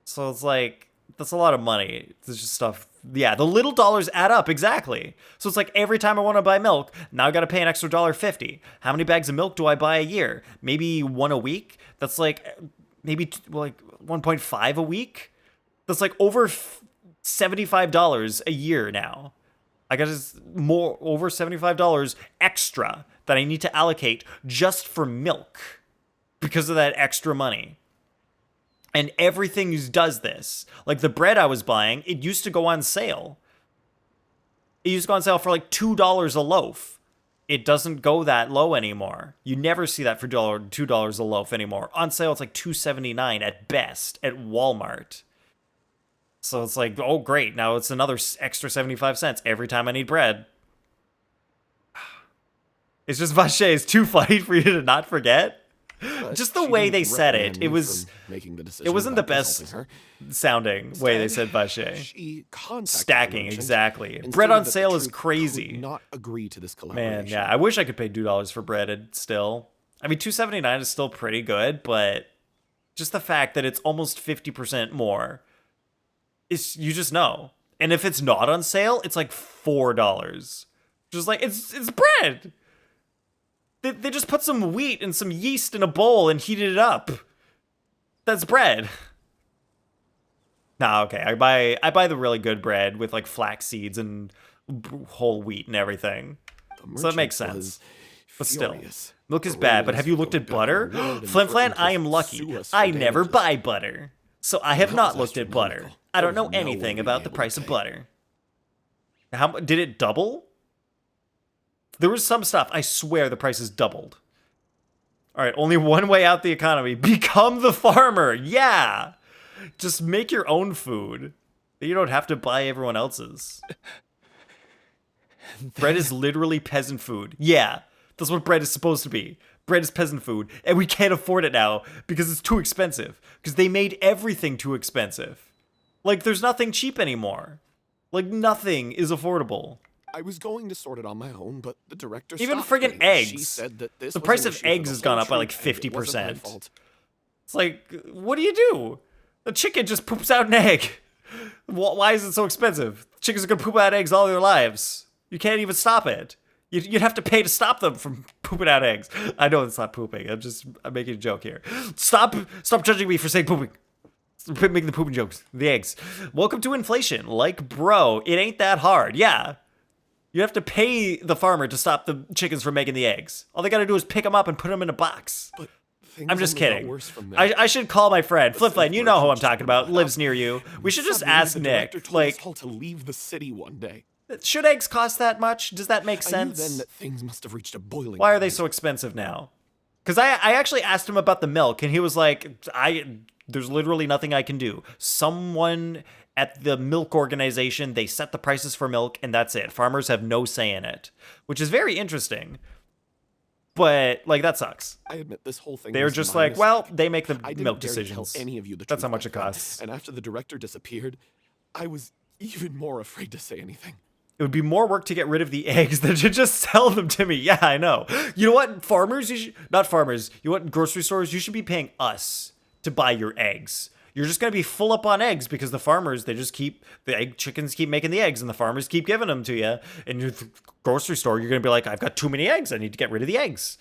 So it's like, that's a lot of money. It's just stuff. Yeah, the little dollars add up, exactly. So it's like every time I want to buy milk, now I got to pay an extra $1.50. How many bags of milk do I buy a year? Maybe one a week? That's like maybe like 1.5 a week? That's like over $75 a year now. I got more over $75 extra that I need to allocate just for milk because of that extra money. And everything does this. Like the bread I was buying, it used to go on sale. It used to go on sale for like $2 a loaf. It doesn't go that low anymore. You never see that for $2 a loaf anymore. On sale, it's like $2.79 at best at Walmart. So it's like, oh, great. Now it's another extra 75 cents every time I need bread. It's just Vache is too funny for you to not forget. Just the way they said it, it wasn't the best sounding way they said Vache. Stacking, exactly. Bread on sale is crazy. Not agree to this collaboration. Man, yeah, I wish I could pay $2 for bread still. I mean, $2.79 is still pretty good, but just the fact that it's almost 50% more, you just know. And if it's not on sale, it's like $4. Just like, it's bread. They just put some wheat and some yeast in a bowl and heated it up. That's bread. Nah, okay. I buy the really good bread with like flax seeds and whole wheat and everything. So that makes sense. But still, milk is bad. But have you looked at butter? Flimflam, I am lucky. I never buy butter. So I have not looked at butter. I don't know anything about the price of butter. How did it double? There was some stuff, I swear the prices doubled. All right, only one way out the economy. Become the farmer. Yeah. Just make your own food. You don't have to buy everyone else's. Bread is literally peasant food. Yeah, that's what bread is supposed to be. Bread is peasant food, and we can't afford it now because it's too expensive. Because they made everything too expensive. Like, there's nothing cheap anymore. Like, nothing is affordable. I was going to sort it on my own, but the director even stopped friggin' me. eggs. She said that this the was price an of issue eggs for has the gone whole up by like troop, and it wasn't my 50%. fault. It's like, what do you do? The chicken just poops out an egg. Why is it so expensive? Chickens are gonna poop out eggs all their lives. You can't even stop it. You'd have to pay to stop them from pooping out eggs. I know it's not pooping. I'm making a joke here. Stop judging me for saying pooping. Making the pooping jokes. The eggs. Welcome to inflation. Like, bro, it ain't that hard. Yeah. You have to pay the farmer to stop the chickens from making the eggs. All they gotta do is pick them up and put them in a box. But I'm just kidding. I should call my friend. Flimflam, you know who I'm talking about. Lives near you. We should just ask Nick. Like, to leave the city one day. Should eggs cost that much? Does that make sense? I knew then that things must have reached a boiling Why are they point. so expensive now? Because I actually asked him about the milk, and he was like, there's literally nothing I can do. Someone at the milk organization, they set the prices for milk, and that's it. Farmers have no say in it, which is very interesting. But, like, that sucks. I admit this whole thing They're was just my like, well, mistake. they make the I didn't milk dare to tell decisions. any of you the That's how truth much like it that. costs. And after the director disappeared, I was even more afraid to say anything. It would be more work to get rid of the eggs than to just sell them to me. Yeah, I know. You know what? Farmers, not farmers. You know what? Grocery stores, you should be paying us to buy your eggs. You're just going to be full up on eggs because the farmers, the egg chickens keep making the eggs and the farmers keep giving them to you. And your grocery store, you're going to be like, I've got too many eggs. I need to get rid of the eggs.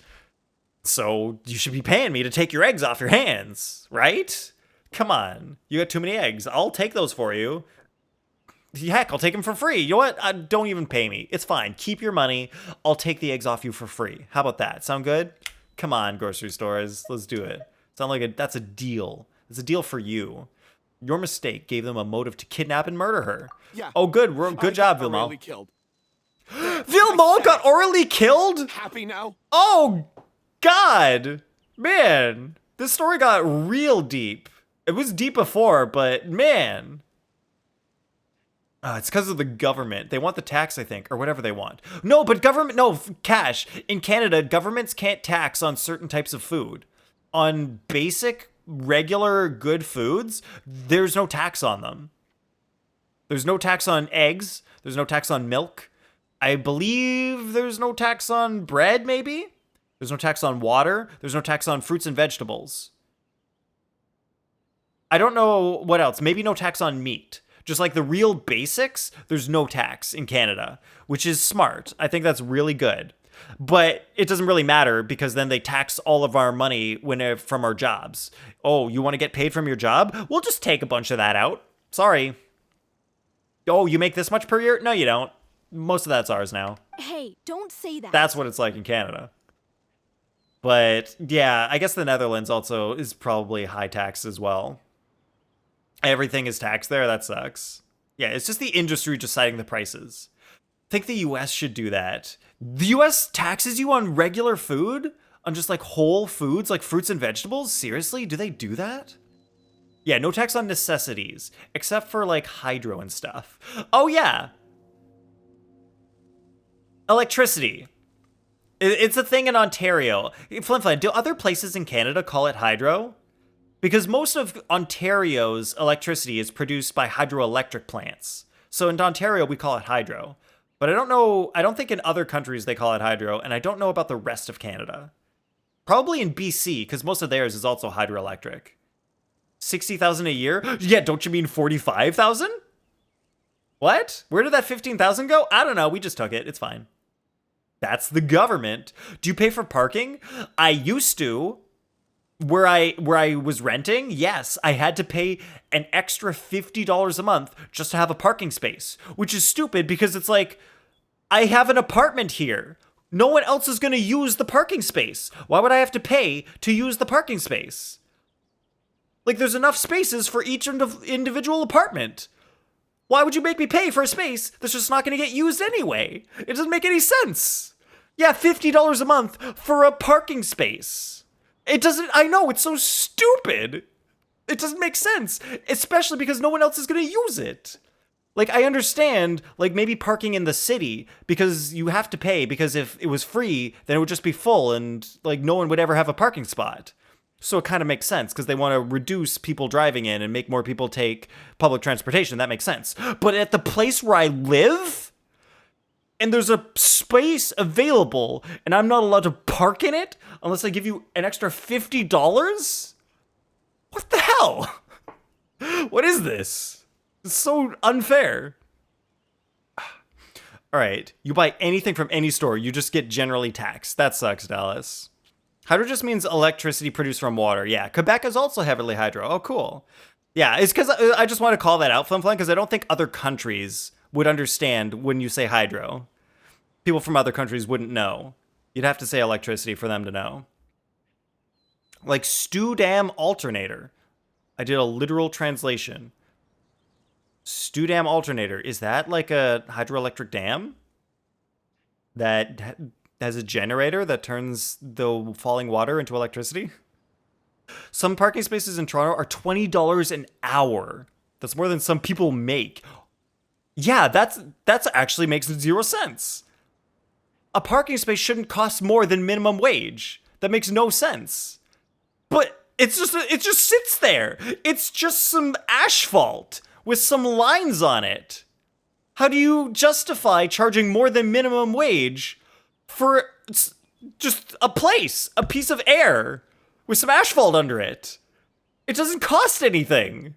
So you should be paying me to take your eggs off your hands, right? Come on. You got too many eggs. I'll take those for you. Heck, I'll take them for free. You know what? Don't even pay me. It's fine. Keep your money. I'll take the eggs off you for free. How about that? Sound good? Come on, grocery stores. Let's do it. Sound like that's a deal. It's a deal for you. Your mistake gave them a motive to kidnap and murder her. Yeah. Oh, good. Good job, Vilmol. Really killed. Vilmol got orally killed? Happy now? Oh, God. Man, this story got real deep. It was deep before, but man. It's because of the government. They want the tax, I think, or whatever they want. No, but cash. In Canada, governments can't tax on certain types of food. On basic, regular, good foods, there's no tax on them. There's no tax on eggs. There's no tax on milk. I believe there's no tax on bread, maybe? There's no tax on water. There's no tax on fruits and vegetables. I don't know what else. Maybe no tax on meat. Just like the real basics, there's no tax in Canada, which is smart. I think that's really good. But it doesn't really matter because then they tax all of our money from our jobs. Oh, you want to get paid from your job? We'll just take a bunch of that out. Sorry. Oh, you make this much per year? No, you don't. Most of that's ours now. Hey, don't say that. That's what it's like in Canada. But yeah, I guess the Netherlands also is probably high tax as well. Everything is taxed there. That sucks. Yeah, it's just the industry deciding the prices. I think the US should do that. The US taxes you on regular food? On just like whole foods, like fruits and vegetables? Seriously? Do they do that? Yeah, no tax on necessities, except for like hydro and stuff. Oh yeah. Electricity. It's a thing in Ontario. Flynn, do other places in Canada call it hydro? Because most of Ontario's electricity is produced by hydroelectric plants. So in Ontario, we call it hydro. But I don't think in other countries they call it hydro, and I don't know about the rest of Canada. Probably in BC, because most of theirs is also hydroelectric. 60,000 a year? Yeah, don't you mean 45,000? What? Where did that 15,000 go? I don't know, we just took it, it's fine. That's the government. Do you pay for parking? I used to. Where I was renting, yes, I had to pay an extra $50 a month just to have a parking space, which is stupid because it's like, I have an apartment here. No one else is going to use the parking space. Why would I have to pay to use the parking space? Like, there's enough spaces for each individual apartment. Why would you make me pay for a space that's just not going to get used anyway? It doesn't make any sense. Yeah, $50 a month for a parking space. It doesn't, I know, it's so stupid. It doesn't make sense, especially because no one else is going to use it. Like, I understand, like, maybe parking in the city, because you have to pay, because if it was free, then it would just be full, and, like, no one would ever have a parking spot. So it kind of makes sense, because they want to reduce people driving in and make more people take public transportation. That makes sense. But at the place where I live, and there's a space available, and I'm not allowed to park in it unless I give you an extra $50? What the hell? What is this? It's so unfair. All right, you buy anything from any store, you just get generally taxed. That sucks, Dallas. Hydro just means electricity produced from water. Yeah, Quebec is also heavily hydro. Oh, cool. Yeah, it's because I just want to call that out, Flim, because I don't think other countries would understand when you say hydro. People from other countries wouldn't know. You'd have to say electricity for them to know. Like stew dam alternator. I did a literal translation. Stew dam alternator. Is that like a hydroelectric dam that has a generator that turns the falling water into electricity? Some parking spaces in Toronto are $20 an hour. That's more than some people make. Yeah, that's actually makes zero sense. A parking space shouldn't cost more than minimum wage. That makes no sense. But it just sits there. It's just some asphalt with some lines on it. How do you justify charging more than minimum wage for just a place, a piece of air with some asphalt under it? It doesn't cost anything.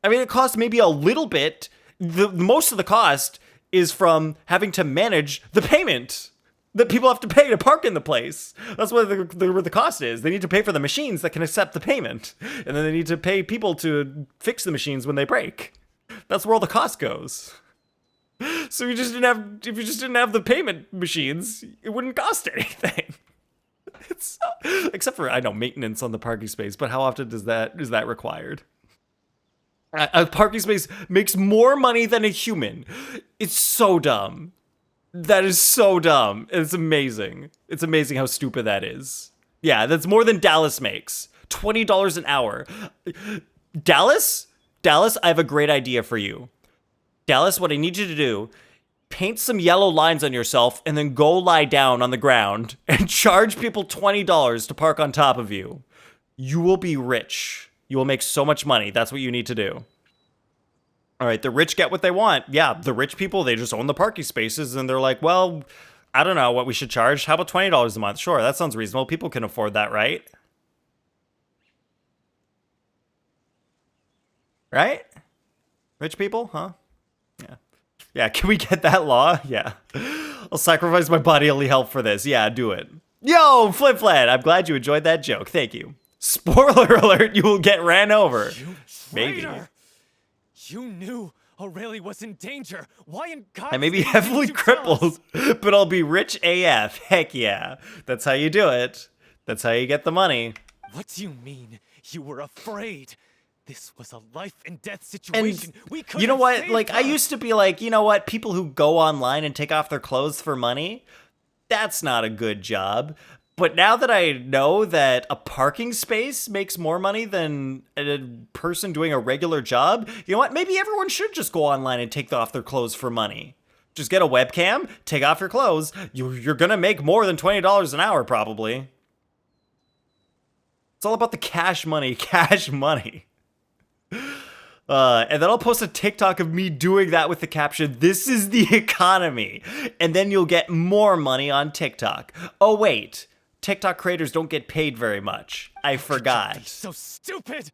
I mean, it costs maybe a little bit. Most of the cost is from having to manage the payment that people have to pay to park in the place. That's what the cost is. They need to pay for the machines that can accept the payment. And then they need to pay people to fix the machines when they break. That's where all the cost goes. So if you just didn't have the payment machines, it wouldn't cost anything. Except for, I know, maintenance on the parking space, but how often is that required? A parking space makes more money than a human. It's so dumb. That is so dumb. It's amazing. It's amazing how stupid that is. Yeah, that's more than Dallas makes. $20 an hour. Dallas, I have a great idea for you. Dallas, what I need you to do, paint some yellow lines on yourself and then go lie down on the ground and charge people $20 to park on top of you. You will be rich. You will make so much money. That's what you need to do. All right, the rich get what they want. Yeah, the rich people, they just own the parking spaces and they're like, well, I don't know what we should charge. How about $20 a month? Sure, that sounds reasonable. People can afford that, right? Right? Rich people, huh? Yeah. Yeah, can we get that law? Yeah. I'll sacrifice my bodily health for this. Yeah, do it. Yo, Flip Flat, I'm glad you enjoyed that joke. Thank you. Spoiler alert, you will get ran over. You maybe. traitor. You knew Aurelie was in danger. Why in God's I may be name heavily didn't you tell us? crippled, but I'll be rich AF. Heck yeah. That's how you do it. That's how you get the money. What do you mean? You were afraid. This was a life and death And situation. We could you know have what? saved Like, I her. used to be like, you know what? People who go online and take off their clothes for money, that's not a good job. But now that I know that a parking space makes more money than a person doing a regular job, you know what? Maybe everyone should just go online and take off their clothes for money. Just get a webcam, take off your clothes. You're gonna make more than $20 an hour, probably. It's all about the cash money, cash money. And then I'll post a TikTok of me doing that with the caption, "This is the economy." And then you'll get more money on TikTok. Oh, wait. TikTok creators don't get paid very much. I forgot. So stupid.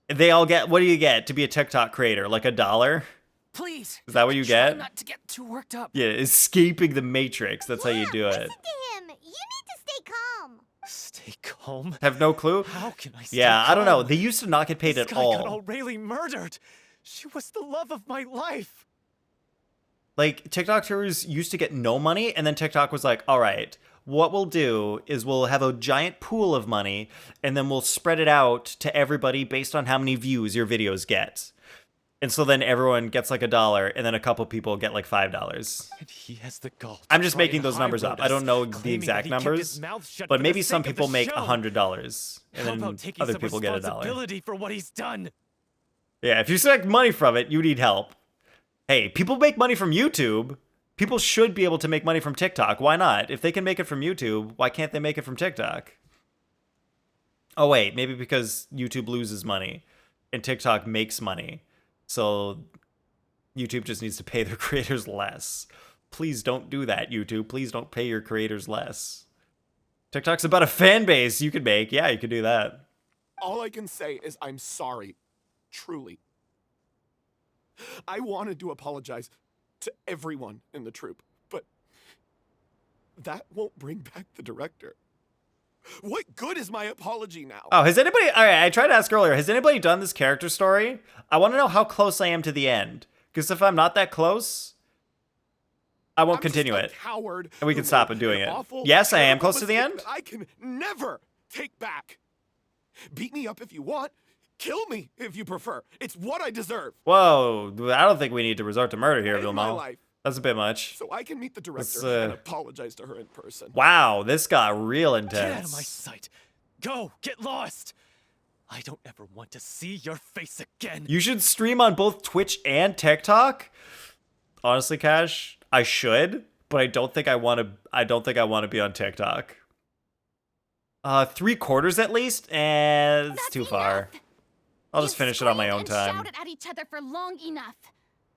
They all get, what do you get to be a TikTok creator? Like $1? Please. Is that what you Try get? not to get too worked up. Yeah, escaping the matrix. That's how you do it. Listen to him. You need to stay calm. Stay calm. Have no clue? How can I stay Yeah, I don't know. calm? They used to not get paid This at guy got all. Aurelie murdered. She was the love of my life. Like, TikTokers used to get no money, and then TikTok was like, all right, what we'll do is we'll have a giant pool of money, and then we'll spread it out to everybody based on how many views your videos get. And so then everyone gets like $1, and then a couple people get like $5. And he has the gall. I'm just making those numbers up. I don't know the exact numbers, but maybe some people make $100, and then other people get $1. Responsibility for what he's done. Yeah, if you expect money from it, you need help. Hey, people make money from YouTube. People should be able to make money from TikTok. Why not? If they can make it from YouTube, why can't they make it from TikTok? Oh, wait, maybe because YouTube loses money and TikTok makes money. So YouTube just needs to pay their creators less. Please don't do that, YouTube. Please don't pay your creators less. TikTok's about a fan base you could make. Yeah, you could do that. All I can say is I'm sorry. Truly. I wanted to apologize to everyone in the troupe, but that won't bring back the director. What good is my apology now? Oh, has anybody... All right, I tried to ask earlier. Has anybody done this character story? I want to know how close I am to the end. Because if I'm not that close, I won't continue it. Coward And we can stop it doing it. Yes, I am close to the end. I can never take back. Beat me up if you want. Kill me if you prefer. It's what I deserve. Whoa, I don't think we need to resort to murder here, End my Vilma. life. That's a bit much. So I can meet the director Let's, and apologize to her in person. Wow, this got real Get out of my intense. sight. Go, get lost. I don't ever want to see your face again. You should stream on both Twitch and TikTok. Honestly, Cash, I should, but I don't think I want to. I don't think I want to be on TikTok. 3/4 at least, and it's too far. I'll just finish it on my own time. Shouted at each other for long enough.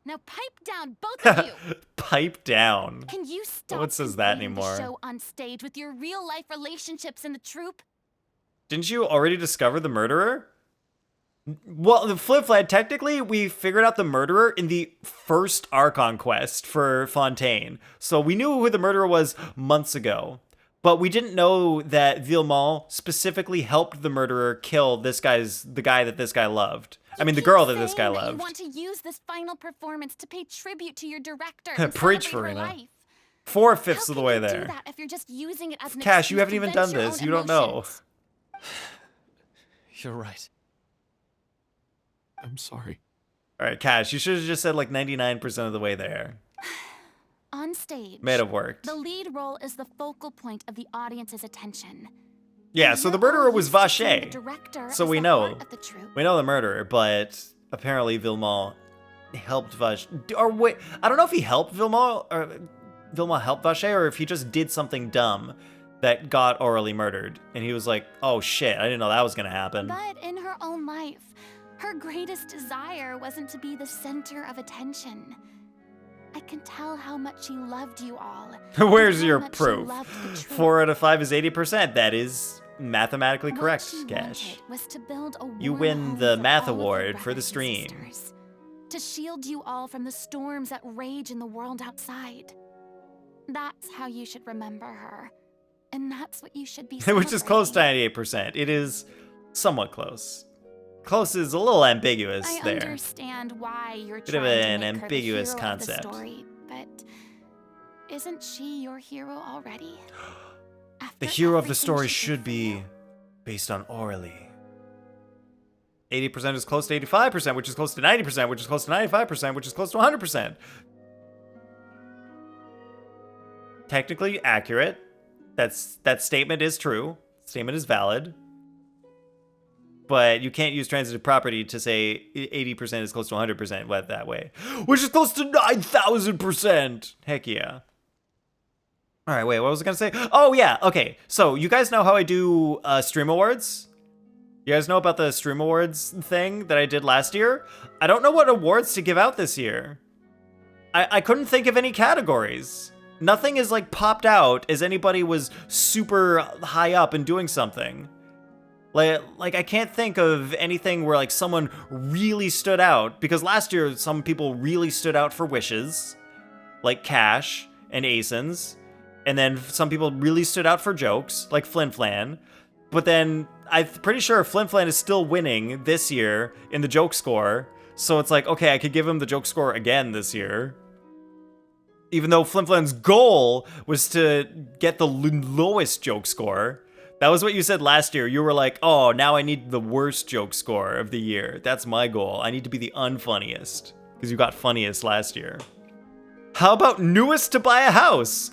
Now pipe down, both of you. Pipe down. Can you stop What says that invading the anymore? show on stage with your real life relationships in the troupe? Didn't you already discover the murderer? Well, the flip side, technically, we figured out the murderer in the first Archon quest for Fontaine. So we knew who the murderer was months ago. But we didn't know that Villemont specifically helped the murderer kill the guy that this guy loved. I mean, the girl that this guy Saying that loved. You want to use this final performance to pay tribute to your director. Preach, Furina. Farina. 4/5 of the way Do there. that if you're just using it as an Cash, you excuse haven't to even vent done your this. own You don't know. emotions. You're right. I'm sorry. All right, Cash, you should have just said like 99% of the way there. On stage, May have worked. the lead role is the focal point of the audience's attention. Yeah, so the murderer was Vacher. The director So is we the know. heart of the troupe. We know the murderer, but apparently Villemont helped Vacher. Or wait, I don't know if he helped Villemont, or Villemont helped Vacher, or if he just did something dumb that got Aurelie murdered. And he was like, oh shit, I didn't know that was gonna happen. But in her own life, her greatest desire wasn't to be the center of attention. I can tell how much she loved you all. Where's and how your much she proof? loved the troupe. 4 out of 5 is 80%. That is mathematically What correct, she Cash. wanted was to build a You warm win home the for math all of her award for the brothers and stream. sisters, to shield you all from the storms that rage in the world outside. That's how you should remember her. And that's what you should be Which is close to celebrating. 98%. It is somewhat close. Close is a little ambiguous I there. understand why you're Bit of trying an to make ambiguous her the concept. hero of the story, but isn't she your hero already? The hero of the everything story she should be based on Orly. 80% is close to 85%, which is close to 90%, which is close to 95%, which is close to 100%. Technically accurate. That statement is true. Statement is valid. But you can't use transitive property to say 80% is close to 100% that way. Which is close to 9,000%. Heck yeah. All right, wait, what was I gonna say? Oh yeah, okay. So you guys know how I do stream awards? You guys know about the stream awards thing that I did last year? I don't know what awards to give out this year. I couldn't think of any categories. Nothing is like popped out as anybody was super high up and doing something. Like I can't think of anything where like someone really stood out, because last year some people really stood out for wishes, like Cash and Asins, and then some people really stood out for jokes, like Flin Flan. But then I'm pretty sure Flin Flan is still winning this year in the joke score, so it's like, okay, I could give him the joke score again this year. Even though Flin Flan's goal was to get the lowest joke score. That was what you said last year. You were like, oh, now I need the worst joke score of the year. That's my goal. I need to be the unfunniest. Because you got funniest last year. How about newest to buy a house?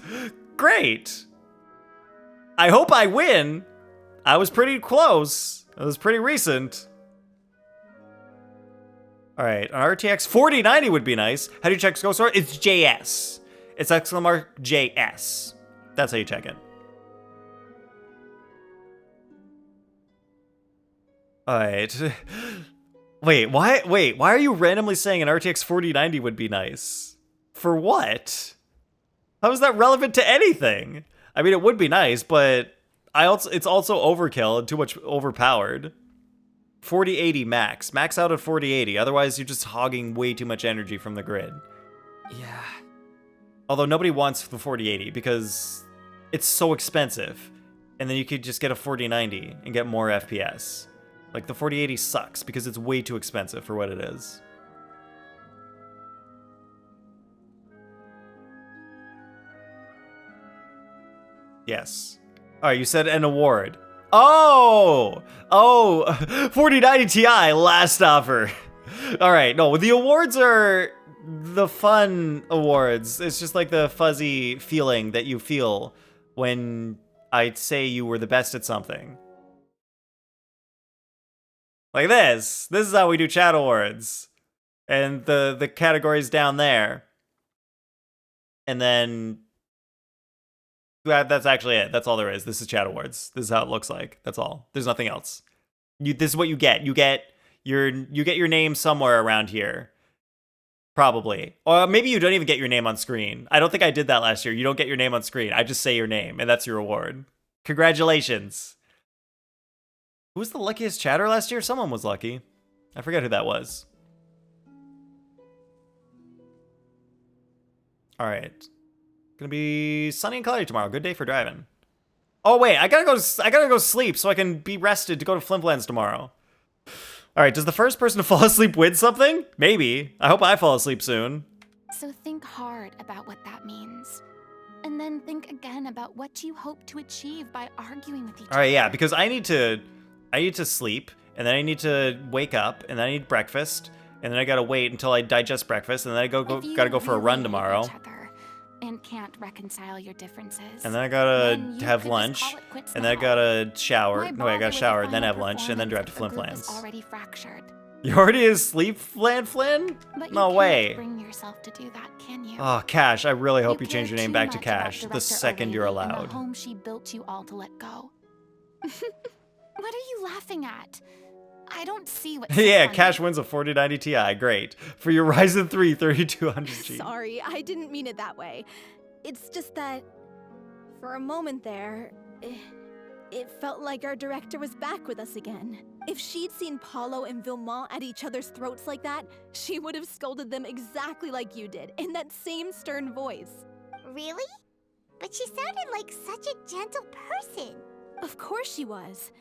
Great. I hope I win. I was pretty close. It was pretty recent. All right, an RTX 4090 would be nice. How do you check Ghost Score? It's JS. It's exclamation JS. That's how you check it. All right. Wait, why are you randomly saying an RTX 4090 would be nice? For what? How is that relevant to anything? I mean, it would be nice, but it's also overkill and too much overpowered. 4080 max. Max out at 4080. Otherwise, you're just hogging way too much energy from the grid. Yeah. Although nobody wants the 4080 because it's so expensive. And then you could just get a 4090 and get more FPS. Like, the 4080 sucks because it's way too expensive for what it is. Yes. All right, you said an award. Oh, 4090 Ti, last offer. All right, no, the awards are the fun awards. It's just like the fuzzy feeling that you feel when I say you were the best at something. Like this. This is how we do chat awards. And the categories down there. And then that's actually it. That's all there is. This is chat awards. This is how it looks like. That's all. There's nothing else. This is what you get. You get your name somewhere around here. Probably. Or maybe you don't even get your name on screen. I don't think I did that last year. You don't get your name on screen. I just say your name, and that's your award. Congratulations. Who was the luckiest chatter last year? Someone was lucky. I forget who that was. All right. Gonna be sunny and cloudy tomorrow. Good day for driving. Oh wait, I gotta go sleep so I can be rested to go to Flimflands tomorrow. All right, does the first person to fall asleep win something? Maybe. I hope I fall asleep soon. So think hard about what that means. And then think again about what you hope to achieve by arguing with each other. All right, yeah, because I need to sleep, and then I need to wake up, and then I need breakfast, and then I gotta wait until I digest breakfast, and then I gotta go for a run tomorrow. And can't reconcile your differences. And then I gotta have lunch, and then I gotta shower. No, I gotta shower, then have lunch, and then drive to Flimflands. Already fractured. You already asleep, Flin? But No you way. Can't bring yourself to do that, can you? Oh, Cash, I really hope you change your name back to Too much about Cash the Director second you're O'Reilly and allowed. The home she built you all to let go. What are you laughing at? I don't see what. Yeah, Cash wins a 4090 Ti. Great. For your Ryzen 3 3200G. Sorry, I didn't mean it that way. It's just that, for a moment there, it felt like our director was back with us again. If she'd seen Paulo and Vilmont at each other's throats like that, she would have scolded them exactly like you did, in that same stern voice. Really? But she sounded like such a gentle person. Of course she was.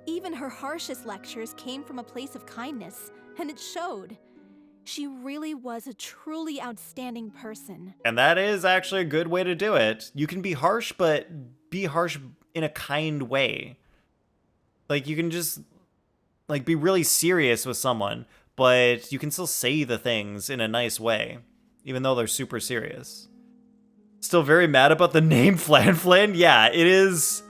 Even her harshest lectures came from a place of kindness, and it showed. She really was a truly outstanding person. And that is actually a good way to do it. You can be harsh, but be harsh in a kind way. Like, you can just, like, be really serious with someone, but you can still say the things in a nice way, even though they're super serious. Still very mad about the name Flan Flynn? Yeah, it is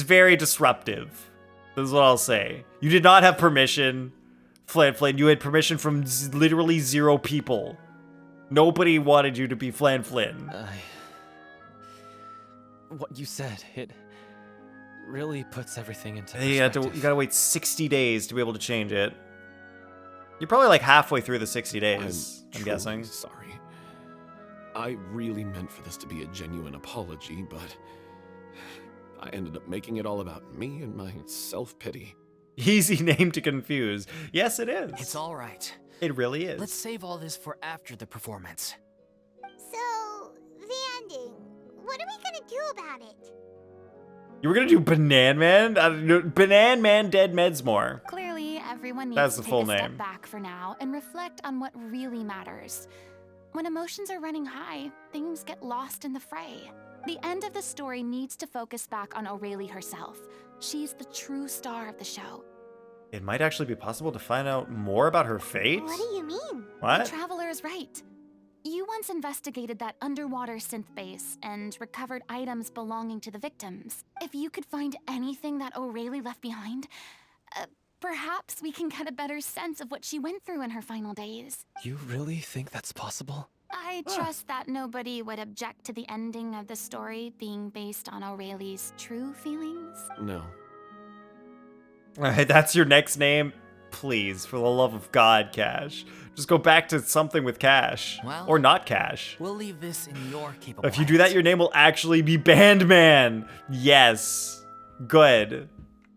very disruptive. This is what I'll say. You did not have permission, Flan Flynn. You had permission from literally 0 people. Nobody wanted you to be Flan Flynn. What you said, it really puts everything into You perspective. gotta wait 60 days to be able to change it. You're probably like halfway through the 60 days, I'm guessing. Sorry. I really meant for this to be a genuine apology, but I ended up making it all about me and my self-pity. Easy name to confuse. Yes, it is. It's all right. It really is. Let's save all this for after the performance. So, the ending. What are we gonna do about it? You were gonna do Banan Man? Banan Man Dead Medsmore. Clearly, everyone That's needs the to full take a name. step back for now and reflect on what really matters. When emotions are running high, things get lost in the fray. The end of the story needs to focus back on O'Reilly herself. She's the true star of the show. It might actually be possible to find out more about her fate? What do you mean? What? The Traveler is right. You once investigated that underwater synth base and recovered items belonging to the victims. If you could find anything that O'Reilly left behind, perhaps we can get a better sense of what she went through in her final days. You really think that's possible? I trust that nobody would object to the ending of the story being based on O'Reilly's true feelings. No. Alright, that's your next name? Please, for the love of God, Cash. Just go back to something with Cash. Well, or not Cash. We'll leave this in your capable If you do that, your name will actually be Bandman. Yes. Good.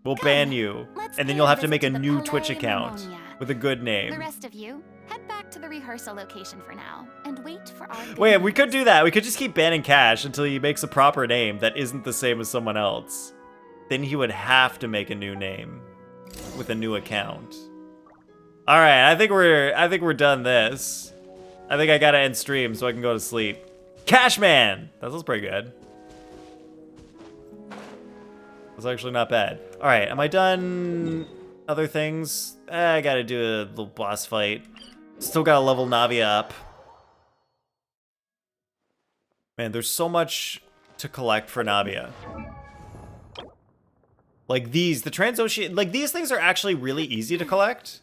We'll ban you. And then you'll have to make a new Twitch account with a good The name. rest of you, head back to the rehearsal location for now and wait for our good Wait, we news. could do that. We could just keep banning Cash until he makes a proper name that isn't the same as someone else. Then he would have to make a new name with a new account. All right, I think we're done this. I think I gotta end stream so I can go to sleep. Cashman! That was pretty good. That's actually not bad. All right, am I done other things? I gotta do a little boss fight. Still gotta level Navi up. Man, there's so much to collect for Navia. Like these, the Transocean, like these things are actually really easy to collect.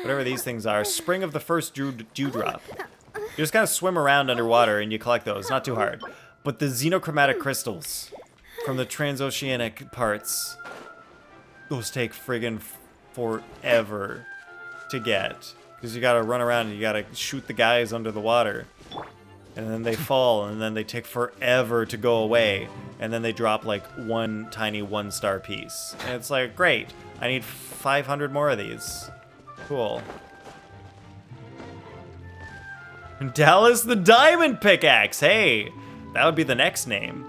Whatever these things are. Spring of the first dewdrop. You just kind of swim around underwater and you collect those. Not too hard. But the xenochromatic crystals from the transoceanic parts, those take friggin' forever to get. Because you gotta run around and you gotta shoot the guys under the water. And then they fall, and then they take forever to go away. And then they drop like one tiny 1-star piece. And it's like, great, I need 500 more of these. Cool. Dallas the Diamond Pickaxe, hey! That would be the next name.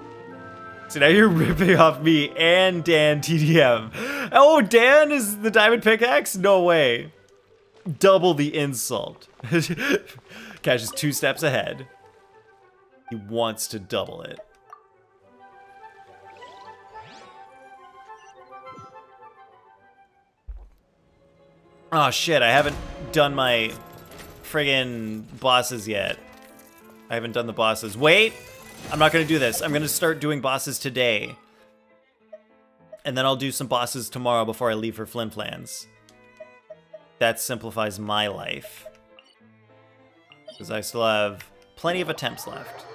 So now you're ripping off me and Dan TDM. Oh, Dan is the Diamond Pickaxe? No way. Double the insult. Cash is 2 steps ahead. He wants to double it. Oh shit, I haven't done my friggin' bosses yet. I haven't done the bosses. Wait! I'm not gonna do this. I'm gonna start doing bosses today. And then I'll do some bosses tomorrow before I leave for Flin Flans. That simplifies my life. Because I still have plenty of attempts left.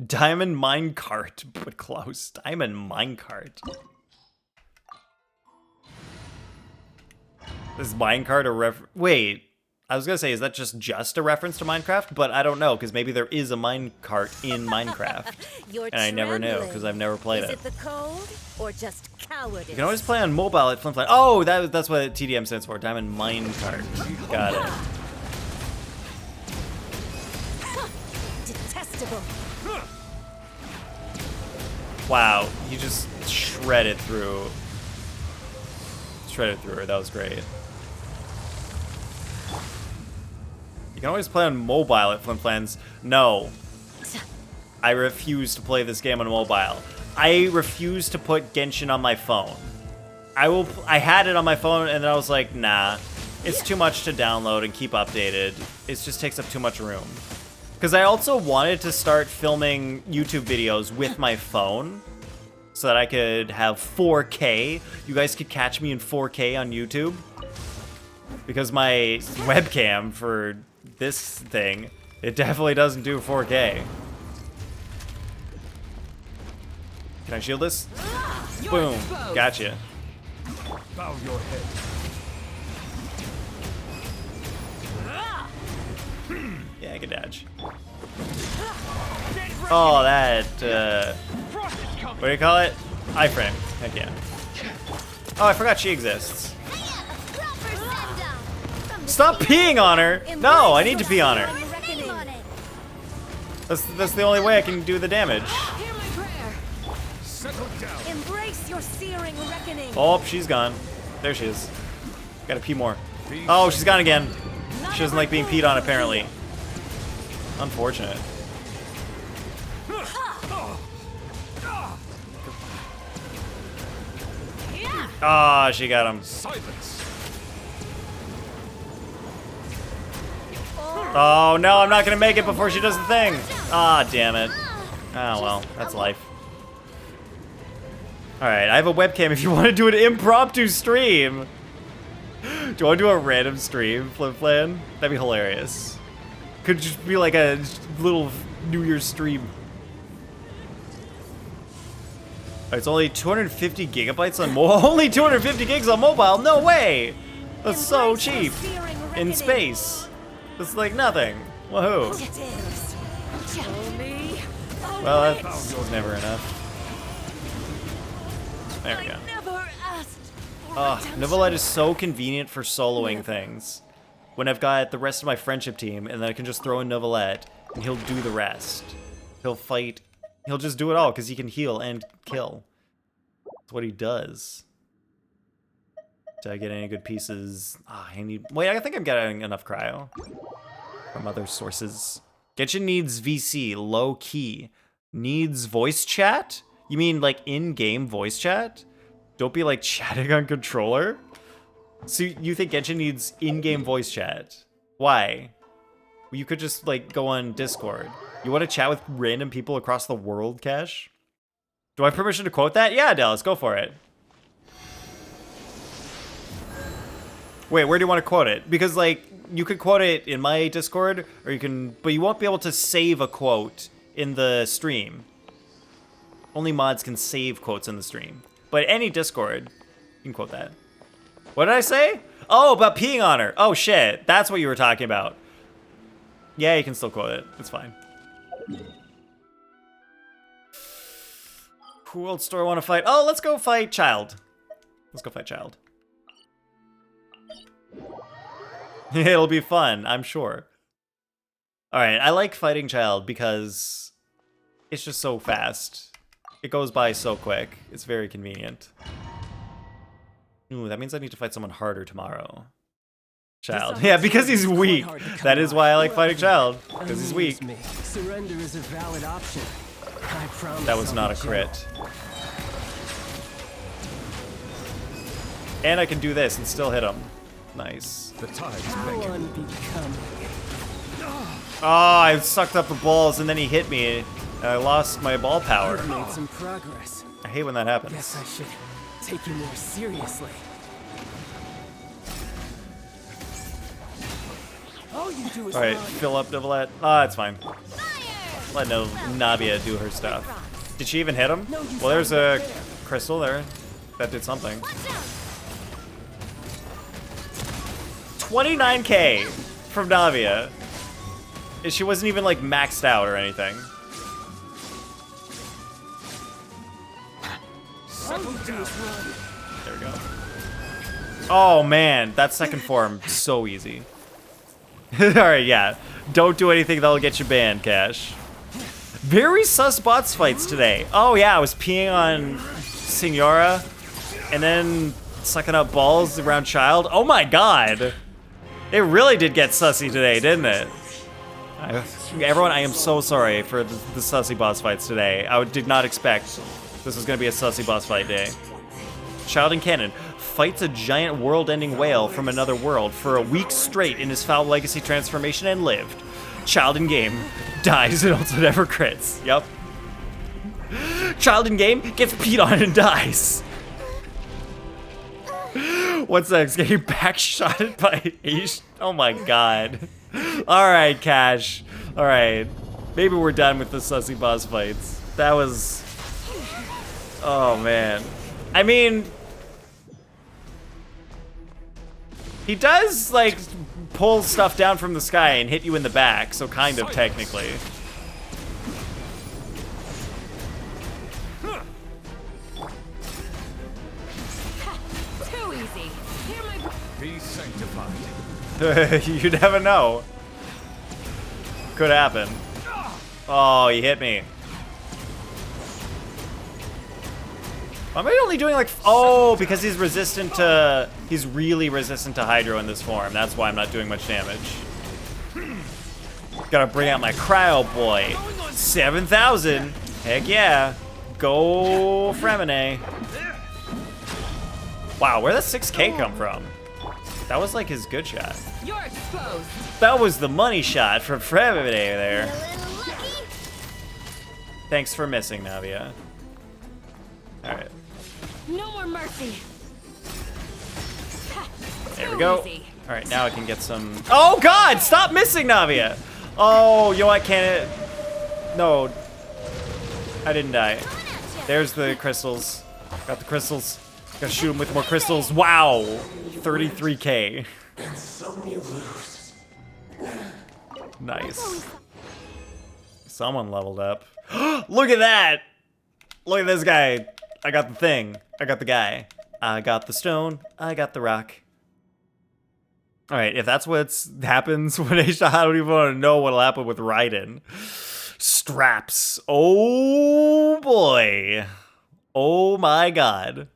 Diamond Minecart, but close. Diamond Minecart. Is minecart a wait, I was gonna say, is that just a reference to Minecraft? But I don't know, because maybe there is a minecart in Minecraft. And I never knew, because I've never played it. Is it the cold or just cowardice? You can always play on mobile at Flin Flin. Oh, that's what TDM stands for. Diamond Minecart. Got it. Detestable. Wow, he just shredded through her. That was great. You can always play on mobile at Flim Flans. No. I refuse to play this game on mobile. I refuse to put Genshin on my phone. I had it on my phone and then I was like, nah. It's too much to download and keep updated. It just takes up too much room. Because I also wanted to start filming YouTube videos with my phone so that I could have 4K. You guys could catch me in 4K on YouTube. Because my webcam for this thing, it definitely doesn't do 4K. Can I shield this? Boom. Gotcha. Bow your head. Yeah, I can dodge. Oh, that, what do you call it? Iframe. Heck yeah. Oh, I forgot she exists. Stop peeing on her! No, I need to pee on her. That's the only way I can do the damage. Embrace your searing reckoning. Oh, she's gone. There she is. Gotta pee more. Oh, she's gone again. She doesn't like being peed on, apparently. Unfortunate. Ah, oh, she got him. Oh no, I'm not gonna make it before she does the thing. Ah, damn it. Oh well, that's life. Alright, I have a webcam if you want to do an impromptu stream. Do you want to do a random stream, Flim Flan? That'd be hilarious. Could just be like a little New Year's stream. It's only 250 gigabytes on mobile. Only 250 gigs on mobile? No way! That's so cheap. In space. That's like nothing. Woohoo. Well, that's never enough. There we go. Novelette is so convenient for soloing things. When I've got the rest of my friendship team, and then I can just throw in Novelette, and he'll do the rest. He'll fight. He'll just do it all, because he can heal and kill. That's what he does. Did I get any good pieces? Ah, I need... Wait, I think I'm getting enough cryo. From other sources. Genshin needs VC, low key. Needs voice chat? You mean like in-game voice chat? Don't be like chatting on controller? So you think Genshin needs in-game voice chat? Why? Well, you could just like go on Discord. You want to chat with random people across the world, Cash? Do I have permission to quote that? Yeah, Dallas, go for it. Wait, where do you want to quote it? Because like, you could quote it in my Discord, or you can, but you won't be able to save a quote in the stream. Only mods can save quotes in the stream. But any Discord, you can quote that. What did I say? Oh, about peeing on her. Oh shit, that's what you were talking about. Yeah, you can still quote it. It's fine. Who else do I want to fight? Oh, let's go fight Child. Let's go fight Child. It'll be fun, I'm sure. Alright, I like fighting Child because it's just so fast. It goes by so quick. It's very convenient. Ooh, that means I need to fight someone harder tomorrow. Child. Yeah, because he's weak. That is why I like fighting Child. Because he's weak. Surrender is a valid option. I promise. That was not a crit. And I can do this and still hit him. Nice. The tide's Oh, I sucked up the balls and then he hit me and I lost my ball power. Made some progress. I hate when that happens. Guess I should take you more seriously. All you do is Alright, fill up Novelette. Ah, it's fine. Let Nabia do her stuff. Did she even hit him? Well, there's a crystal there. That did something. 29k from Navia. She wasn't even like maxed out or anything. There we go. Oh man, that second form, so easy. Alright, yeah. Don't do anything that'll get you banned, Cash. Very sus bots fights today. Oh yeah, I was peeing on Signora and then sucking up balls around Child. Oh my god. It really did get sussy today, didn't it? Everyone, I am so sorry for the sussy boss fights today. I did not expect this was going to be a sussy boss fight day. Child in canon fights a giant world-ending whale from another world for a week straight in his foul legacy transformation and lived. Child in game dies and also never crits. Yep. Child in game gets peed on and dies. What's next? Getting backshotted by Ace? Oh my god. Alright, Cash. Alright. Maybe we're done with the sussy boss fights. That was... Oh man. I mean... He does, like, pull stuff down from the sky and hit you in the back, so kind of technically. Too easy. Hear my Be sanctified. You never know. Could happen. Oh, he hit me. Am I only doing like... Oh, because he's resistant to... He's really resistant to Hydro in this form. That's why I'm not doing much damage. Gotta bring out my Cryo Boy. 7,000. Heck yeah. Go Fremine. Wow, where'd that 6K come from? That was like his good shot. You're exposed. That was the money shot from Fremine there. Thanks for missing, Navia. Alright. No more mercy. There we go. Alright, now I can get some... Oh god! Stop missing, Navia! Oh, you know what? Can it... No. I didn't die. There's the crystals. Got the crystals. Gotta shoot him with more crystals. Wow! 33K. Nice. Someone leveled up. Look at that! Look at this guy. I got the thing. I got the guy. I got the stone. I got the rock. Alright, if that's what happens when I don't even want to know what'll happen with Raiden. Straps. Oh boy. Oh my god.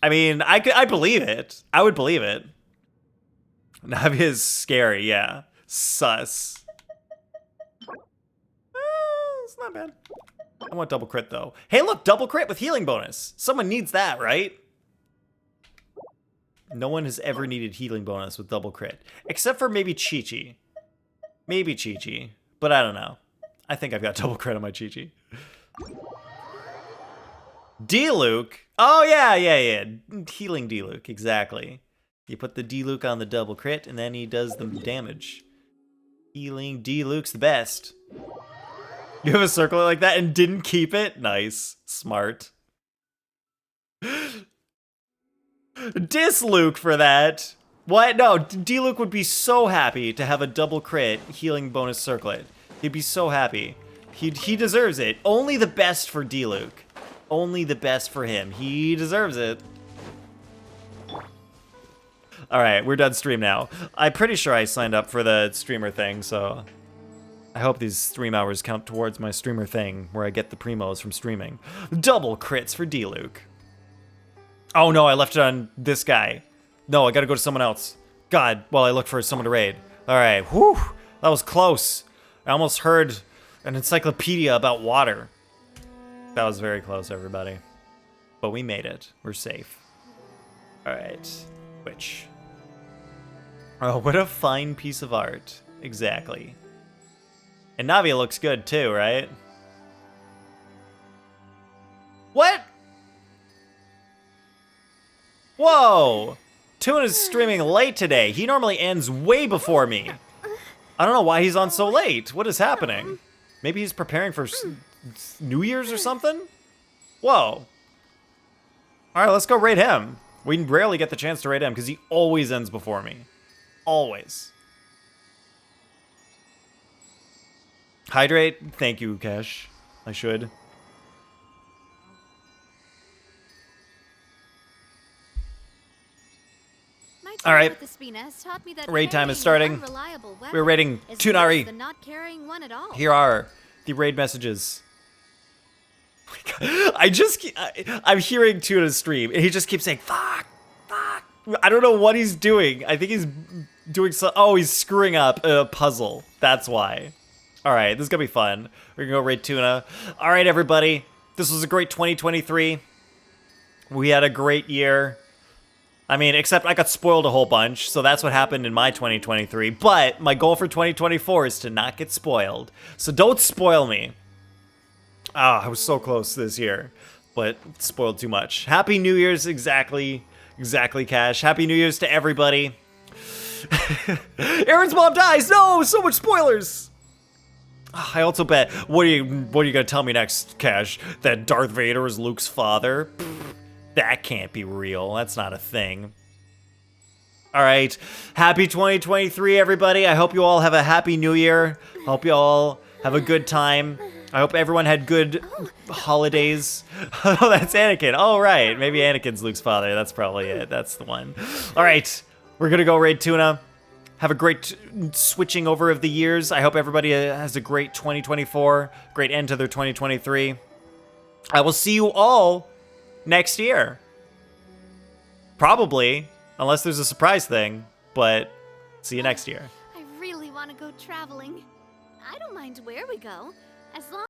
I mean, I believe it. I would believe it. Navi is scary, yeah. Sus. It's not bad. I want double crit though. Hey look, double crit with healing bonus. Someone needs that, right? No one has ever needed healing bonus with double crit. Except for maybe Chi-Chi. Maybe Chi-Chi. But I don't know. I think I've got double crit on my Chi-Chi. D-Luke? Oh yeah. Healing D-Luke, exactly. You put the D-Luke on the double crit and then he does the damage. Healing D-Luke's the best. You have a circle like that and didn't keep it? Nice. Smart. Diss Luke for that. What? No, D-Luke would be so happy to have a double crit healing bonus circlet. He'd be so happy. He deserves it. Only the best for D-Luke. Only the best for him. He deserves it. Alright, we're done stream now. I'm pretty sure I signed up for the streamer thing, so... I hope these stream hours count towards my streamer thing, where I get the primos from streaming. Double crits for D-Luke. Oh no, I left it on this guy. No, I gotta go to someone else. God, while I look for someone to raid. Alright, whew, that was close. I almost heard an encyclopedia about water. That was very close, everybody. But we made it. We're safe. Alright, which? Oh, what a fine piece of art. Exactly. And Navia looks good too, right? What? Whoa! Toon is streaming late today. He normally ends way before me. I don't know why he's on so late. What is happening? Maybe he's preparing for New Year's or something? Whoa. Alright, let's go raid him. We rarely get the chance to raid him because he always ends before me. Always. Hydrate? Thank you, Kesh. I should. All right. Raid time is starting. We're raiding Toonari. Here are the raid messages. I'm hearing Tuna's stream, and he just keeps saying, fuck, fuck. I don't know what he's doing. I think he's doing he's screwing up a puzzle. That's why. All right, this is gonna be fun. We're gonna go raid Tuna. All right, everybody. This was a great 2023. We had a great year. I mean, except I got spoiled a whole bunch, so that's what happened in my 2023. But my goal for 2024 is to not get spoiled. So don't spoil me. I was so close this year, but spoiled too much. Happy New Year's, exactly, Cash. Happy New Year's to everybody. Aaron's mom dies. No, so much spoilers. I also bet. What are you gonna tell me next, Cash? That Darth Vader is Luke's father? That can't be real. That's not a thing. All right. Happy 2023, everybody. I hope you all have a happy new year. I hope you all have a good time. I hope everyone had good holidays. Oh, that's Anakin. Oh, right. Maybe Anakin's Luke's father. That's probably it. That's the one. All right. We're going to go raid Tuna. Have a great switching over of the years. I hope everybody has a great 2024. Great end to their 2023. I will see you all next year. Probably, unless there's a surprise thing, but see you next year. I really want to go traveling. I don't mind where we go, as long